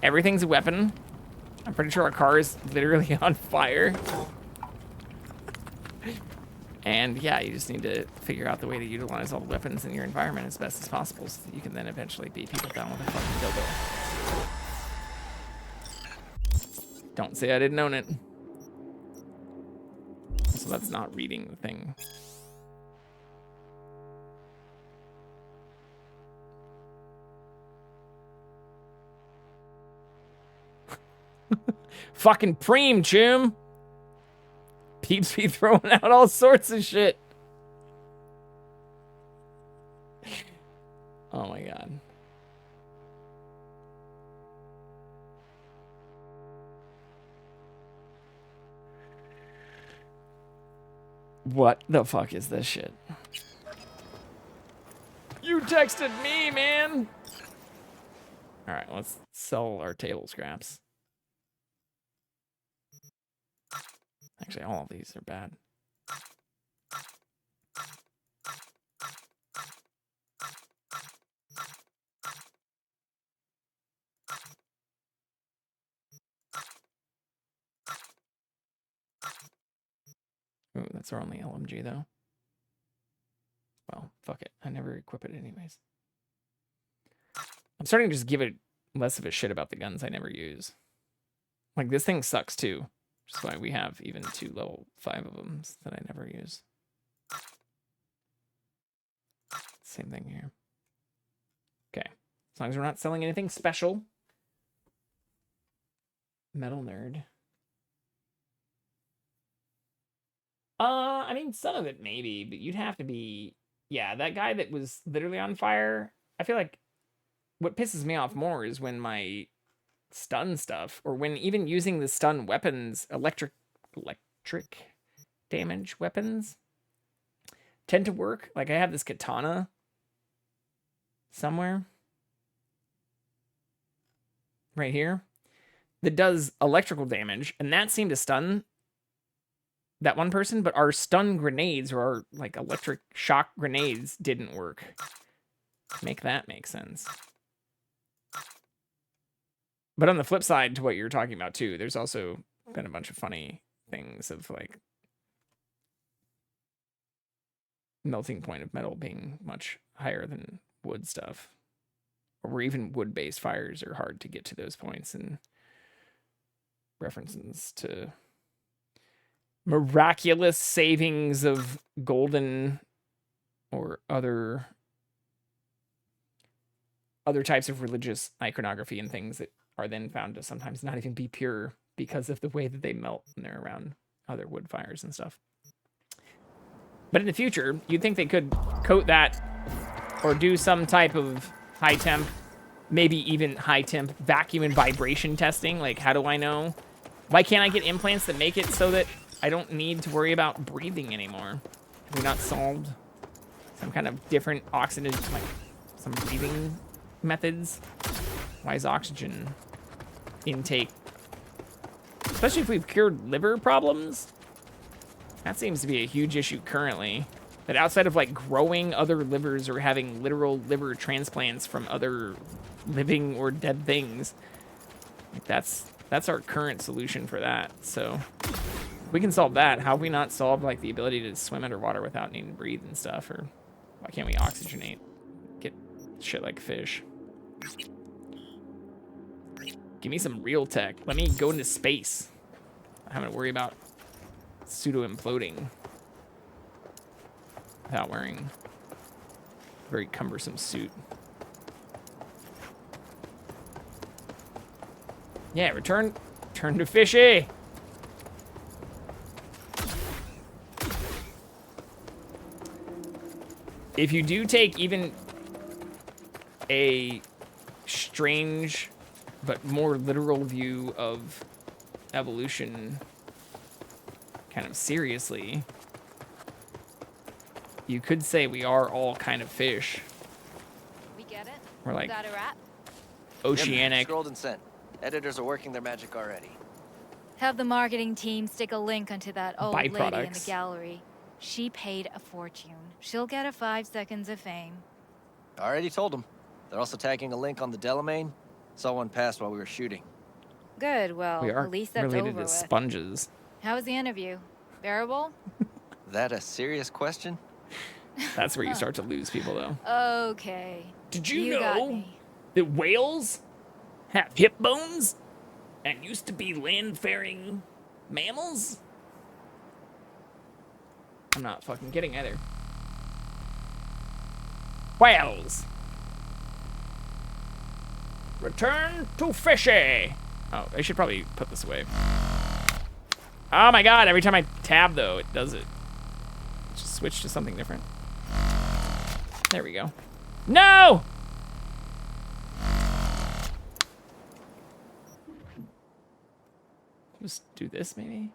everything's a weapon. I'm pretty sure our car is literally on fire. And yeah, you just need to figure out the way to utilize all the weapons in your environment as best as possible so that you can then eventually beat people down with a fucking dildo. Don't say I didn't own it. So that's not reading the thing. Fucking preem, Chum. Peeps be throwing out all sorts of shit. Oh my god. What the fuck is this shit? You texted me, man. All right, let's sell our table scraps. Actually, all of these are bad. Ooh, that's our only LMG, though. Well, fuck it. I never equip it anyways. I'm starting to just give it less of a shit about the guns I never use. Like, this thing sucks, too. Which is why we have even 2 level 5 of them that I never use. Same thing here. Okay. As long as we're not selling anything special. Metal nerd. I mean, some of it maybe, but you'd have to be... Yeah, that guy that was literally on fire, I feel like what pisses me off more is when my stun stuff, or when even using the stun weapons, electric damage weapons, tend to work. Like, I have this katana somewhere right here that does electrical damage, and that seemed to stun that one person, but our stun grenades, or our like electric shock grenades, didn't work. Make that make sense. But on the flip side to what you're talking about too, there's also been a bunch of funny things of like melting point of metal being much higher than wood stuff, or even wood-based fires are hard to get to those points, and references to miraculous savings of golden or other types of religious iconography and things that are then found to sometimes not even be pure because of the way that they melt when they're around other wood fires and stuff. But in the future, you'd think they could coat that or do some type of high temp, maybe even high temp vacuum and vibration testing. Like, how do I know? Why can't I get implants that make it so that I don't need to worry about breathing anymore? Have we not solved some kind of different oxygen, like some breathing methods? Why is oxygen intake, especially if we've cured liver problems? That seems to be a huge issue currently. That outside of like growing other livers or having literal liver transplants from other living or dead things, like that's our current solution for that. So if we can solve that, how have we not solved like the ability to swim underwater without needing to breathe and stuff? Or why can't we oxygenate? Get shit like fish. Give me some real tech. Let me go into space. I'm having to worry about pseudo-imploding without wearing a very cumbersome suit. Yeah, return to fishy. If you do take even a strange but more literal view of evolution kind of seriously, you could say we are all kind of fish. We get it? We're like Got a wrap? oceanic. Scrolled and sent. Editors are working their magic already. Have the marketing team stick a link onto that old lady in the Byproducts. gallery. She paid a fortune. She'll get a 5 seconds of fame. I already told them. They're also tagging a link on the Delamain. Saw one pass while we were shooting. Good, well, We are at least that's related over to with. sponges. How was the interview? Bearable? That a serious question? That's where you start to lose people, though. Okay. Did you got know me. that whales have hip bones and used to be land-faring mammals? I'm not fucking kidding either. Whales. Return to fishy. Oh, I should probably put this away. Oh my god, every time I tab though, it does it. Just switch to something different. There we go. No! Just do this maybe?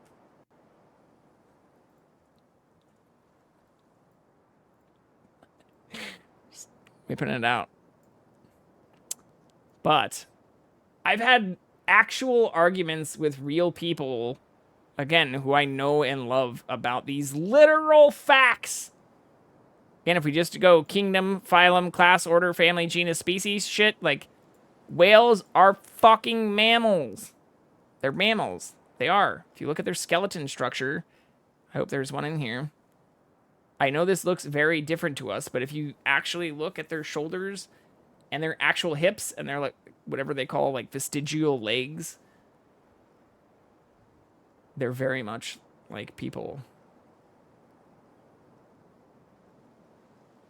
Just whipping it out. But I've had actual arguments with real people, again, who I know and love, about these literal facts. And if we just go kingdom, phylum, class, order, family, genus, species shit, like, whales are fucking mammals. They're mammals. They are. If you look at their skeleton structure, I hope there's one in here. I know this looks very different to us, but if you actually look at their shoulders and their actual hips and their, like, whatever they call, like, vestigial legs, they're very much like people.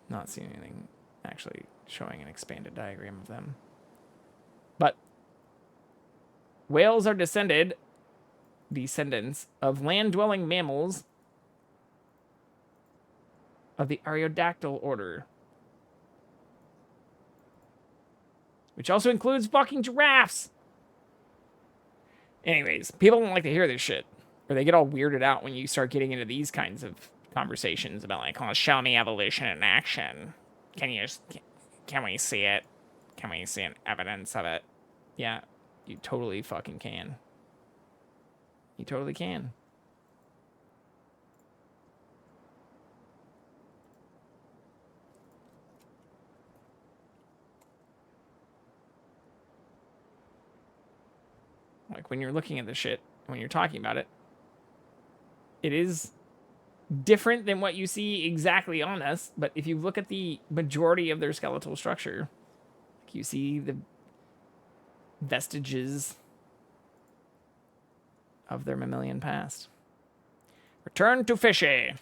Not seeing anything actually showing an expanded diagram of them. But whales are descendants of land-dwelling mammals of the Aerodactyl order. which also includes fucking giraffes. Anyways, people don't like to hear this shit, or they get all weirded out when you start getting into these kinds of conversations about like, oh, show me evolution in action. Can we see it? Can we see an evidence of it? Yeah, you totally fucking can. You totally can. Like, when you're looking at the shit, when you're talking about it, it is different than what you see exactly on us, but if you look at the majority of their skeletal structure, you see the vestiges of their mammalian past. Return to Fishy.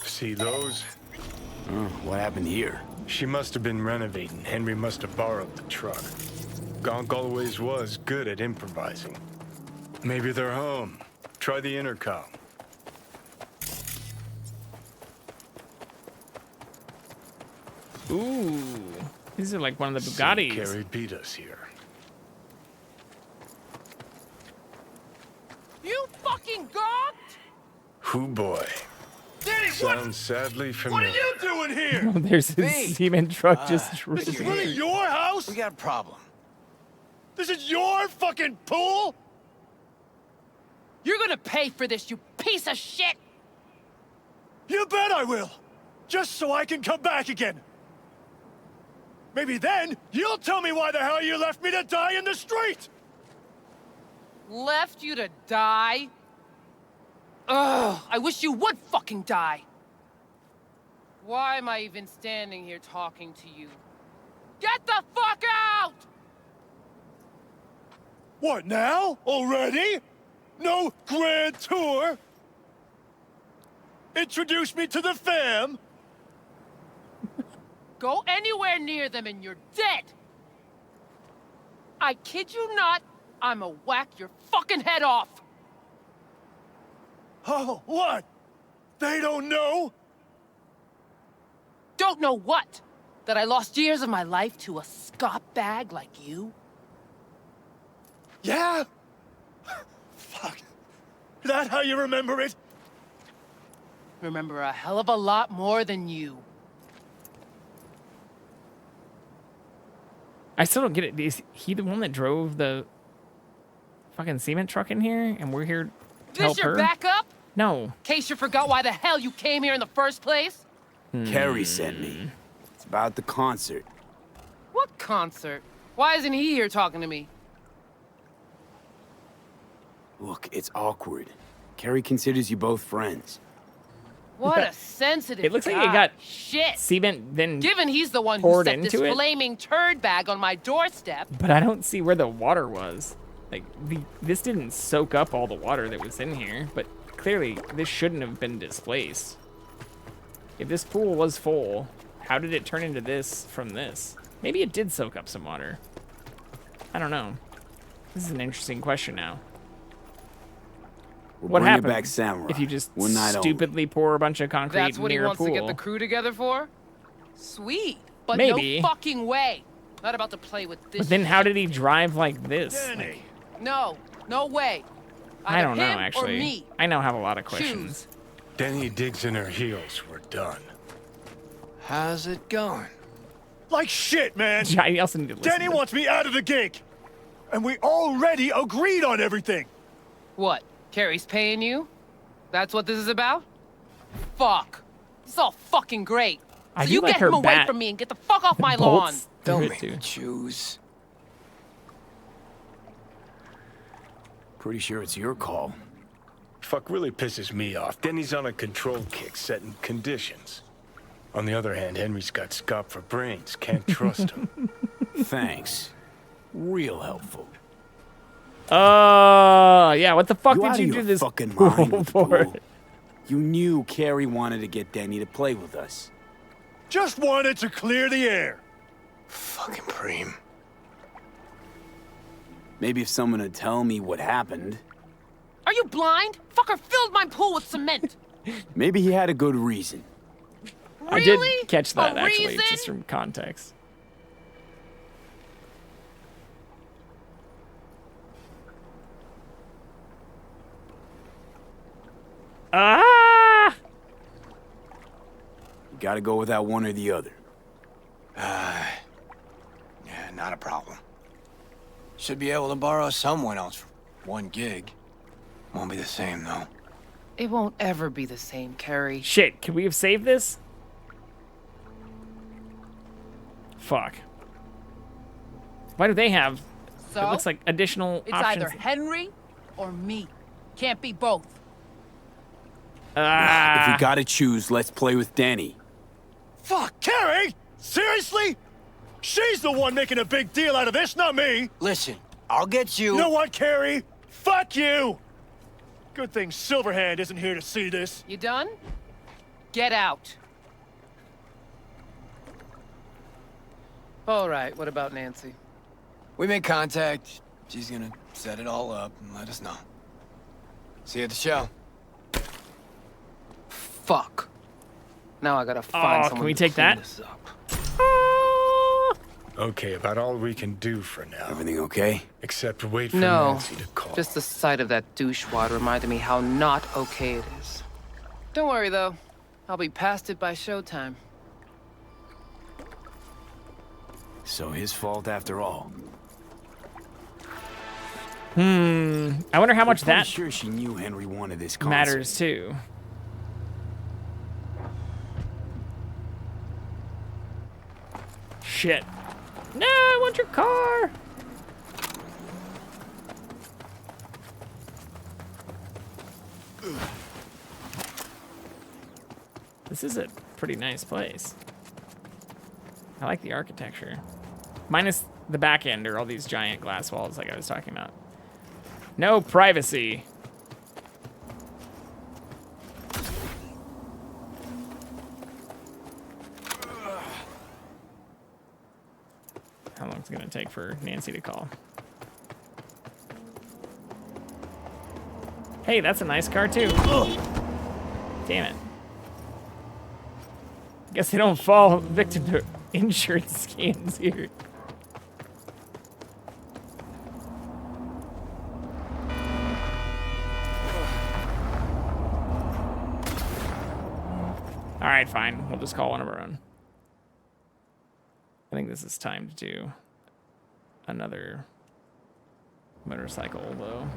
See those? What happened here? She must have been renovating. Henry must have borrowed the truck. Gonk always was good at improvising. Maybe they're home. Try the intercom. Ooh. These are like one of the Bugattis. Carrie beat us here. You fucking gonked? Hoo boy. Danny, Sounds sadly familiar. What are you doing here? There's his cement truck just This is really your house? We got a problem. This is your fucking pool? You're gonna pay for this, you piece of shit! You bet I will! Just so I can come back again. Maybe then, you'll tell me why the hell you left me to die in the street! Left you to die? Ugh, I wish you would fucking die! Why am I even standing here talking to you? Get the fuck out! What now? Already? No grand tour? Introduce me to the fam? Go anywhere near them and you're dead! I kid you not, I'ma whack your fucking head off! Oh, what? They don't know? Don't know what? That I lost years of my life to a scop bag like you? Yeah? Fuck. That how you remember it? Remember a hell of a lot more than you. I still don't get it. Is he the one that drove the fucking cement truck in here, and we're here to help This your her? backup? No. In case you forgot why the hell you came here in the first place? Carrie sent me. It's about the concert. What concert? Why isn't he here talking to me? Look, it's awkward. Carrie considers you both friends. What a sensitive It looks like guy. it got Shit. cement then Given he's the one who poured set this into it. flaming turd bag on my doorstep. But I don't see where the water was. Like, this didn't soak up all the water that was in here, but clearly this shouldn't have been displaced. If this pool was full, how did it turn into this from this? Maybe it did soak up some water. I don't know. This is an interesting question now. We'll What bring it happens back Samurai. if you just One night only. stupidly pour a bunch of concrete That's what he near a wants pool? to get the crew together for? Sweet. But Maybe. no fucking way. Not about to play with this But then how shit. did he drive like this? Like, No. No way. I Either don't know, him or actually. me. I now have a lot of questions. Denny digs in her heels. We're done. How's it going? Like shit, man. I also need to listen Danny to- wants me out of the gig. And we already agreed on everything. What? Carrie's paying you? That's what this is about? Fuck. This is all fucking great. I So do you like get her him away bat from me and get the fuck off my lawn. bolts Don't through it, make too. me choose. Pretty sure it's your call. Fuck really pisses me off. Denny's on a control kick, setting conditions. On the other hand, Henry's got scop for brains. Can't trust him. Thanks. Real helpful. Yeah, what the fuck You did out you of do your this fucking pool mind with the for? pool? You knew Carrie wanted to get Danny to play with us. Just wanted to clear the air. Fucking Preem. Maybe if someone would tell me what happened. Are you blind? Fucker filled my pool with cement. Maybe he had a good reason. I did catch that, actually, just from context. Ah! You gotta go without one or the other. Yeah, not a problem. Should be able to borrow someone else for one gig. Won't be the same, though. It won't ever be the same, Carrie. Shit, could we have saved this? Fuck. Why do they have... So? It looks like additional It's options. either Henry or me. Can't be both. If we gotta choose, let's play with Danny. Fuck, Carrie! Seriously? She's the one making a big deal out of this, not me. Listen, I'll get you... You know what, Carrie? Fuck you! Good thing Silverhand isn't here to see this. You done? Get out. All right, what about Nancy? We made contact. She's gonna set it all up and let us know. See you at the show. Fuck. Now I gotta find someone can we to take clean that? this up. Okay, about all we can do for now. Everything okay? Except wait for No, Nancy to call. just the sight of that douchewad reminded me how not okay it is. Don't worry, though. I'll be past it by showtime. So his fault after all. I wonder how much I'm pretty that sure she knew Henry wanted this concert. matters, too. Shit. No, I want your car! This is a pretty nice place. I like the architecture. Minus the back end or all these giant glass walls like I was talking about. No privacy. How long is it gonna take for Nancy to call? Hey, that's a nice car too. Ugh. Damn it. Guess they don't fall victim to insurance scams here. All right, fine. We'll just call one of our own. I think this is time to do another motorcycle, though.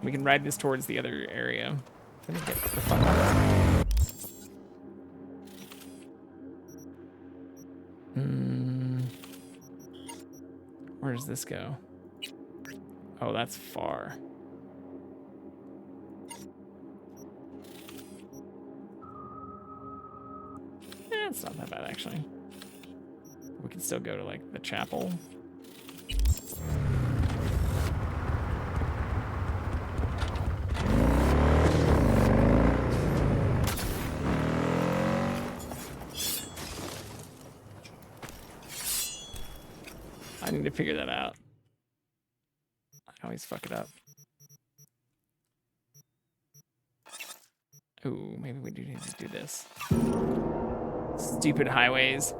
We can ride this towards the other area. Let me get the fuck out of this. Where does this go? Oh, that's far. It's not that bad, actually. We can still go to, like, the chapel. I need to figure that out. I always fuck it up. Ooh, maybe we do need to do this. Stupid highways.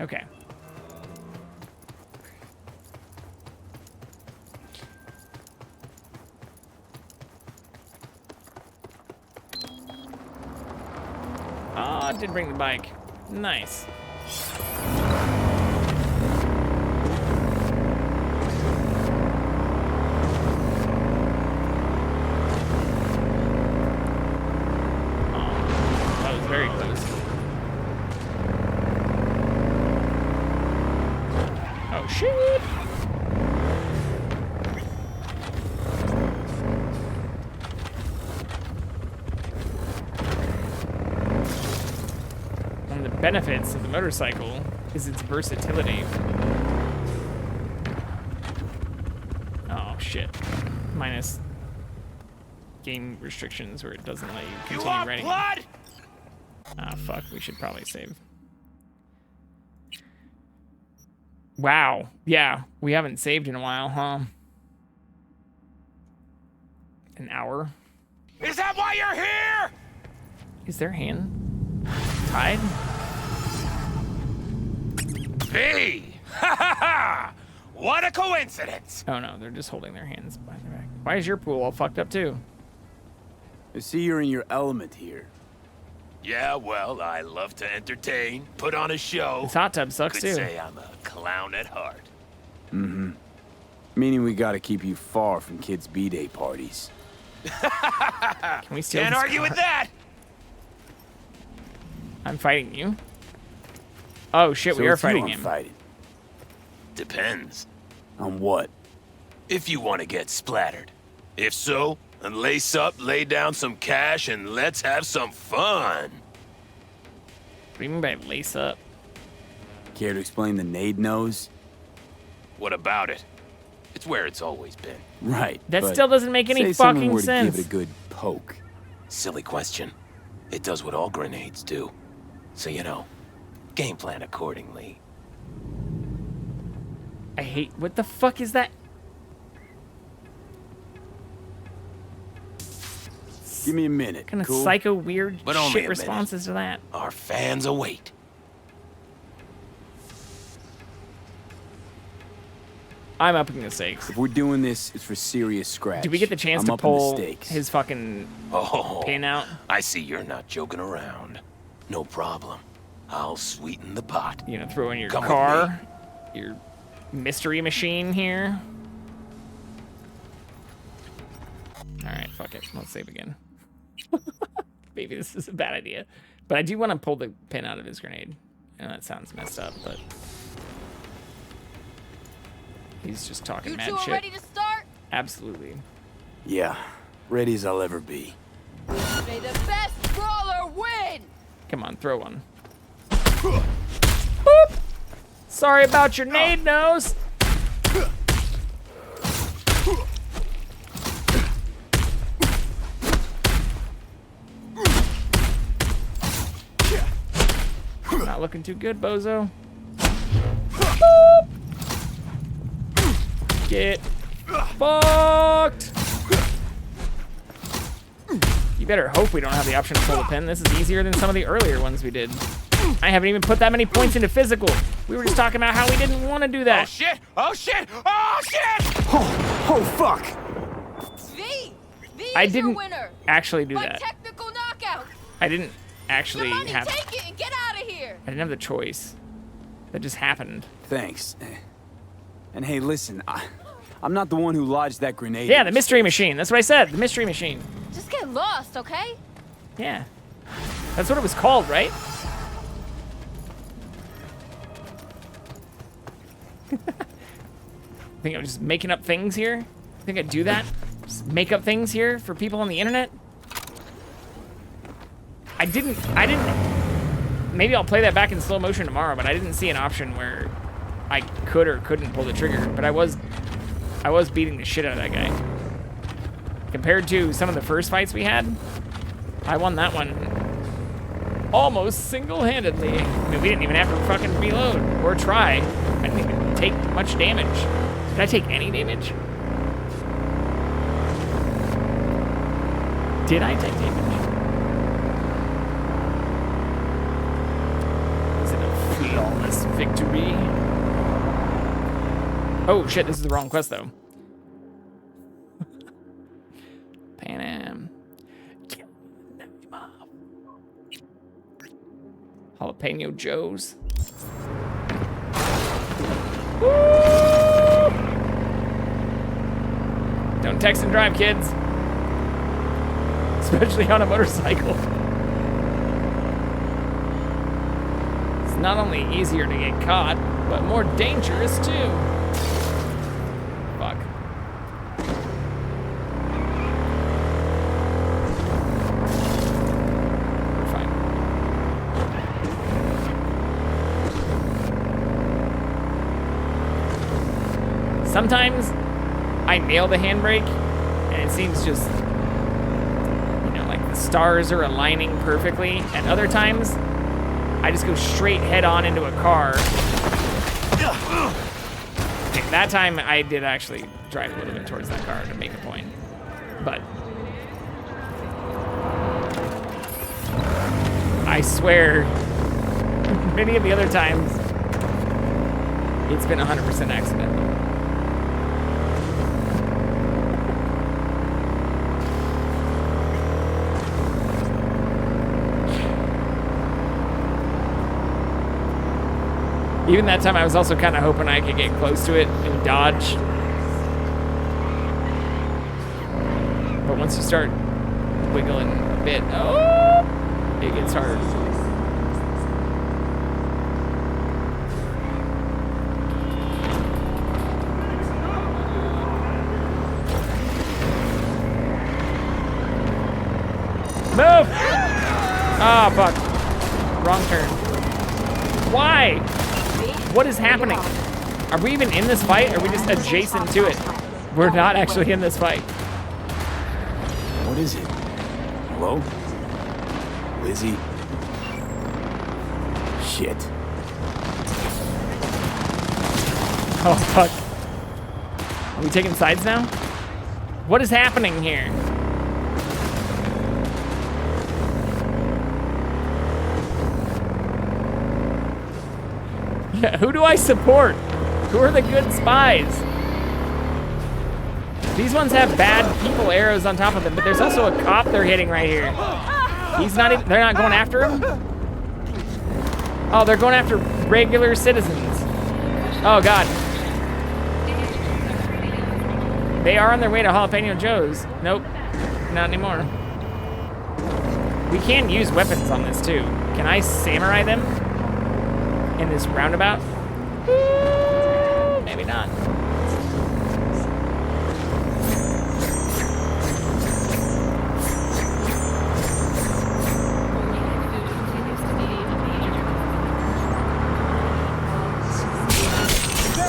Okay. Oh, I did bring the bike. Nice. Very close. Oh shit! the benefits of the motorcycle is its versatility. Oh, shit. Minus game restrictions where it doesn't let you continue writing. Blood? Ah, fuck. We should probably save. Wow. Yeah, we haven't saved in a while, huh? An hour? Is that why you're here? Is their hand tied? Hey! Ha ha ha! What a coincidence! Oh no, they're just holding their hands behind their back. Why is your pool all fucked up too? I see you're in your element here. Yeah, well, I love to entertain, put on a show. This hot tub sucks Could too. say I'm a clown at heart. Mm-hmm. Meaning we gotta keep you far from kids' B-Day parties. Can we steal Can't this argue car? with that! I'm fighting you. Oh shit, So we are it's you fighting I'm him. fighting. Depends. On what? If you want to get splattered. If so, then lace up, lay down some cash, and let's have some fun. What do you mean by lace up? Care to explain the nade nose? What about it? It's where it's always been. Right. That but still doesn't make any say someone fucking were to sense. give it a good poke. Silly question. It does what all grenades do. So, you know, game plan accordingly. I hate. What the fuck is that? Give me a minute. What kind of cool? psycho weird But only shit a minute. responses to that? Our fans await. I'm upping the stakes. If we're doing this, it's for serious scratch. Did we get the chance I'm to upping the pull stakes. his fucking Oh, pin out? I see you're not joking around. No problem. I'll sweeten the pot. You know, throw in your Come with car, your mystery machine here. All right, fuck it. Let's save again. Maybe this is a bad idea, but I do want to pull the pin out of his grenade. I know that sounds messed up, but he's just talking You mad two are shit. ready to start? Absolutely. Yeah, ready as I'll ever be. May the best brawler win! Come on, throw one. Boop. Sorry about your nade nose. Not looking too good, bozo. Boop. Get fucked. You better hope we don't have the option to pull the pin. This is easier than some of the earlier ones we did. I haven't even put that many points into physical. We were just talking about how we didn't want to do that. Oh shit! Oh shit! Oh shit! Oh fuck! V I is didn't your winner. actually do By that. technical knockout. I didn't actually Money, have. take it and get out of here. I didn't have the choice. That just happened. Thanks. And hey, listen, I'm not the one who lodged that grenade. Yeah, the mystery machine. That's what I said. The mystery machine. Just get lost, okay? Yeah. That's what it was called, right? Think I'm just making up things here? Think I'd do that? Just make up things here for people on the internet? I didn't, maybe I'll play that back in slow motion tomorrow, but I didn't see an option where I could or couldn't pull the trigger, but I was beating the shit out of that guy. Compared to some of the first fights we had, I won that one almost single-handedly. I mean, we didn't even have to fucking reload or try. I didn't even take much damage. Did I take any damage? Did I take damage? Is it a flawless victory? Oh shit, this is the wrong quest though. Pan Am. Jalapeno Joes. Woo! Don't text and drive, kids. Especially on a motorcycle. It's not only easier to get caught, but more dangerous too. Fuck. We're fine. Sometimes I nail the handbrake, and it seems just, you know, like the stars are aligning perfectly. And other times, I just go straight head on into a car. Okay, that time I did actually drive a little bit towards that car to make a point. But I swear, many of the other times, it's been 100% accidental. Even that time, I was also kind of hoping I could get close to it and dodge. But once you start wiggling a bit, oh, it gets hard. Move! Ah, fuck. Wrong turn. Why? What is happening? Are we even in this fight? Or are we just adjacent to it? We're not actually in this fight. What is it? Hello? Lizzie? Shit. Oh, fuck. Are we taking sides now? What is happening here? Yeah, who do I support? Who are the good spies? These ones have bad people arrows on top of them, but there's also a cop they're hitting right here. He's not even, they're not going after him? Oh, they're going after regular citizens. Oh, God. They are on their way to Jalapeno Joe's. Nope, not anymore. We can use weapons on this, too. Can I samurai them in this roundabout? Maybe not.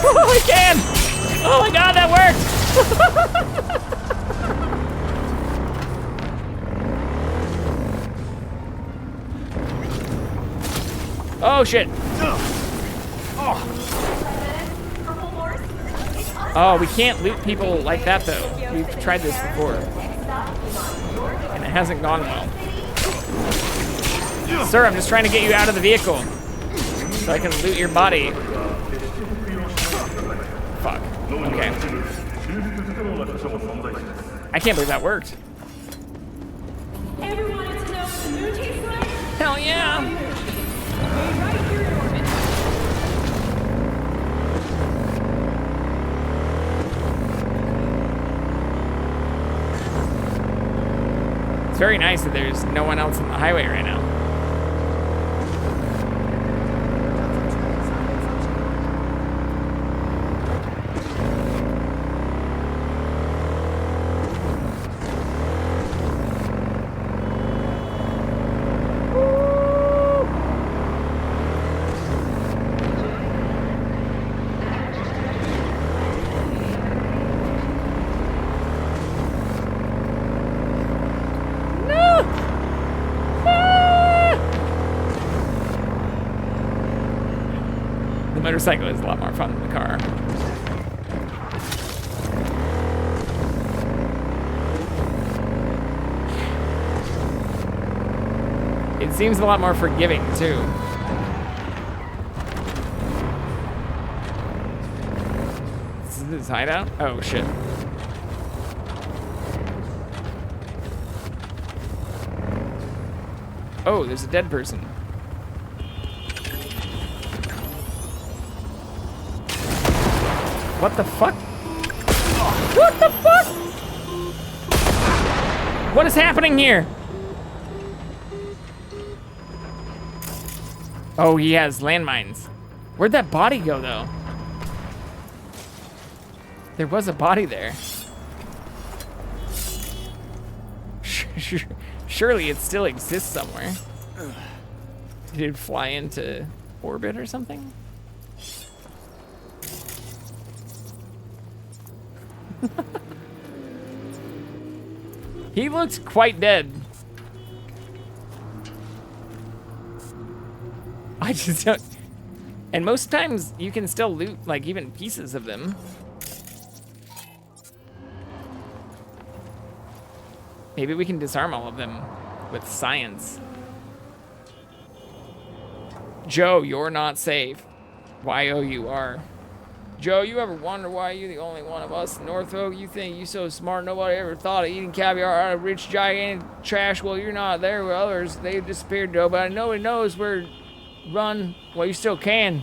Oh, I can! Oh my God, that worked! Oh shit! Oh, we can't loot people like that though. We've tried this before, and it hasn't gone well. Sir, I'm just trying to get you out of the vehicle so I can loot your body. Fuck. Okay. I can't believe that worked. Hell yeah! It's very nice that there's no one else on the highway right now. Motorcycle is a lot more fun than the car. It seems a lot more forgiving too. This is his hideout? Oh shit. Oh, there's a dead person. What the fuck? What the fuck? What is happening here? Oh, he has landmines. Where'd that body go, though? There was a body there. Surely it still exists somewhere. Did it fly into orbit or something? He looked quite dead. I just don't... And most times, you can still loot, like, even pieces of them. Maybe we can disarm all of them with science. Joe, you're not safe. Y-O-U-R. Joe, you ever wonder why you're the only one of us in Norfolk? You think you so smart nobody ever thought of eating caviar out of rich, gigantic trash? Well, you're not there with others. They've disappeared, Joe, but nobody knows where to run. Well, you still can.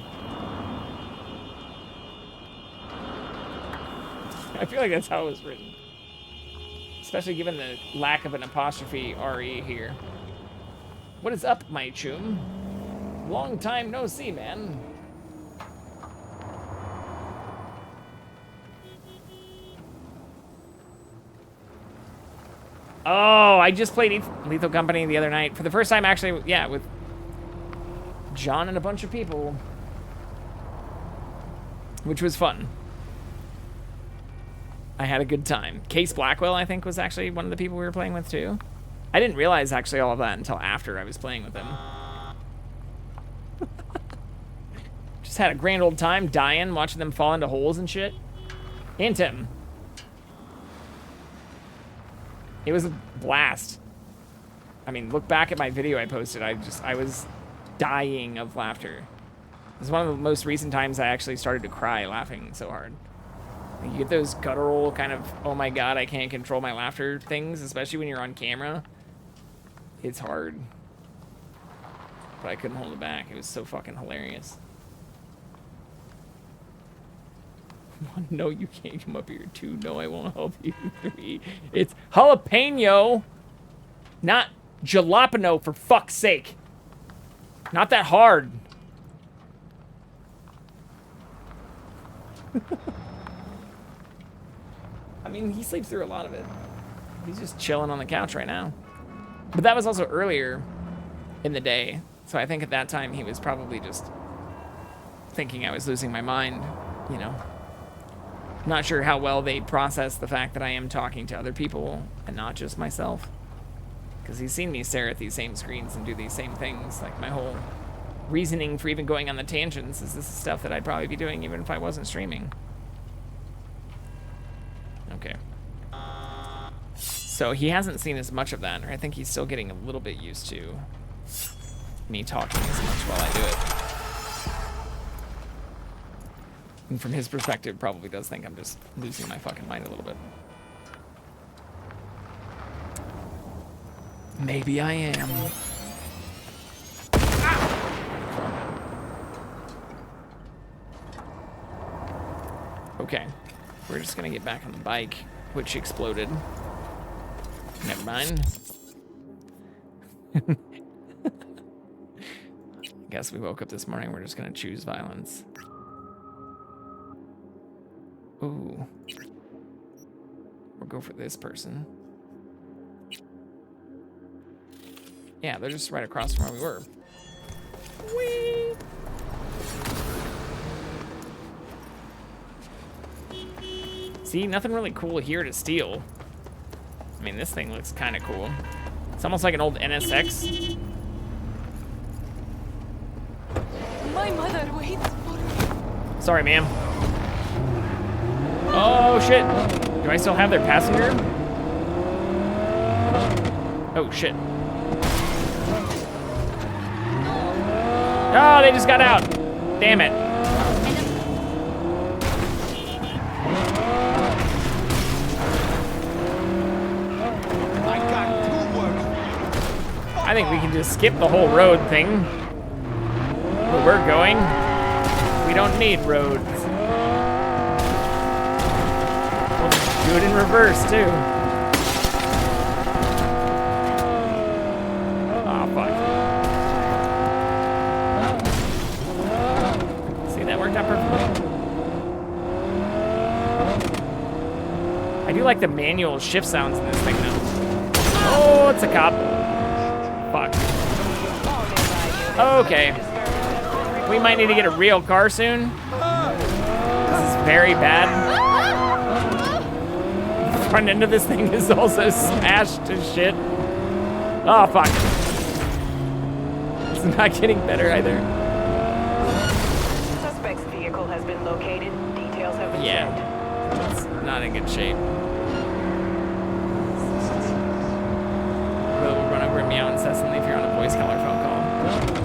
I feel like that's how it was written. Especially given the lack of an apostrophe R-E here. What is up, my chum? Long time no see, man. Oh, I just played Lethal Company the other night. For the first time, actually, yeah, with John and a bunch of people. Which was fun. I had a good time. Case Blackwell, I think, was actually one of the people we were playing with, too. I didn't realize, actually, all of that until after I was playing with them. Just had a grand old time dying, watching them fall into holes and shit. And him. It was a blast. I mean, look back at my video I posted. I was dying of laughter. It was one of the most recent times I actually started to cry laughing so hard. You get those guttural kind of, oh my god, I can't control my laughter things, especially when you're on camera. It's hard. But I couldn't hold it back. It was so fucking hilarious. No, you can't come up here. 2, no, I won't help you. 3, it's jalapeno, not jalapeno, for fuck's sake. Not that hard. I mean, he sleeps through a lot of it. He's just chilling on the couch right now. But that was also earlier in the day. So I think at that time he was probably just thinking I was losing my mind, you know. Not sure how well they process the fact that I am talking to other people and not just myself. Because he's seen me stare at these same screens and do these same things. Like, my whole reasoning for even going on the tangents is this is stuff that I'd probably be doing even if I wasn't streaming. Okay. So he hasn't seen as much of that, or I think he's still getting a little bit used to me talking as much while I do it. And from his perspective, probably does think I'm just losing my fucking mind a little bit. Maybe I am. Okay. We're just gonna get back on the bike, which exploded. Never mind. Guess we woke up this morning, we're just gonna choose violence. Ooh. We'll go for this person. Yeah, they're just right across from where we were. Whee! See, nothing really cool here to steal. I mean, this thing looks kind of cool. It's almost like an old NSX. My mother waits for me. Sorry, ma'am. Oh, shit. Do I still have their passenger? Oh, shit. Oh, they just got out. Damn it. I think we can just skip the whole road thing. Where we're going, we don't need roads. We'll just do it in reverse, too. Oh, fuck. See, that worked out perfectly. I do like the manual shift sounds in this thing, though. Oh, it's a cop. Fuck. Okay. We might need to get a real car soon. This is very bad. front end of this thing is also smashed to shit. Oh, fuck. It's not getting better either. Suspect's vehicle has been located. Details have been sent. It's not in good shape. Will run over and meow incessantly if you're on a voice call or phone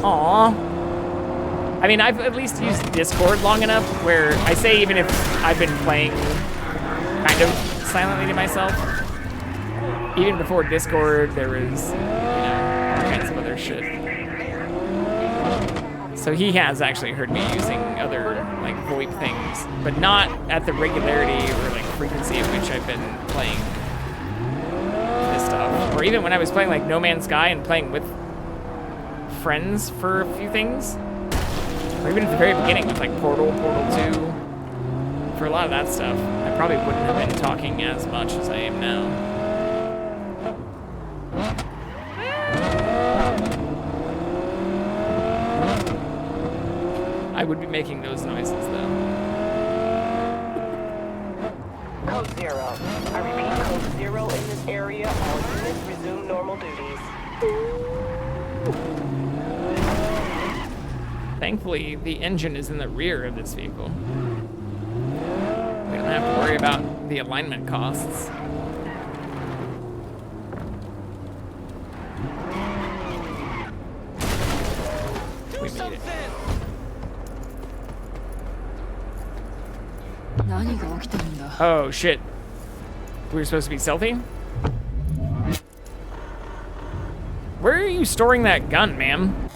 call. Aww. I mean, I've at least used Discord long enough where I say even if I've been playing kind of silently to myself, even before Discord, there was, all kinds of other shit. So he has actually heard me using other, like, VoIP things, but not at the regularity or, like, frequency at which I've been playing this stuff. Or even when I was playing, like, No Man's Sky and playing with friends for a few things. Or even at the very beginning with, like, Portal 2. For a lot of that stuff, I probably wouldn't have been talking as much as I am now. I would be making those noises, though. Code 0. I repeat, Code 0 in this area. All units resume normal duties. Thankfully, the engine is in the rear of this vehicle. We don't have to worry about the alignment costs. We made it. Oh, shit. We were supposed to be stealthy? Where are you storing that gun, ma'am?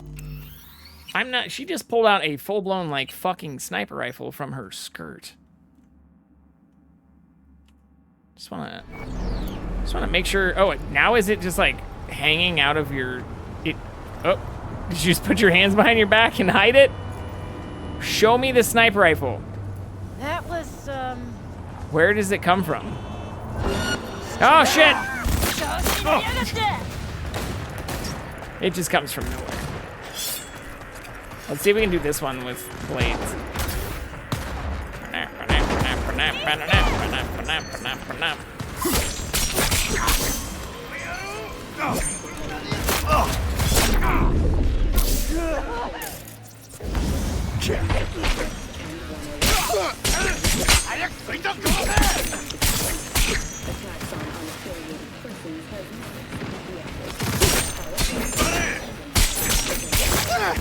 I'm not. She just pulled out a full-blown, like, fucking sniper rifle from her skirt. Just wanna make sure. Oh, now is it just, like, hanging out of your... Oh, did you just put your hands behind your back and hide it? Show me the sniper rifle. That was, Where does it come from? Oh, shit! Oh. It just comes from nowhere. Let's see if we can do this one with blades.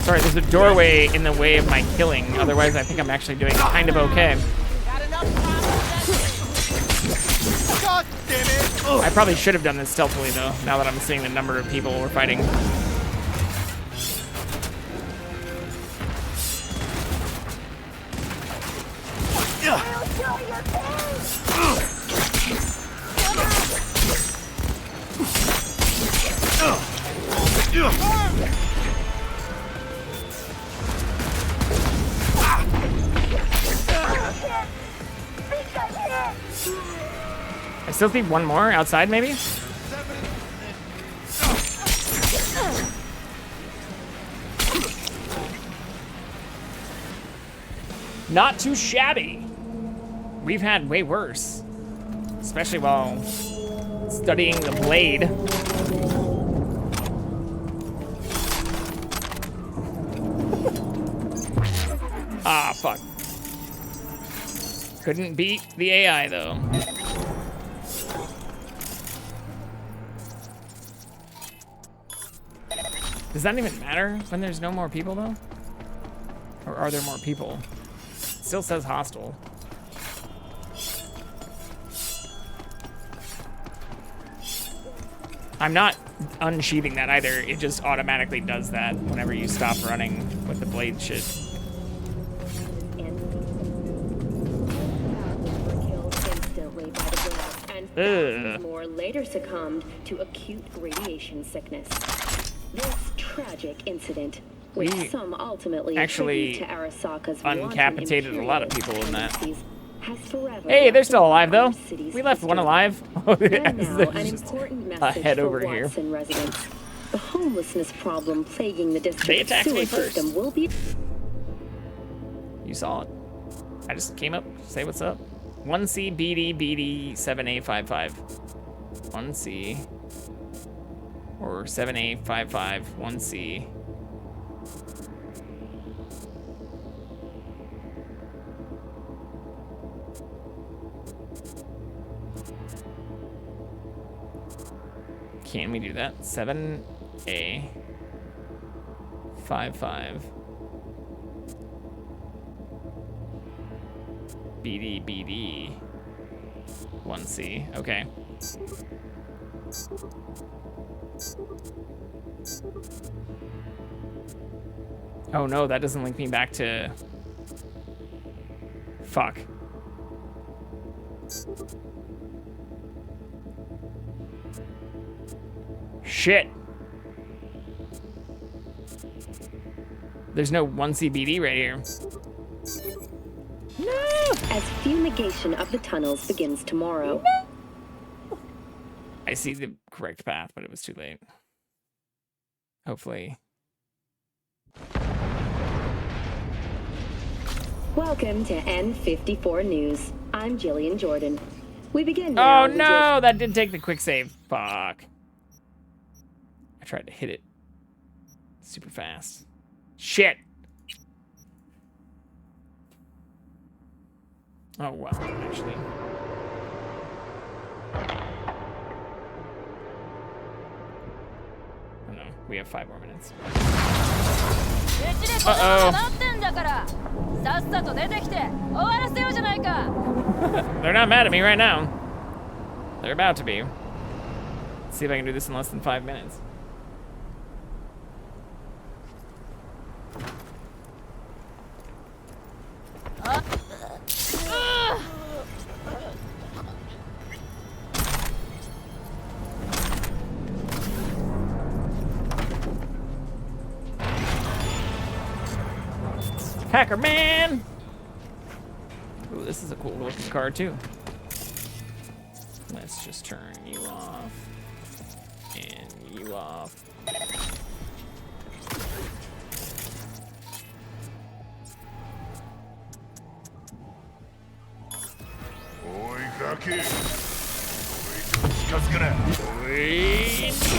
Sorry, there's a doorway in the way of my killing. Otherwise, I think I'm actually doing kind of okay. God damn it! I probably should have done this stealthily, though, now that I'm seeing the number of people we're fighting. I still think one more outside, maybe? Not too shabby. We've had way worse. Especially while studying the blade. Ah, fuck. Couldn't beat the AI, though. Does that even matter when there's no more people, though? Or are there more people? It still says hostile. I'm not unsheathing that either. It just automatically does that whenever you stop running with the blade shit. More later succumbed to acute radiation sickness. This tragic incident, which some ultimately actually attribute to Arasaka's uncapitated a lot of people in that. has forever Hey, they're still alive though. city's We left one history. alive. And now, There's an just important a message head for over here. Watson residents. The homelessness problem plaguing the They district's attacked me sewer first. system will be... You saw it. I just came up, say what's up. 1C BD BD 7A55. 1C or 7A55 1C. Can we do that? 7A 55 BD BD 1C. Okay. Oh no, that doesn't link me back to... Fuck. Shit. There's no 1CBD right here. No! As fumigation of the tunnels begins tomorrow. No! I see the correct path, but it was too late. Hopefully. Welcome to N54 News. I'm Jillian Jordan. We begin now. Oh no, that didn't take the quick save. Fuck. I tried to hit it super fast. Shit. Oh well, actually. Oh no, we have 5 more minutes. Uh-oh. They're not mad at me right now. They're about to be. Let's see if I can do this in less than 5 minutes. Hacker man! Ooh, this is a cool looking car too. Let's just turn you off. And you off.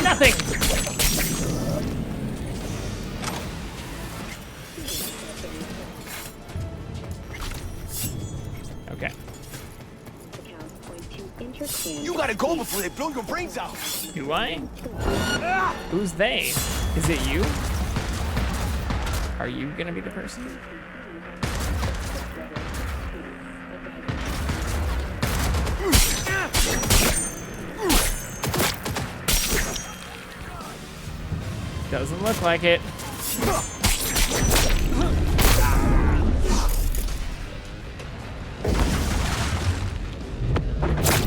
Nothing! Okay. You gotta go before they blow your brains out. Do I? Who's they? Is it you? Are you gonna be the person? Doesn't look like it.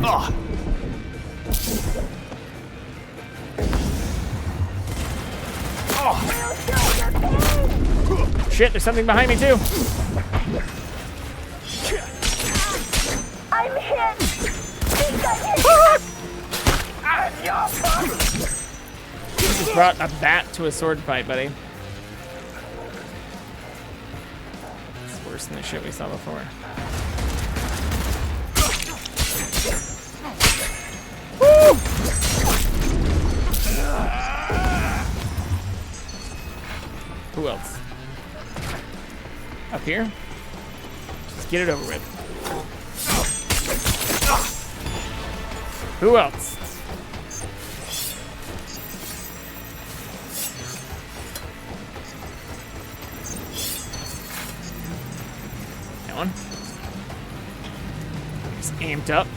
Oh. Oh. Shit, there's something behind me too. I'm hit. I'm your fault. You just brought a bat to a sword fight, buddy. It's worse than the shit we saw before. Woo! Who else? Up here? Just get it over with. Who else? That one. Just amped up.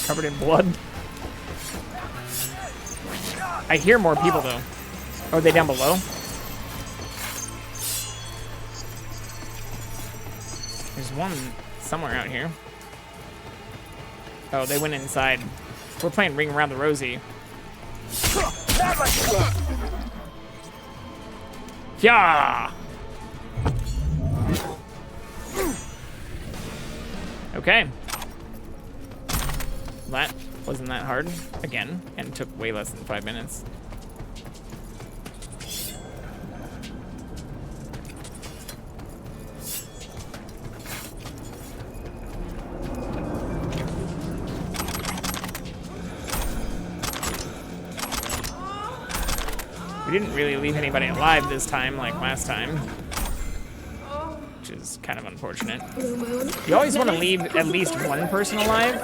Covered in blood. I hear more people though. Oh, are they down below? There's one somewhere out here. Oh, they went inside. We're playing Ring Around the Rosie. Yeah. Okay. That wasn't that hard again, and took way less than 5 minutes. We didn't really leave anybody alive this time, like last time. Which is kind of unfortunate. You always want to leave at least one person alive,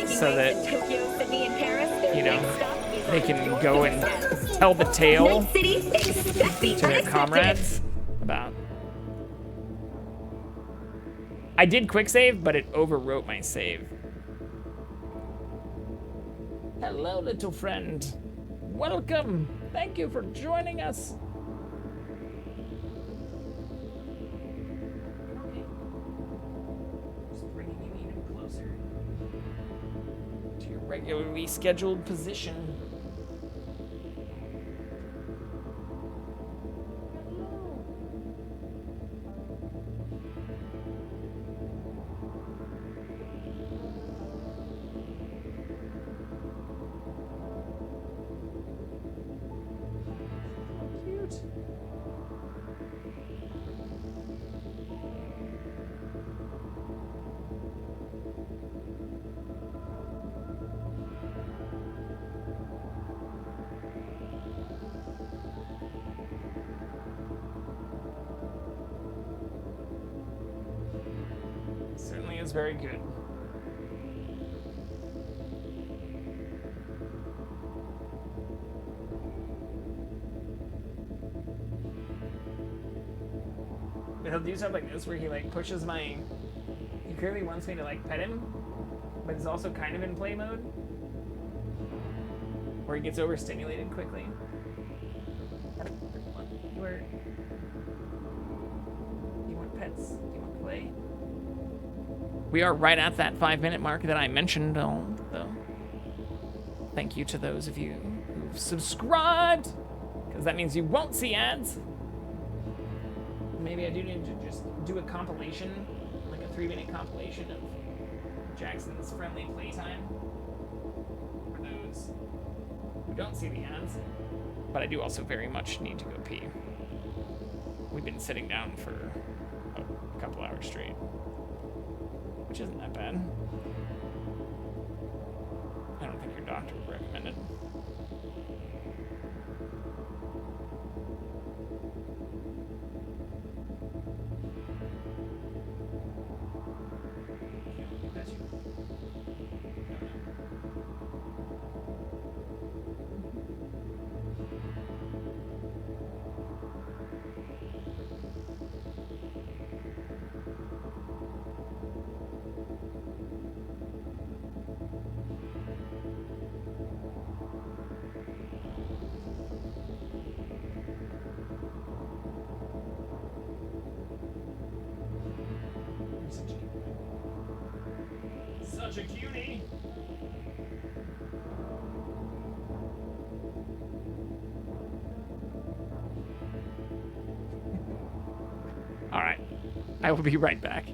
so that, you know, they can go and tell the tale to their comrades about. I did quick save, but it overwrote my save. Hello, little friend. Welcome. Thank you for joining us. Regularly scheduled position. Cute. Certainly is very good. But he'll do stuff like this where he like pushes my... He clearly wants me to like pet him, but he's also kind of in play mode. Where he gets overstimulated quickly. You want pets? Do you want play? We are right at that 5-minute mark that I mentioned, though. Thank you to those of you who've subscribed, because that means you won't see ads. Maybe I do need to just do a compilation, like a 3-minute compilation of Jackson's friendly playtime for those who don't see the ads. But I do also very much need to go pee. We've been sitting down for a couple hours straight, which isn't that bad. I don't think your doctor would recommend it. Such a cutie. All right, I will be right back.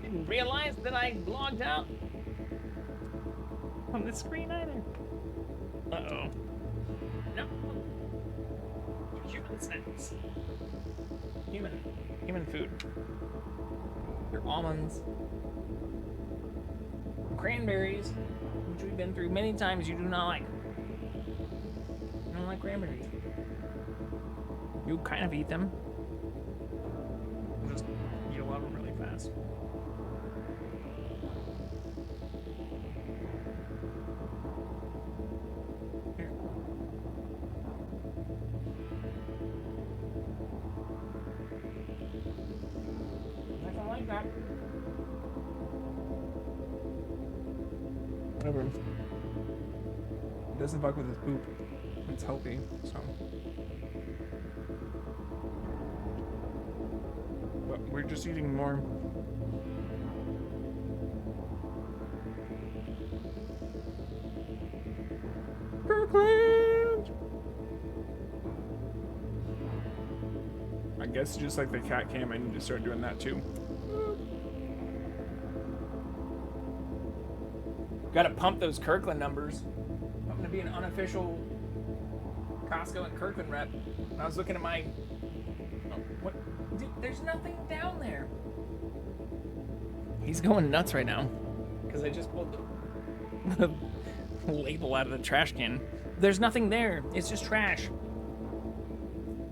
Didn't realize that I logged out on the screen either. Uh-oh. No. Human snacks. Human food. They're almonds. Cranberries, which we've been through many times, you do not like. You don't like cranberries. You kind of eat them. You just eat a lot of them really fast. Here. I don't like that. Whatever. It doesn't fuck with his poop. It's healthy, so. But we're just eating more. Kirkland! I guess just like the CatCam, I need to start doing that too. Gotta pump those Kirkland numbers. I'm gonna be an unofficial Costco and Kirkland rep. And I was looking at my... Oh, what? Dude, there's nothing down there. He's going nuts right now. Because I just pulled the label out of the trash can. There's nothing there. It's just trash.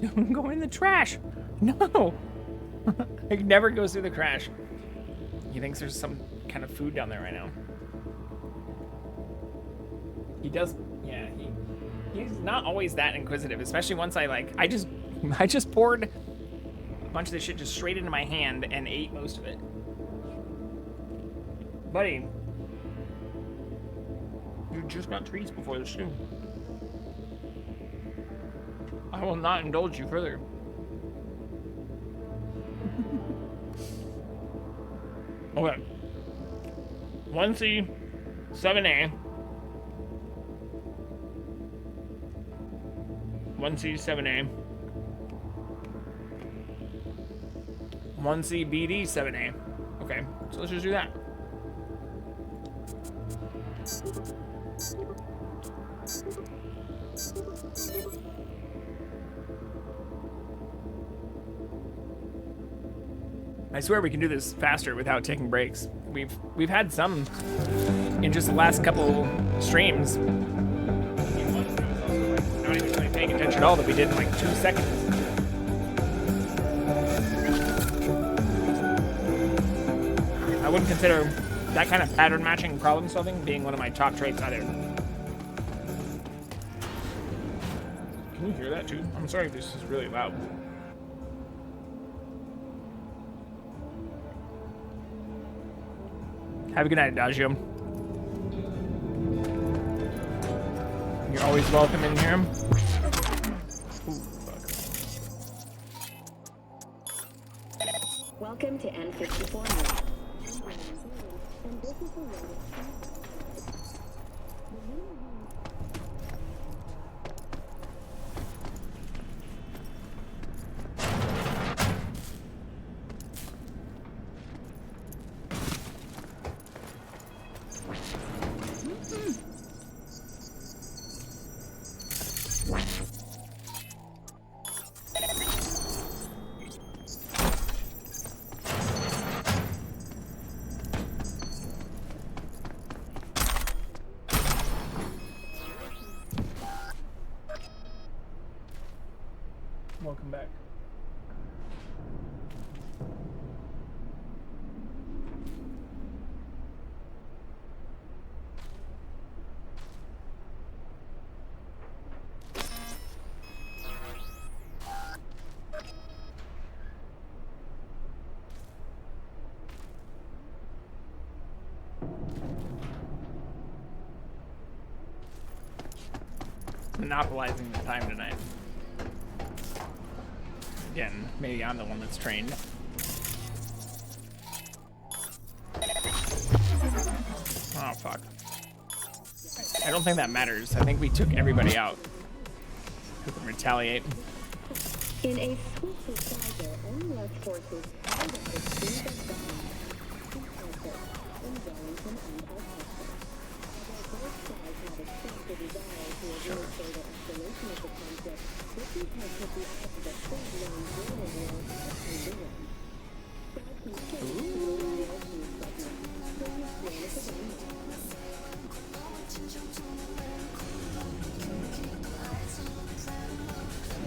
Don't go in the trash. No. It never goes through the trash. He thinks there's some kind of food down there right now. He does, yeah, he's not always that inquisitive, especially once I just poured a bunch of this shit just straight into my hand and ate most of it. Buddy, you just got treats before the show. I will not indulge you further. Okay. 1C, 7A. 1C, 7A. 1C, BD, 7A. Okay, so let's just do that. I swear we can do this faster without taking breaks. We've had some in just the last couple streams. Not even really paying attention at all that we did in like 2 seconds. I wouldn't consider that kind of pattern matching problem solving being one of my top traits either. Can you hear that too? I'm sorry if this is really loud. Have a good night, Adagio. You're always welcome in here. Ooh, fuck. Welcome to N54 and this is Welcome back. Monopolizing the time tonight. Again, maybe I'm the one that's trained. Oh, fuck. I don't think that matters. I think we took everybody out. Who can retaliate. in a swift decider, only forces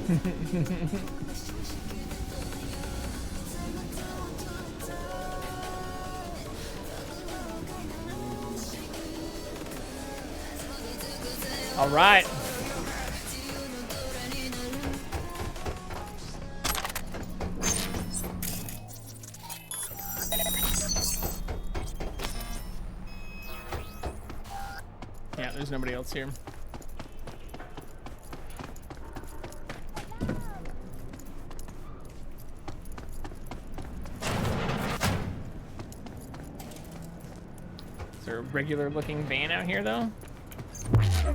All right. Yeah, there's nobody else here. Is there a regular looking van out here though? No.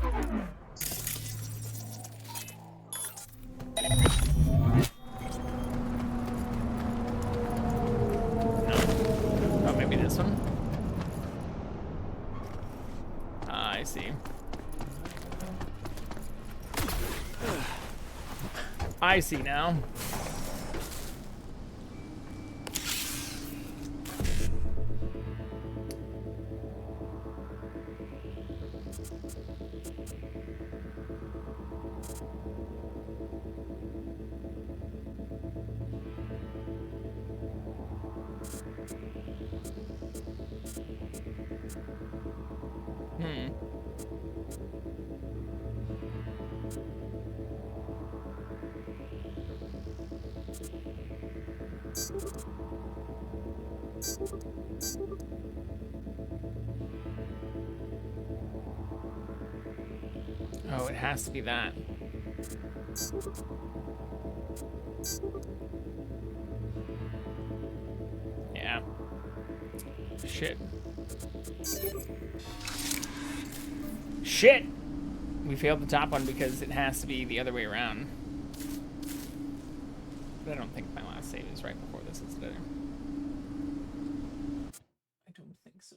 Oh, maybe this one. Ah, I see. I see now. Oh, it has to be that. Yeah. Shit. Shit! We failed the top one because it has to be the other way around. But I don't think my last save is right before this is better. I don't think so.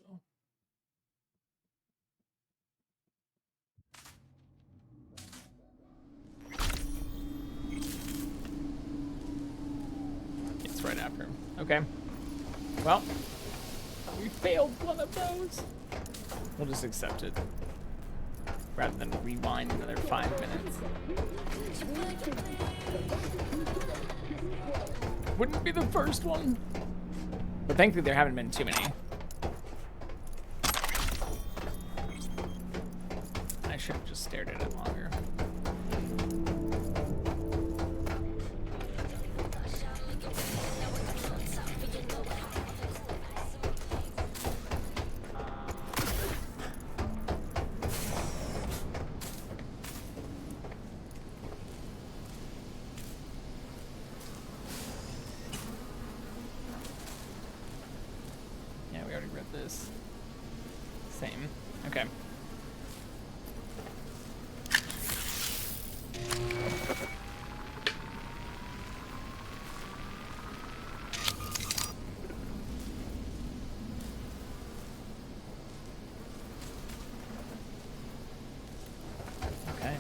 It's right after him. Okay. Well, we failed one of those. We'll just accept it. Rather than rewind another 5 minutes. Wouldn't be the first one. But thankfully there haven't been too many. I should have just stared at it longer. Same. Okay. Okay.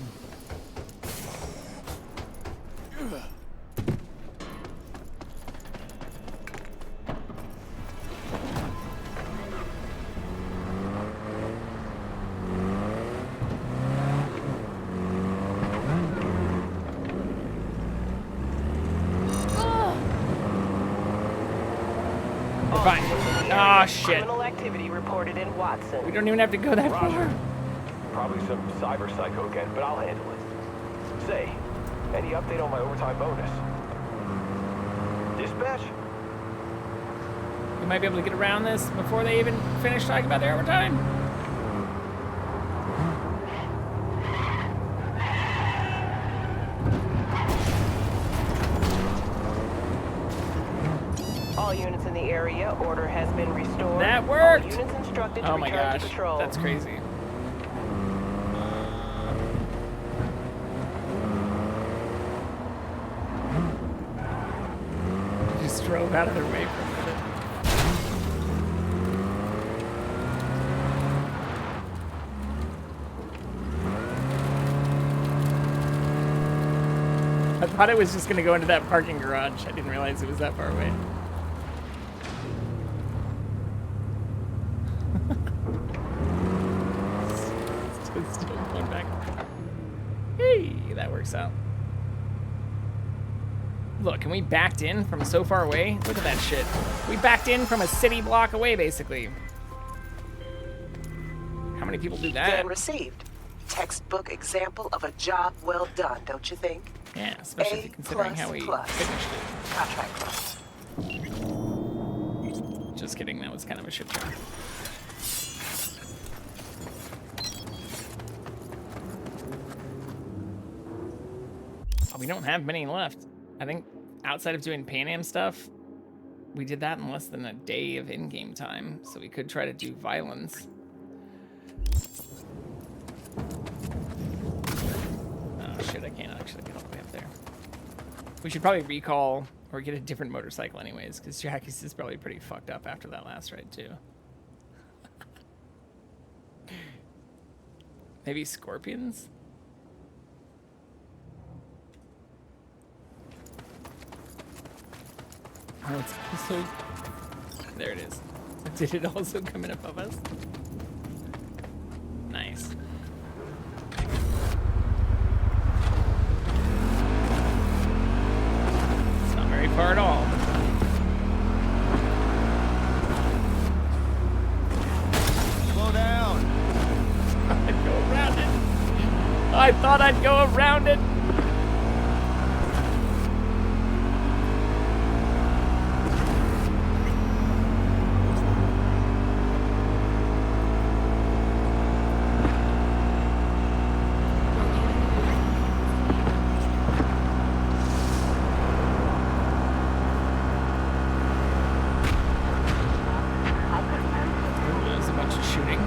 Fine. Ah, shit. Criminal activity reported in Watson. We don't even have to go that far. Probably some cyber psycho again, but I'll handle it. Say, any update on my overtime bonus? Dispatch? We might be able to get around this before they even finish talking about their overtime. All units in the area, order has been restored. That worked! All units instructed to oh my return gosh, to patrol. that's crazy. Just drove out of their way for a minute. I thought it was just going to go into that parking garage. I didn't realize it was that far away. Still going back. Hey, that works out. Look, and we backed in from so far away. Look at that shit. We backed in from a city block away, basically. How many people do that? Then received. Textbook example of a job well done, don't you think? Yeah, especially considering how we finished it. Contract plus. Just kidding, that was kind of a shit job. Oh, we don't have many left. I think outside of doing Pan Am stuff, we did that in less than a day of in-game time, so we could try to do violence. Oh shit, I can't actually get all the way up there. We should probably recall or get a different motorcycle anyways, because Jackie's is probably pretty fucked up after that last ride too. Maybe scorpions? Oh, it's also... There it is. Did it also come in above us? Nice. It's not very far at all. Slow down. I'd go around it. I thought I'd go around it. There's a bunch of shooting.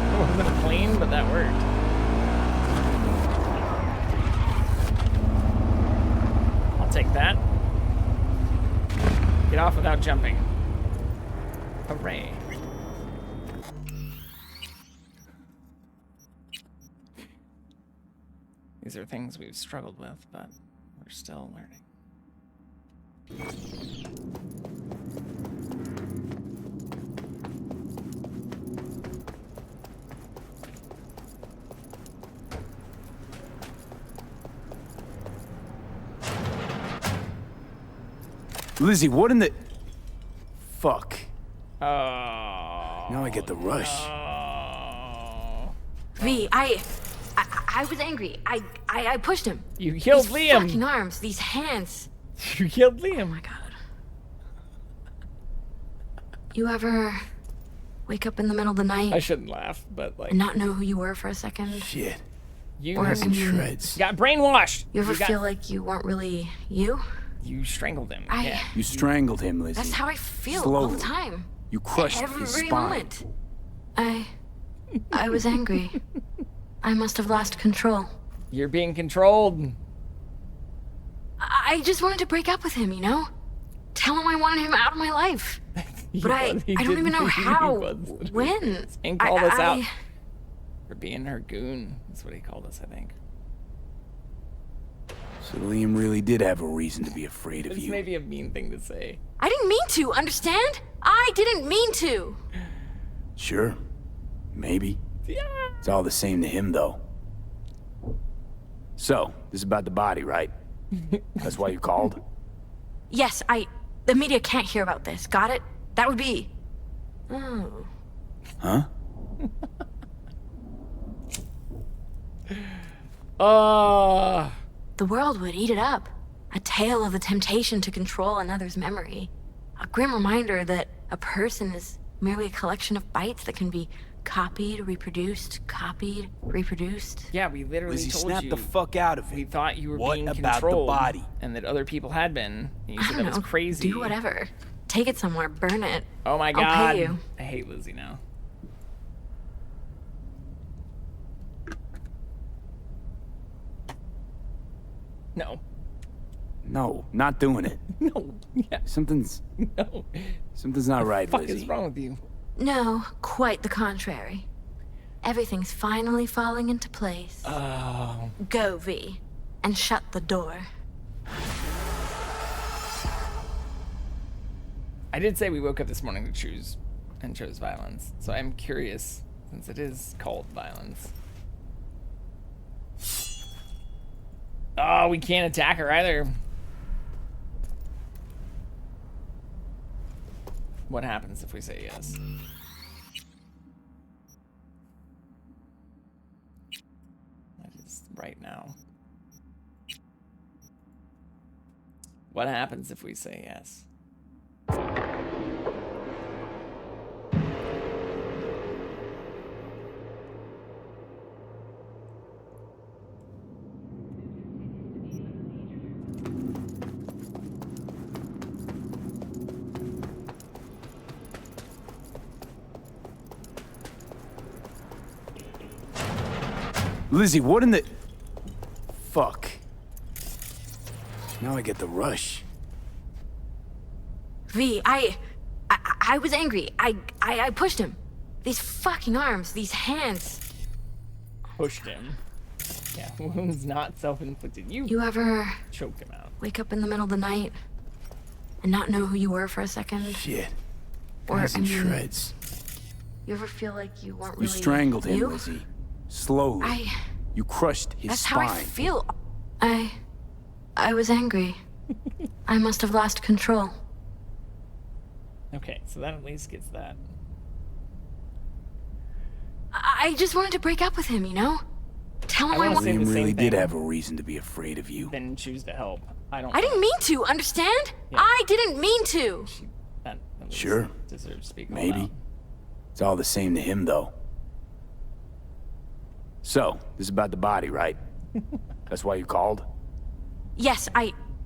It wasn't clean, but that worked. I'll take that. Get off without jumping. Hooray. These are things we've struggled with, but we're still learning. Lizzie, what in the... Fuck. Oh. Now I get the rush. V, I was angry. I pushed him. You killed these Liam. Fucking arms, these hands. You killed Liam. Oh my god. You ever wake up in the middle of the night? I shouldn't laugh, but like... And not know who you were for a second? Shit. You Or, have some I mean, shreds. got brainwashed. You ever feel like you weren't really you? You strangled him. I- Yeah. You strangled him, Lizzie. That's how I feel all Slowly. the time. You crushed Every his spine. moment. I was angry. I must have lost control. You're being controlled. I just wanted to break up with him, you know? Tell him I wanted him out of my life. But I don't even know how. When? And called us out for being her goon. That's what he called us, I think. So Liam really did have a reason to be afraid of This you. may be a mean thing to say. I didn't mean to, understand? I didn't mean to. Sure. Maybe. Yeah. It's all the same to him, though. So, this is about the body, right? That's why you called? Yes, the media can't hear about this. Got it? That would be... Oh. Huh? The world would eat it up. A tale of the temptation to control another's memory. A grim reminder that a person is merely a collection of bytes that can be copied, reproduced. Yeah, we literally Lizzie, told snap you. the fuck out of it. We thought you were What being about the controlled, body? and that other people had been. And you I said don't that was know, crazy. Do whatever. Take it somewhere, burn it. Oh my god! I'll pay you. I hate Lizzie now. No. No, not doing it. No. Yeah. Something's No. not right, What the fuck Lizzie. is wrong with you? No, quite the contrary. Everything's finally falling into place. Oh. Go, V, and shut the door. I did say we woke up this morning to chose violence, so I'm curious, since it is called violence. Oh, we can't attack her either. What happens if we say yes? That is right now. What happens if we say yes? Lizzie, what in the... Fuck. Now I get the rush. V, I was angry. I pushed him. These fucking arms, these hands. Pushed him. Yeah, wounds not self-inflicted. You ever choked him out. Wake up in the middle of the night and not know who you were for a second? Shit. Or Guys in shreds. You ever feel like you weren't really You strangled him, you? Lizzie. Slowly. You crushed his That's spine. how I feel. I was angry. I must have lost control. Okay, so that at least gets that. I just wanted to break up with him, you know? Tell him I William wanted. really did have a reason to be afraid of you. Then choose to help. I didn't mean to, understand? Yeah. I didn't mean to. That sure. Deserves to speak Maybe. It's all the same to him, though. So, this is about the body, right? That's why you called? Yes,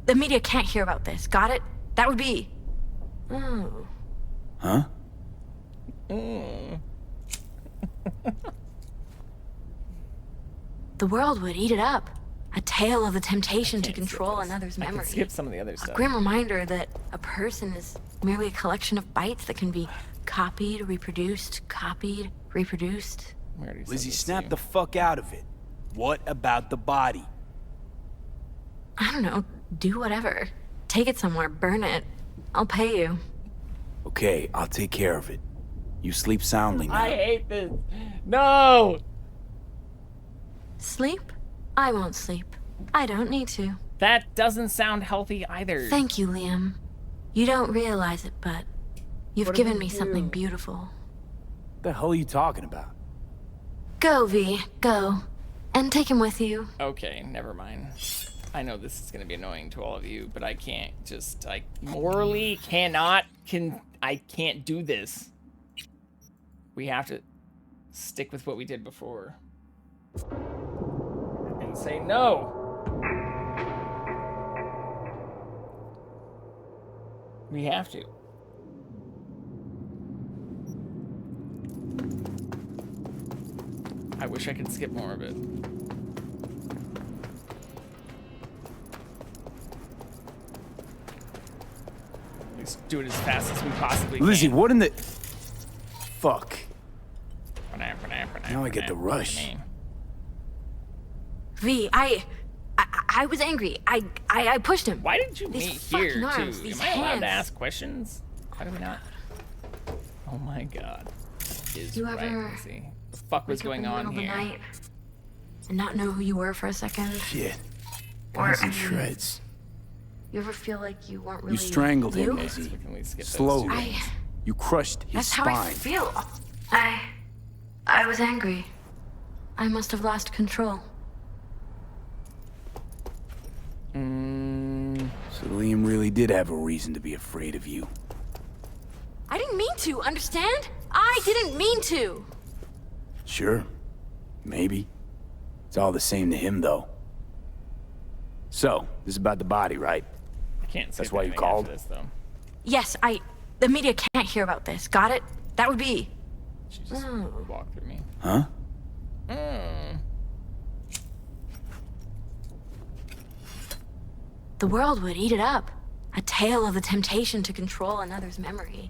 the media can't hear about this. Got it? That would be... Oh. Huh? The world would eat it up. A tale of the temptation to control another's memory. I can skip some of the other stuff. A grim reminder that a person is merely a collection of bytes that can be copied, reproduced, Lizzie, snap the fuck out of it. What about the body? I don't know. Do whatever. Take it somewhere. Burn it. I'll pay you. Okay, I'll take care of it. You sleep soundly now. I hate this. No! Sleep? I won't sleep. I don't need to. That doesn't sound healthy either. Thank you, Liam. You don't realize it, but you've given me something beautiful. What the hell are you talking about? Go, V. Go. And take him with you. Okay, never mind. I know this is gonna be annoying to all of you, but I can't I morally I can't do this. We have to stick with what we did before. And say no. We have to. I wish I could skip more of it. Let's do it as fast as we possibly can. Lizzie, what in the... Fuck. Now I get the rush. V, I was angry. I pushed him. Why did you meet here, too? Arms, Am I allowed to ask questions? How do we not? Oh my god. You ever Let's see. What the fuck was going on here? Night and not know who you were for a second? Shit. Guys in shreds. You ever feel like you weren't really You strangled him, Lizzie. Slowly. You crushed his spine. That's how I feel. I was angry. I must have lost control. So Liam really did have a reason to be afraid of you. I didn't mean to, understand? I didn't mean to. Sure. Maybe. It's all the same to him, though. So, this is about the body, right? I can't skip That's why you anything called? after this, though. Yes, the media can't hear about this. Got it? That would be... She just walked through me. Huh? The world would eat it up. A tale of the temptation to control another's memory.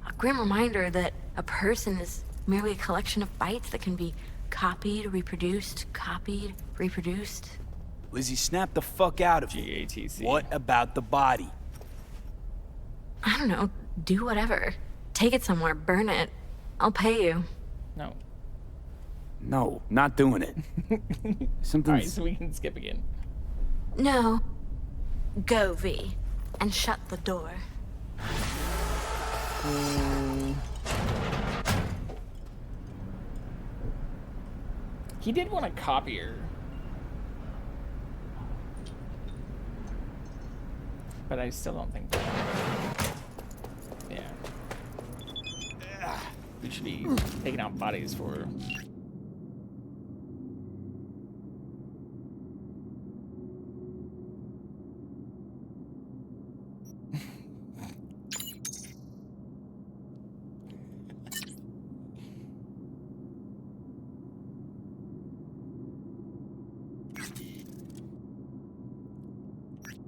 A grim reminder that a person is merely a collection of bytes that can be copied, reproduced. Lizzie, snap the fuck out of it. GATC. What about the body? I don't know. Do whatever. Take it somewhere, burn it. I'll pay you. No. No, not doing it. Something's... Alright, so we can skip again. No. Go, V. And shut the door. He did want a copier. But I still don't think that. Yeah. We should be taking out bodies for...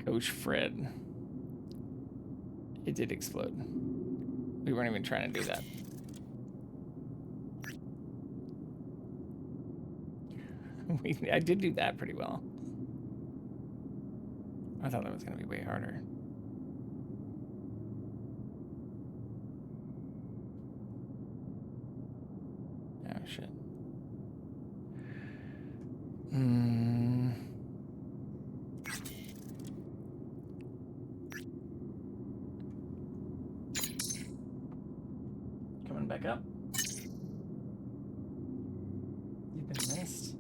Coach Fred. It did explode. We weren't even trying to do that. I did do that pretty well. I thought that was going to be way harder. Oh, shit. Coming back up. You've been missed.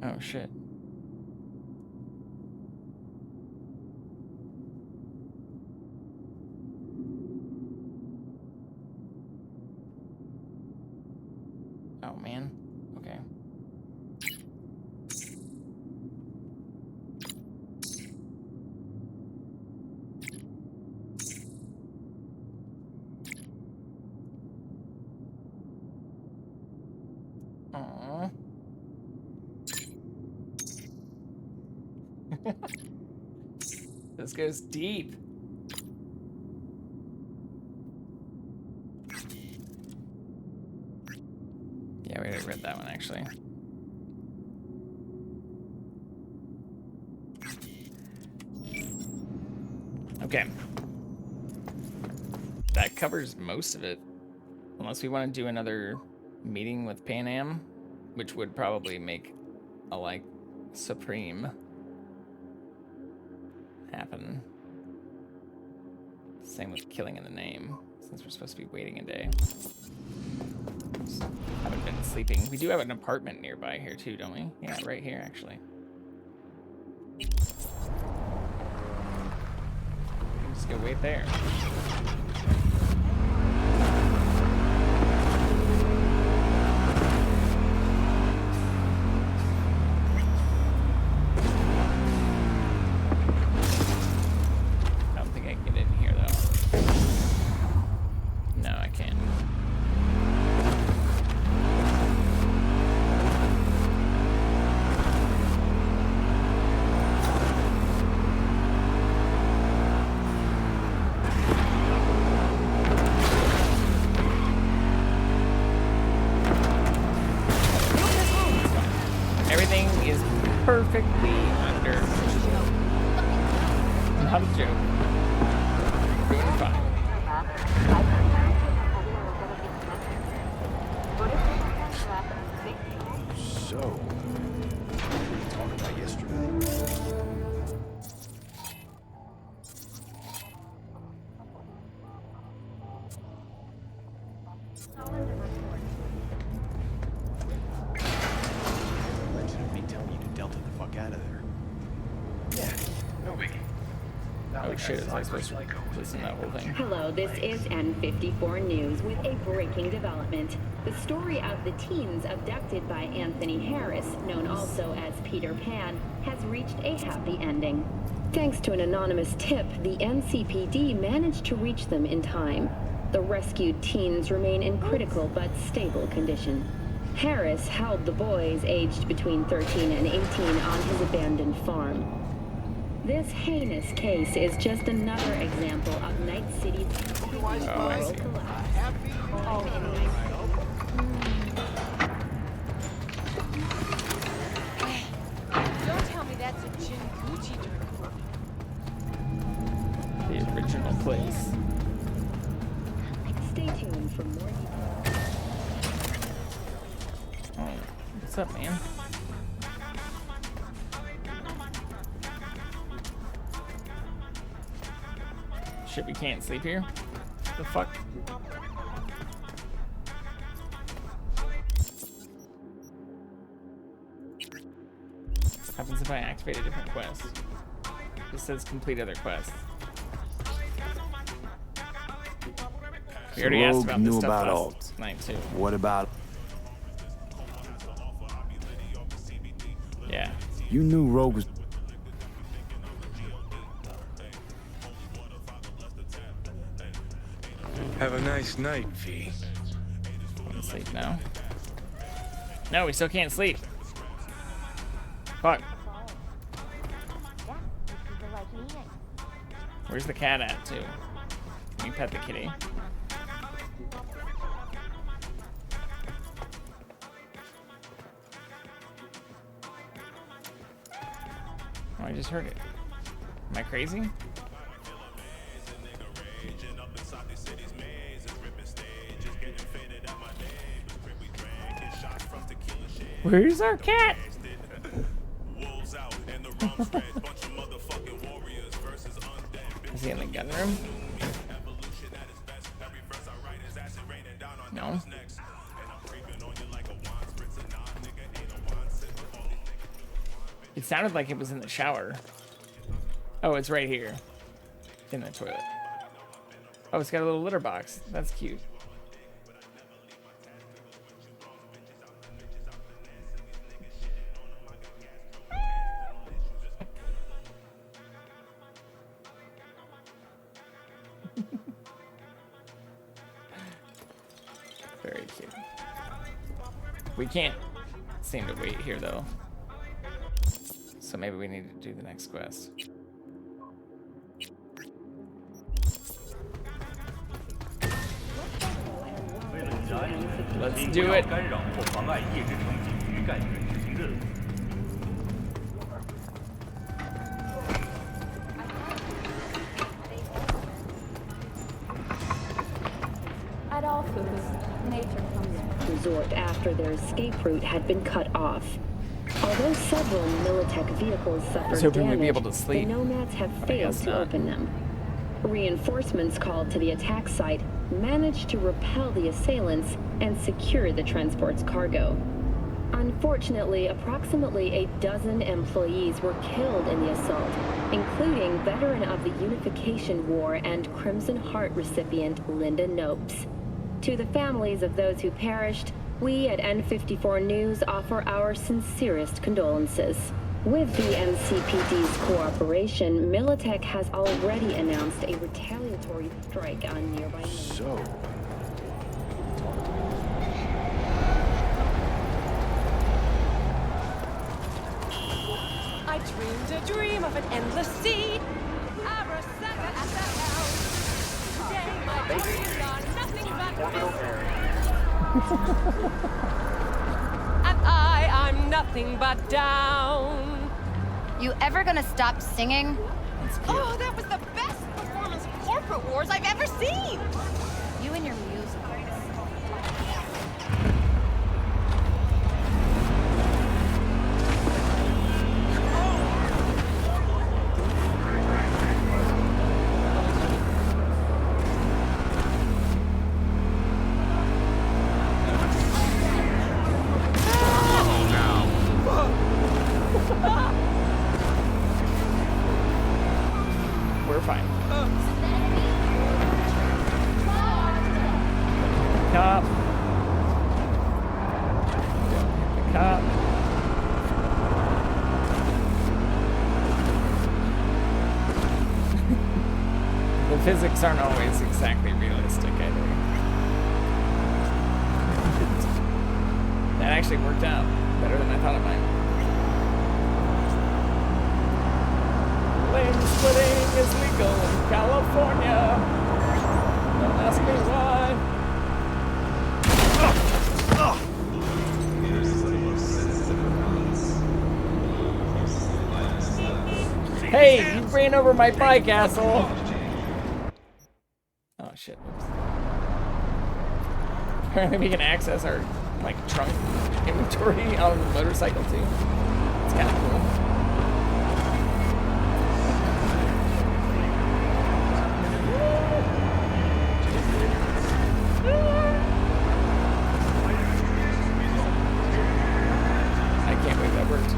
Oh, shit. Oh, man. Okay. Aww. This goes deep. Yeah, we already read that one actually. Okay. That covers most of it. Unless we want to do another meeting with Pan Am, which would probably make a like Supreme happen. Same with Killing in the Name, since we're supposed to be waiting a day. Haven't been sleeping. We do have an apartment nearby here too, don't we? Yeah, right here actually. We can just go wait there. Perfectly under. Not a joke. Doing fine. So, what were we talking about yesterday? Oh shit, is I supposed to listen to that whole thing? Hello, this is N54 News with a breaking development. The story of the teens abducted by Anthony Harris, known also as Peter Pan, has reached a happy ending. Thanks to an anonymous tip, the NCPD managed to reach them in time. The rescued teens remain in critical but stable condition. Harris held the boys aged between 13 and 18 on his abandoned farm. This heinous case is just another example of Night City's moral collapse. Don't tell me that's a Jin Gucci drink. The original place. Stay tuned for more details. Oh, what's up, man? Shit, we can't sleep here? The fuck? What happens if I activate a different quest? This says complete other quests. We already asked about this stuff last night too. What about? Yeah. You knew Rogue was. Have a nice night, V. Can't sleep now. No, we still can't sleep. Fuck. Where's the cat at, too? Can you pet the kitty? Oh, I just heard it. Am I crazy? Where's our cat? Is he in the gun room? No. It sounded like it was in the shower. Oh, it's right here. In the toilet. Oh, it's got a little litter box. That's cute. Very cute. We can't seem to wait here though. So maybe we need to do the next quest. Let's do it. At all foods, nature comes resort after their escape route had been cut off. Although several Militech vehicles suffered damage, the Nomads have failed to open them. Reinforcements called to the attack site managed to repel the assailants and secure the transport's cargo. Unfortunately, approximately a dozen employees were killed in the assault, including veteran of the Unification War and Crimson Heart recipient Linda Nopes. To the families of those who perished, we at N54 News offer our sincerest condolences. With the NCPD's cooperation, Militech has already announced a retaliatory strike on nearby. So. I dreamed a dream of an endless sea. Arasaka at the helm. Today my dreams are nothing but and I'm nothing but down. You ever gonna stop singing? Oh, that was the best performance of Corporate Wars I've ever seen. You and your music. We're fine. Cop. The cop. The physics aren't always exactly realistic either. That actually worked out better than I thought it might. Lane splitting is legal in California. Don't ask me why. Hey, you ran over my bike, asshole. Oh shit. Oops. Apparently we can access our like trunk inventory on the motorcycle too. It's kind of cool. I can't believe that worked.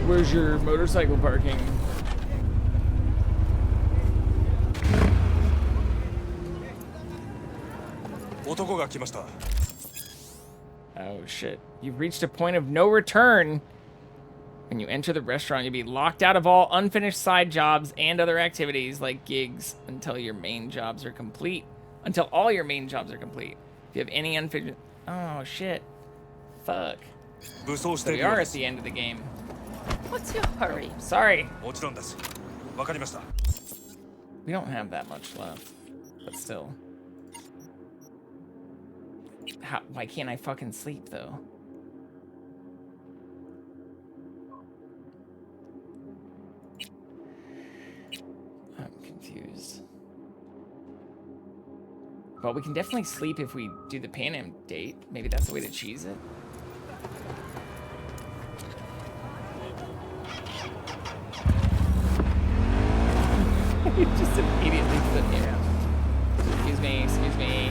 Where's your motorcycle parking? Oh shit. You've reached a point of no return. When you enter the restaurant, you'll be locked out of all unfinished side jobs and other activities like gigs until your main jobs are complete. Until all your main jobs are complete. If you have any unfinished... Oh shit. Fuck. So we are at the end of the game. What's your hurry? Sorry. We don't have that much left, but still. Why can't I fucking sleep though? I'm confused. Well, we can definitely sleep if we do the Pan Am date. Maybe that's the way to cheese it. You just immediately put me around. Excuse me, excuse me.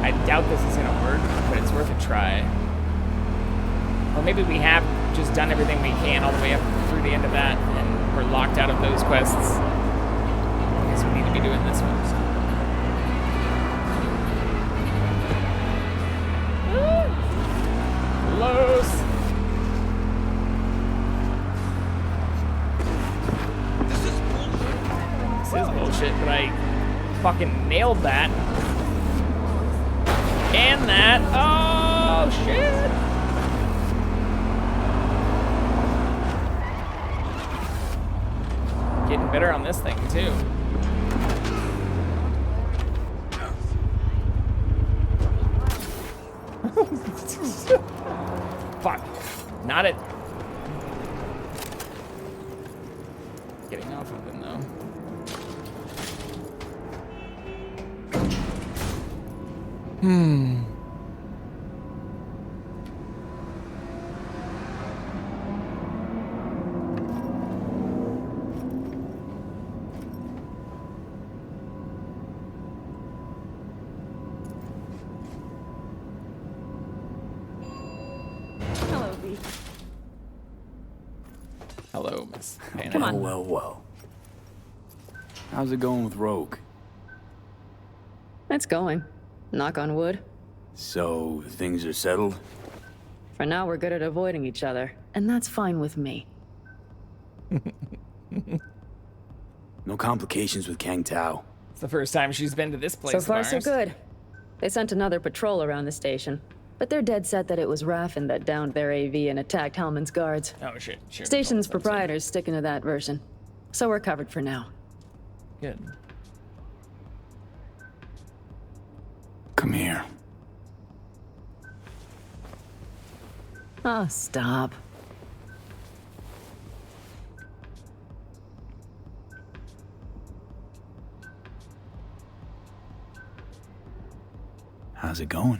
I doubt this is gonna work, but it's worth a try. Or maybe we have just done everything we can all the way up through the end of that, and we're locked out of those quests. I guess we need to be doing this one. Close. This is bullshit, but I fucking nailed that. And that. Oh, shit. Getting better on this thing, too. Fuck. Not it. Getting off of him, though. Hello, V. Hello, Miss Pan Am. Come on. Well. How's it going with Rogue? It's going. Knock on wood. So, things are settled? For now, we're good at avoiding each other, and that's fine with me. No complications with Kang Tao. It's the first time she's been to this place. So far, of so ours. good. They sent another patrol around the station, but they're dead set that it was Raffen that downed their AV and attacked Hellman's guards. Oh, shit. Sure. Station's proprietor's sticking to that version. So we're covered for now. Good. Come here. Oh, stop. How's it going?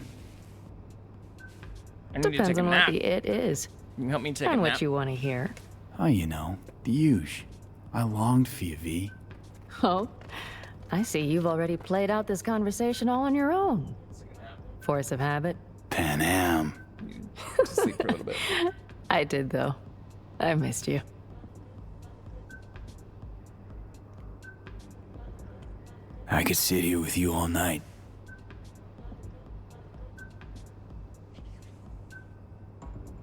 I need to Depends take a on nap. what the it is. You can help me take a And nap. what you want to hear. Oh, you know, the huge. I longed for you, V. Oh, I see you've already played out this conversation all on your own. Force of habit. Pan Am. to sleep for a little bit. I did, though. I missed you. I could sit here with you all night.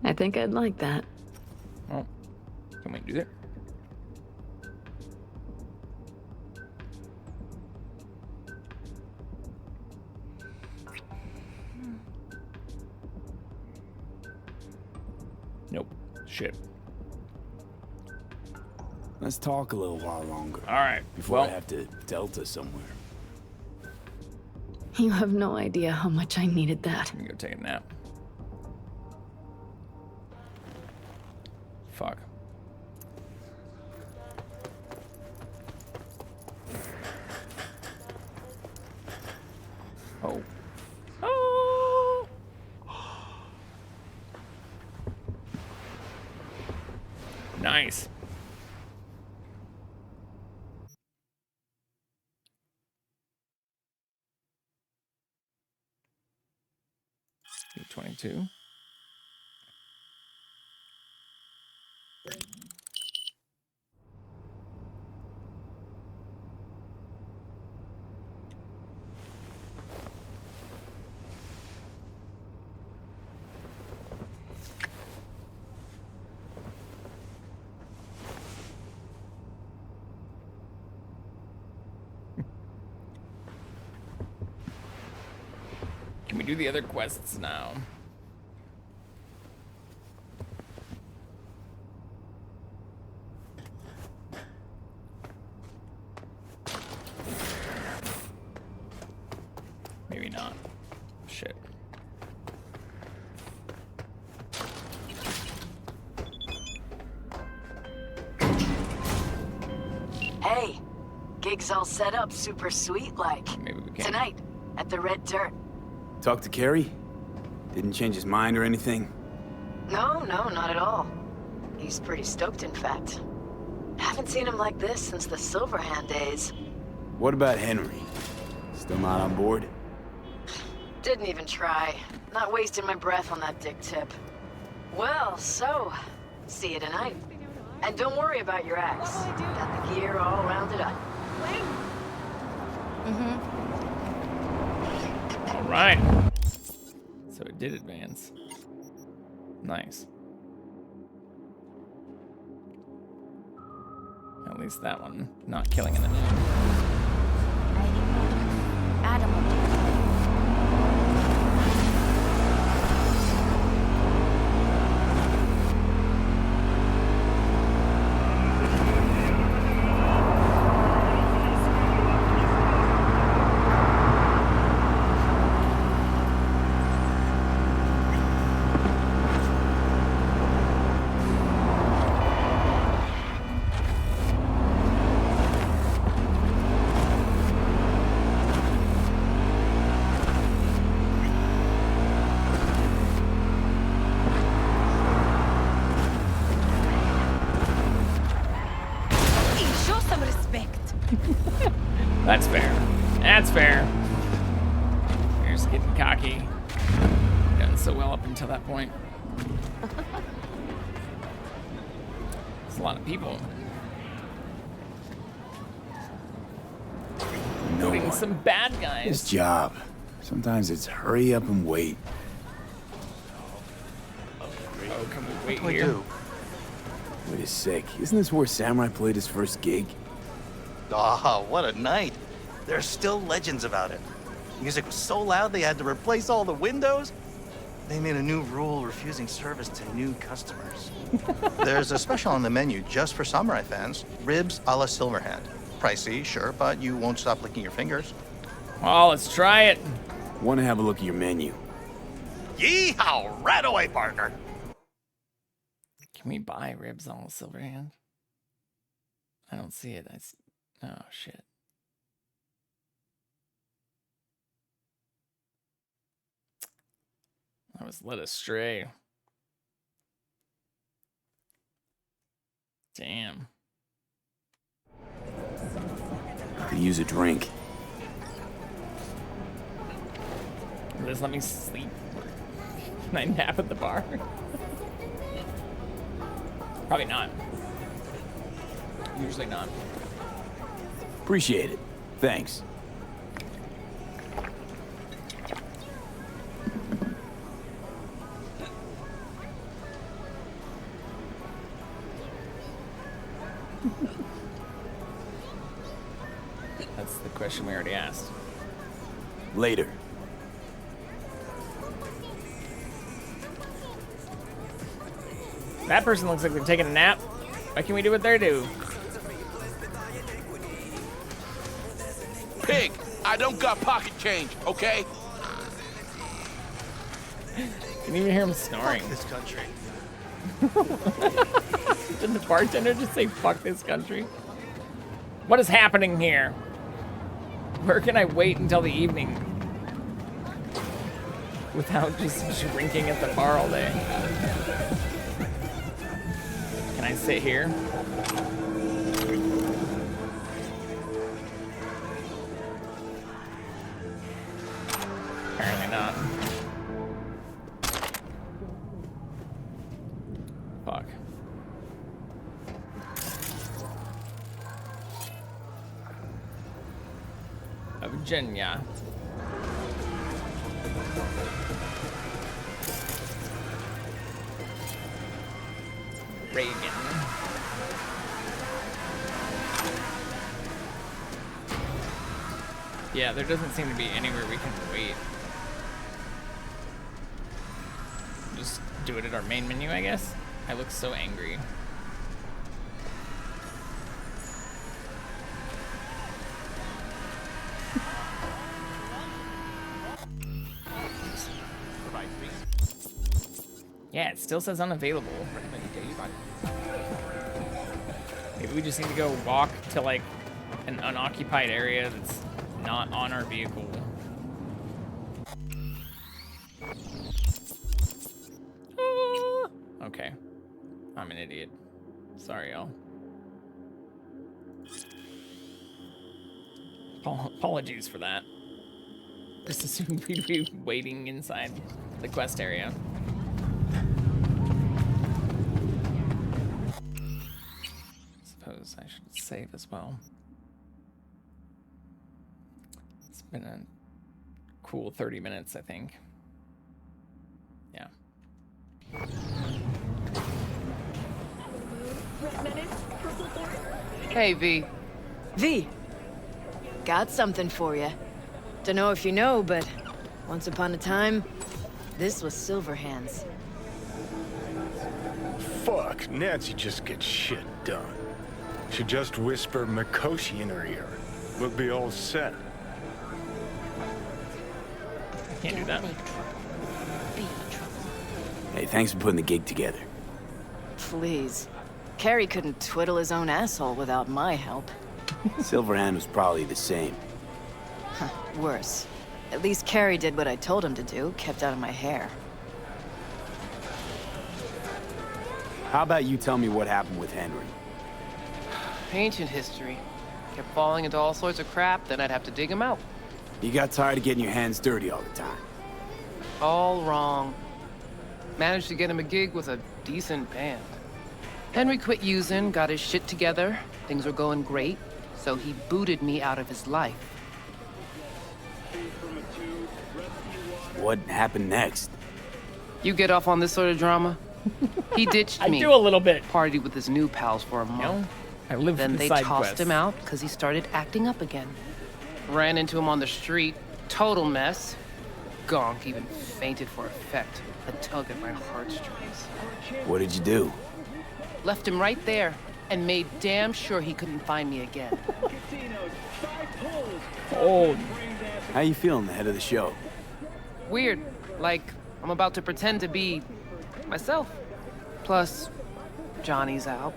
I think I'd like that. Well, can we do that? Nope. Shit. Let's talk a little while longer. All right. Before I have to Delta somewhere. You have no idea how much I needed that. I'm gonna go take a nap. Fuck. Oh. Oh. Nice. $22. Can we do the other quests now? Maybe not. Shit. Hey, gig's all set up super sweet like. Maybe we can. Tonight, at the Red Dirt. Talk to Carrie? Didn't change his mind or anything? No, not at all. He's pretty stoked, in fact. Haven't seen him like this since the Silverhand days. What about Henry? Still not on board? Didn't even try. Not wasting my breath on that dick tip. Well, so, see you tonight. And don't worry about your axe. Got the gear all rounded up. All right. So it did advance. Nice. At least that one not killing in the noon. Adam. That's fair. That's fair. You're just getting cocky. Done so well up until that point. It's a lot of people. Including some bad guys. His job. Sometimes it's hurry up and wait. Oh, can we wait What do I here? do? Wait a sec. Isn't this where Samurai played his first gig? Oh, what a night. There's still legends about it. Music was so loud they had to replace all the windows. They made a new rule refusing service to new customers. There's a special on the menu just for Samurai fans. Ribs a la Silverhand. Pricey, sure, but you won't stop licking your fingers. Oh, let's try it. Want to have a look at your menu? Yeehaw! Right away, partner. Can we buy ribs on the Silverhand? I don't see it. Oh, shit. I was led astray. Damn. Could use a drink. Just let me sleep. Can I nap at the bar? Probably not. Usually not. Appreciate it. Thanks. That's the question we already asked. Later. That person looks like they're taking a nap. Why can't we do what they do? Pig, I don't got pocket change, okay? Can you even hear him snoring? Fuck this country. Did the bartender just say, fuck this country? What is happening here? Where can I wait until the evening without just drinking at the bar all day? Can I sit here? Apparently not. Fuck. Virginia. Reagan. Yeah, there doesn't seem to be anywhere we can wait. Just do it at our main menu, I guess. I look so angry. Yeah, it still says unavailable. Maybe we just need to go walk to like an unoccupied area that's not on our vehicle. Okay. I'm an idiot. Sorry, y'all. Apologies for that. Just assumed we'd be waiting inside the quest area. Suppose I should save as well. It's been a cool 30 minutes, I think. Yeah. Hey, V. V, got something for you. Don't know if you know, but once upon a time, this was Silverhand's. Fuck, Nancy just gets shit done. Should just whisper Mikoshi in her ear. We'll be all set. Can't do that. Hey, thanks for putting the gig together. Please. Carrie couldn't twiddle his own asshole without my help. Silverhand was probably the same. Huh, worse. At least Carrie did what I told him to do, kept out of my hair. How about you tell me what happened with Henry? Ancient history. Kept falling into all sorts of crap, then I'd have to dig him out. You got tired of getting your hands dirty all the time. All wrong. Managed to get him a gig with a decent band. Henry quit using, got his shit together. Things were going great, so he booted me out of his life. What happened next? You get off on this sort of drama? He ditched me. I do a little bit. Partied with his new pals for a month. No, I live Then the they side tossed quest. him out because he started acting up again. Ran into him on the street. Total mess. Gonk even fainted for effect. A tug at my heartstrings. What did you do? Left him right there and made damn sure he couldn't find me again. Old. How you feeling ahead of the show? Weird. Like, I'm about to pretend to be myself. Plus, Johnny's out.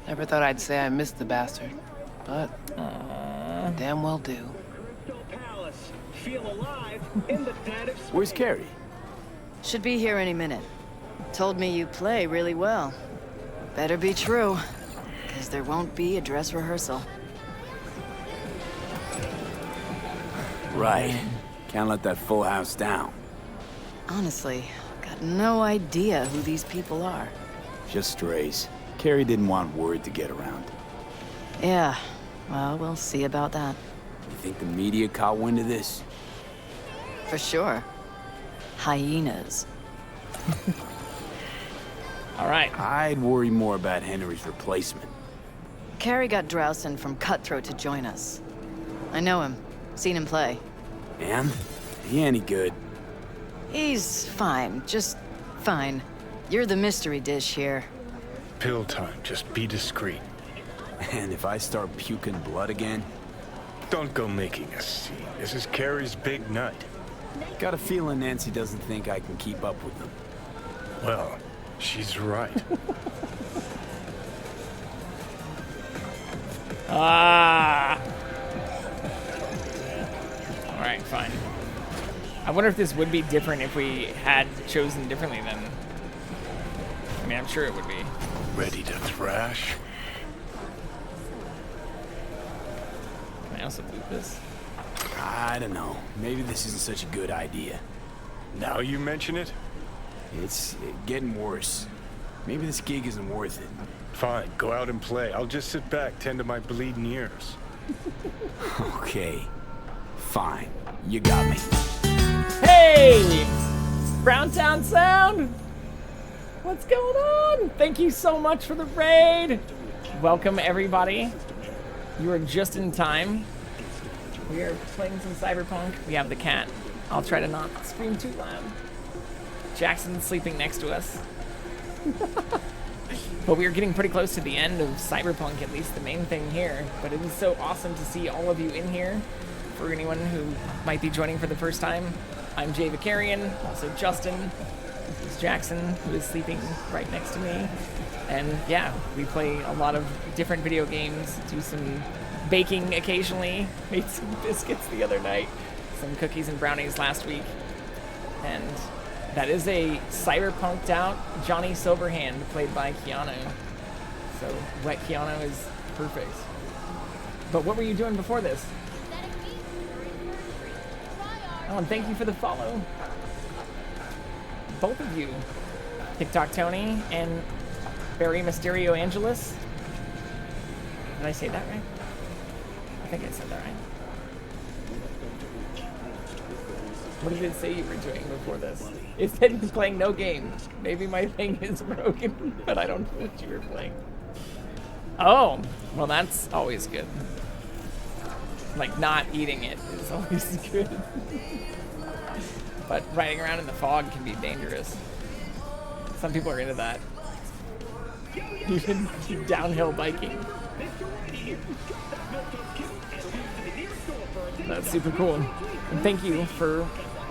Never thought I'd say I missed the bastard. But, damn well do. Where's Carrie? Should be here any minute. Told me you play really well. Better be true, because there won't be a dress rehearsal. Right. Can't let that full house down. Honestly, got no idea who these people are. Just strays. Carrie didn't want word to get around. Yeah, well, we'll see about that. You think the media caught wind of this? For sure. Hyenas. All right. I'd worry more about Henry's replacement. Carrie got Drowson from Cutthroat to join us. I know him. Seen him play. And? He any good? He's fine. Just fine. You're the mystery dish here. Pill time. Just be discreet. And if I start puking blood again? Don't go making a scene. This is Carrie's big night. Got a feeling Nancy doesn't think I can keep up with them. Well, she's right. Ah. All right, fine. I wonder if this would be different if we had chosen differently then. I mean, I'm sure it would be. Ready to thrash? Can I also loot this? I don't know. Maybe this isn't such a good idea. Now you mention it? It's getting worse. Maybe this gig isn't worth it. Fine, go out and play. I'll just sit back, tend to my bleeding ears. Okay. Fine. You got me. Hey! Browntown Sound! What's going on? Thank you so much for the raid! Welcome, everybody. You are just in time. We are playing some Cyberpunk. We have the cat. I'll try to not scream too loud. Jackson's sleeping next to us. But we are getting pretty close to the end of Cyberpunk, at least the main thing here. But it is so awesome to see all of you in here. For anyone who might be joining for the first time, I'm Jay Vicarian, also Justin. This is Jackson, who is sleeping right next to me. And yeah, we play a lot of different video games, do some baking occasionally, made some biscuits the other night, some cookies and brownies last week. And that is a cyberpunked out Johnny Silverhand played by Keanu. So wet Keanu is perfect. But what were you doing before this? Oh, and thank you for the follow. Both of you. TikTok Tony and Barry Mysterio Angeles. Did I say that right? I think I said that right. What did it say you were doing before this? It said you were playing no game. Maybe my thing is broken, but I don't know what you were playing. Oh, well that's always good. Like not eating it is always good. But riding around in the fog can be dangerous. Some people are into that. Even downhill biking. That's super cool. And thank you for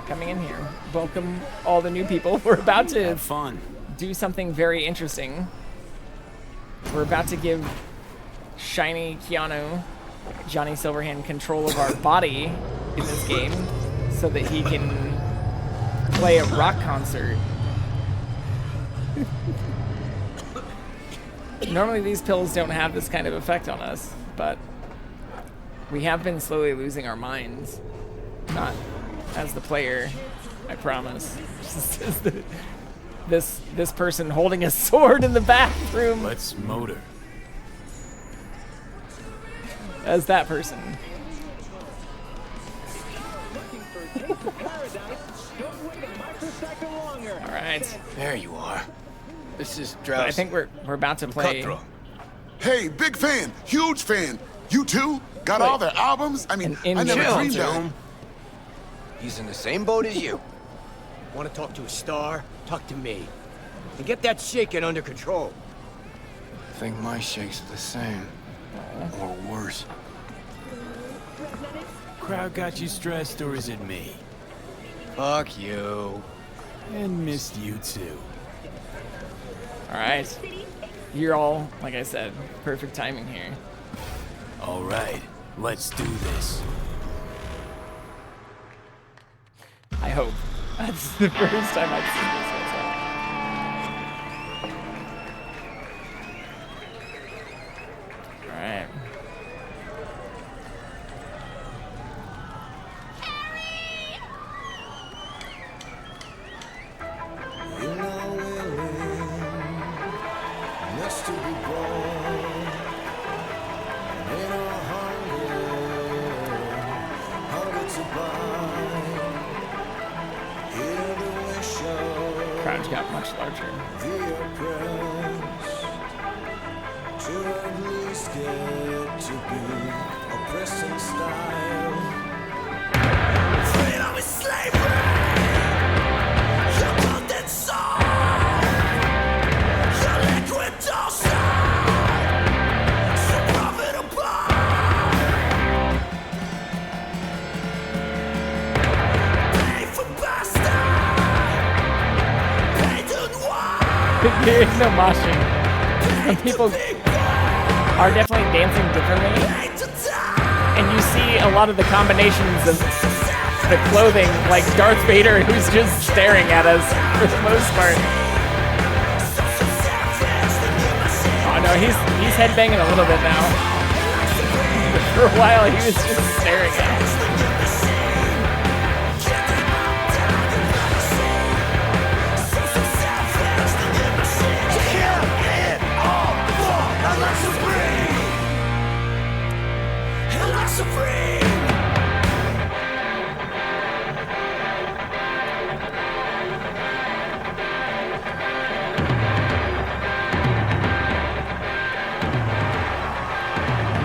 coming in here. Welcome all the new people. We're about to have fun. Do something very interesting. We're about to give shiny Keanu, Johnny Silverhand, control of our body in this game so that he can play a rock concert. Normally these pills don't have this kind of effect on us, but we have been slowly losing our minds. Not as the player, I promise. Just as this person holding a sword in the bathroom. Let's motor. As that person. All right. There you are. This is But Drowsy. I think we're about to play. Cutthroat. Hey, big fan, huge fan. You too? Got all their albums? I mean, I never dreamed that. He's in the same boat as you. Want to talk to a star? Talk to me. And get that shaking under control. I think my shakes the same. Or worse. Crowd got you stressed, or is it me? Fuck you. And missed you too. All right. You're all, like I said, perfect timing here. All right, let's do this. I hope. That's the first time I've seen this. All right. crowd got much larger. Too ugly, scared to be oppressed in style. Freedom is slavery. Your content soul. Your liquid dosage. So profitable. Pay for bastard. Pay to noir. There is no moshing. Some people are definitely dancing differently, and you see a lot of the combinations of the clothing, like Darth Vader, who's just staring at us for the most part. Oh no, he's headbanging a little bit now. But for a while, he was just staring at us.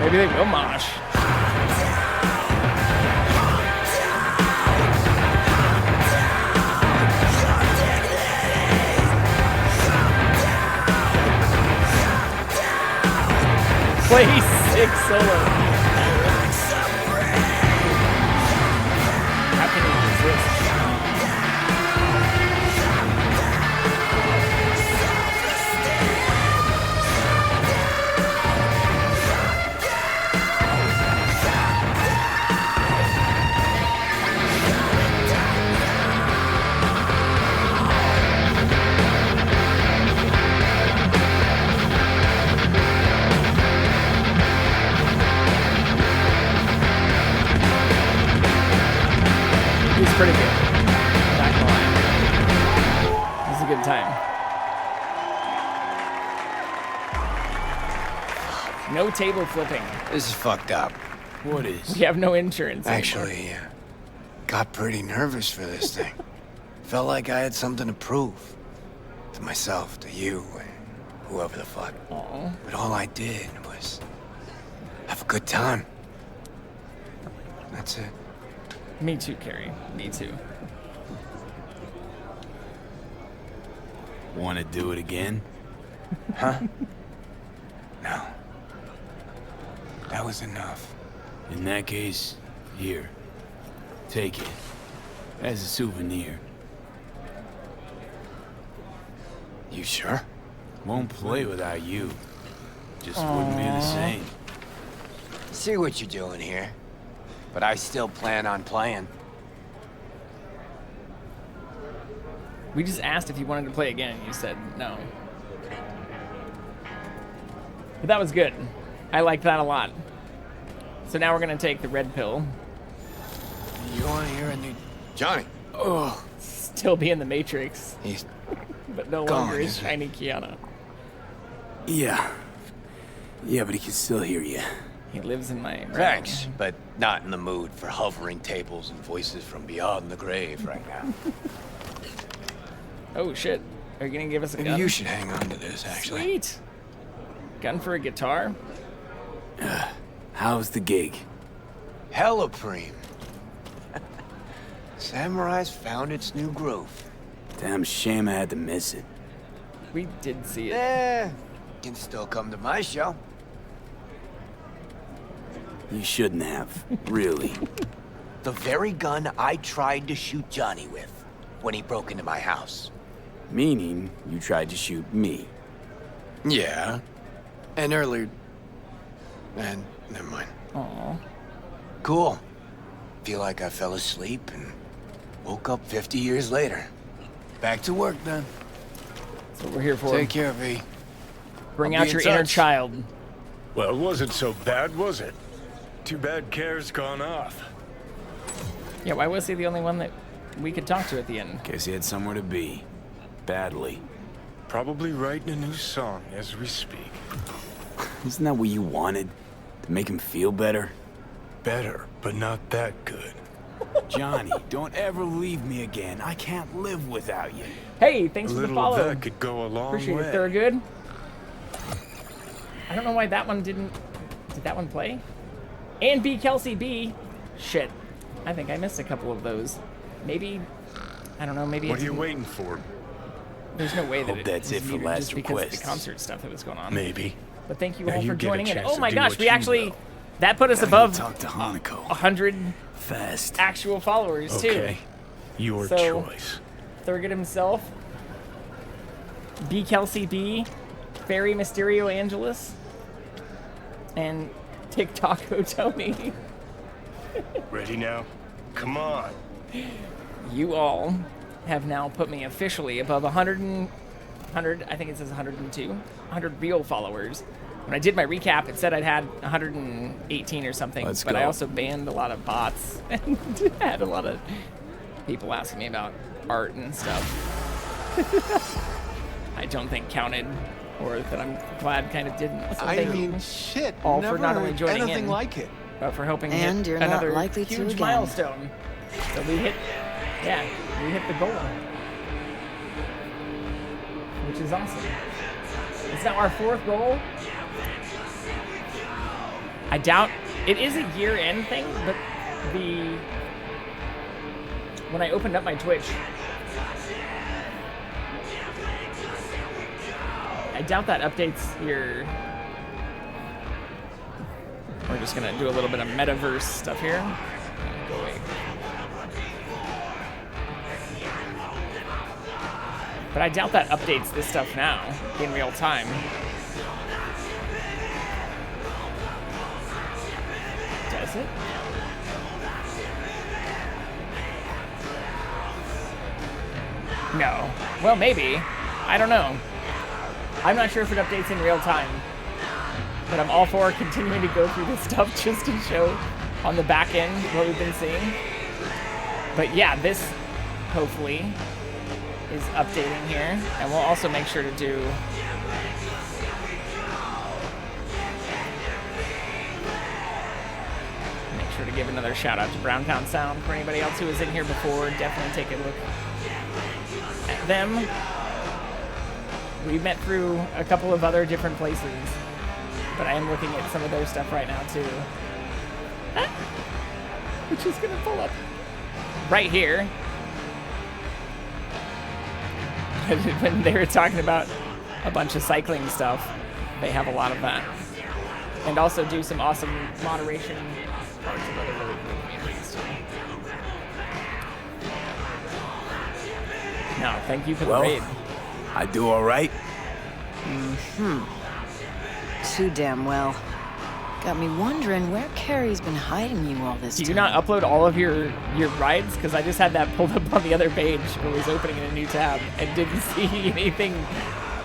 Maybe they will mosh. Play sick solo. How can you resist? He's pretty good. Not gonna lie. It's a good time. No table flipping. This is fucked up. What is? We have no insurance anymore. Actually, got pretty nervous for this thing. Felt like I had something to prove. To myself, to you, and whoever the fuck. Aww. But all I did was have a good time. That's it. Me too, Carrie. Me too. Want to do it again? Huh? No. That was enough. In that case, here. Take it. As a souvenir. You sure? Won't play without you. Just wouldn't be the same. See what you're doing here. But I still plan on playing. We just asked if you wanted to play again, and you said no. But that was good. I liked that a lot. So now we're gonna take the red pill. You want to hear a new Johnny? Oh, Still be in the Matrix, he's but no gone, longer is isn't he? shiny Kiana. Yeah. Yeah, but he can still hear you. He lives in my realm. thanks, but not in the mood for hovering tables and voices from beyond the grave right now. Oh shit! Are you gonna give us a Maybe gun? you should hang on to this, actually. Sweet. Gun for a guitar? How's the gig? Hella preem. Samurai's found its new groove. Damn shame I had to miss it. We did see it. Can still come to my show. You shouldn't have, really. The very gun I tried to shoot Johnny with when he broke into my house. Meaning, you tried to shoot me. Yeah. And earlier... And never mind. Aww. Cool. Feel like I fell asleep and woke up 50 years later. Back to work then. That's what we're here for. Take care, V. Bring I'll out be in your inner touch. child. Well, it wasn't so bad, was it? Too bad Care's gone off. Yeah, why was he the only one that we could talk to at the end? Guess he had somewhere to be. Badly. Probably writing a new song as we speak. Isn't that what you wanted? To make him feel better? Better, but not that good. Johnny, don't ever leave me again. I can't live without you. Hey, thanks for the follow. That could go a long Appreciate way. it, Thurgood. I don't know why that one didn't... Did that one play? And B. Kelsey B. Shit. I think I missed a couple of those. Maybe... I don't know, maybe What are you waiting for? There's no way that Hope that's it for muted last just because of the request. concert stuff that was going on. Maybe. But thank you Now all you for get a joining in. chance Oh to my do gosh, what we you actually... will. That put us Gotta above go talk to Hanako. 100 Fast. actual followers, too. Okay. Your So, choice. Thurgood himself, B. Kelsey B, Fairy Mysterio Angelus, and TikTok Tony. Ready now? Come on. You all have now put me officially above 100, I think it says 102, 100 real followers. When I did my recap, it said I'd had 118 or something, but I also banned a lot of bots and had a lot of people asking me about art and stuff. I don't think counted, or that I'm glad kind of didn't. So thank you shit. all Never for not only heard joining anything in, like it. but for helping And hit you're not another likely to huge again. milestone. So we hit, yeah, we hit the goal, which is awesome. It's now our 4th goal. I doubt it is a year-end thing, but when I opened up my Twitch, I doubt that updates your... We're just gonna do a little bit of metaverse stuff here. Go away. But I doubt that updates this stuff now in real time. Does it? No. Well, maybe. I don't know. I'm not sure if it updates in real time. But I'm all for continuing to go through this stuff just to show on the back end what we've been seeing. But yeah, this hopefully is updating here. And we'll also make sure to do to give another shout out to Browntown Sound. For anybody else who was in here before, definitely take a look at them. We met through a couple of other different places, but I am looking at some of their stuff right now too. Which is gonna pull up right here. When they were talking about a bunch of cycling stuff, they have a lot of that. And also do some awesome moderation parts of other really cool communities too. No, thank you for the raid. I do all right? Too damn well. Got me wondering where Carrie's been hiding you all this time. Do you not upload all of your rides? Because I just had that pulled up on the other page when I was opening in a new tab and didn't see anything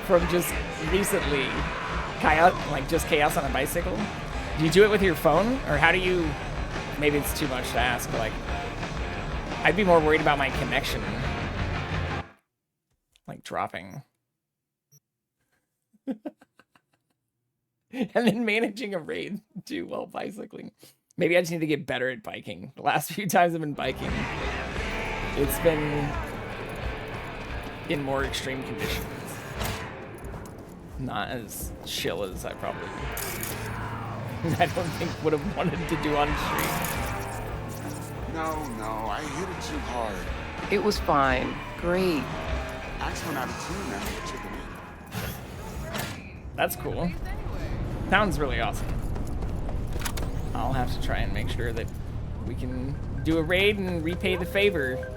from just recently. Chaos, like just Chaos on a bicycle? Do you do it with your phone? Or how do you... Maybe it's too much to ask, but like... I'd be more worried about my connection. Like dropping. And then managing a raid too while bicycling. Maybe I just need to get better at biking. The last few times I've been biking, it's been in more extreme conditions. Not as chill as I probably I don't think would have wanted to do on stream. No, I hit it too hard. It was fine. Great. Axe went out of tune after chipping in. That's cool. Sounds really awesome. I'll have to try and make sure that we can do a raid and repay the favor.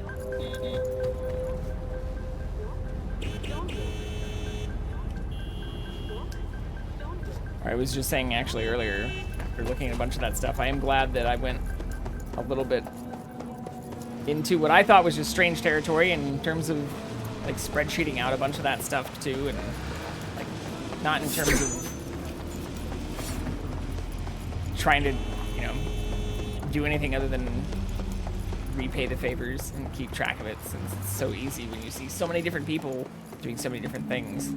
I was just saying actually earlier, after looking at a bunch of that stuff, I am glad that I went a little bit into what I thought was just strange territory in terms of like spreadsheeting out a bunch of that stuff too, and like not in terms of trying to, you know, do anything other than repay the favors and keep track of it, since it's so easy when you see so many different people doing so many different things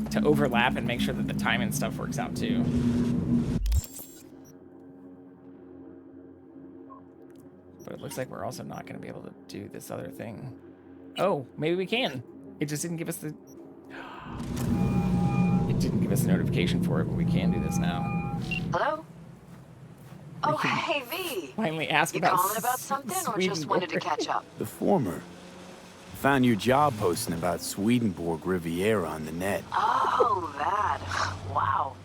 to overlap and make sure that the time and stuff works out too. But it looks like we're also not going to be able to do this other thing. Oh, maybe we can. It just didn't give us the... It didn't give us a notification for it, but we can do this now. Hello? Oh, hey, V. Finally ask You about calling about something or just wanted to catch up? The former. Found your job posting about Swedenborg Riviera on the net. Oh, that. Wow.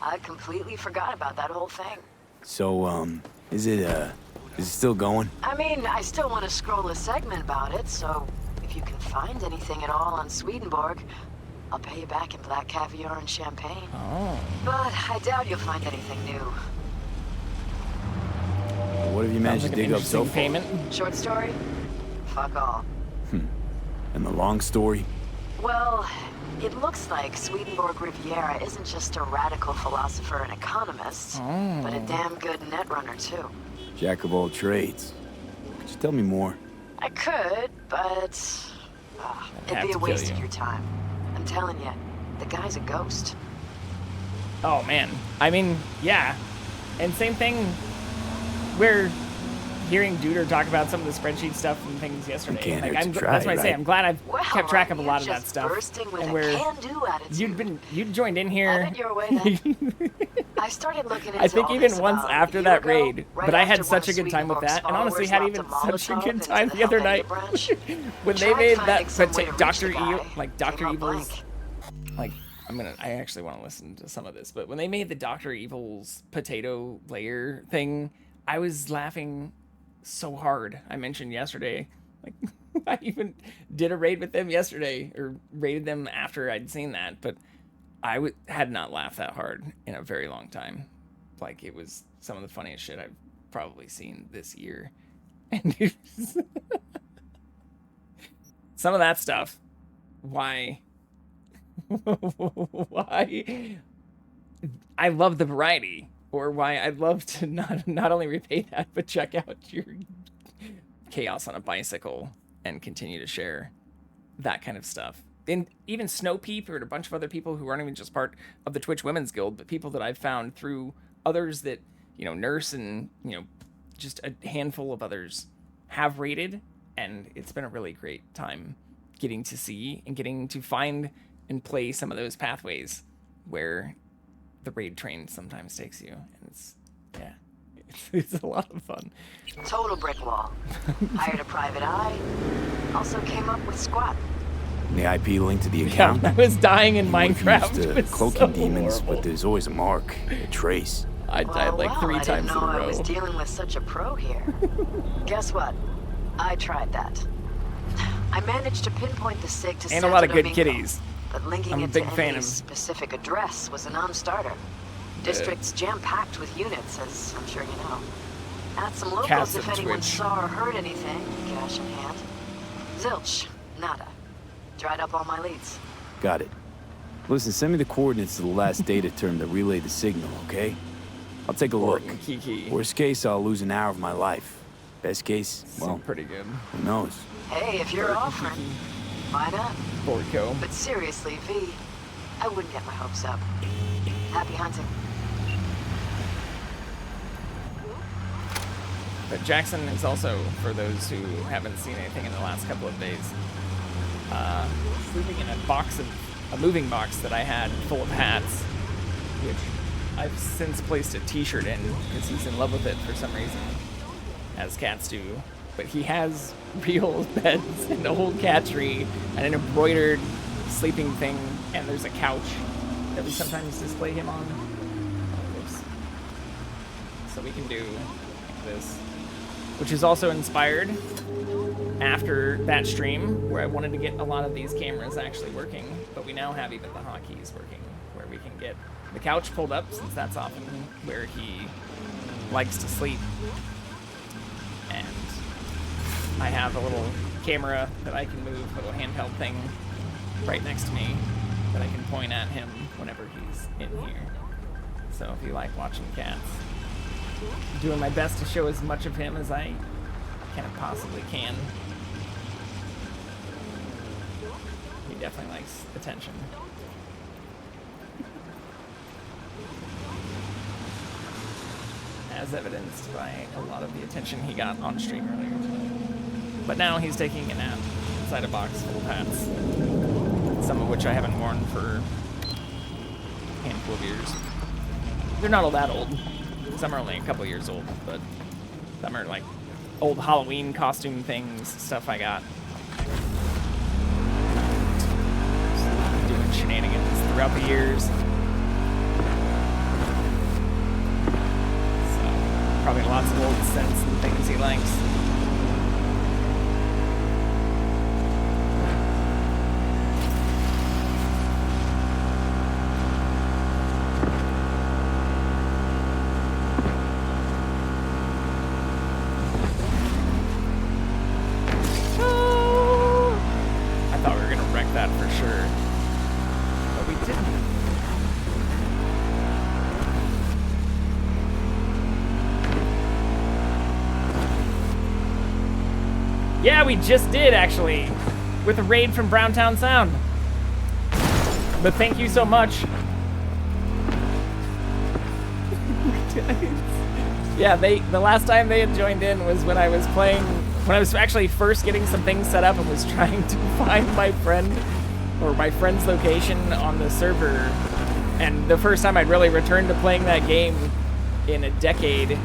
I completely forgot about that whole thing. So, is it still going? I mean, I still want to scroll a segment about it, so if you can find anything at all on Swedenborg, I'll pay you back in black caviar and champagne. Oh. But I doubt you'll find anything new. What have you managed to dig up so far? Payment? Short story? Fuck all. And the long story? Well, it looks like Swedenborg Riviera isn't just a radical philosopher and economist, but a damn good netrunner too. Jack of all trades. Could you tell me more? I could, but it'd be a waste of your time. I'm telling you, the guy's a ghost. Oh, man. I mean, yeah. And same thing, we're hearing Duder talk about some of the spreadsheet stuff and things yesterday. Like, that's why I say I'm glad I've kept track of a lot of that stuff. And you joined in here. Your way, then. I started looking into I think all even this once about after a that year ago, raid, right but I had after such a one of good time with Swedenborg's that, and honestly had even followers such a locked good into time the the other Hellbender night branch. when they Tried made finding that some way to reach Dr. the guy. Dr. Came up Evil's, blank. like, I actually want to listen to some of this, but when they made the Dr. Evil's potato layer thing, I was laughing so hard. I mentioned yesterday, like, I even did a raid with them yesterday, or raided them after I'd seen that, but I had not laughed that hard in a very long time. Like, it was some of the funniest shit I've probably seen this year. And it was some of that stuff, why I love the variety, or why I'd love to not only repay that, but check out your Chaos on a Bicycle and continue to share that kind of stuff. And even Snow Peep or a bunch of other people who aren't even just part of the Twitch Women's Guild, but people that I've found through others that, Nurse and, just a handful of others have raided. And it's been a really great time getting to see and getting to find and play some of those pathways where the raid train sometimes takes you. And it's a lot of fun. Total brick wall. Hired a private eye. Also came up with Squat. The IP link to the account? Yeah, I was dying in Minecraft. Used to cloaking demons, but there's always a mark, a trace. I died like 3 times in a row. I didn't know I was dealing with such a pro here. Guess what? I tried that. I managed to pinpoint the SIG to and a lot of good Domingo, kitties. But linking I'm a it big to fan any of specific address was a non-starter. District's jam-packed with units, as I'm sure you know. Add some locals Cats if of anyone Twitch. saw or heard anything, cash in hand. Zilch, nada. Dried up all my leads. Got it. Listen, send me the coordinates to the last data term that relayed the signal, okay? I'll take a look. Kiki. Worst case, I'll lose an hour of my life. Best case, well, pretty good. Who knows? Hey, if you're offering, why not? Borco. But seriously, V, I wouldn't get my hopes up. Happy hunting. But Jackson is also, for those who haven't seen anything in the last couple of days, sleeping in a moving box that I had full of hats, which I've since placed a t-shirt in because he's in love with it for some reason, as cats do. But he has real beds, an old cat tree, and an embroidered sleeping thing, and there's a couch that we sometimes display him on. Oops. So we can do this, which is also inspired after that stream where I wanted to get a lot of these cameras actually working, but we now have even the hotkeys working, where we can get the couch pulled up, since that's often where he likes to sleep. And I have a little camera that I can move, a little handheld thing right next to me that I can point at him whenever he's in here. So if you like watching cats, I'm doing my best to show as much of him as I possibly can. He definitely likes attention. As as evidenced by a lot of the attention he got on stream earlier today. But now he's taking a nap inside a box full of hats, some of which I haven't worn for a handful of years. They're not all that old. Some are only a couple years old, but some are like old Halloween costume things, stuff I got. Doing shenanigans throughout the years. So, probably lots of old scents and things he likes. Yeah, we just did, actually, with a raid from Browntown Sound. But thank you so much. Yeah, the last time they had joined in was when I was playing, when I was actually first getting some things set up and was trying to find my friend, or my friend's location on the server. And the first time I'd really returned to playing that game in a decade,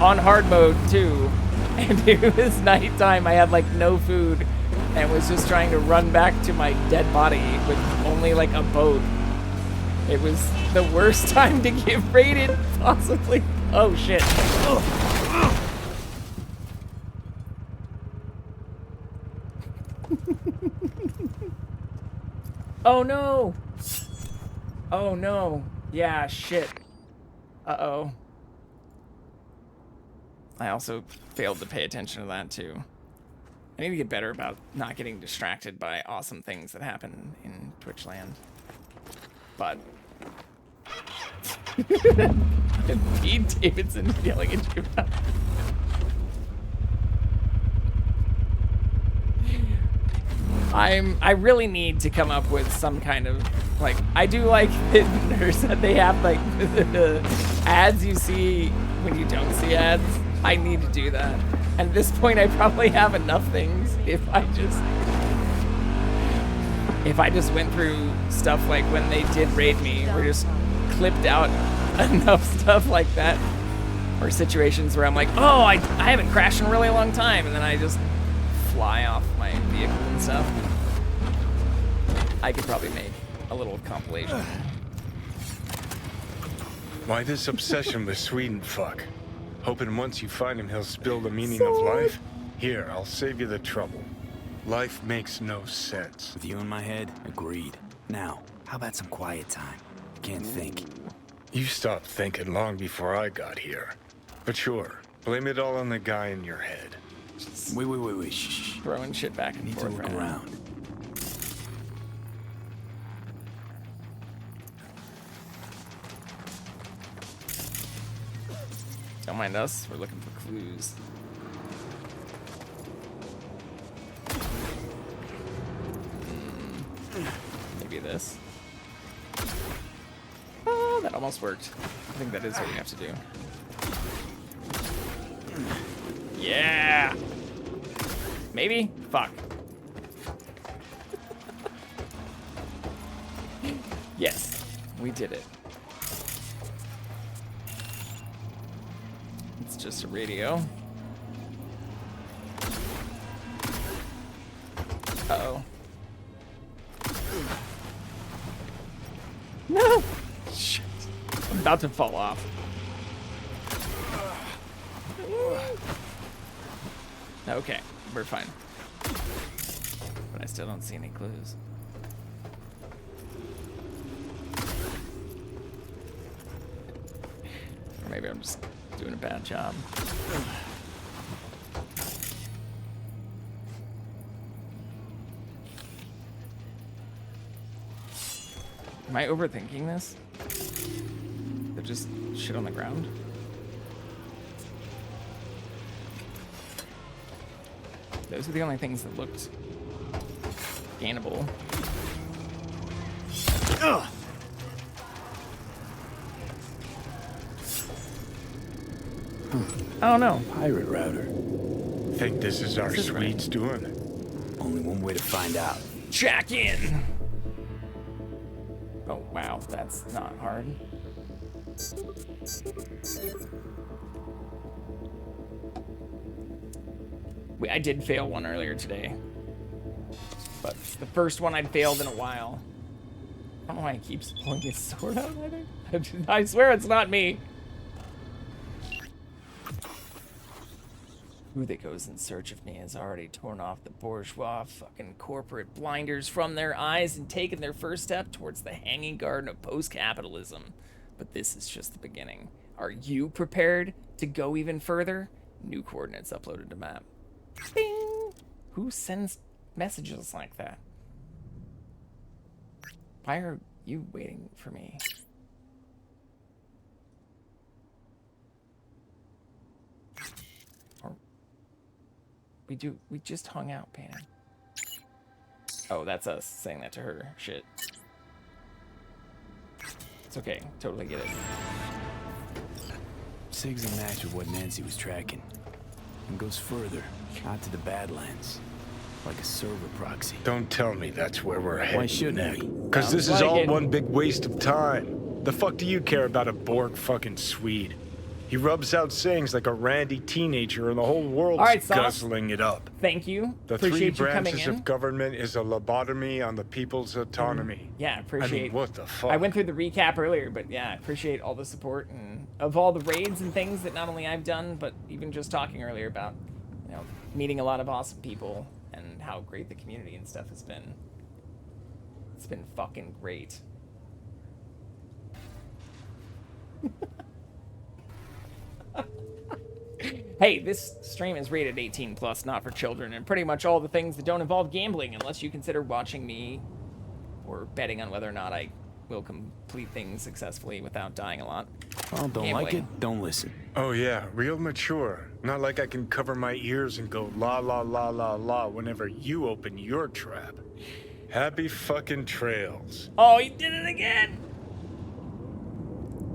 on hard mode too. And it was nighttime, I had like no food, and was just trying to run back to my dead body with only like a boat. It was the worst time to get raided, possibly. Oh shit. Oh no! Oh no. Yeah, shit. Uh-oh. I also failed to pay attention to that too. I need to get better about not getting distracted by awesome things that happen in Twitch land. But Pete Davidson yelling at you. I really need to come up with some kind of, like, I do like that they have like the ads you see when you don't see ads. I need to do that. And at this point, I probably have enough things if I just went through stuff like when they did raid me, or just clipped out enough stuff like that, or situations where I'm like, oh, I haven't crashed in a really long time, and then I just fly off my vehicle and stuff. I could probably make a little compilation. Why this obsession with Sweden fuck? Hoping once you find him, he'll spill the meaning of life? Here, I'll save you the trouble. Life makes no sense. With you in my head, agreed. Now, how about some quiet time? Can't think. You stopped thinking long before I got here. But sure, blame it all on the guy in your head. Wait, shh. Throwing shit back and forth. Need to look around. Don't mind us, we're looking for clues. Maybe this. Oh, that almost worked. I think that is what we have to do. Yeah! Maybe? Fuck. Yes, we did it. It's just a radio. Uh-oh. No! Shit. I'm about to fall off. Okay, we're fine. But I still don't see any clues. Or maybe I'm just doing a bad job. Am I overthinking this? There's just shit on the ground? Those are the only things that looked gainable. Ugh. I don't know. Pirate router. Think this is our Swedes doing? Only one way to find out. Jack in. Oh wow, that's not hard. I did fail one earlier today, but it's the first one I'd failed in a while. I don't know why he keeps pulling his sword out. I swear it's not me. Who that goes in search of me has already torn off the bourgeois fucking corporate blinders from their eyes and taken their first step towards the hanging garden of post-capitalism. But this is just the beginning. Are you prepared to go even further? New coordinates uploaded to map. Bing! Who sends messages like that? Why are you waiting for me? We just hung out, Pan. Oh, that's us saying that to her. Shit. It's okay. Totally get it. Sig's a match with what Nancy was tracking. And goes further, out to the Badlands. Like a server proxy. Don't tell me that's where we're heading. Why shouldn't we? Because this is all one big waste of time. The fuck do you care about a Borg fucking Swede? He rubs out sayings like a randy teenager and the whole world's guzzling it up. Thank you. The Appreciate three you coming branches in. of government is a lobotomy on the people's autonomy. Yeah, appreciate. I mean, what the fuck? I went through the recap earlier, but yeah, I appreciate all the support and of all the raids and things that not only I've done, but even just talking earlier about, you know, meeting a lot of awesome people and how great the community and stuff has been. It's been fucking great. Hey, this stream is rated 18 plus, not for children, and pretty much all the things that don't involve gambling, unless you consider watching me or betting on whether or not I will complete things successfully without dying a lot. Well, don't like it, don't listen. Oh yeah, real mature. Not like I can cover my ears and go la la la la la whenever you open your trap. Happy fucking trails. Oh, he did it again!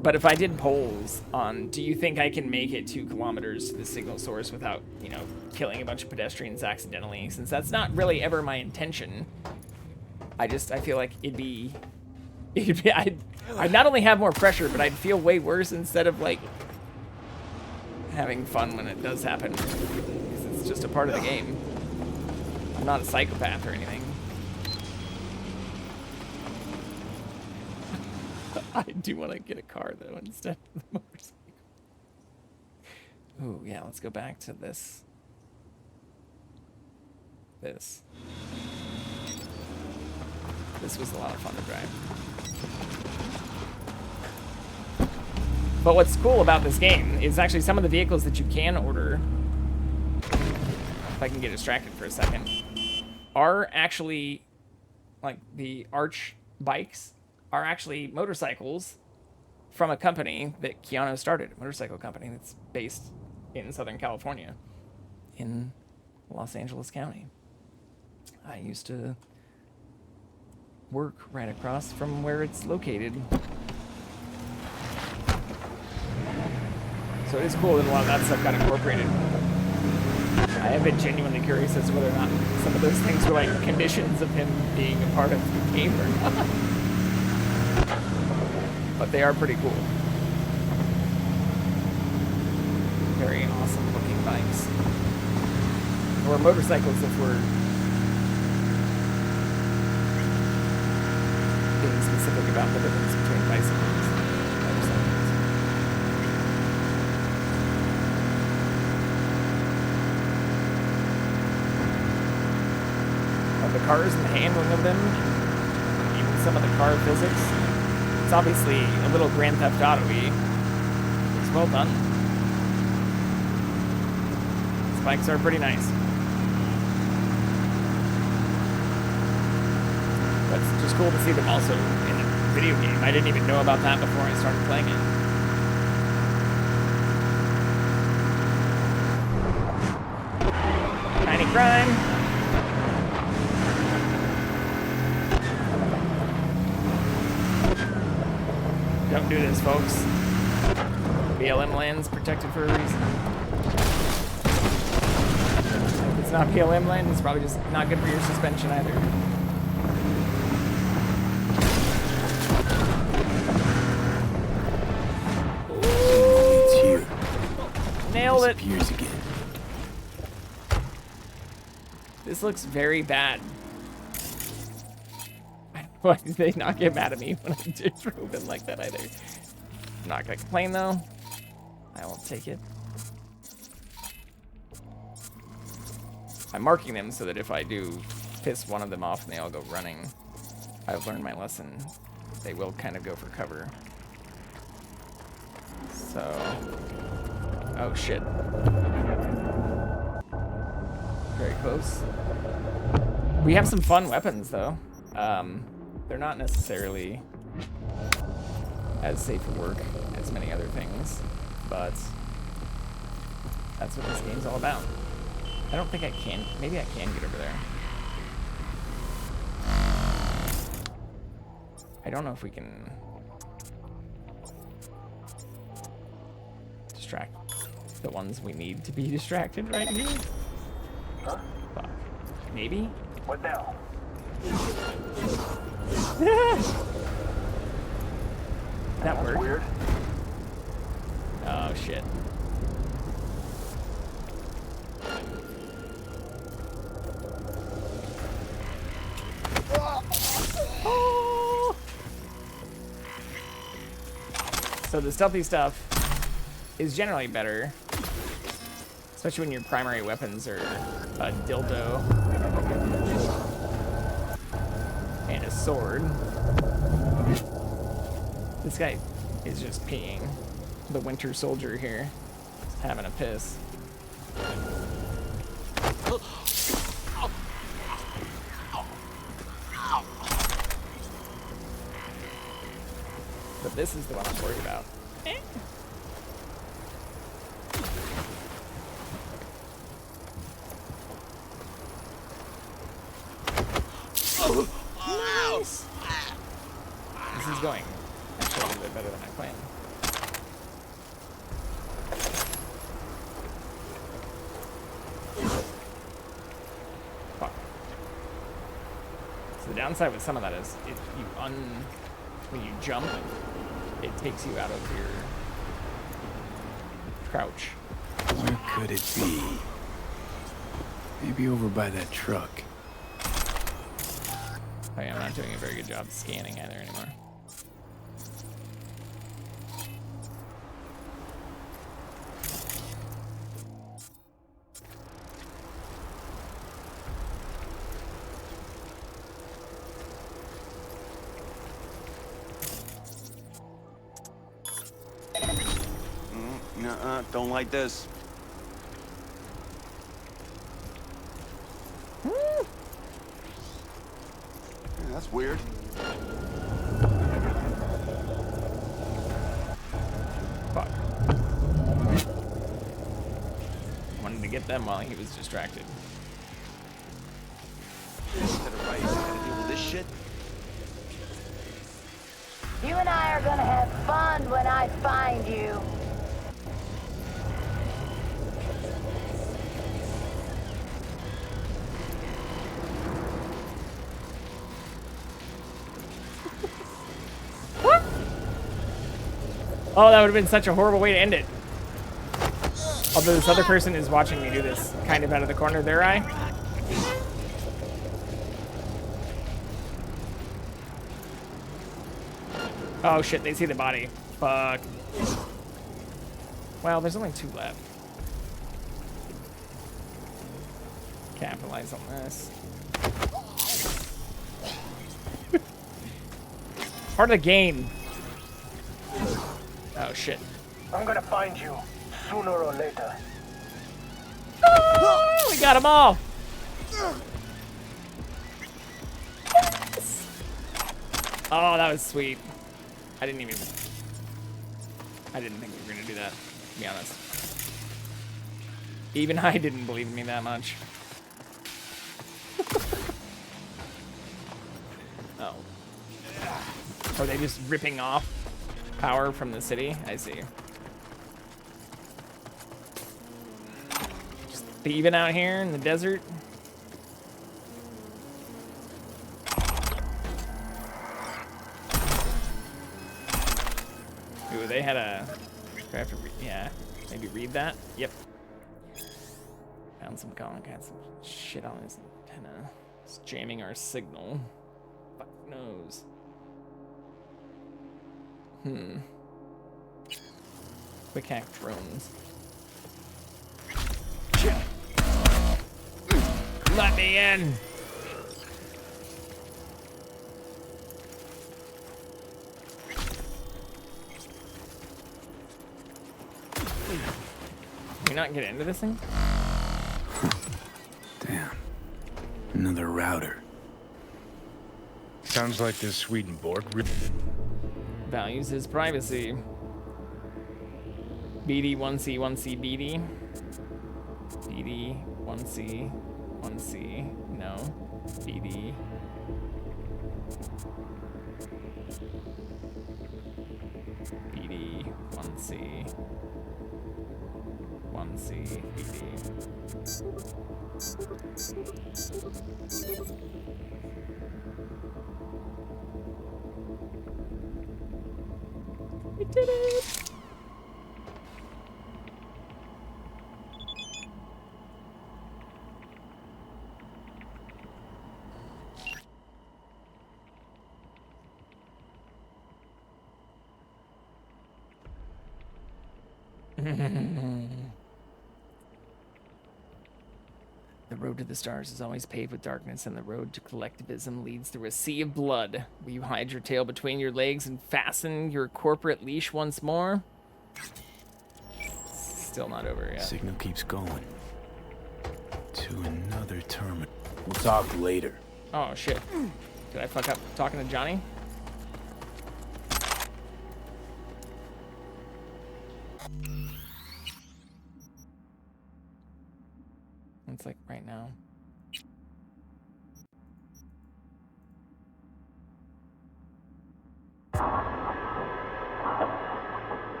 But if I did polls on, do you think I can make it 2 kilometers to the signal source without, you know, killing a bunch of pedestrians accidentally, since that's not really ever my intention, I feel like I'd not only have more pressure, but I'd feel way worse instead of, like, having fun when it does happen, because it's just a part of the game. I'm not a psychopath or anything. I do want to get a car, though, instead of the motorcycle. Ooh, yeah, let's go back to this. This was a lot of fun to drive. But what's cool about this game is actually some of the vehicles that you can order, if I can get distracted for a second, are actually, like, the Arch bikes are actually motorcycles from a company that Keanu started, a motorcycle company that's based in Southern California, in Los Angeles County. I used to work right across from where it's located. So it is cool that a lot of that stuff got incorporated. I have been genuinely curious as to whether or not some of those things were like conditions of him being a part of the game or not. But they are pretty cool. Very awesome looking bikes. Or motorcycles if we're being specific about the difference between bicycles and motorcycles. Of the cars and the handling of them, and even some of the car physics. It's obviously a little Grand Theft Auto-y. It's well done. These bikes are pretty nice. But it's just cool to see them also in a video game. I didn't even know about that before I started playing it. Tiny crime. Don't do this, folks. BLM land's protected for a reason. It's not PLM land. It's probably just not good for your suspension either. It's here. Nailed it. Disappears again. This looks very bad. Why did they not get mad at me when I did drove in like that either? I'm not gonna complain though. I will take it. I'm marking them so that if I do piss one of them off and they all go running, I've learned my lesson. They will kind of go for cover. So, oh shit. Very close. We have some fun weapons though. They're not necessarily as safe for work as many other things, but that's what this game's all about. I don't think I can, maybe I can get over there. I don't know if we can distract the ones we need to be distracted right here. Huh? Fuck. Maybe? What now? That worked. Weird. Oh shit. Oh. So the stealthy stuff is generally better, especially when your primary weapons are a dildo and a sword. This guy is just peeing. The Winter Soldier here. Just having a piss. But this is the one I'm worried about. Nice. This is going actually a little bit better than I planned. Fuck. So the downside with some of that is if you when you jump, it takes you out of your crouch. Where could it be? Maybe over by that truck. Oh yeah, I'm not doing a very good job scanning either anymore. Nuh-uh, don't like this. Yeah, that's weird. Fuck. Wanted to get them while he was distracted. Instead of right, gotta deal with this shit. You and I are gonna have fun when I find you. Oh, that would have been such a horrible way to end it. Although this other person is watching me do this kind of out of the corner of their eye. Oh shit, they see the body. Fuck. Well, there's only 2 left. Capitalize on this. Part of the game. Oh shit. I'm gonna find you sooner or later. Oh, we got them all. Yes. Oh, that was sweet. I didn't think we were gonna do that, to be honest. Even I didn't believe in me that much. Oh. Are they just ripping off power from the city? I see. Just thieving out here in the desert. Ooh, they had a... Do I have to yeah, maybe read that? Yep. Found some calling, got some shit on his antenna. It's jamming our signal. Fuck knows. Quick hack drones. Let me in! Can we not get into this thing? Damn. Another router. Sounds like this Swedenborg Values his privacy. BD 1C 1C BD. BD 1C 1C no. BD. BD 1C 1C BD. We did it! The road to the stars is always paved with darkness, and the road to collectivism leads through a sea of blood. Will you hide your tail between your legs and fasten your corporate leash once more? Still not over yet. Signal keeps going. To another terminal. We'll talk later. Oh, shit. Did I fuck up talking to Johnny? It's like right now.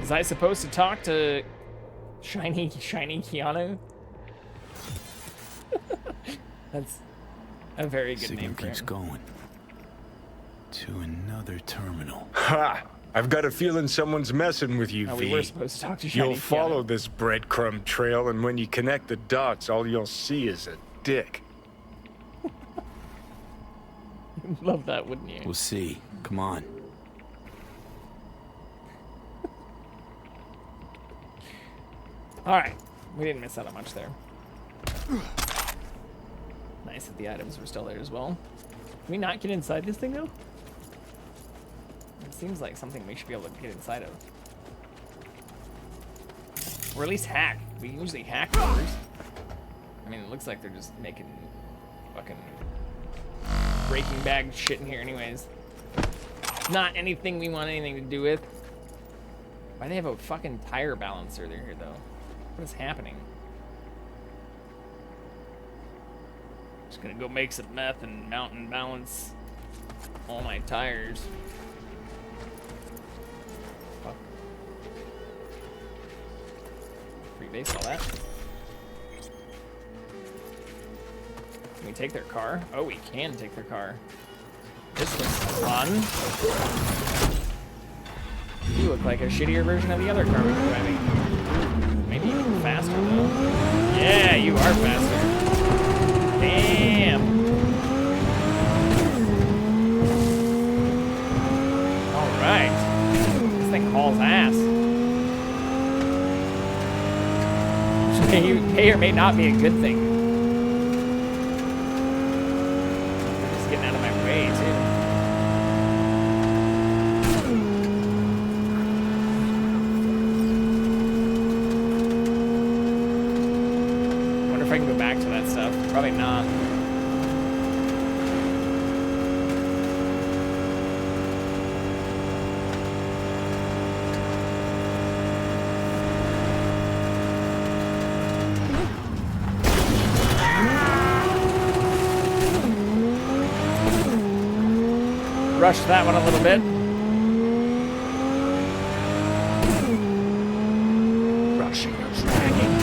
Was I supposed to talk to Shiny Keanu? That's a very good Signal name for keeps him. going. To another terminal. Ha! I've got a feeling someone's messing with you, Oh, V. we were supposed to talk to Shiny You'll follow this breadcrumb trail, and when you connect the dots, all you'll see is a dick. You'd love that, wouldn't you? We'll see. Come on. Alright. We didn't miss out on much there. Nice that the items were still there as well. Can we not get inside this thing, though? It seems like something we should be able to get inside of. Or at least hack. We usually hack doors. I mean, it looks like they're just making fucking Breaking Bad shit in here anyways. Not anything we want anything to do with. Why do they have a fucking tire balancer there here, though? What is happening? Just gonna go make some meth and mount and balance all my tires. Fuck. Free base all that. Can we take their car? Oh, we can take their car. This looks fun. You look like a shittier version of the other car we were driving. Maybe even faster, though. Yeah, you are faster. Damn. All right. This thing hauls ass. Which may or may not be a good thing. They're just getting out of my way, too. If I can go back to that stuff. Probably not. Rushed that one a little bit. Rushing or dragging.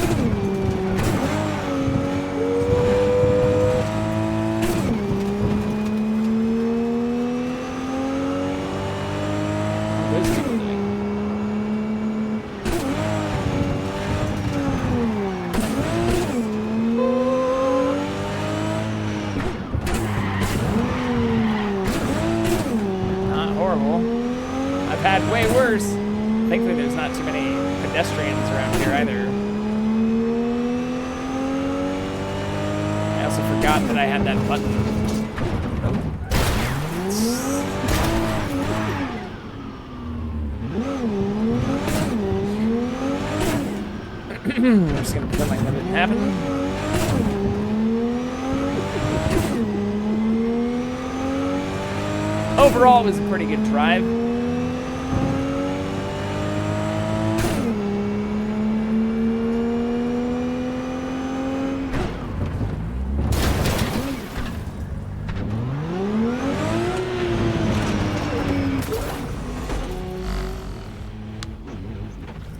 had way worse. Thankfully, there's not too many pedestrians around here either. I also forgot that I had that button. I'm just gonna pretend like that didn't happen. Overall, it was a pretty good drive.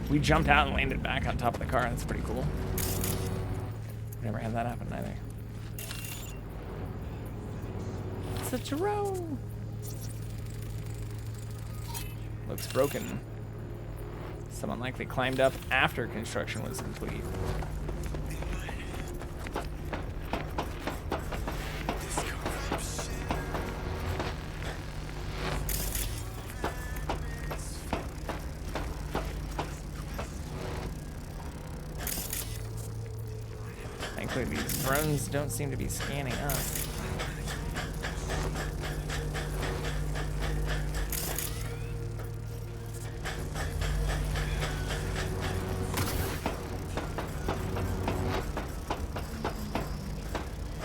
We jumped out and landed back on top of the car. That's pretty cool. Never had that happen either. Such a row. Looks broken. Someone likely climbed up after construction was complete. Thankfully, these drones don't seem to be scanning us.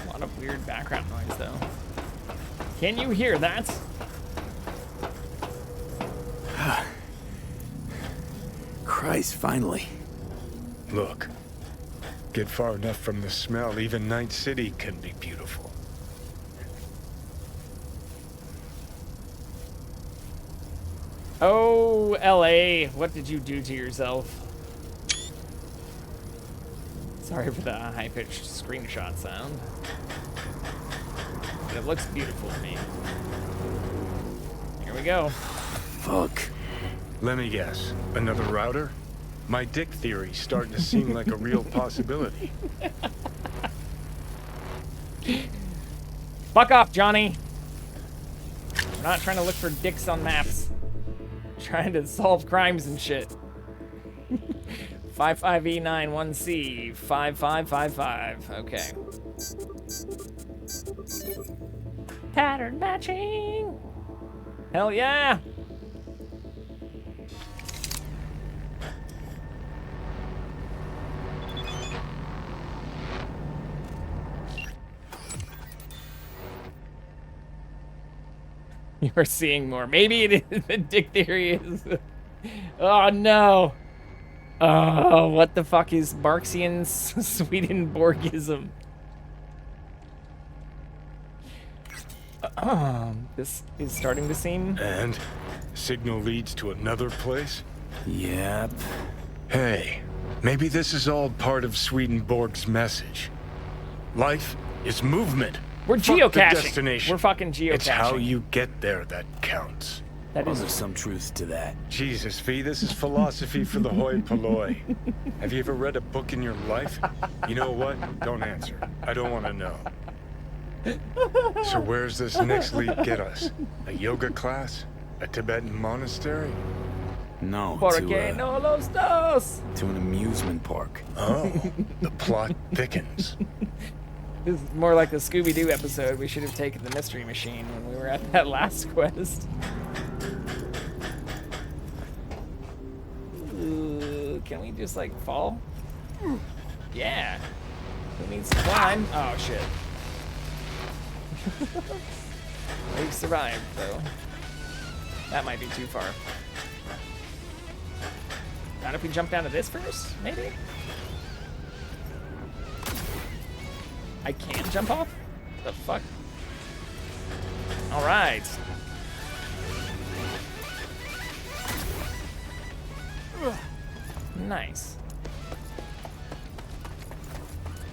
A lot of weird background noise, though. Can you hear that? Christ, finally. Look. Get far enough from the smell, even Night City can be beautiful. Oh, LA, what did you do to yourself? Sorry for the high-pitched screenshot sound. But it looks beautiful to me. Here we go. Fuck. Let me guess. Another router? My dick theory's starting to seem like a real possibility. Fuck off, Johnny. We're not trying to look for dicks on maps. We're trying to solve crimes and shit. 55E91C 5555. Okay. Pattern matching. Hell yeah. You're seeing more. Maybe it is. The dick theory is. Oh no. Oh, what the fuck is Marxian Swedenborgism? This is starting to seem. And signal leads to another place? Yep. Hey, maybe this is all part of Swedenborg's message. Life is movement. We're Fuck the geocaching. destination. We're fucking geocaching. It's how you get there that counts. That is there's some truth to that. Jesus, V, this is philosophy for the hoi polloi. Have you ever read a book in your life? You know what? Don't answer. I don't want to know. So where's this next lead get us? A yoga class? A Tibetan monastery? No, Porque no los dos. to an amusement park. Oh, the plot thickens. This is more like the Scooby-Doo episode. We should have taken the mystery machine when we were at that last quest. Can we just, like, fall? Yeah. Who needs to climb? Oh, shit. We've survived, though. That might be too far. Not if we jump down to this first, maybe? I can't jump off? The fuck? Alright. Nice.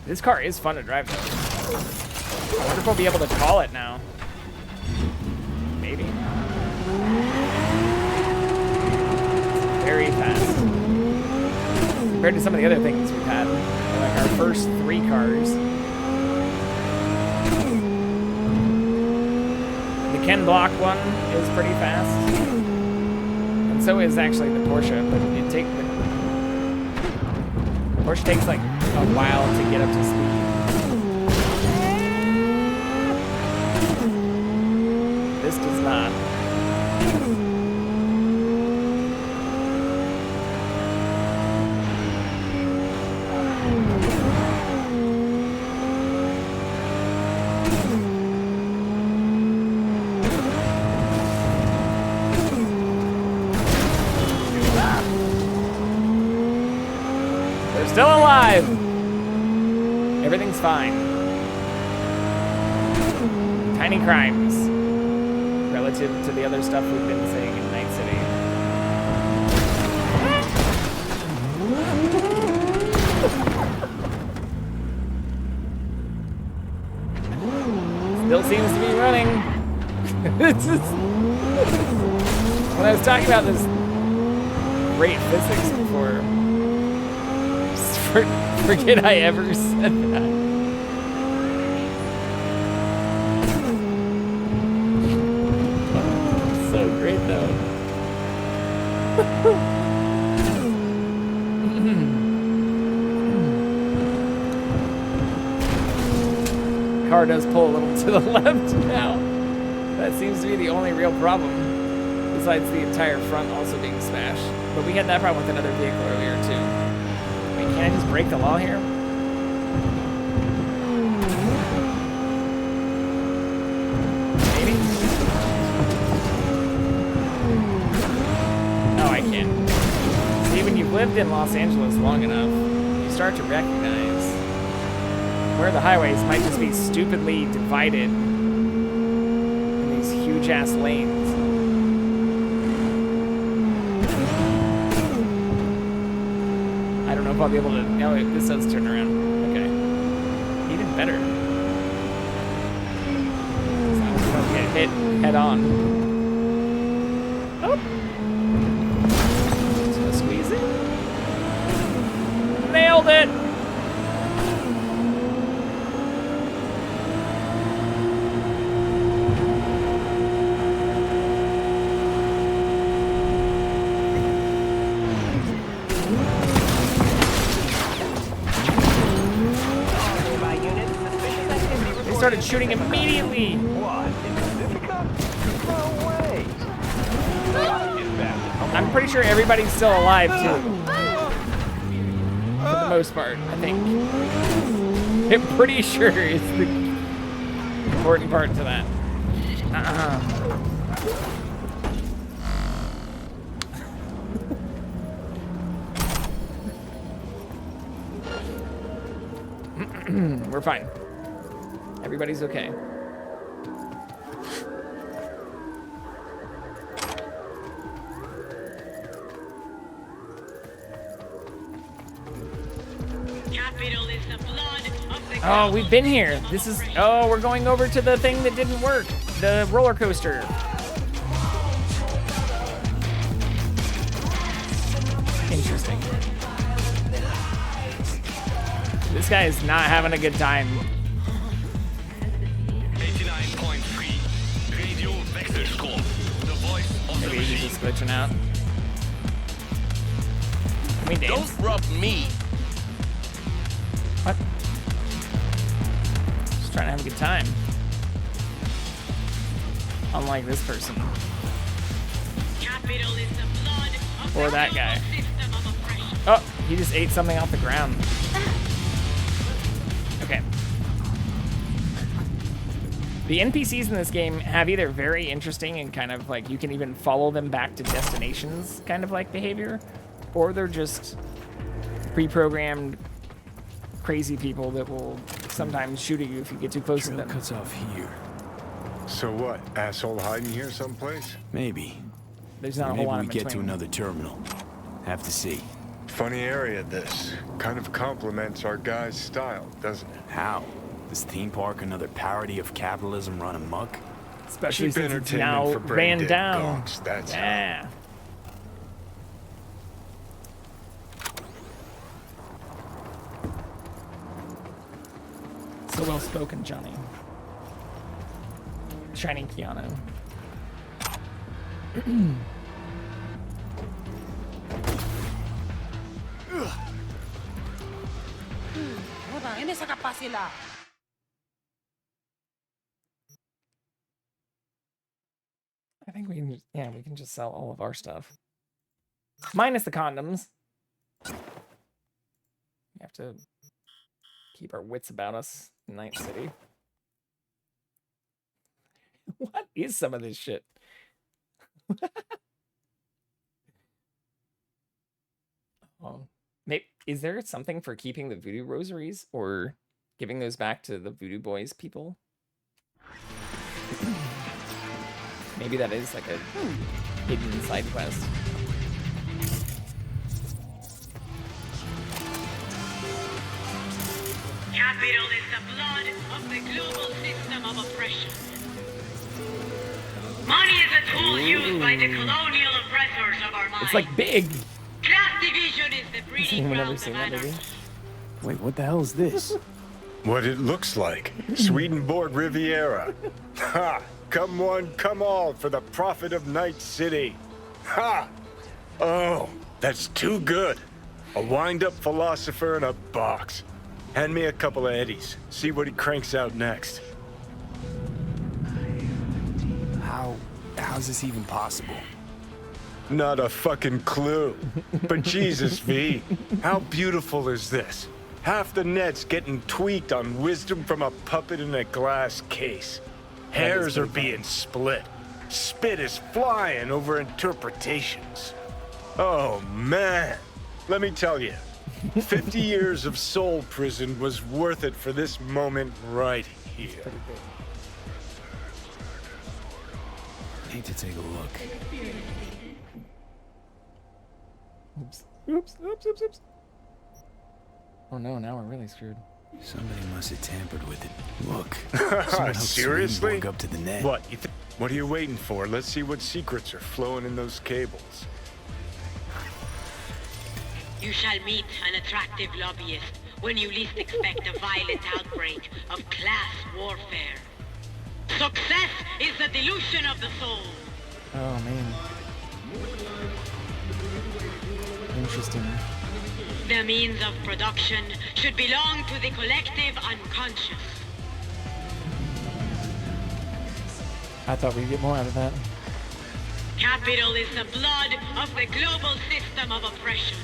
This car is fun to drive, though. I wonder if we'll be able to call it now. Maybe. Very fast. Compared to some of the other things we've had. Like our first 3 cars. The Ken Block one is pretty fast. so is actually the Porsche, but it takes the Porsche takes like a while to get up to speed. This does not. Still alive! Everything's fine. Tiny crimes relative to the other stuff we've been saying in Night City. Still seems to be running. It's just, when I was talking about this great physics before, forget I ever said that. So great though. Car does pull a little to the left now. That seems to be the only real problem, besides the entire front also being smashed. But we had that problem with another vehicle earlier too. Can I just break the law here? Maybe? No, I can't. See, when you've lived in Los Angeles long enough, you start to recognize where the highways might just be stupidly divided in these huge-ass lanes. I'll be able to. No, this does turn around. Okay. Even better. As long as we don't get hit head on. Oh. Just gonna squeeze it. Nailed it! Started shooting immediately. What? In Pacifica? No way. I'm pretty sure everybody's still alive too. For the most part, I think. I'm pretty sure it's the important part to that. We're fine. Everybody's okay. Oh, we've been here. This is, oh, we're going over to the thing that didn't work. The roller coaster. Interesting. This guy is not having a good time. Maybe he's just glitching out. Can we dance? Don't rub me. What? Just trying to have a good time. Unlike this person. Or that guy. Oh, he just ate something off the ground. Okay. The NPCs in this game have either very interesting and kind of like you can even follow them back to destinations kind of like behavior, or they're just pre-programmed crazy people that will sometimes shoot at you if you get too close to them. Cuts off here. So what? Asshole hiding here someplace? Maybe. There's not a whole Maybe lot we in get to between. another terminal. Have to see. Funny area, this. Kind of complements our guy's style, doesn't it? How? This theme park another parody of capitalism run amok? Especially Cheap since it's entertainment now for ran brain-dead down. gonks, that's how. Yeah. So well spoken, Johnny. Shining Keanu. Ini sa kapasila. I think we can, yeah, we can just sell all of our stuff. Minus the condoms. We have to keep our wits about us in Night City. What is some of this shit? Maybe, is there something for keeping the voodoo rosaries or giving those back to the voodoo boys people? Maybe that is like a hidden side quest. Capital is the blood of the global system of oppression. Money is a tool used by the colonial oppressors of our minds. It's like big. Class division is the Has breeding anyone ever ground seen of that movie? anarchy. Wait, what the hell is this? What it looks like. Swedenborg Riviera. Ha! Come one, come all for the profit of Night City. Ha! Oh, that's too good. A wind-up philosopher in a box. Hand me a couple of eddies. See what he cranks out next. How's this even possible? Not a fucking clue. But Jesus, V, how beautiful is this? Half the net's getting tweaked on wisdom from a puppet in a glass case. Hairs are being split. Spit is flying over interpretations. Oh, man. Let me tell you, 50 years of soul prison was worth it for this moment right here. Need to take a look. Oops. Oops. Oops. Oops. Oops. Oh no, now we're really screwed. Somebody must have tampered with it. Look. Seriously? Up to the net. What? What are you waiting for? Let's see what secrets are flowing in those cables. You shall meet an attractive lobbyist when you least expect a violent outbreak of class warfare. Success is the delusion of the soul. Oh man. Interesting. The means of production should belong to the collective unconscious. I thought we'd get more out of that. Capital is the blood of the global system of oppression.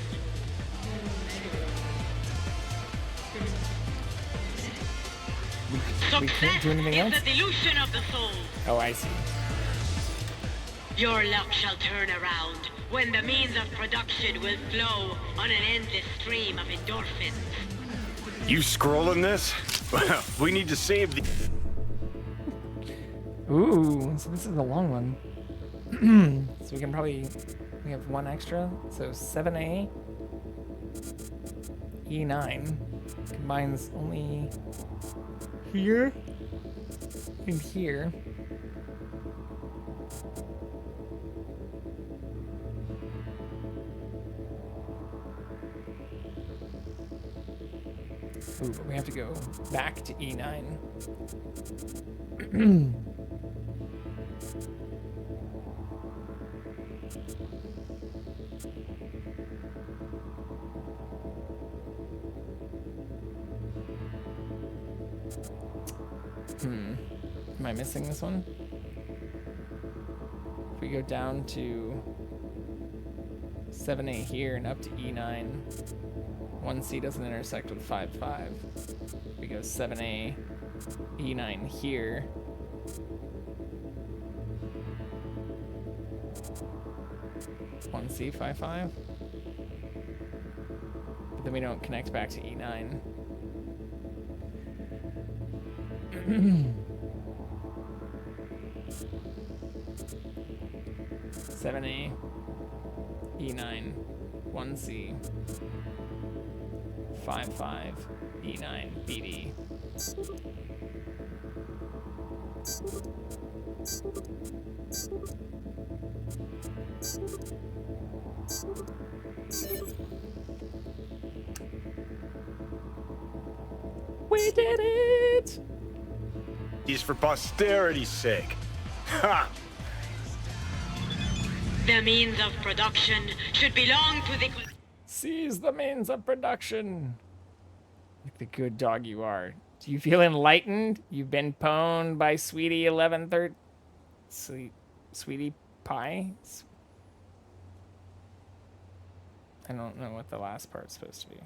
We can't do anything else? Success is the delusion of the soul. Oh, I see. Your luck shall turn around when the means of production will flow on an endless stream of endorphins. You scrolling this? Well, we need to save the... Ooh, so this is a long one. So we can probably... We have one extra. So 7A. E9. Combines only... here. And here. Ooh, but we have to go back to E9. Am I missing this one? If we go down to 7A here and up to E9, 1C doesn't intersect with 5-5. We go 7A, E9 here. One C 5-5. But then we don't connect back to E9. 7A, E9, 1C, 5-5, E9, BD. We did it! These for posterity's sake. Ha! The means of production should belong to the... Seize the means of production. Like the good dog you are. Do you feel enlightened? You've been pwned by Sweetie 1113. Sweetie Pie? I don't know what the last part's supposed to be.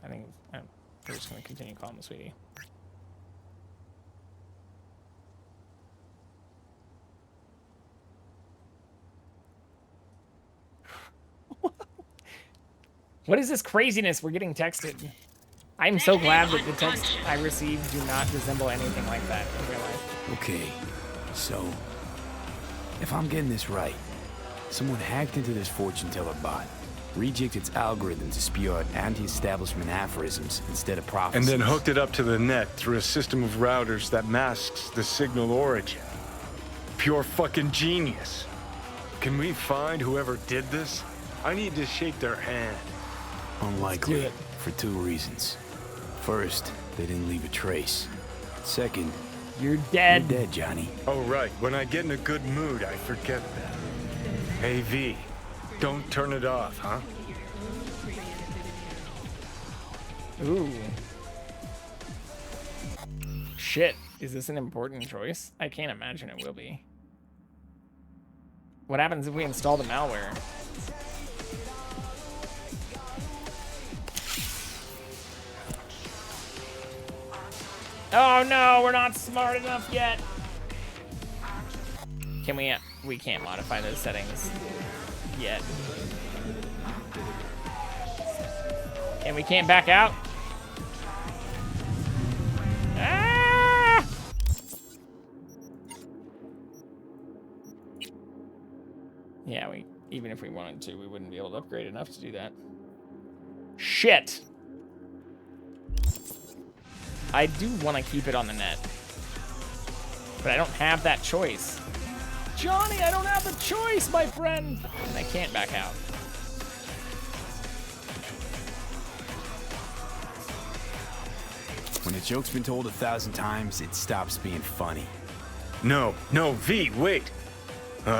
I think we're just going to continue calling him Sweetie. What is this craziness we're getting texted? I'm so glad that the texts I received do not resemble anything like that in real life. Okay, so if I'm getting this right, someone hacked into this fortune teller bot, rejigged its algorithm to spew out anti-establishment aphorisms instead of prophecies. And then hooked it up to the net through a system of routers that masks the signal origin. Pure fucking genius. Can we find whoever did this? I need to shake their hand. Unlikely, for 2 reasons. First, they didn't leave a trace. Second, you're dead. You're dead, Johnny. Oh, right. When I get in a good mood, I forget that. Hey, V, don't turn it off, huh? Ooh. Shit. Is this an important choice? I can't imagine it will be. What happens if we install the malware? Oh no, we're not smart enough yet. Can we can't modify those settings yet. And we can't back out. Ah! Yeah, even if we wanted to, we wouldn't be able to upgrade enough to do that. Shit. I do want to keep it on the net, but I don't have that choice. Johnny, I don't have the choice, my friend. And I can't back out. When a joke's been told 1,000 times, it stops being funny. No, V, wait. You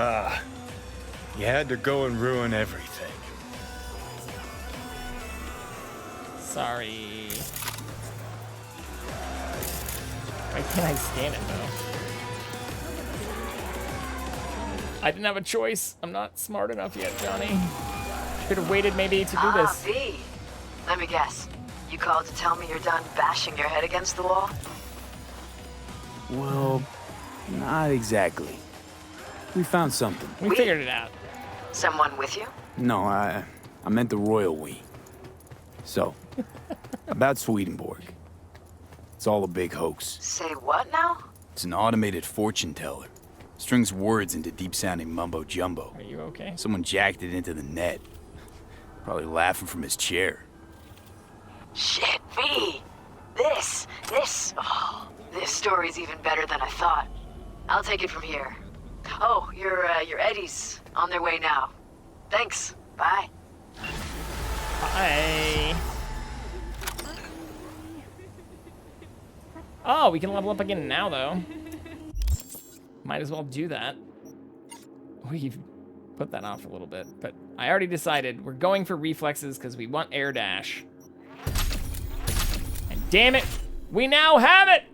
had to go and ruin everything. Sorry. Why can't I scan it, though? I didn't have a choice. I'm not smart enough yet, Johnny. Should have waited maybe to do this. V. Let me guess. You called to tell me you're done bashing your head against the wall? Well, not exactly. We found something. We figured it out. Someone with you? No, I meant the royal we. So, about Swedenborg. It's all a big hoax. Say what now? It's an automated fortune teller. Strings words into deep-sounding mumbo-jumbo. Are you okay? Someone jacked it into the net. Probably laughing from his chair. Shit, V. This story's even better than I thought. I'll take it from here. Oh, your Eddies on their way now. Thanks. Bye. Bye. Oh, we can level up again now, though. Might as well do that. We've put that off a little bit, but I already decided we're going for reflexes because we want air dash. And damn it, we now have it!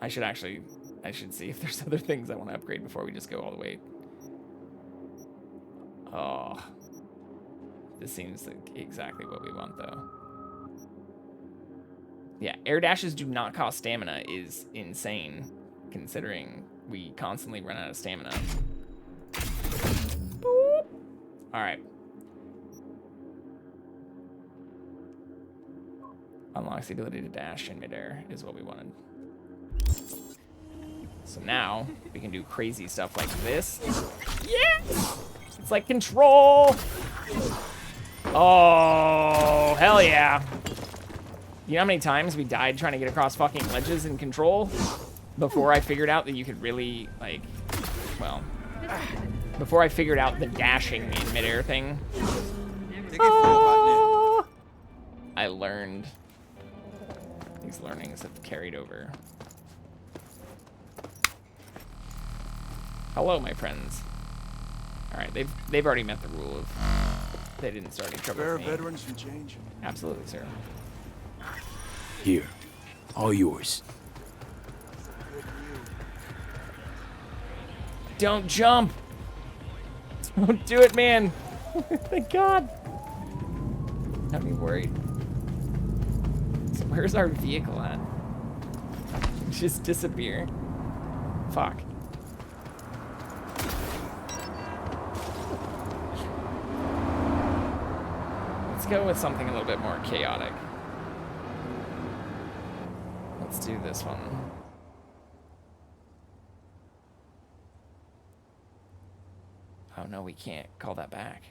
I should see if there's other things I want to upgrade before we just go all the way. Oh. This seems like exactly what we want, though. Yeah, air dashes do not cost stamina is insane, considering we constantly run out of stamina. Boop. All right. Unlocks the ability to dash in midair is what we wanted. So now we can do crazy stuff like this. Yeah! It's like Control. Oh, hell yeah. You know how many times we died trying to get across fucking ledges in Control before I figured out that you could really, like, well, before I figured out the dashing in midair thing. I learned These learnings have carried over. Hello, my friends. All right, they've already met the rule of they didn't start any trouble with me. Veterans some change. Absolutely, sir. Here, all yours. Don't jump. Don't do it, man. Thank God. Got me worried. So where's our vehicle at? Just disappear. Fuck. Let's go with something a little bit more chaotic. Let's do this one. Oh no, we can't call that back.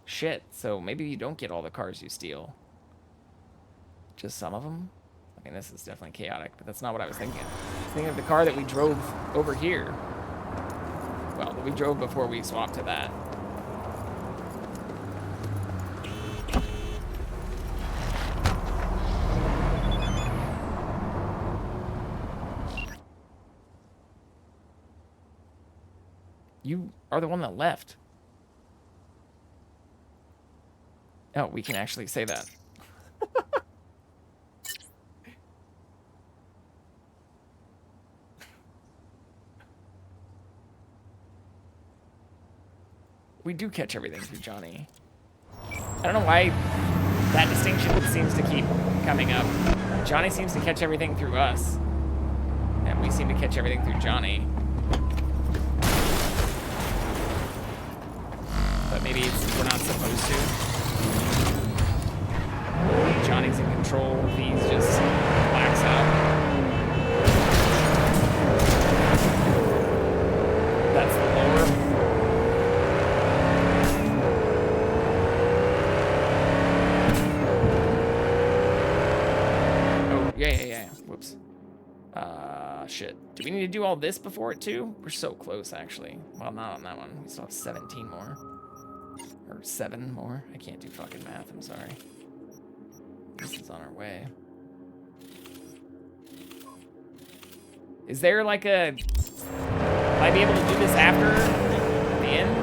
Shit, so maybe you don't get all the cars you steal. Just some of them? I mean, this is definitely chaotic, but that's not what I was thinking. I was thinking of the car that we drove over here. Well, that we drove before we swapped to that. You are the one that left. Oh, we can actually say that. We do catch everything through Johnny. I don't know why that distinction seems to keep coming up. Johnny seems to catch everything through us. And we seem to catch everything through Johnny. But maybe we're not supposed to. Johnny's in control. He's just blacks out. That's the lower. Oh, yeah. Whoops. Shit. Do we need to do all this before it too? We're so close, actually. Well, not on that one. We still have 17 more. Or 7 more. I can't do fucking math, I'm sorry. This is on our way. Is there like a... Will I be able to do this after the end?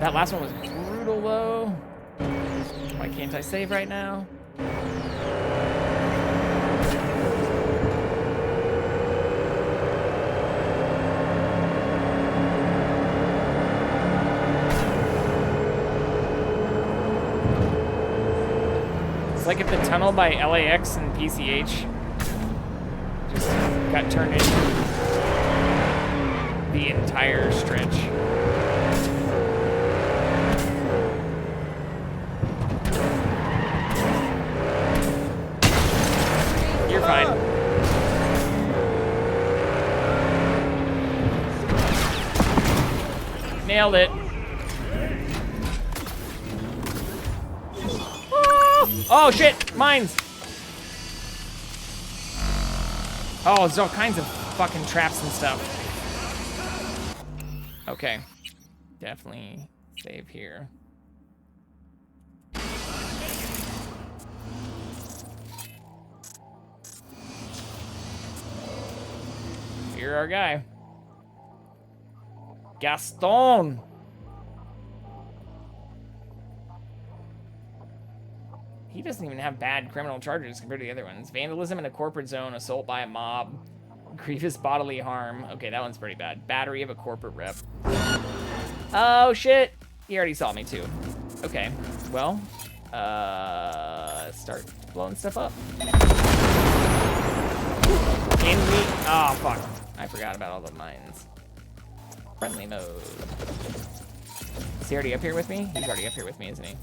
That last one was brutal though. Why can't I save right now? It's like if the tunnel by LAX and PCH just got turned into the entire stretch. You're fine. Nailed it. Oh shit, mines. Oh, there's all kinds of fucking traps and stuff. Okay. Definitely save here. You're our guy. Gaston. He doesn't even have bad criminal charges compared to the other ones. Vandalism in a corporate zone, assault by a mob, grievous bodily harm. Okay, that one's pretty bad. Battery of a corporate rep. Oh, shit. He already saw me, too. Okay, well, start blowing stuff up. Can we? Oh, fuck. I forgot about all the mines. Friendly mode. Is he already up here with me? He's already up here with me, isn't he?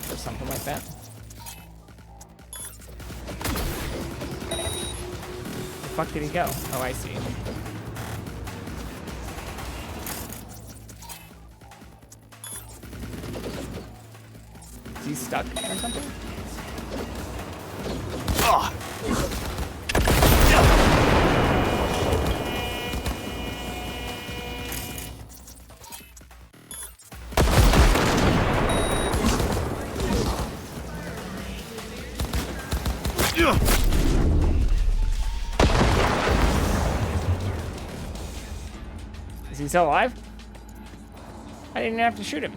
Or something like that. Where the fuck did he go? Oh, I see. Is he stuck or something? Is he still alive? I didn't have to shoot him.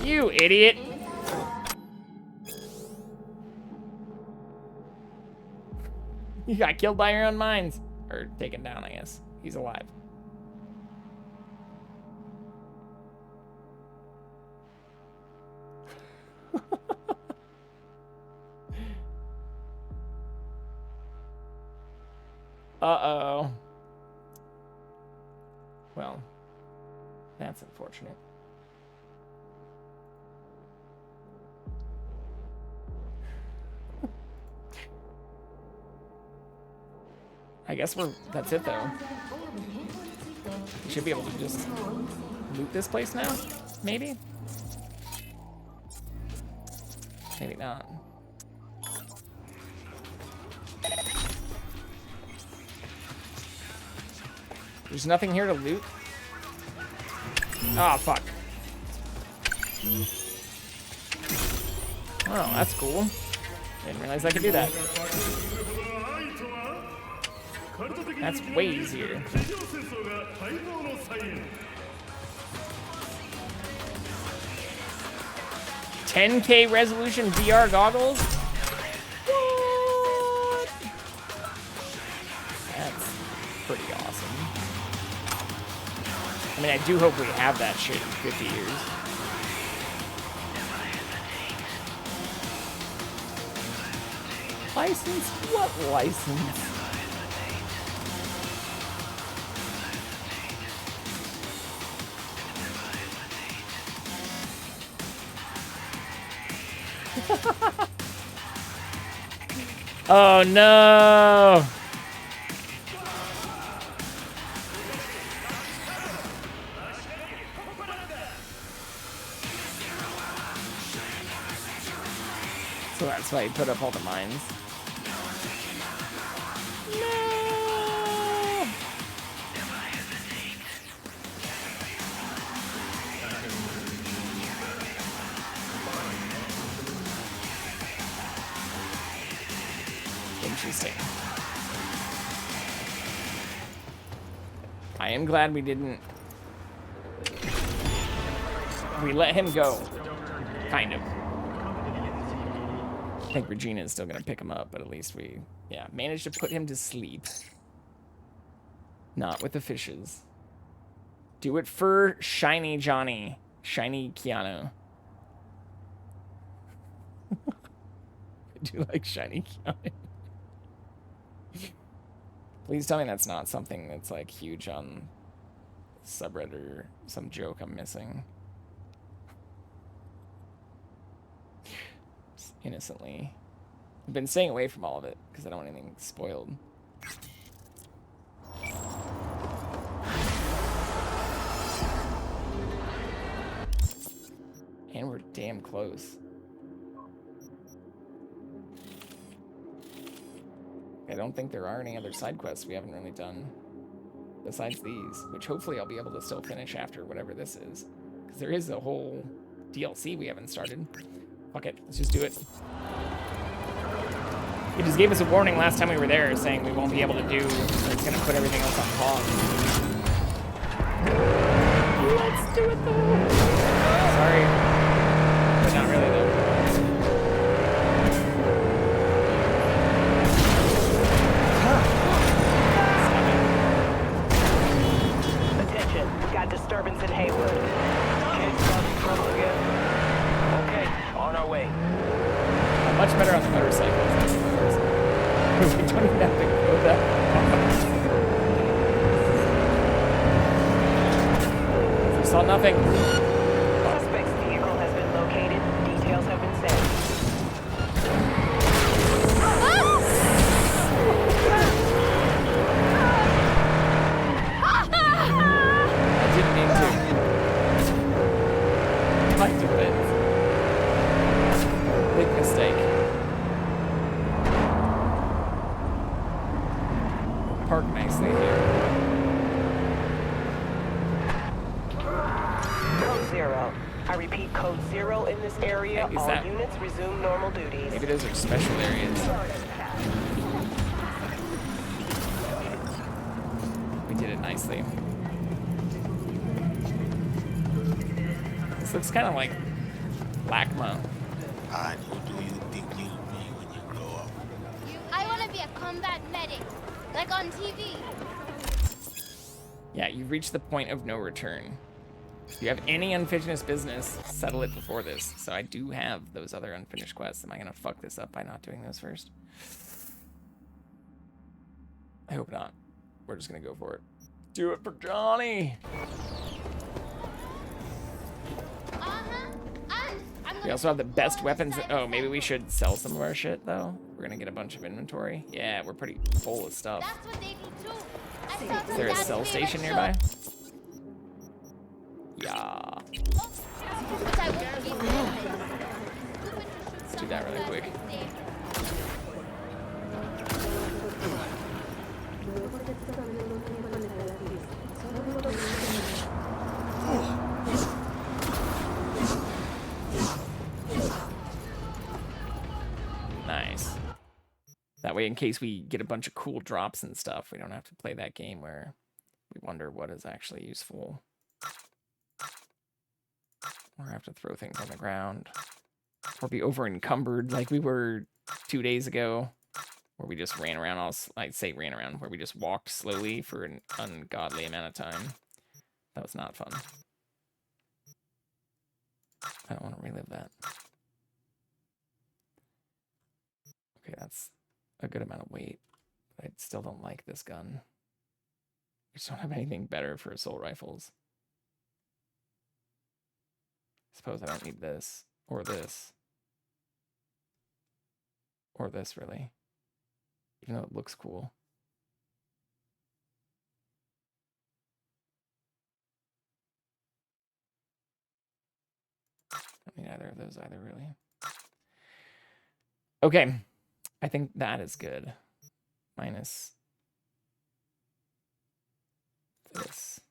You idiot. You got killed by your own mines. Or taken down, I guess. He's alive. Uh-oh. Well, that's unfortunate. I guess that's it though. We should be able to just loot this place now, maybe? Maybe not. There's nothing here to loot? Oh, fuck. Oh, that's cool. Didn't realize I could do that. That's way easier. 10K resolution VR goggles? What? That's pretty awesome. I mean, I do hope we have that shit in 50 years. License? What license? Oh no! So that's why he put up all the mines. No! Interesting. I am glad we didn't. We let him go. Kind of. I think Regina is still gonna pick him up, but at least we, yeah, managed to put him to sleep. Not with the fishes. Do it for Shiny Johnny. Shiny Keanu. I do like Shiny Keanu. Please tell me that's not something that's like huge on subreddit or some joke I'm missing. Just innocently. I've been staying away from all of it because I don't want anything spoiled. And we're damn close. I don't think there are any other side quests we haven't really done besides these, which hopefully I'll be able to still finish after whatever this is. Because there is a whole DLC we haven't started. Fuck it, let's just do it. It just gave us a warning last time we were there saying we won't be able to do, it's gonna put everything else on pause. Let's do it though. Sorry, but not really though. Disturbance in Haywood. Kids causing trouble again? Okay, on our way. Much better on the motorcycles. We don't even have to go that far. We saw nothing. Suspect's vehicle has been located. Details have been sent. My defense. Big mistake. 0. I repeat, code 0 in this area. Is All that... units resume normal duties. Maybe those are special areas. We did it nicely. This looks kind of like LACMA. And who do you think you'll be when you grow up? I want to be a combat medic, like on TV. Yeah, you've reached the point of no return. If you have any unfinished business, settle it before this. So I do have those other unfinished quests. Am I gonna fuck this up by not doing those first? I hope not. We're just gonna go for it. Do it for Johnny! We also have the best weapons. Oh, maybe we should sell some of our shit, though. We're gonna get a bunch of inventory. Yeah, we're pretty full of stuff. Is there a sell station nearby? Yeah. Let's do that really quick. Nice. That way, in case we get a bunch of cool drops and stuff, we don't have to play that game where we wonder what is actually useful. Or have to throw things on the ground. Or be over encumbered like we were 2 days ago. Where we just ran around, I'd say ran around, where we just walked slowly for an ungodly amount of time. That was not fun. I don't want to relive that. Okay, that's a good amount of weight. But I still don't like this gun. I just don't have anything better for assault rifles. Suppose I don't need this, or this. Or this, really. Even though it looks cool. I don't need either of those either, really. Okay. I think that is good. Minus this.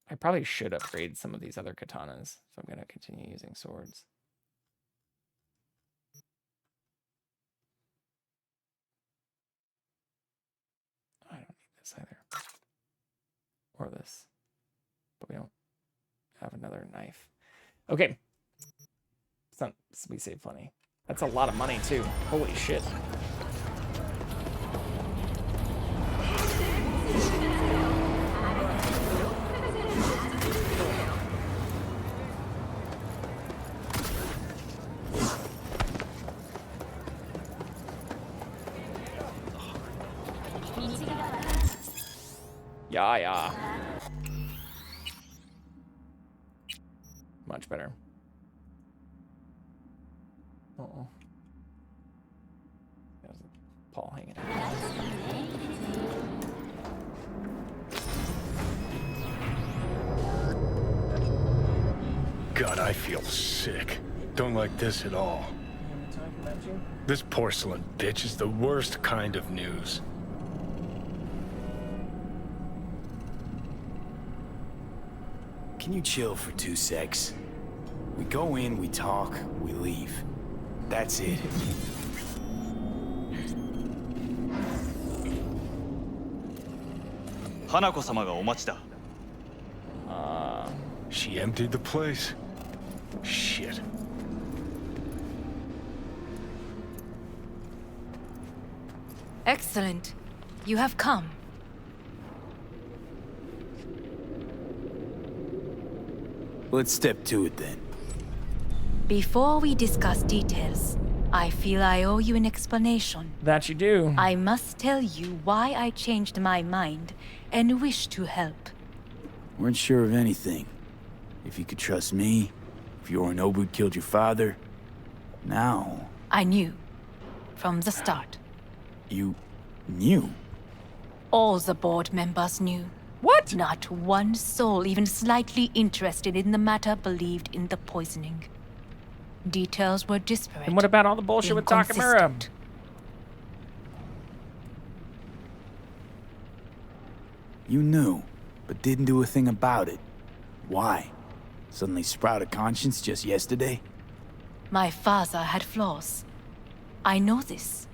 I probably should upgrade some of these other katanas, so I'm going to continue using swords. I don't need this either. Or this. But we don't have another knife. Okay. We save plenty. That's a lot of money, too. Holy shit. Yeah. Much better. Uh-oh. There's a Paul hanging out. God, I feel sick. Don't like this at all. This porcelain bitch is the worst kind of news. Can you chill for 2 secs? We go in, we talk, we leave. That's it. She emptied the place. Shit. Excellent. You have come. Let's step to it then. Before we discuss details, I feel I owe you an explanation. That you do. I must tell you why I changed my mind and wish to help. Weren't sure of anything. If you could trust me, if Yorinobu killed your father. Now... I knew. From the start. You... knew? All the board members knew. What? Not one soul even slightly interested in the matter believed in the poisoning. Details were disparate. And what about all the bullshit with Takamura? You knew. but didn't do a thing about it. Why? Suddenly sprout a conscience just yesterday? My father had flaws. I know this.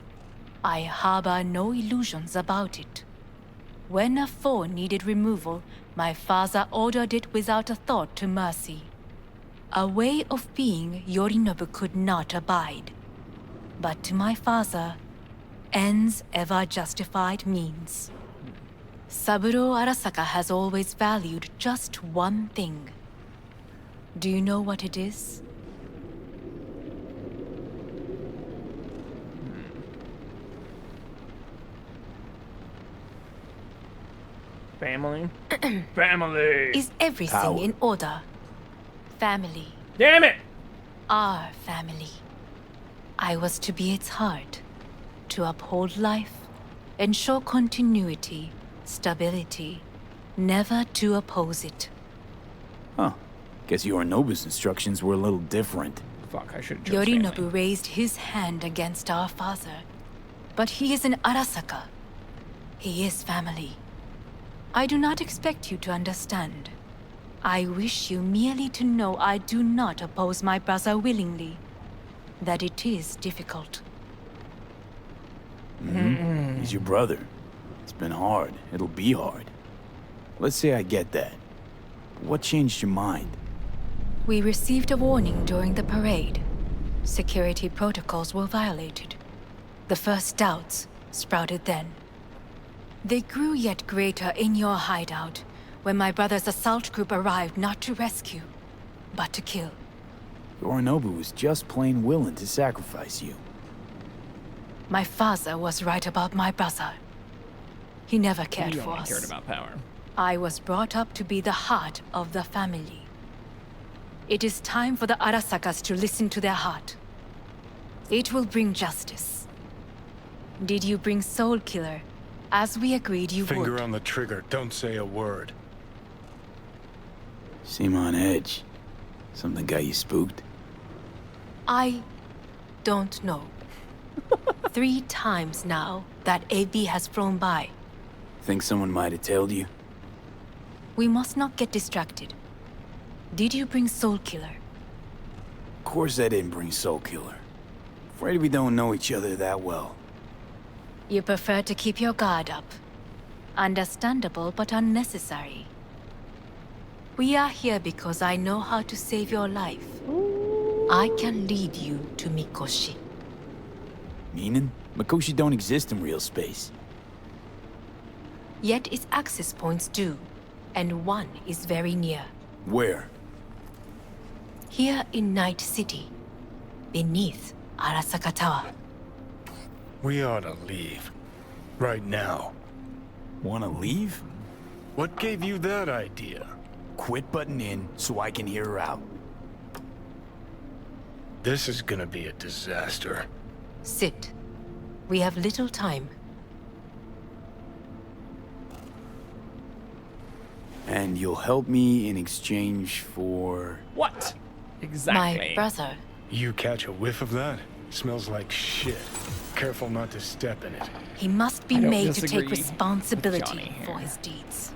I harbor no illusions about it. When a foe needed removal, my father ordered it without a thought to mercy. A way of being Yorinobu could not abide. But to my father, ends ever justified means. Saburo Arasaka has always valued just one thing. Do you know what it is? Family. Family. Is everything Power. in order? Family. Damn it! Our family. I was to be its heart, to uphold life, ensure continuity, stability, never to oppose it. Huh. Guess Yorinobu's instructions were a little different. Fuck, I should have Yorinobu raised his hand against our father. But he is an Arasaka. He is family. I do not expect you to understand. I wish you merely to know I do not oppose my brother willingly. That it is difficult. He's your brother. It's been hard. It'll be hard. Let's say I get that. What changed your mind? We received a warning during the parade. Security protocols were violated. The first doubts sprouted then. They grew yet greater in your hideout when my brother's assault group arrived not to rescue, but to kill. Yorinobu was just plain willing to sacrifice you. My father was right about my brother. He never cared He for only us. cared about power. I was brought up to be the heart of the family. It is time for the Arasakas to listen to their heart. It will bring justice. Did you bring Soul Killer, as we agreed you would? Finger on the trigger. Don't say a word. Seem on edge. Something got you spooked? I don't know. 3 times now that AB has flown by. Think someone might have told you? We must not get distracted. Did you bring Soul Killer? Of course I didn't bring Soul Killer. Afraid we don't know each other that well. You prefer to keep your guard up. Understandable, but unnecessary. We are here because I know how to save your life. I can lead you to Mikoshi. Meaning? Mikoshi don't exist in real space. Yet its access points do, and one is very near. Where? Here in Night City, beneath Arasaka Tower. We ought to leave. Right now. Wanna leave? What gave you that idea? Quit butting in so I can hear her out. This is gonna be a disaster. Sit. We have little time. And you'll help me in exchange for... What? Exactly. My brother. You catch a whiff of that? Smells like shit. Careful not to step in it. He must be I don't made to disagree take with responsibility Johnny here. for his deeds.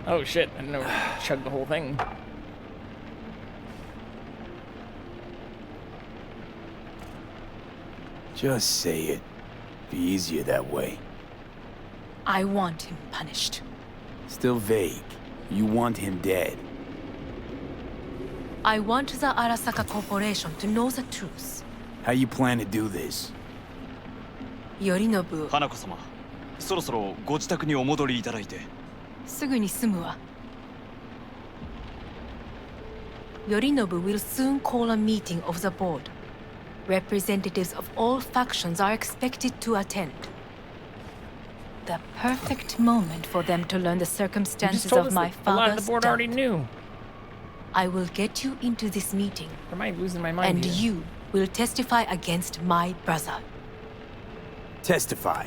Oh shit, I didn't know we chugged the whole thing. Just say it. Be easier that way. I want him punished. Still vague. You want him dead. I want the Arasaka Corporation to know the truth. How you plan to do this? Yorinobu, 花子様、そろそろご自宅にお戻りいただいて。すぐに済むわ。Yorinobu will soon call a meeting of the board. Representatives of all factions are expected to attend. The perfect moment for them to learn the You just circumstances told of us my that a lot of the father's board death. already knew. I will get you into this meeting. Am I losing my mind And here? you will testify against my brother. Testify.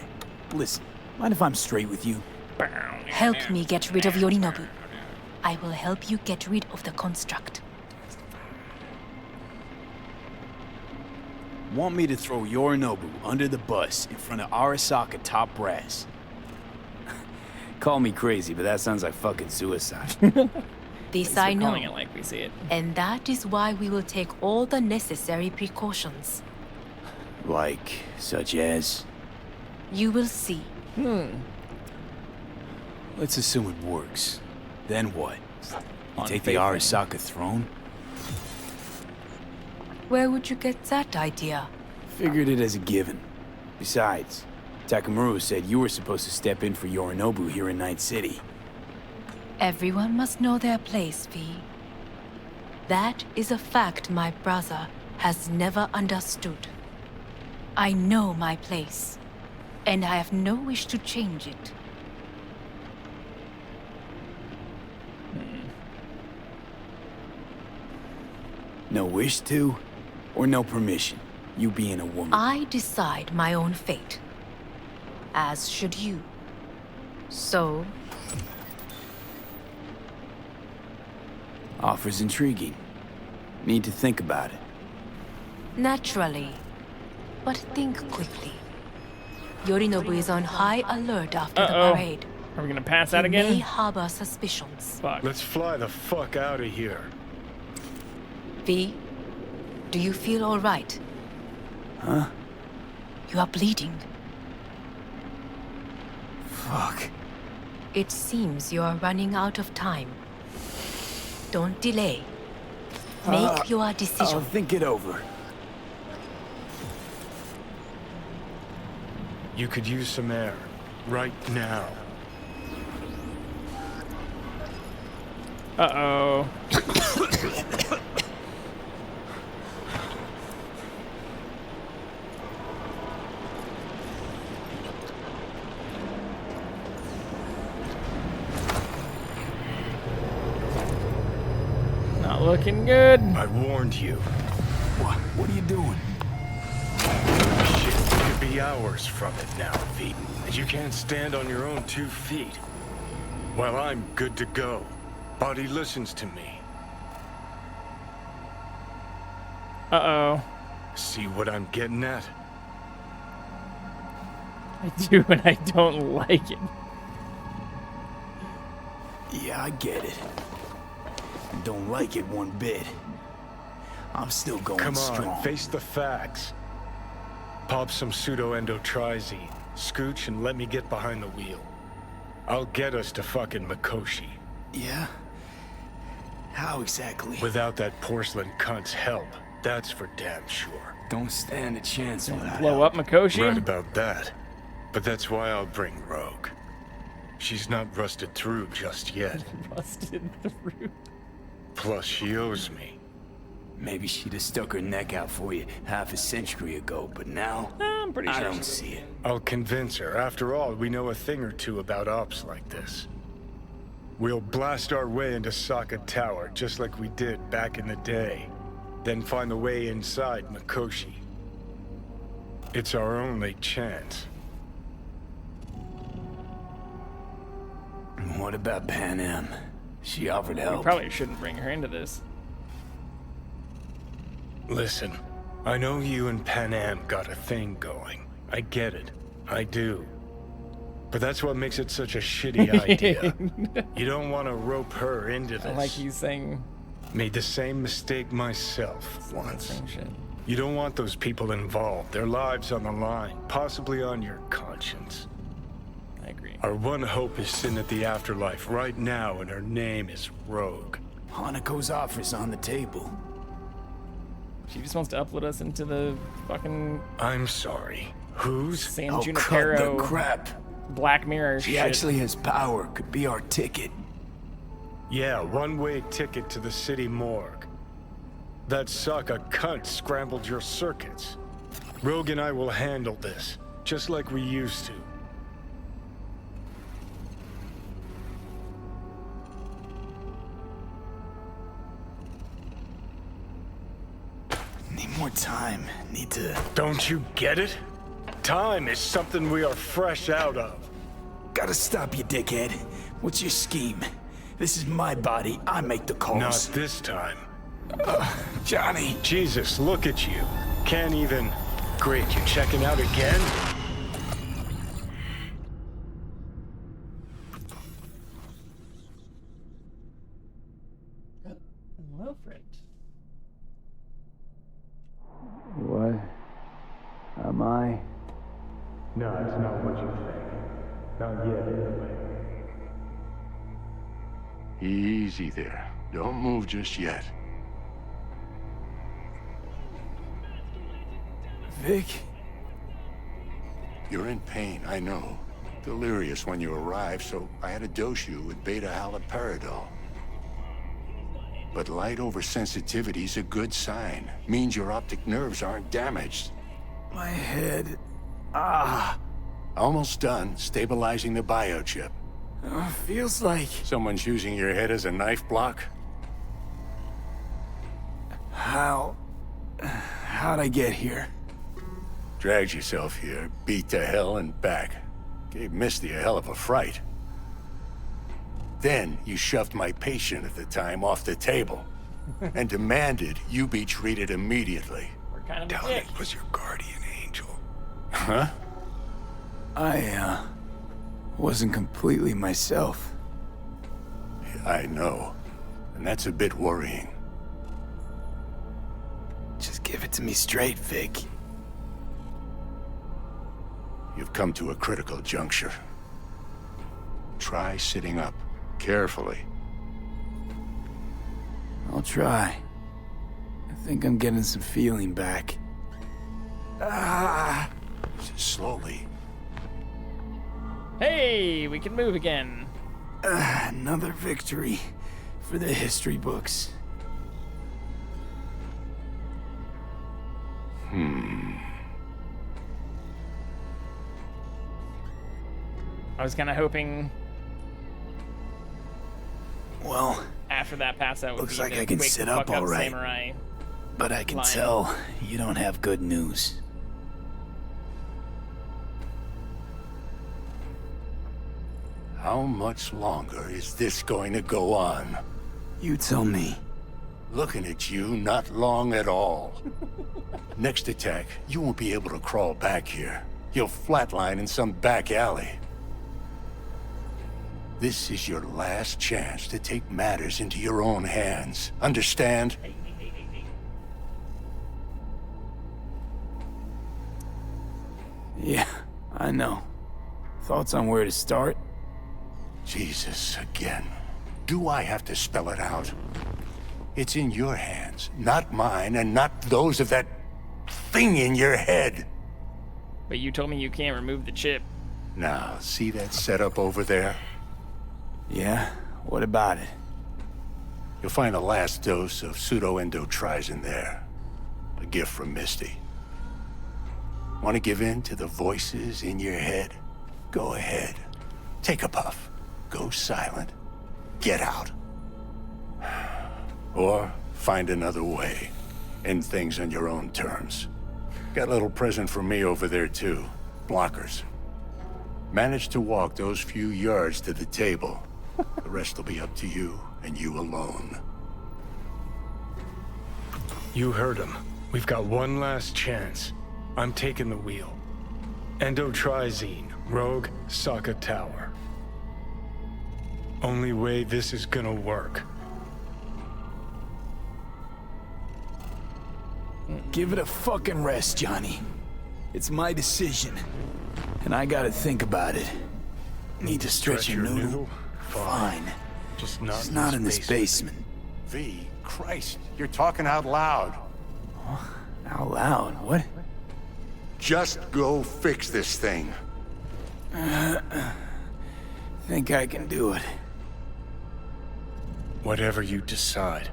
Listen, mind if I'm straight with you? Help me get rid of Yorinobu. I will help you get rid of the construct. want me to throw Yorinobu under the bus in front of Arasaka top brass. Call me crazy, but that sounds like fucking suicide. This I know. Calling it like we see it. And that is why we will take all the necessary precautions. Like, such as? You will see. Let's assume it works. Then what? You take the Unfaithful. Arasaka throne? Where would you get that idea? Figured it as a given. Besides, Takamura said you were supposed to step in for Yorinobu here in Night City. Everyone must know their place, V. That is a fact my brother has never understood. I know my place, and I have no wish to change it. No wish to, or no permission, you being a woman? I decide my own fate, as should you. So, Offer's intriguing. Need to think about it. naturally, but think quickly. Yorinobu is on high alert after the parade. Are we gonna pass that He again? may harbor suspicions. Fuck. Let's fly the fuck out of here. V, do you feel all right? Huh? You are bleeding. Fuck. It seems you are running out of time. Don't delay. Make your decision. I'll think it over. You could use some air. Right now. Uh-oh. Not looking good. I warned you. What are you doing? Shit, you could be hours from it now, V. And you can't stand on your own 2 feet. Well, I'm good to go. Body listens to me. Uh-oh. See what I'm getting at? I do, and I don't like it. Yeah, I get it. Don't like it one bit. I'm still going Come on, strong. face the facts. Pop some pseudo-endotrizine, scooch, and let me get behind the wheel. I'll get us to fucking Mikoshi. Yeah? How exactly? Without that porcelain cunt's help, that's for damn sure. Don't stand a chance without Blow up Mikoshi? Right about that. But that's why I'll bring Rogue. She's not rusted through just yet. Busted through. Plus, she owes me. Maybe she'd have stuck her neck out for you half a century ago, but now I'm pretty sure I don't see it. I'll convince her. After all, we know a thing or two about ops like this. We'll blast our way into Sokka Tower, just like we did back in the day. Then find the way inside Mikoshi. It's our only chance. What about Pan Am? She offered help. We probably shouldn't bring her into this. Listen, I know you and Pan Am got a thing going. I get it. I do. But that's what makes it such a shitty idea. You don't want to rope her into this. Like he's saying. Made the same mistake myself once. You don't want those people involved, their lives on the line, possibly on your conscience. I agree. Our one hope is sitting at the afterlife right now, and her name is Rogue. Hanako's offer's on the table. She just wants to upload us into the fucking I'm sorry. Who's? San Oh, Junipero cut the crap. Black Mirror She shit. actually has power. Could be our ticket. Yeah, one-way ticket to the city morgue. That Sokka cunt scrambled your circuits. Rogue and I will handle this, just like we used to. Need more time. Need to... Don't you get it? Time is something we are fresh out of. Gotta stop you, dickhead. What's your scheme? This is my body. I make the calls. Not this time. Johnny. Jesus, look at you. Can't even... Great, you checking out again? Hello, friend. What am I? No, it's not what you think. Not yet, anyway. Easy there. Don't move just yet. Vic? You're in pain, I know. Delirious when you arrived, so I had to dose you with beta-haloperidol. But light oversensitivity's a good sign. Means your optic nerves aren't damaged. My head. Almost done stabilizing the biochip. Feels like... Someone's using your head as a knife block? How'd I get here? Dragged yourself here, beat to hell and back. Gave Misty a hell of a fright. Then you shoved my patient at the time off the table and demanded you be treated immediately. We're kind of Tell dick. it was your guardian angel. Huh? I, wasn't completely myself. I know. And that's a bit worrying. Just give it to me straight, Vic. You've come to a critical juncture. Try sitting up, carefully. I'll try. I think I'm getting some feeling back. Slowly. Hey, we can move again. Another victory for the history books. I was kind of hoping. Well, after that pass out, looks like I can sit up all right. Samurai But I can line. tell you don't have good news. How much longer is this going to go on? You tell me. Looking at you, not long at all. Next attack, you won't be able to crawl back here. You'll flatline in some back alley. This is your last chance to take matters into your own hands. Understand? Yeah, I know. Thoughts on where to start? Jesus, again. Do I have to spell it out? It's in your hands, not mine, and not those of that thing in your head. But you told me you can't remove the chip. Now, see that setup over there? Yeah? What about it? You'll find the last dose of pseudo-endotrizin there. A gift from Misty. Want to give in to the voices in your head? Go ahead. Take a puff. Go silent. Get out. Or find another way. End things on your own terms. Got a little present for me over there, too. Blockers. Manage to walk those few yards to the table. The rest will be up to you, and you alone. You heard him. We've got one last chance. I'm taking the wheel. Endotrizine, Rogue, Sokka Tower. Only way this is gonna work. Give it a fucking rest, Johnny. It's my decision. And I gotta think about it. Need to stretch your noodle? Fine. Just not in this basement. V, Christ, you're talking out loud. Out loud? What? Just go fix this thing. Think I can do it. Whatever you decide.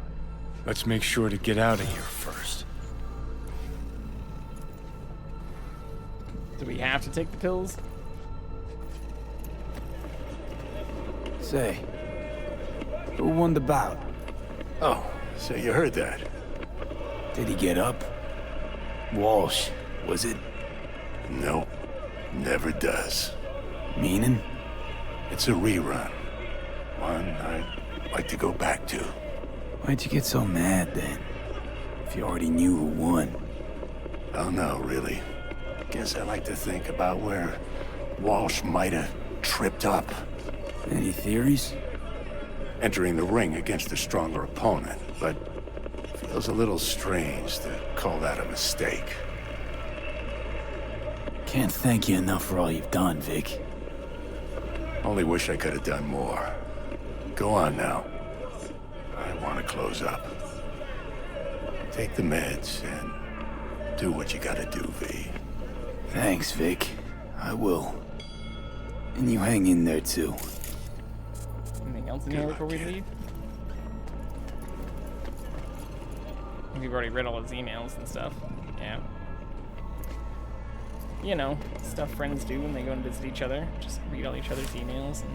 Let's make sure to get out of here first. Do we have to take the pills? Say, who won the bout? Oh, so you heard that. Did he get up? Walsh, was it? No, never does. Meaning? It's a rerun. One I'd like to go back to. Why'd you get so mad then? If you already knew who won. Oh no, really. Guess I like to think about where Walsh might have tripped up. Any theories? Entering the ring against a stronger opponent, but feels a little strange to call that a mistake. Can't thank you enough for all you've done, Vic. Only wish I could have done more. Go on now. I want to close up. Take the meds and do what you gotta do, V. Thanks, Vic. I will. And you hang in there, too. Anything else in here before we leave? We've already read all his emails and stuff. Yeah. You know, stuff friends do when they go and visit each other. Just read all each other's emails and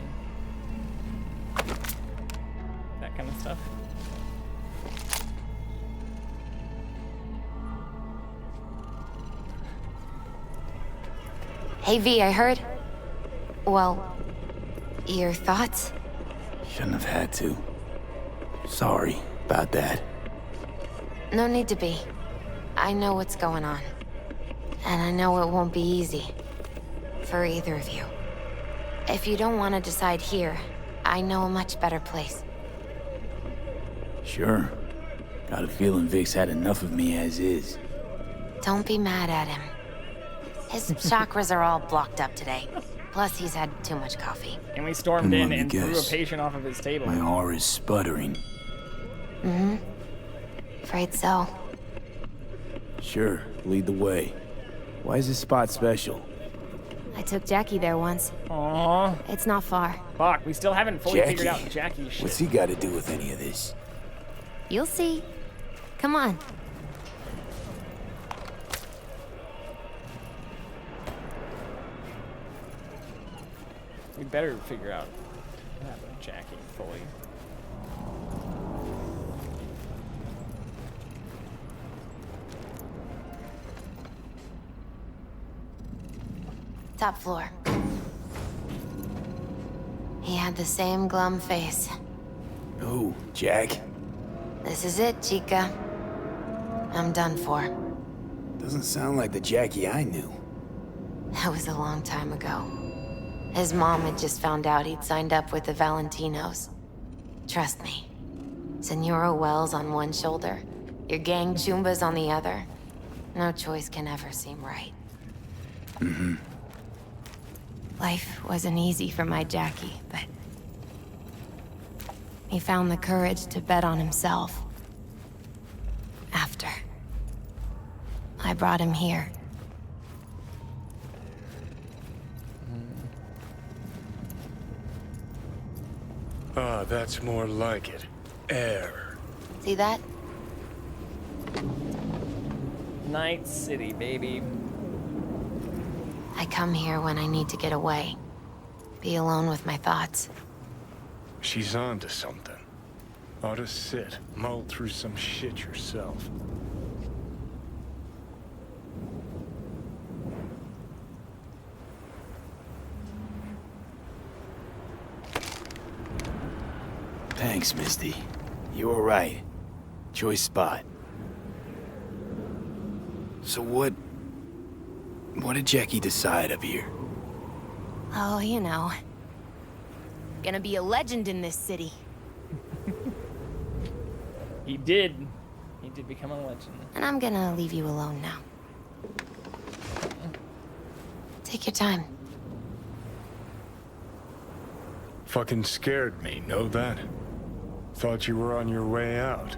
that kind of stuff. Hey, V, I heard. Well, your thoughts? Shouldn't have had to. Sorry about that. No need to be. I know what's going on. And I know it won't be easy. For either of you. If you don't want to decide here, I know a much better place. Sure. Got a feeling Vic's had enough of me as is. Don't be mad at him. His chakras are all blocked up today. Plus, he's had too much coffee. And we stormed in and threw a patient off of his table. My aura's sputtering. Mm-hmm. Afraid so. Sure, lead the way. Why is this spot special? I took Jackie there once. Aww. It's not far. Fuck, we still haven't fully figured out Jackie's shit. What's he got to do with any of this? You'll see. Come on. We better figure out what happened to Jackie fully. Top floor. He had the same glum face. Oh, Jack? This is it, Chica. I'm done for. Doesn't sound like the Jackie I knew. That was a long time ago. His mom had just found out he'd signed up with the Valentinos. Trust me. Senora Wells on one shoulder, your gang Chumbas on the other. No choice can ever seem right. Mm-hmm. Life wasn't easy for my Jackie, but he found the courage to bet on himself. After I brought him here. Ah, that's more like it. Air. See that? Night City, baby. I come here when I need to get away. Be alone with my thoughts. She's on to something. Ought to sit, mull through some shit yourself. Thanks, Misty. You were right. Choice spot. So what did Jackie decide up here? Oh, you know. Gonna be a legend in this city. He did. He did become a legend. And I'm gonna leave you alone now. Take your time. Fucking scared me, know that? Thought you were on your way out.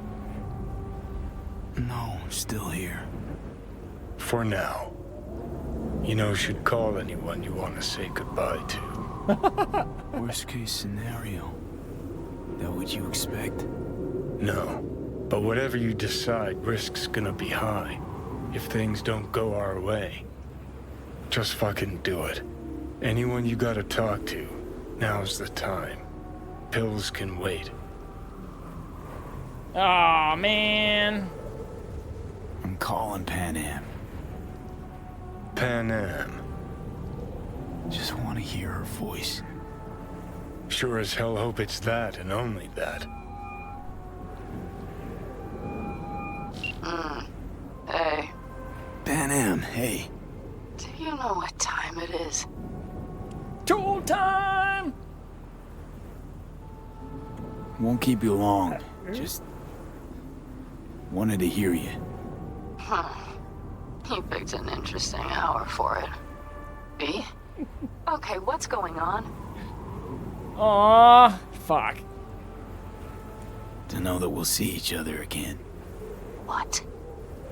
No, still here. For now. You know, should call anyone you want to say goodbye to. Worst case scenario. That what you expect? No. But whatever you decide, risk's gonna be high. If things don't go our way. Just fucking do it. Anyone you gotta talk to, now's the time. Pills can wait. Aw, man. I'm calling Pan Am. Pan Am. Just want to hear her voice. Sure as hell hope it's that and only that. Hey. Pan Am, hey. You know what time it is. Tool time! Won't keep you long. Just wanted to hear you. You picked an interesting hour for it. B? Okay, what's going on? Aww, fuck. To know that we'll see each other again. What?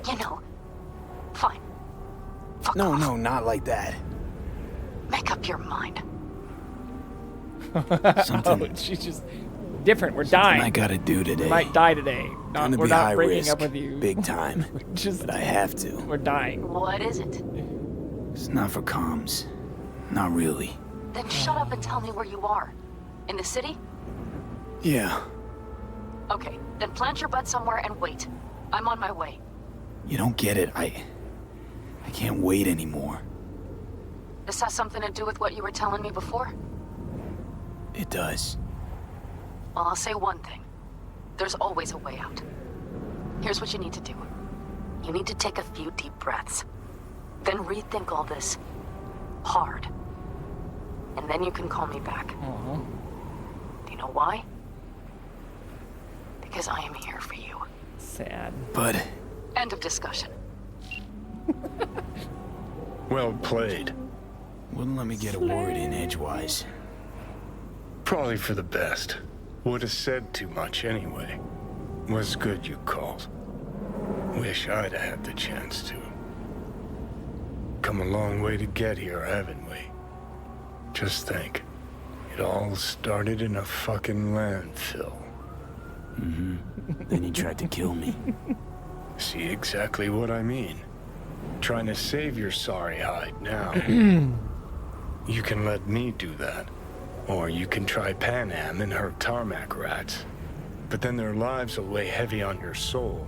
You know, fine. Fuck No, off. no, not like that. Make up your mind. Something. Oh, she's just different. We're dying. I gotta do today. We might die today. Gonna We're be not high breaking risk, up with you. big time. But I have to. We're dying. What is it? It's not for comms. Not really. Then shut up and tell me where you are. In the city? Yeah. Okay, then plant your butt somewhere and wait. I'm on my way. You don't get it. I can't wait anymore. This has something to do with what you were telling me before? It does. Well, I'll say one thing. There's always a way out. Here's what you need to do. You need to take a few deep breaths. Then rethink all this. Hard. And then you can call me back. Do you know why? Because I am here for you. Sad. But... End of discussion. Well played. Wouldn't let me get a word in edgewise. Probably for the best. Would have said too much anyway. Was good you called. Wish I'd have had the chance to. Come a long way to get here, haven't we? Just think. It all started in a fucking landfill. Mm-hmm. Then you tried to kill me. See exactly what I mean. Trying to save your sorry hide now. You can let me do that. Or you can try Pan Am and her tarmac rats. But then their lives will weigh heavy on your soul.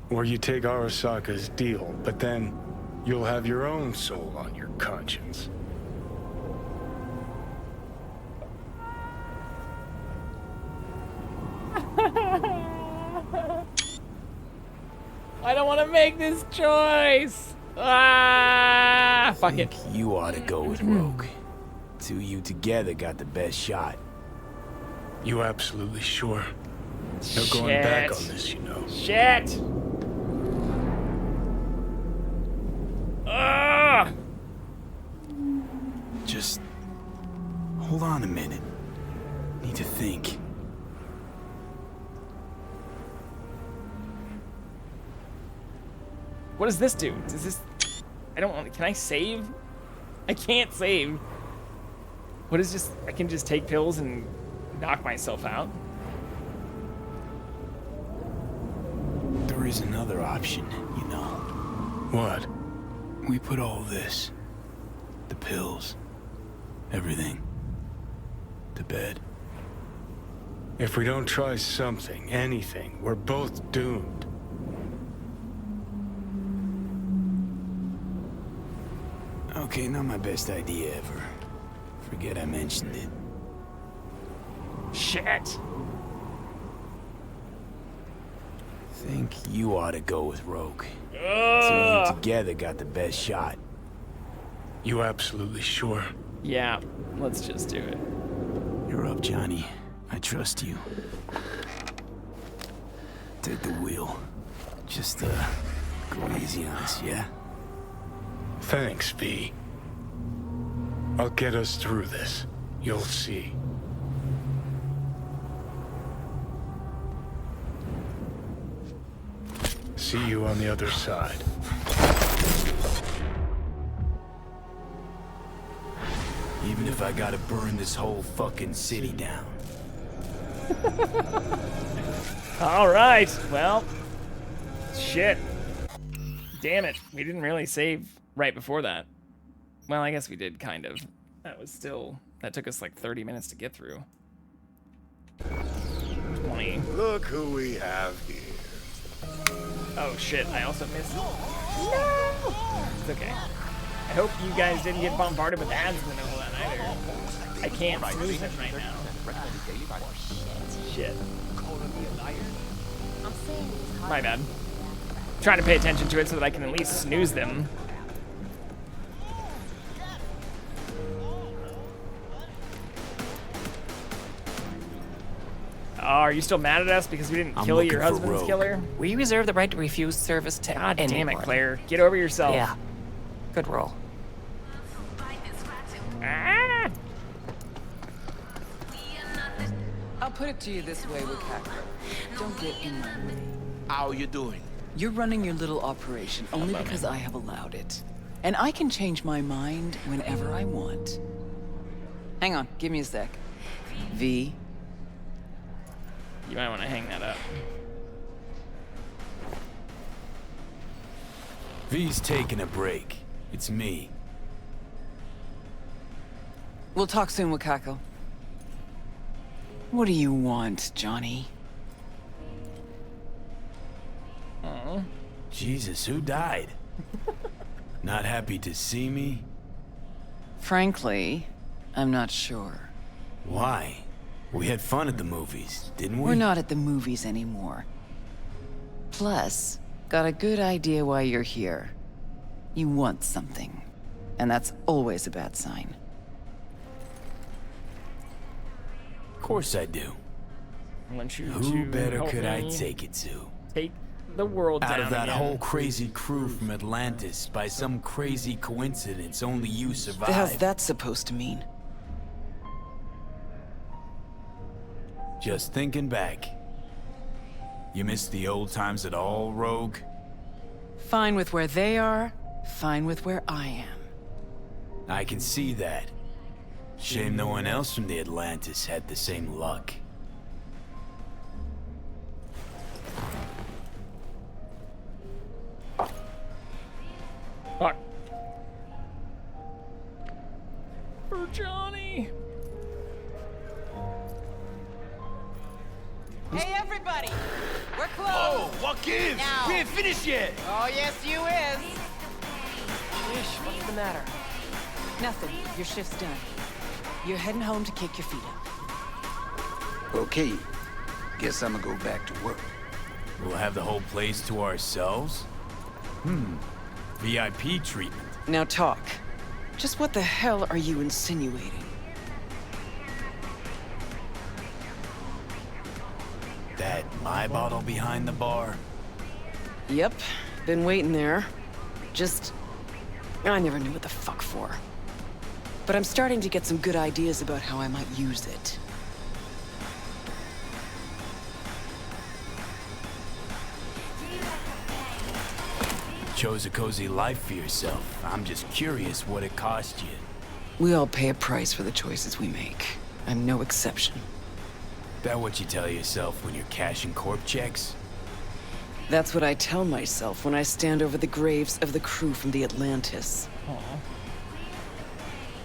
Or you take Arasaka's deal, but then you'll have your own soul on your conscience. I don't want to make this choice. Ah, fuck it. You ought to go with Rogue. Two of you together got the best shot. You absolutely sure? No going back on this, you know. Shit. Ah. Just hold on a minute. Need to think. What does this do? Does this... I don't want... Can I save? I can't save. What is just... I can just take pills and knock myself out? There is another option, you know. What? We put all this, the pills, everything, to bed. If we don't try something, anything, we're both doomed. Okay, not my best idea ever. Forget I mentioned it. Shit. Think you ought to go with Rogue. Two of you together got the best shot. You absolutely sure? Yeah, let's just do it. You're up, Johnny. I trust you. Take the wheel. Just, go easy on us, yeah? Thanks, V. I'll get us through this. You'll see. See you on the other side. Even if I gotta burn this whole fucking city down. All right. Well, shit. Damn it. We didn't really save right before that. Well, I guess we did, kind of. That was still... That took us like 30 minutes to get through. 20. Look who we have here. Oh, shit. I also missed... No! It's okay. I hope you guys didn't get bombarded with ads in the middle of that either. I can't snooze it right now. Shit. My bad. I'm trying to pay attention to it so that I can at least snooze them. are you still mad at us because we didn't I'm kill looking your for husband's Rogue. killer? We reserve the right to refuse service to God anyone. damn it, Claire. Get over yourself. Yeah. Good roll. Ah! I'll put it to you this way, Wakako. Don't get in my way. How you doing? You're running your little operation only because I have allowed it. And I can change my mind whenever I want. Hang on, give me a sec. V. You might want to hang that up. V's taking a break. It's me. We'll talk soon, Wakako. What do you want, Johnny? Aww. Jesus, who died? Not happy to see me? Frankly, I'm not sure. Why? We had fun at the movies, didn't we? We're not at the movies anymore. Plus, got a good idea why you're here. You want something. And that's always a bad sign. Of course I do. I want you Who to better help could I me take it to? Take the world Out down of that again. whole crazy crew from Atlantis, by some crazy coincidence, only you survived. The hell's that supposed to mean? Just thinking back. You miss the old times at all, Rogue? Fine with where they are, fine with where I am. I can see that. Shame no one else from the Atlantis had the same luck. Fuck. For Johnny. Hey, everybody! We're close! Oh, what gives? Now. We ain't finished yet! Oh, yes, you is! Ish, what's the matter? Nothing. Your shift's done. You're heading home to kick your feet up. Okay. Guess I'm gonna go back to work. We'll have the whole place to ourselves? VIP treatment. Now talk. Just what the hell are you insinuating? That my bottle behind the bar? Yep. Been waiting there. Just... I never knew what the fuck for. But I'm starting to get some good ideas about how I might use it. Chose a cozy life for yourself. I'm just curious what it cost you. We all pay a price for the choices we make. I'm no exception. That what you tell yourself when you're cashing corp checks? That's what I tell myself when I stand over the graves of the crew from the Atlantis. Aw.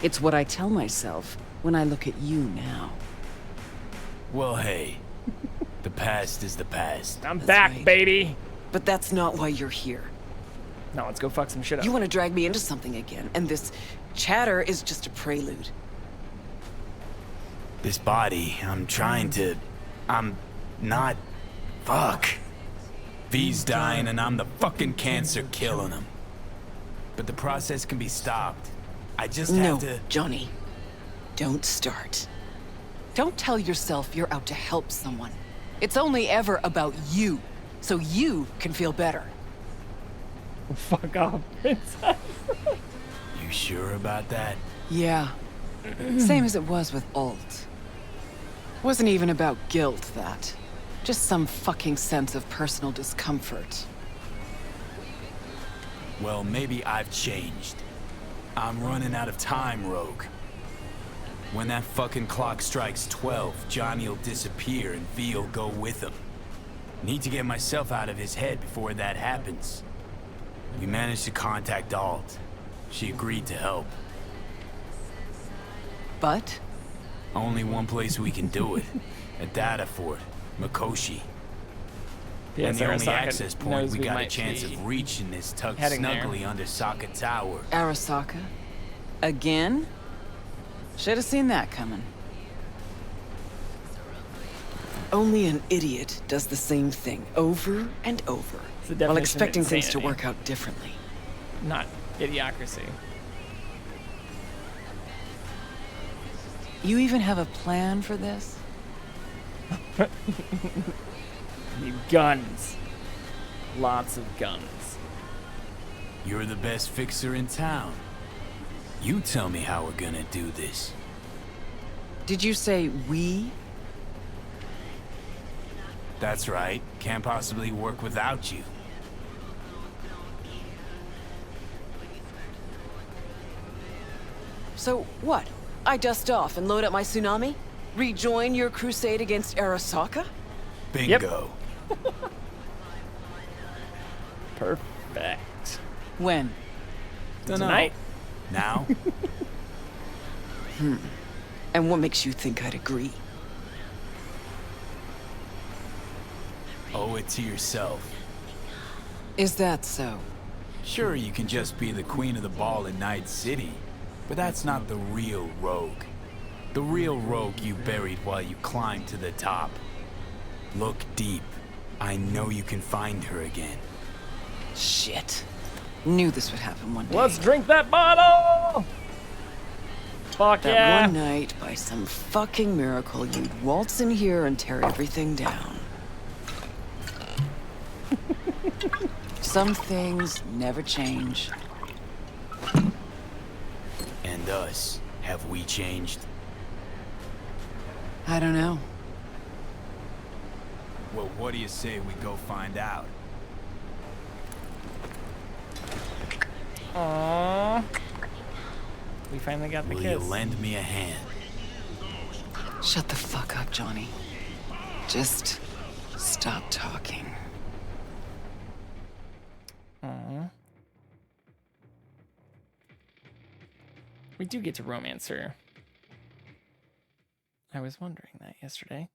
It's what I tell myself when I look at you now. Well, hey. The past is the past. I'm back, right. baby. But that's not why you're here. Now let's go fuck some shit up. You want to drag me into something again, and this chatter is just a prelude. This body, I'm not... Fuck. V's dying and I'm the fucking cancer killing him. But the process can be stopped. I just have to... No, Johnny. Don't start. Don't tell yourself you're out to help someone. It's only ever about you, so you can feel better. Fuck off, princess. You sure about that? Yeah. Same as it was with Alt. Wasn't even about guilt, that. Just some fucking sense of personal discomfort. Well, maybe I've changed. I'm running out of time, Rogue. When that fucking clock strikes 12, Johnny'll disappear and V'll go with him. Need to get myself out of his head before that happens. We managed to contact Alt. She agreed to help. But? Only one place we can do it. A data fort, Mikoshi. Yeah, and the only Arasaka access point knows we we got a might chance be of reaching is tucked heading snugly there. under Sokka Tower. Arasaka? Again? Should have seen that coming. Only an idiot does the same thing over and over, the while definition of expecting things to insanity. work out differently. Not idiocracy. You even have a plan for this? Need guns. Lots of guns. You're the best fixer in town. You tell me how we're gonna do this. Did you say we? That's right. Can't possibly work without you. So what? I dust off and load up my tsunami? Rejoin your crusade against Arasaka? Bingo. Perfect. When? Tonight? Now? And what makes you think I'd agree? Owe it to yourself. Is that so? Sure, you can just be the queen of the ball in Night City, but that's not the real rogue. The real rogue you buried while you climbed to the top. Look deep. I know you can find her again. Shit. Knew this would happen one day. Let's drink that bottle! Fuck that yeah! One night, by some fucking miracle, you'd waltz in here and tear everything down. Some things never change. And us, have we changed? I don't know. Well, what do you say we go find out? Aww. We finally got the Will kiss. you lend me a hand? Shut the fuck up, Johnny. Just stop talking. Aww. We do get to romance her. I was wondering that yesterday.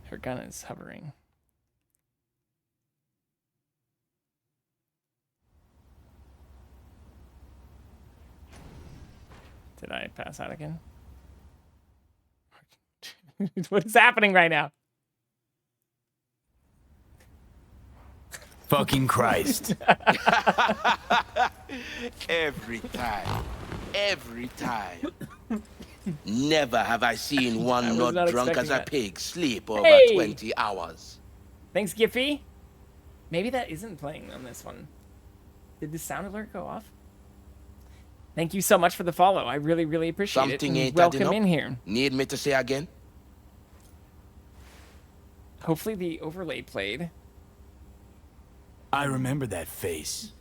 Her gun is hovering. Did I pass out again? What is happening right now? Fucking Christ. Every time. Every time. Never have I seen one not drunk as a pig sleep over 20 hours. Thanks, Giffy. Maybe that isn't playing on this one. Did the sound alert go off? Thank you so much for the follow. I really, really appreciate Something it. ain't Welcome adding in up. here. Need me to say again? Hopefully the overlay played. I remember that face.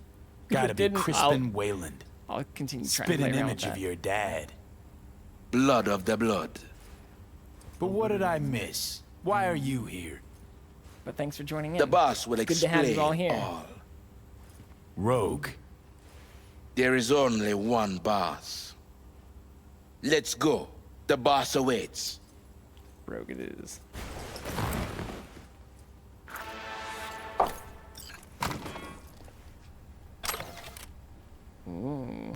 Gotta be Didn't, Crispin Wayland. I'll continue trying Spit to play an around image with of that. your dad. Blood of the blood. But what did I miss? Why are you here? But thanks for joining in. The boss will Good to have explain you all here. Rogue. There is only one boss. Let's go. The boss awaits. Rogue it is. Ooh.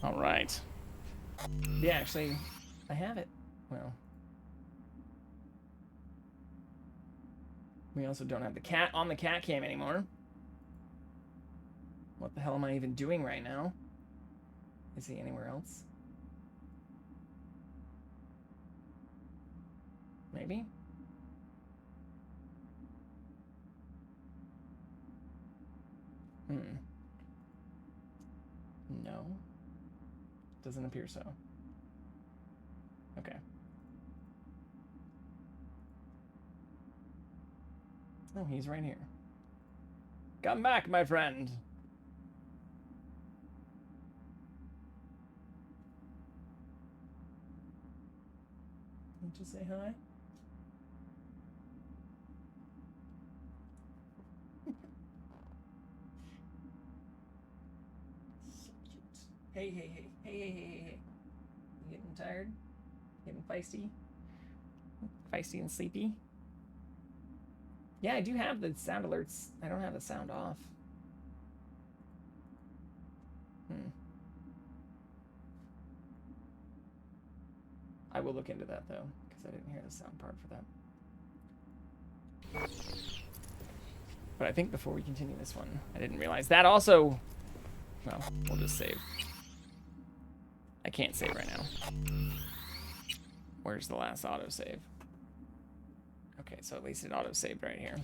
All right. Yeah, actually, I have it. Well, we also don't have the cat on the CatCam anymore. What the hell am I even doing right now? Is he anywhere else? Maybe? No. Doesn't appear so. Okay. Oh, he's right here. Come back, my friend. Did you say hi? So cute. Hey, hey, hey, hey, hey, hey, hey, hey. You getting tired? Getting feisty. Feisty and sleepy. Yeah, I do have the sound alerts. I don't have the sound off. I will look into that though, because I didn't hear the sound part for that. But I think before we continue this one, I didn't realize that also. Well, we'll just save. I can't save right now. Where's the last autosave? Okay, so at least it auto-saved right here.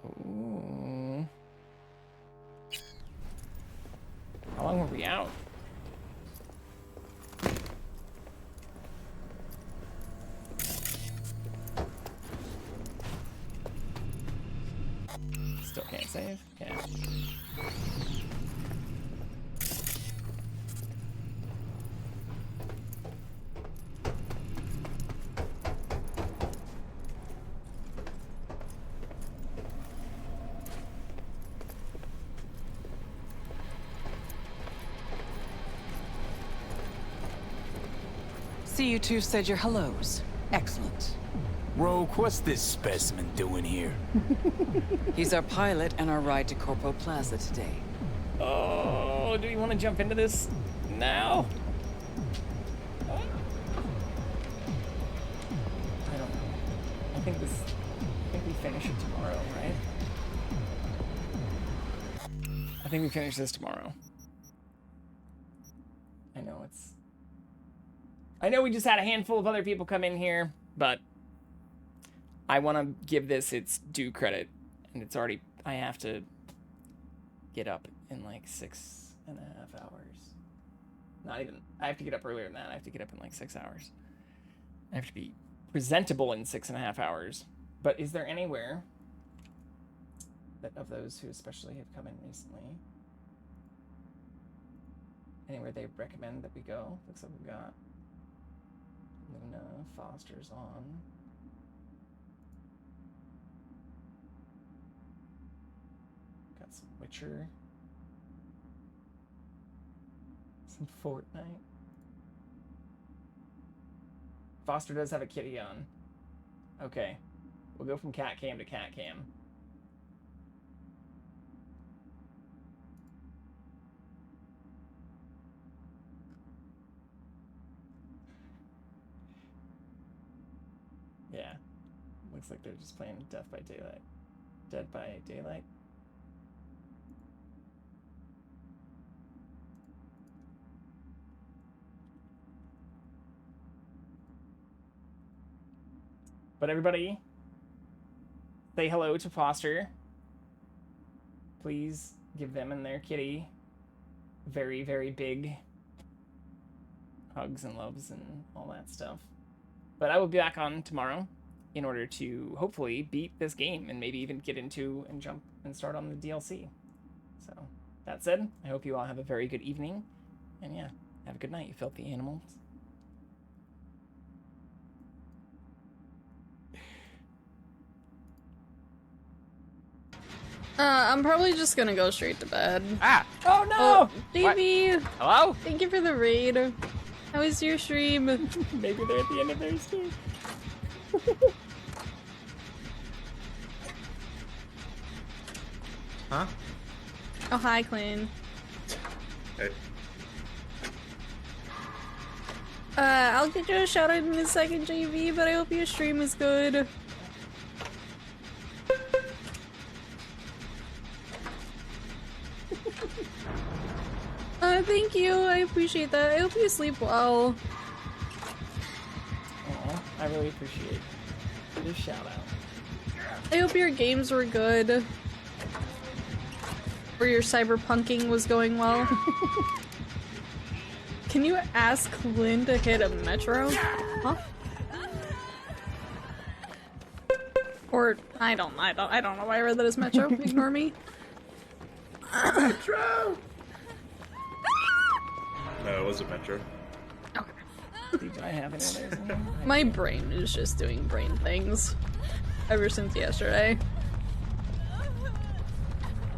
Ooh. How long were we out? Still can't save? Yeah. See, you two said your hellos. Excellent. Rogue, what's this specimen doing here? He's our pilot and our ride to Corpo Plaza today. Oh, do we want to jump into this now? I don't know. I think we finish it tomorrow, right? I think we finish this tomorrow. I know we just had a handful of other people come in here, but I want to give this its due credit, and it's already, I have to get up in like 6.5 hours. Not even, I have to get up earlier than that. I have to get up in like 6 hours. I have to be presentable in 6.5 hours. But is there anywhere that of those who especially have come in recently, anywhere they recommend that we go? Looks like we've got Luna, Foster's on. Got some Witcher. Some Fortnite. Foster does have a kitty on. Okay. We'll go from CatCam to CatCam. Yeah. Looks like they're just playing Death by Daylight. Dead by Daylight. But everybody, say hello to Foster. Please give them and their kitty very, very big hugs and loves and all that stuff. But I will be back on tomorrow in order to hopefully beat this game and maybe even get into and jump and start on the DLC. So that said, I hope you all have a very good evening. And yeah, have a good night, you filthy animals. I'm probably just gonna go straight to bed. Ah! Oh no! Oh, baby! What? Hello? Thank you for the raid. How was your stream? Maybe they're at the end of their stream. Huh? Oh, hi, Clean. Hey. I'll get you a shout out in a second, JV, but I hope your stream is good. Thank you. I appreciate that. I hope you sleep well. Aw, I really appreciate your shout out. I hope your games were good. Or your cyberpunking was going well. Can you ask Lynn to hit a metro? Huh? Or I don't know why I read that as metro. Ignore me. Metro! No, it wasn't Metro. Okay. Do I have any others in here? My brain is just doing brain things ever since yesterday.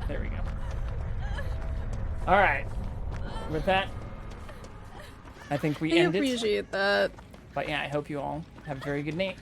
There we go. Alright. With that, I think we I end it. appreciate that. But yeah, I hope you all have a very good night.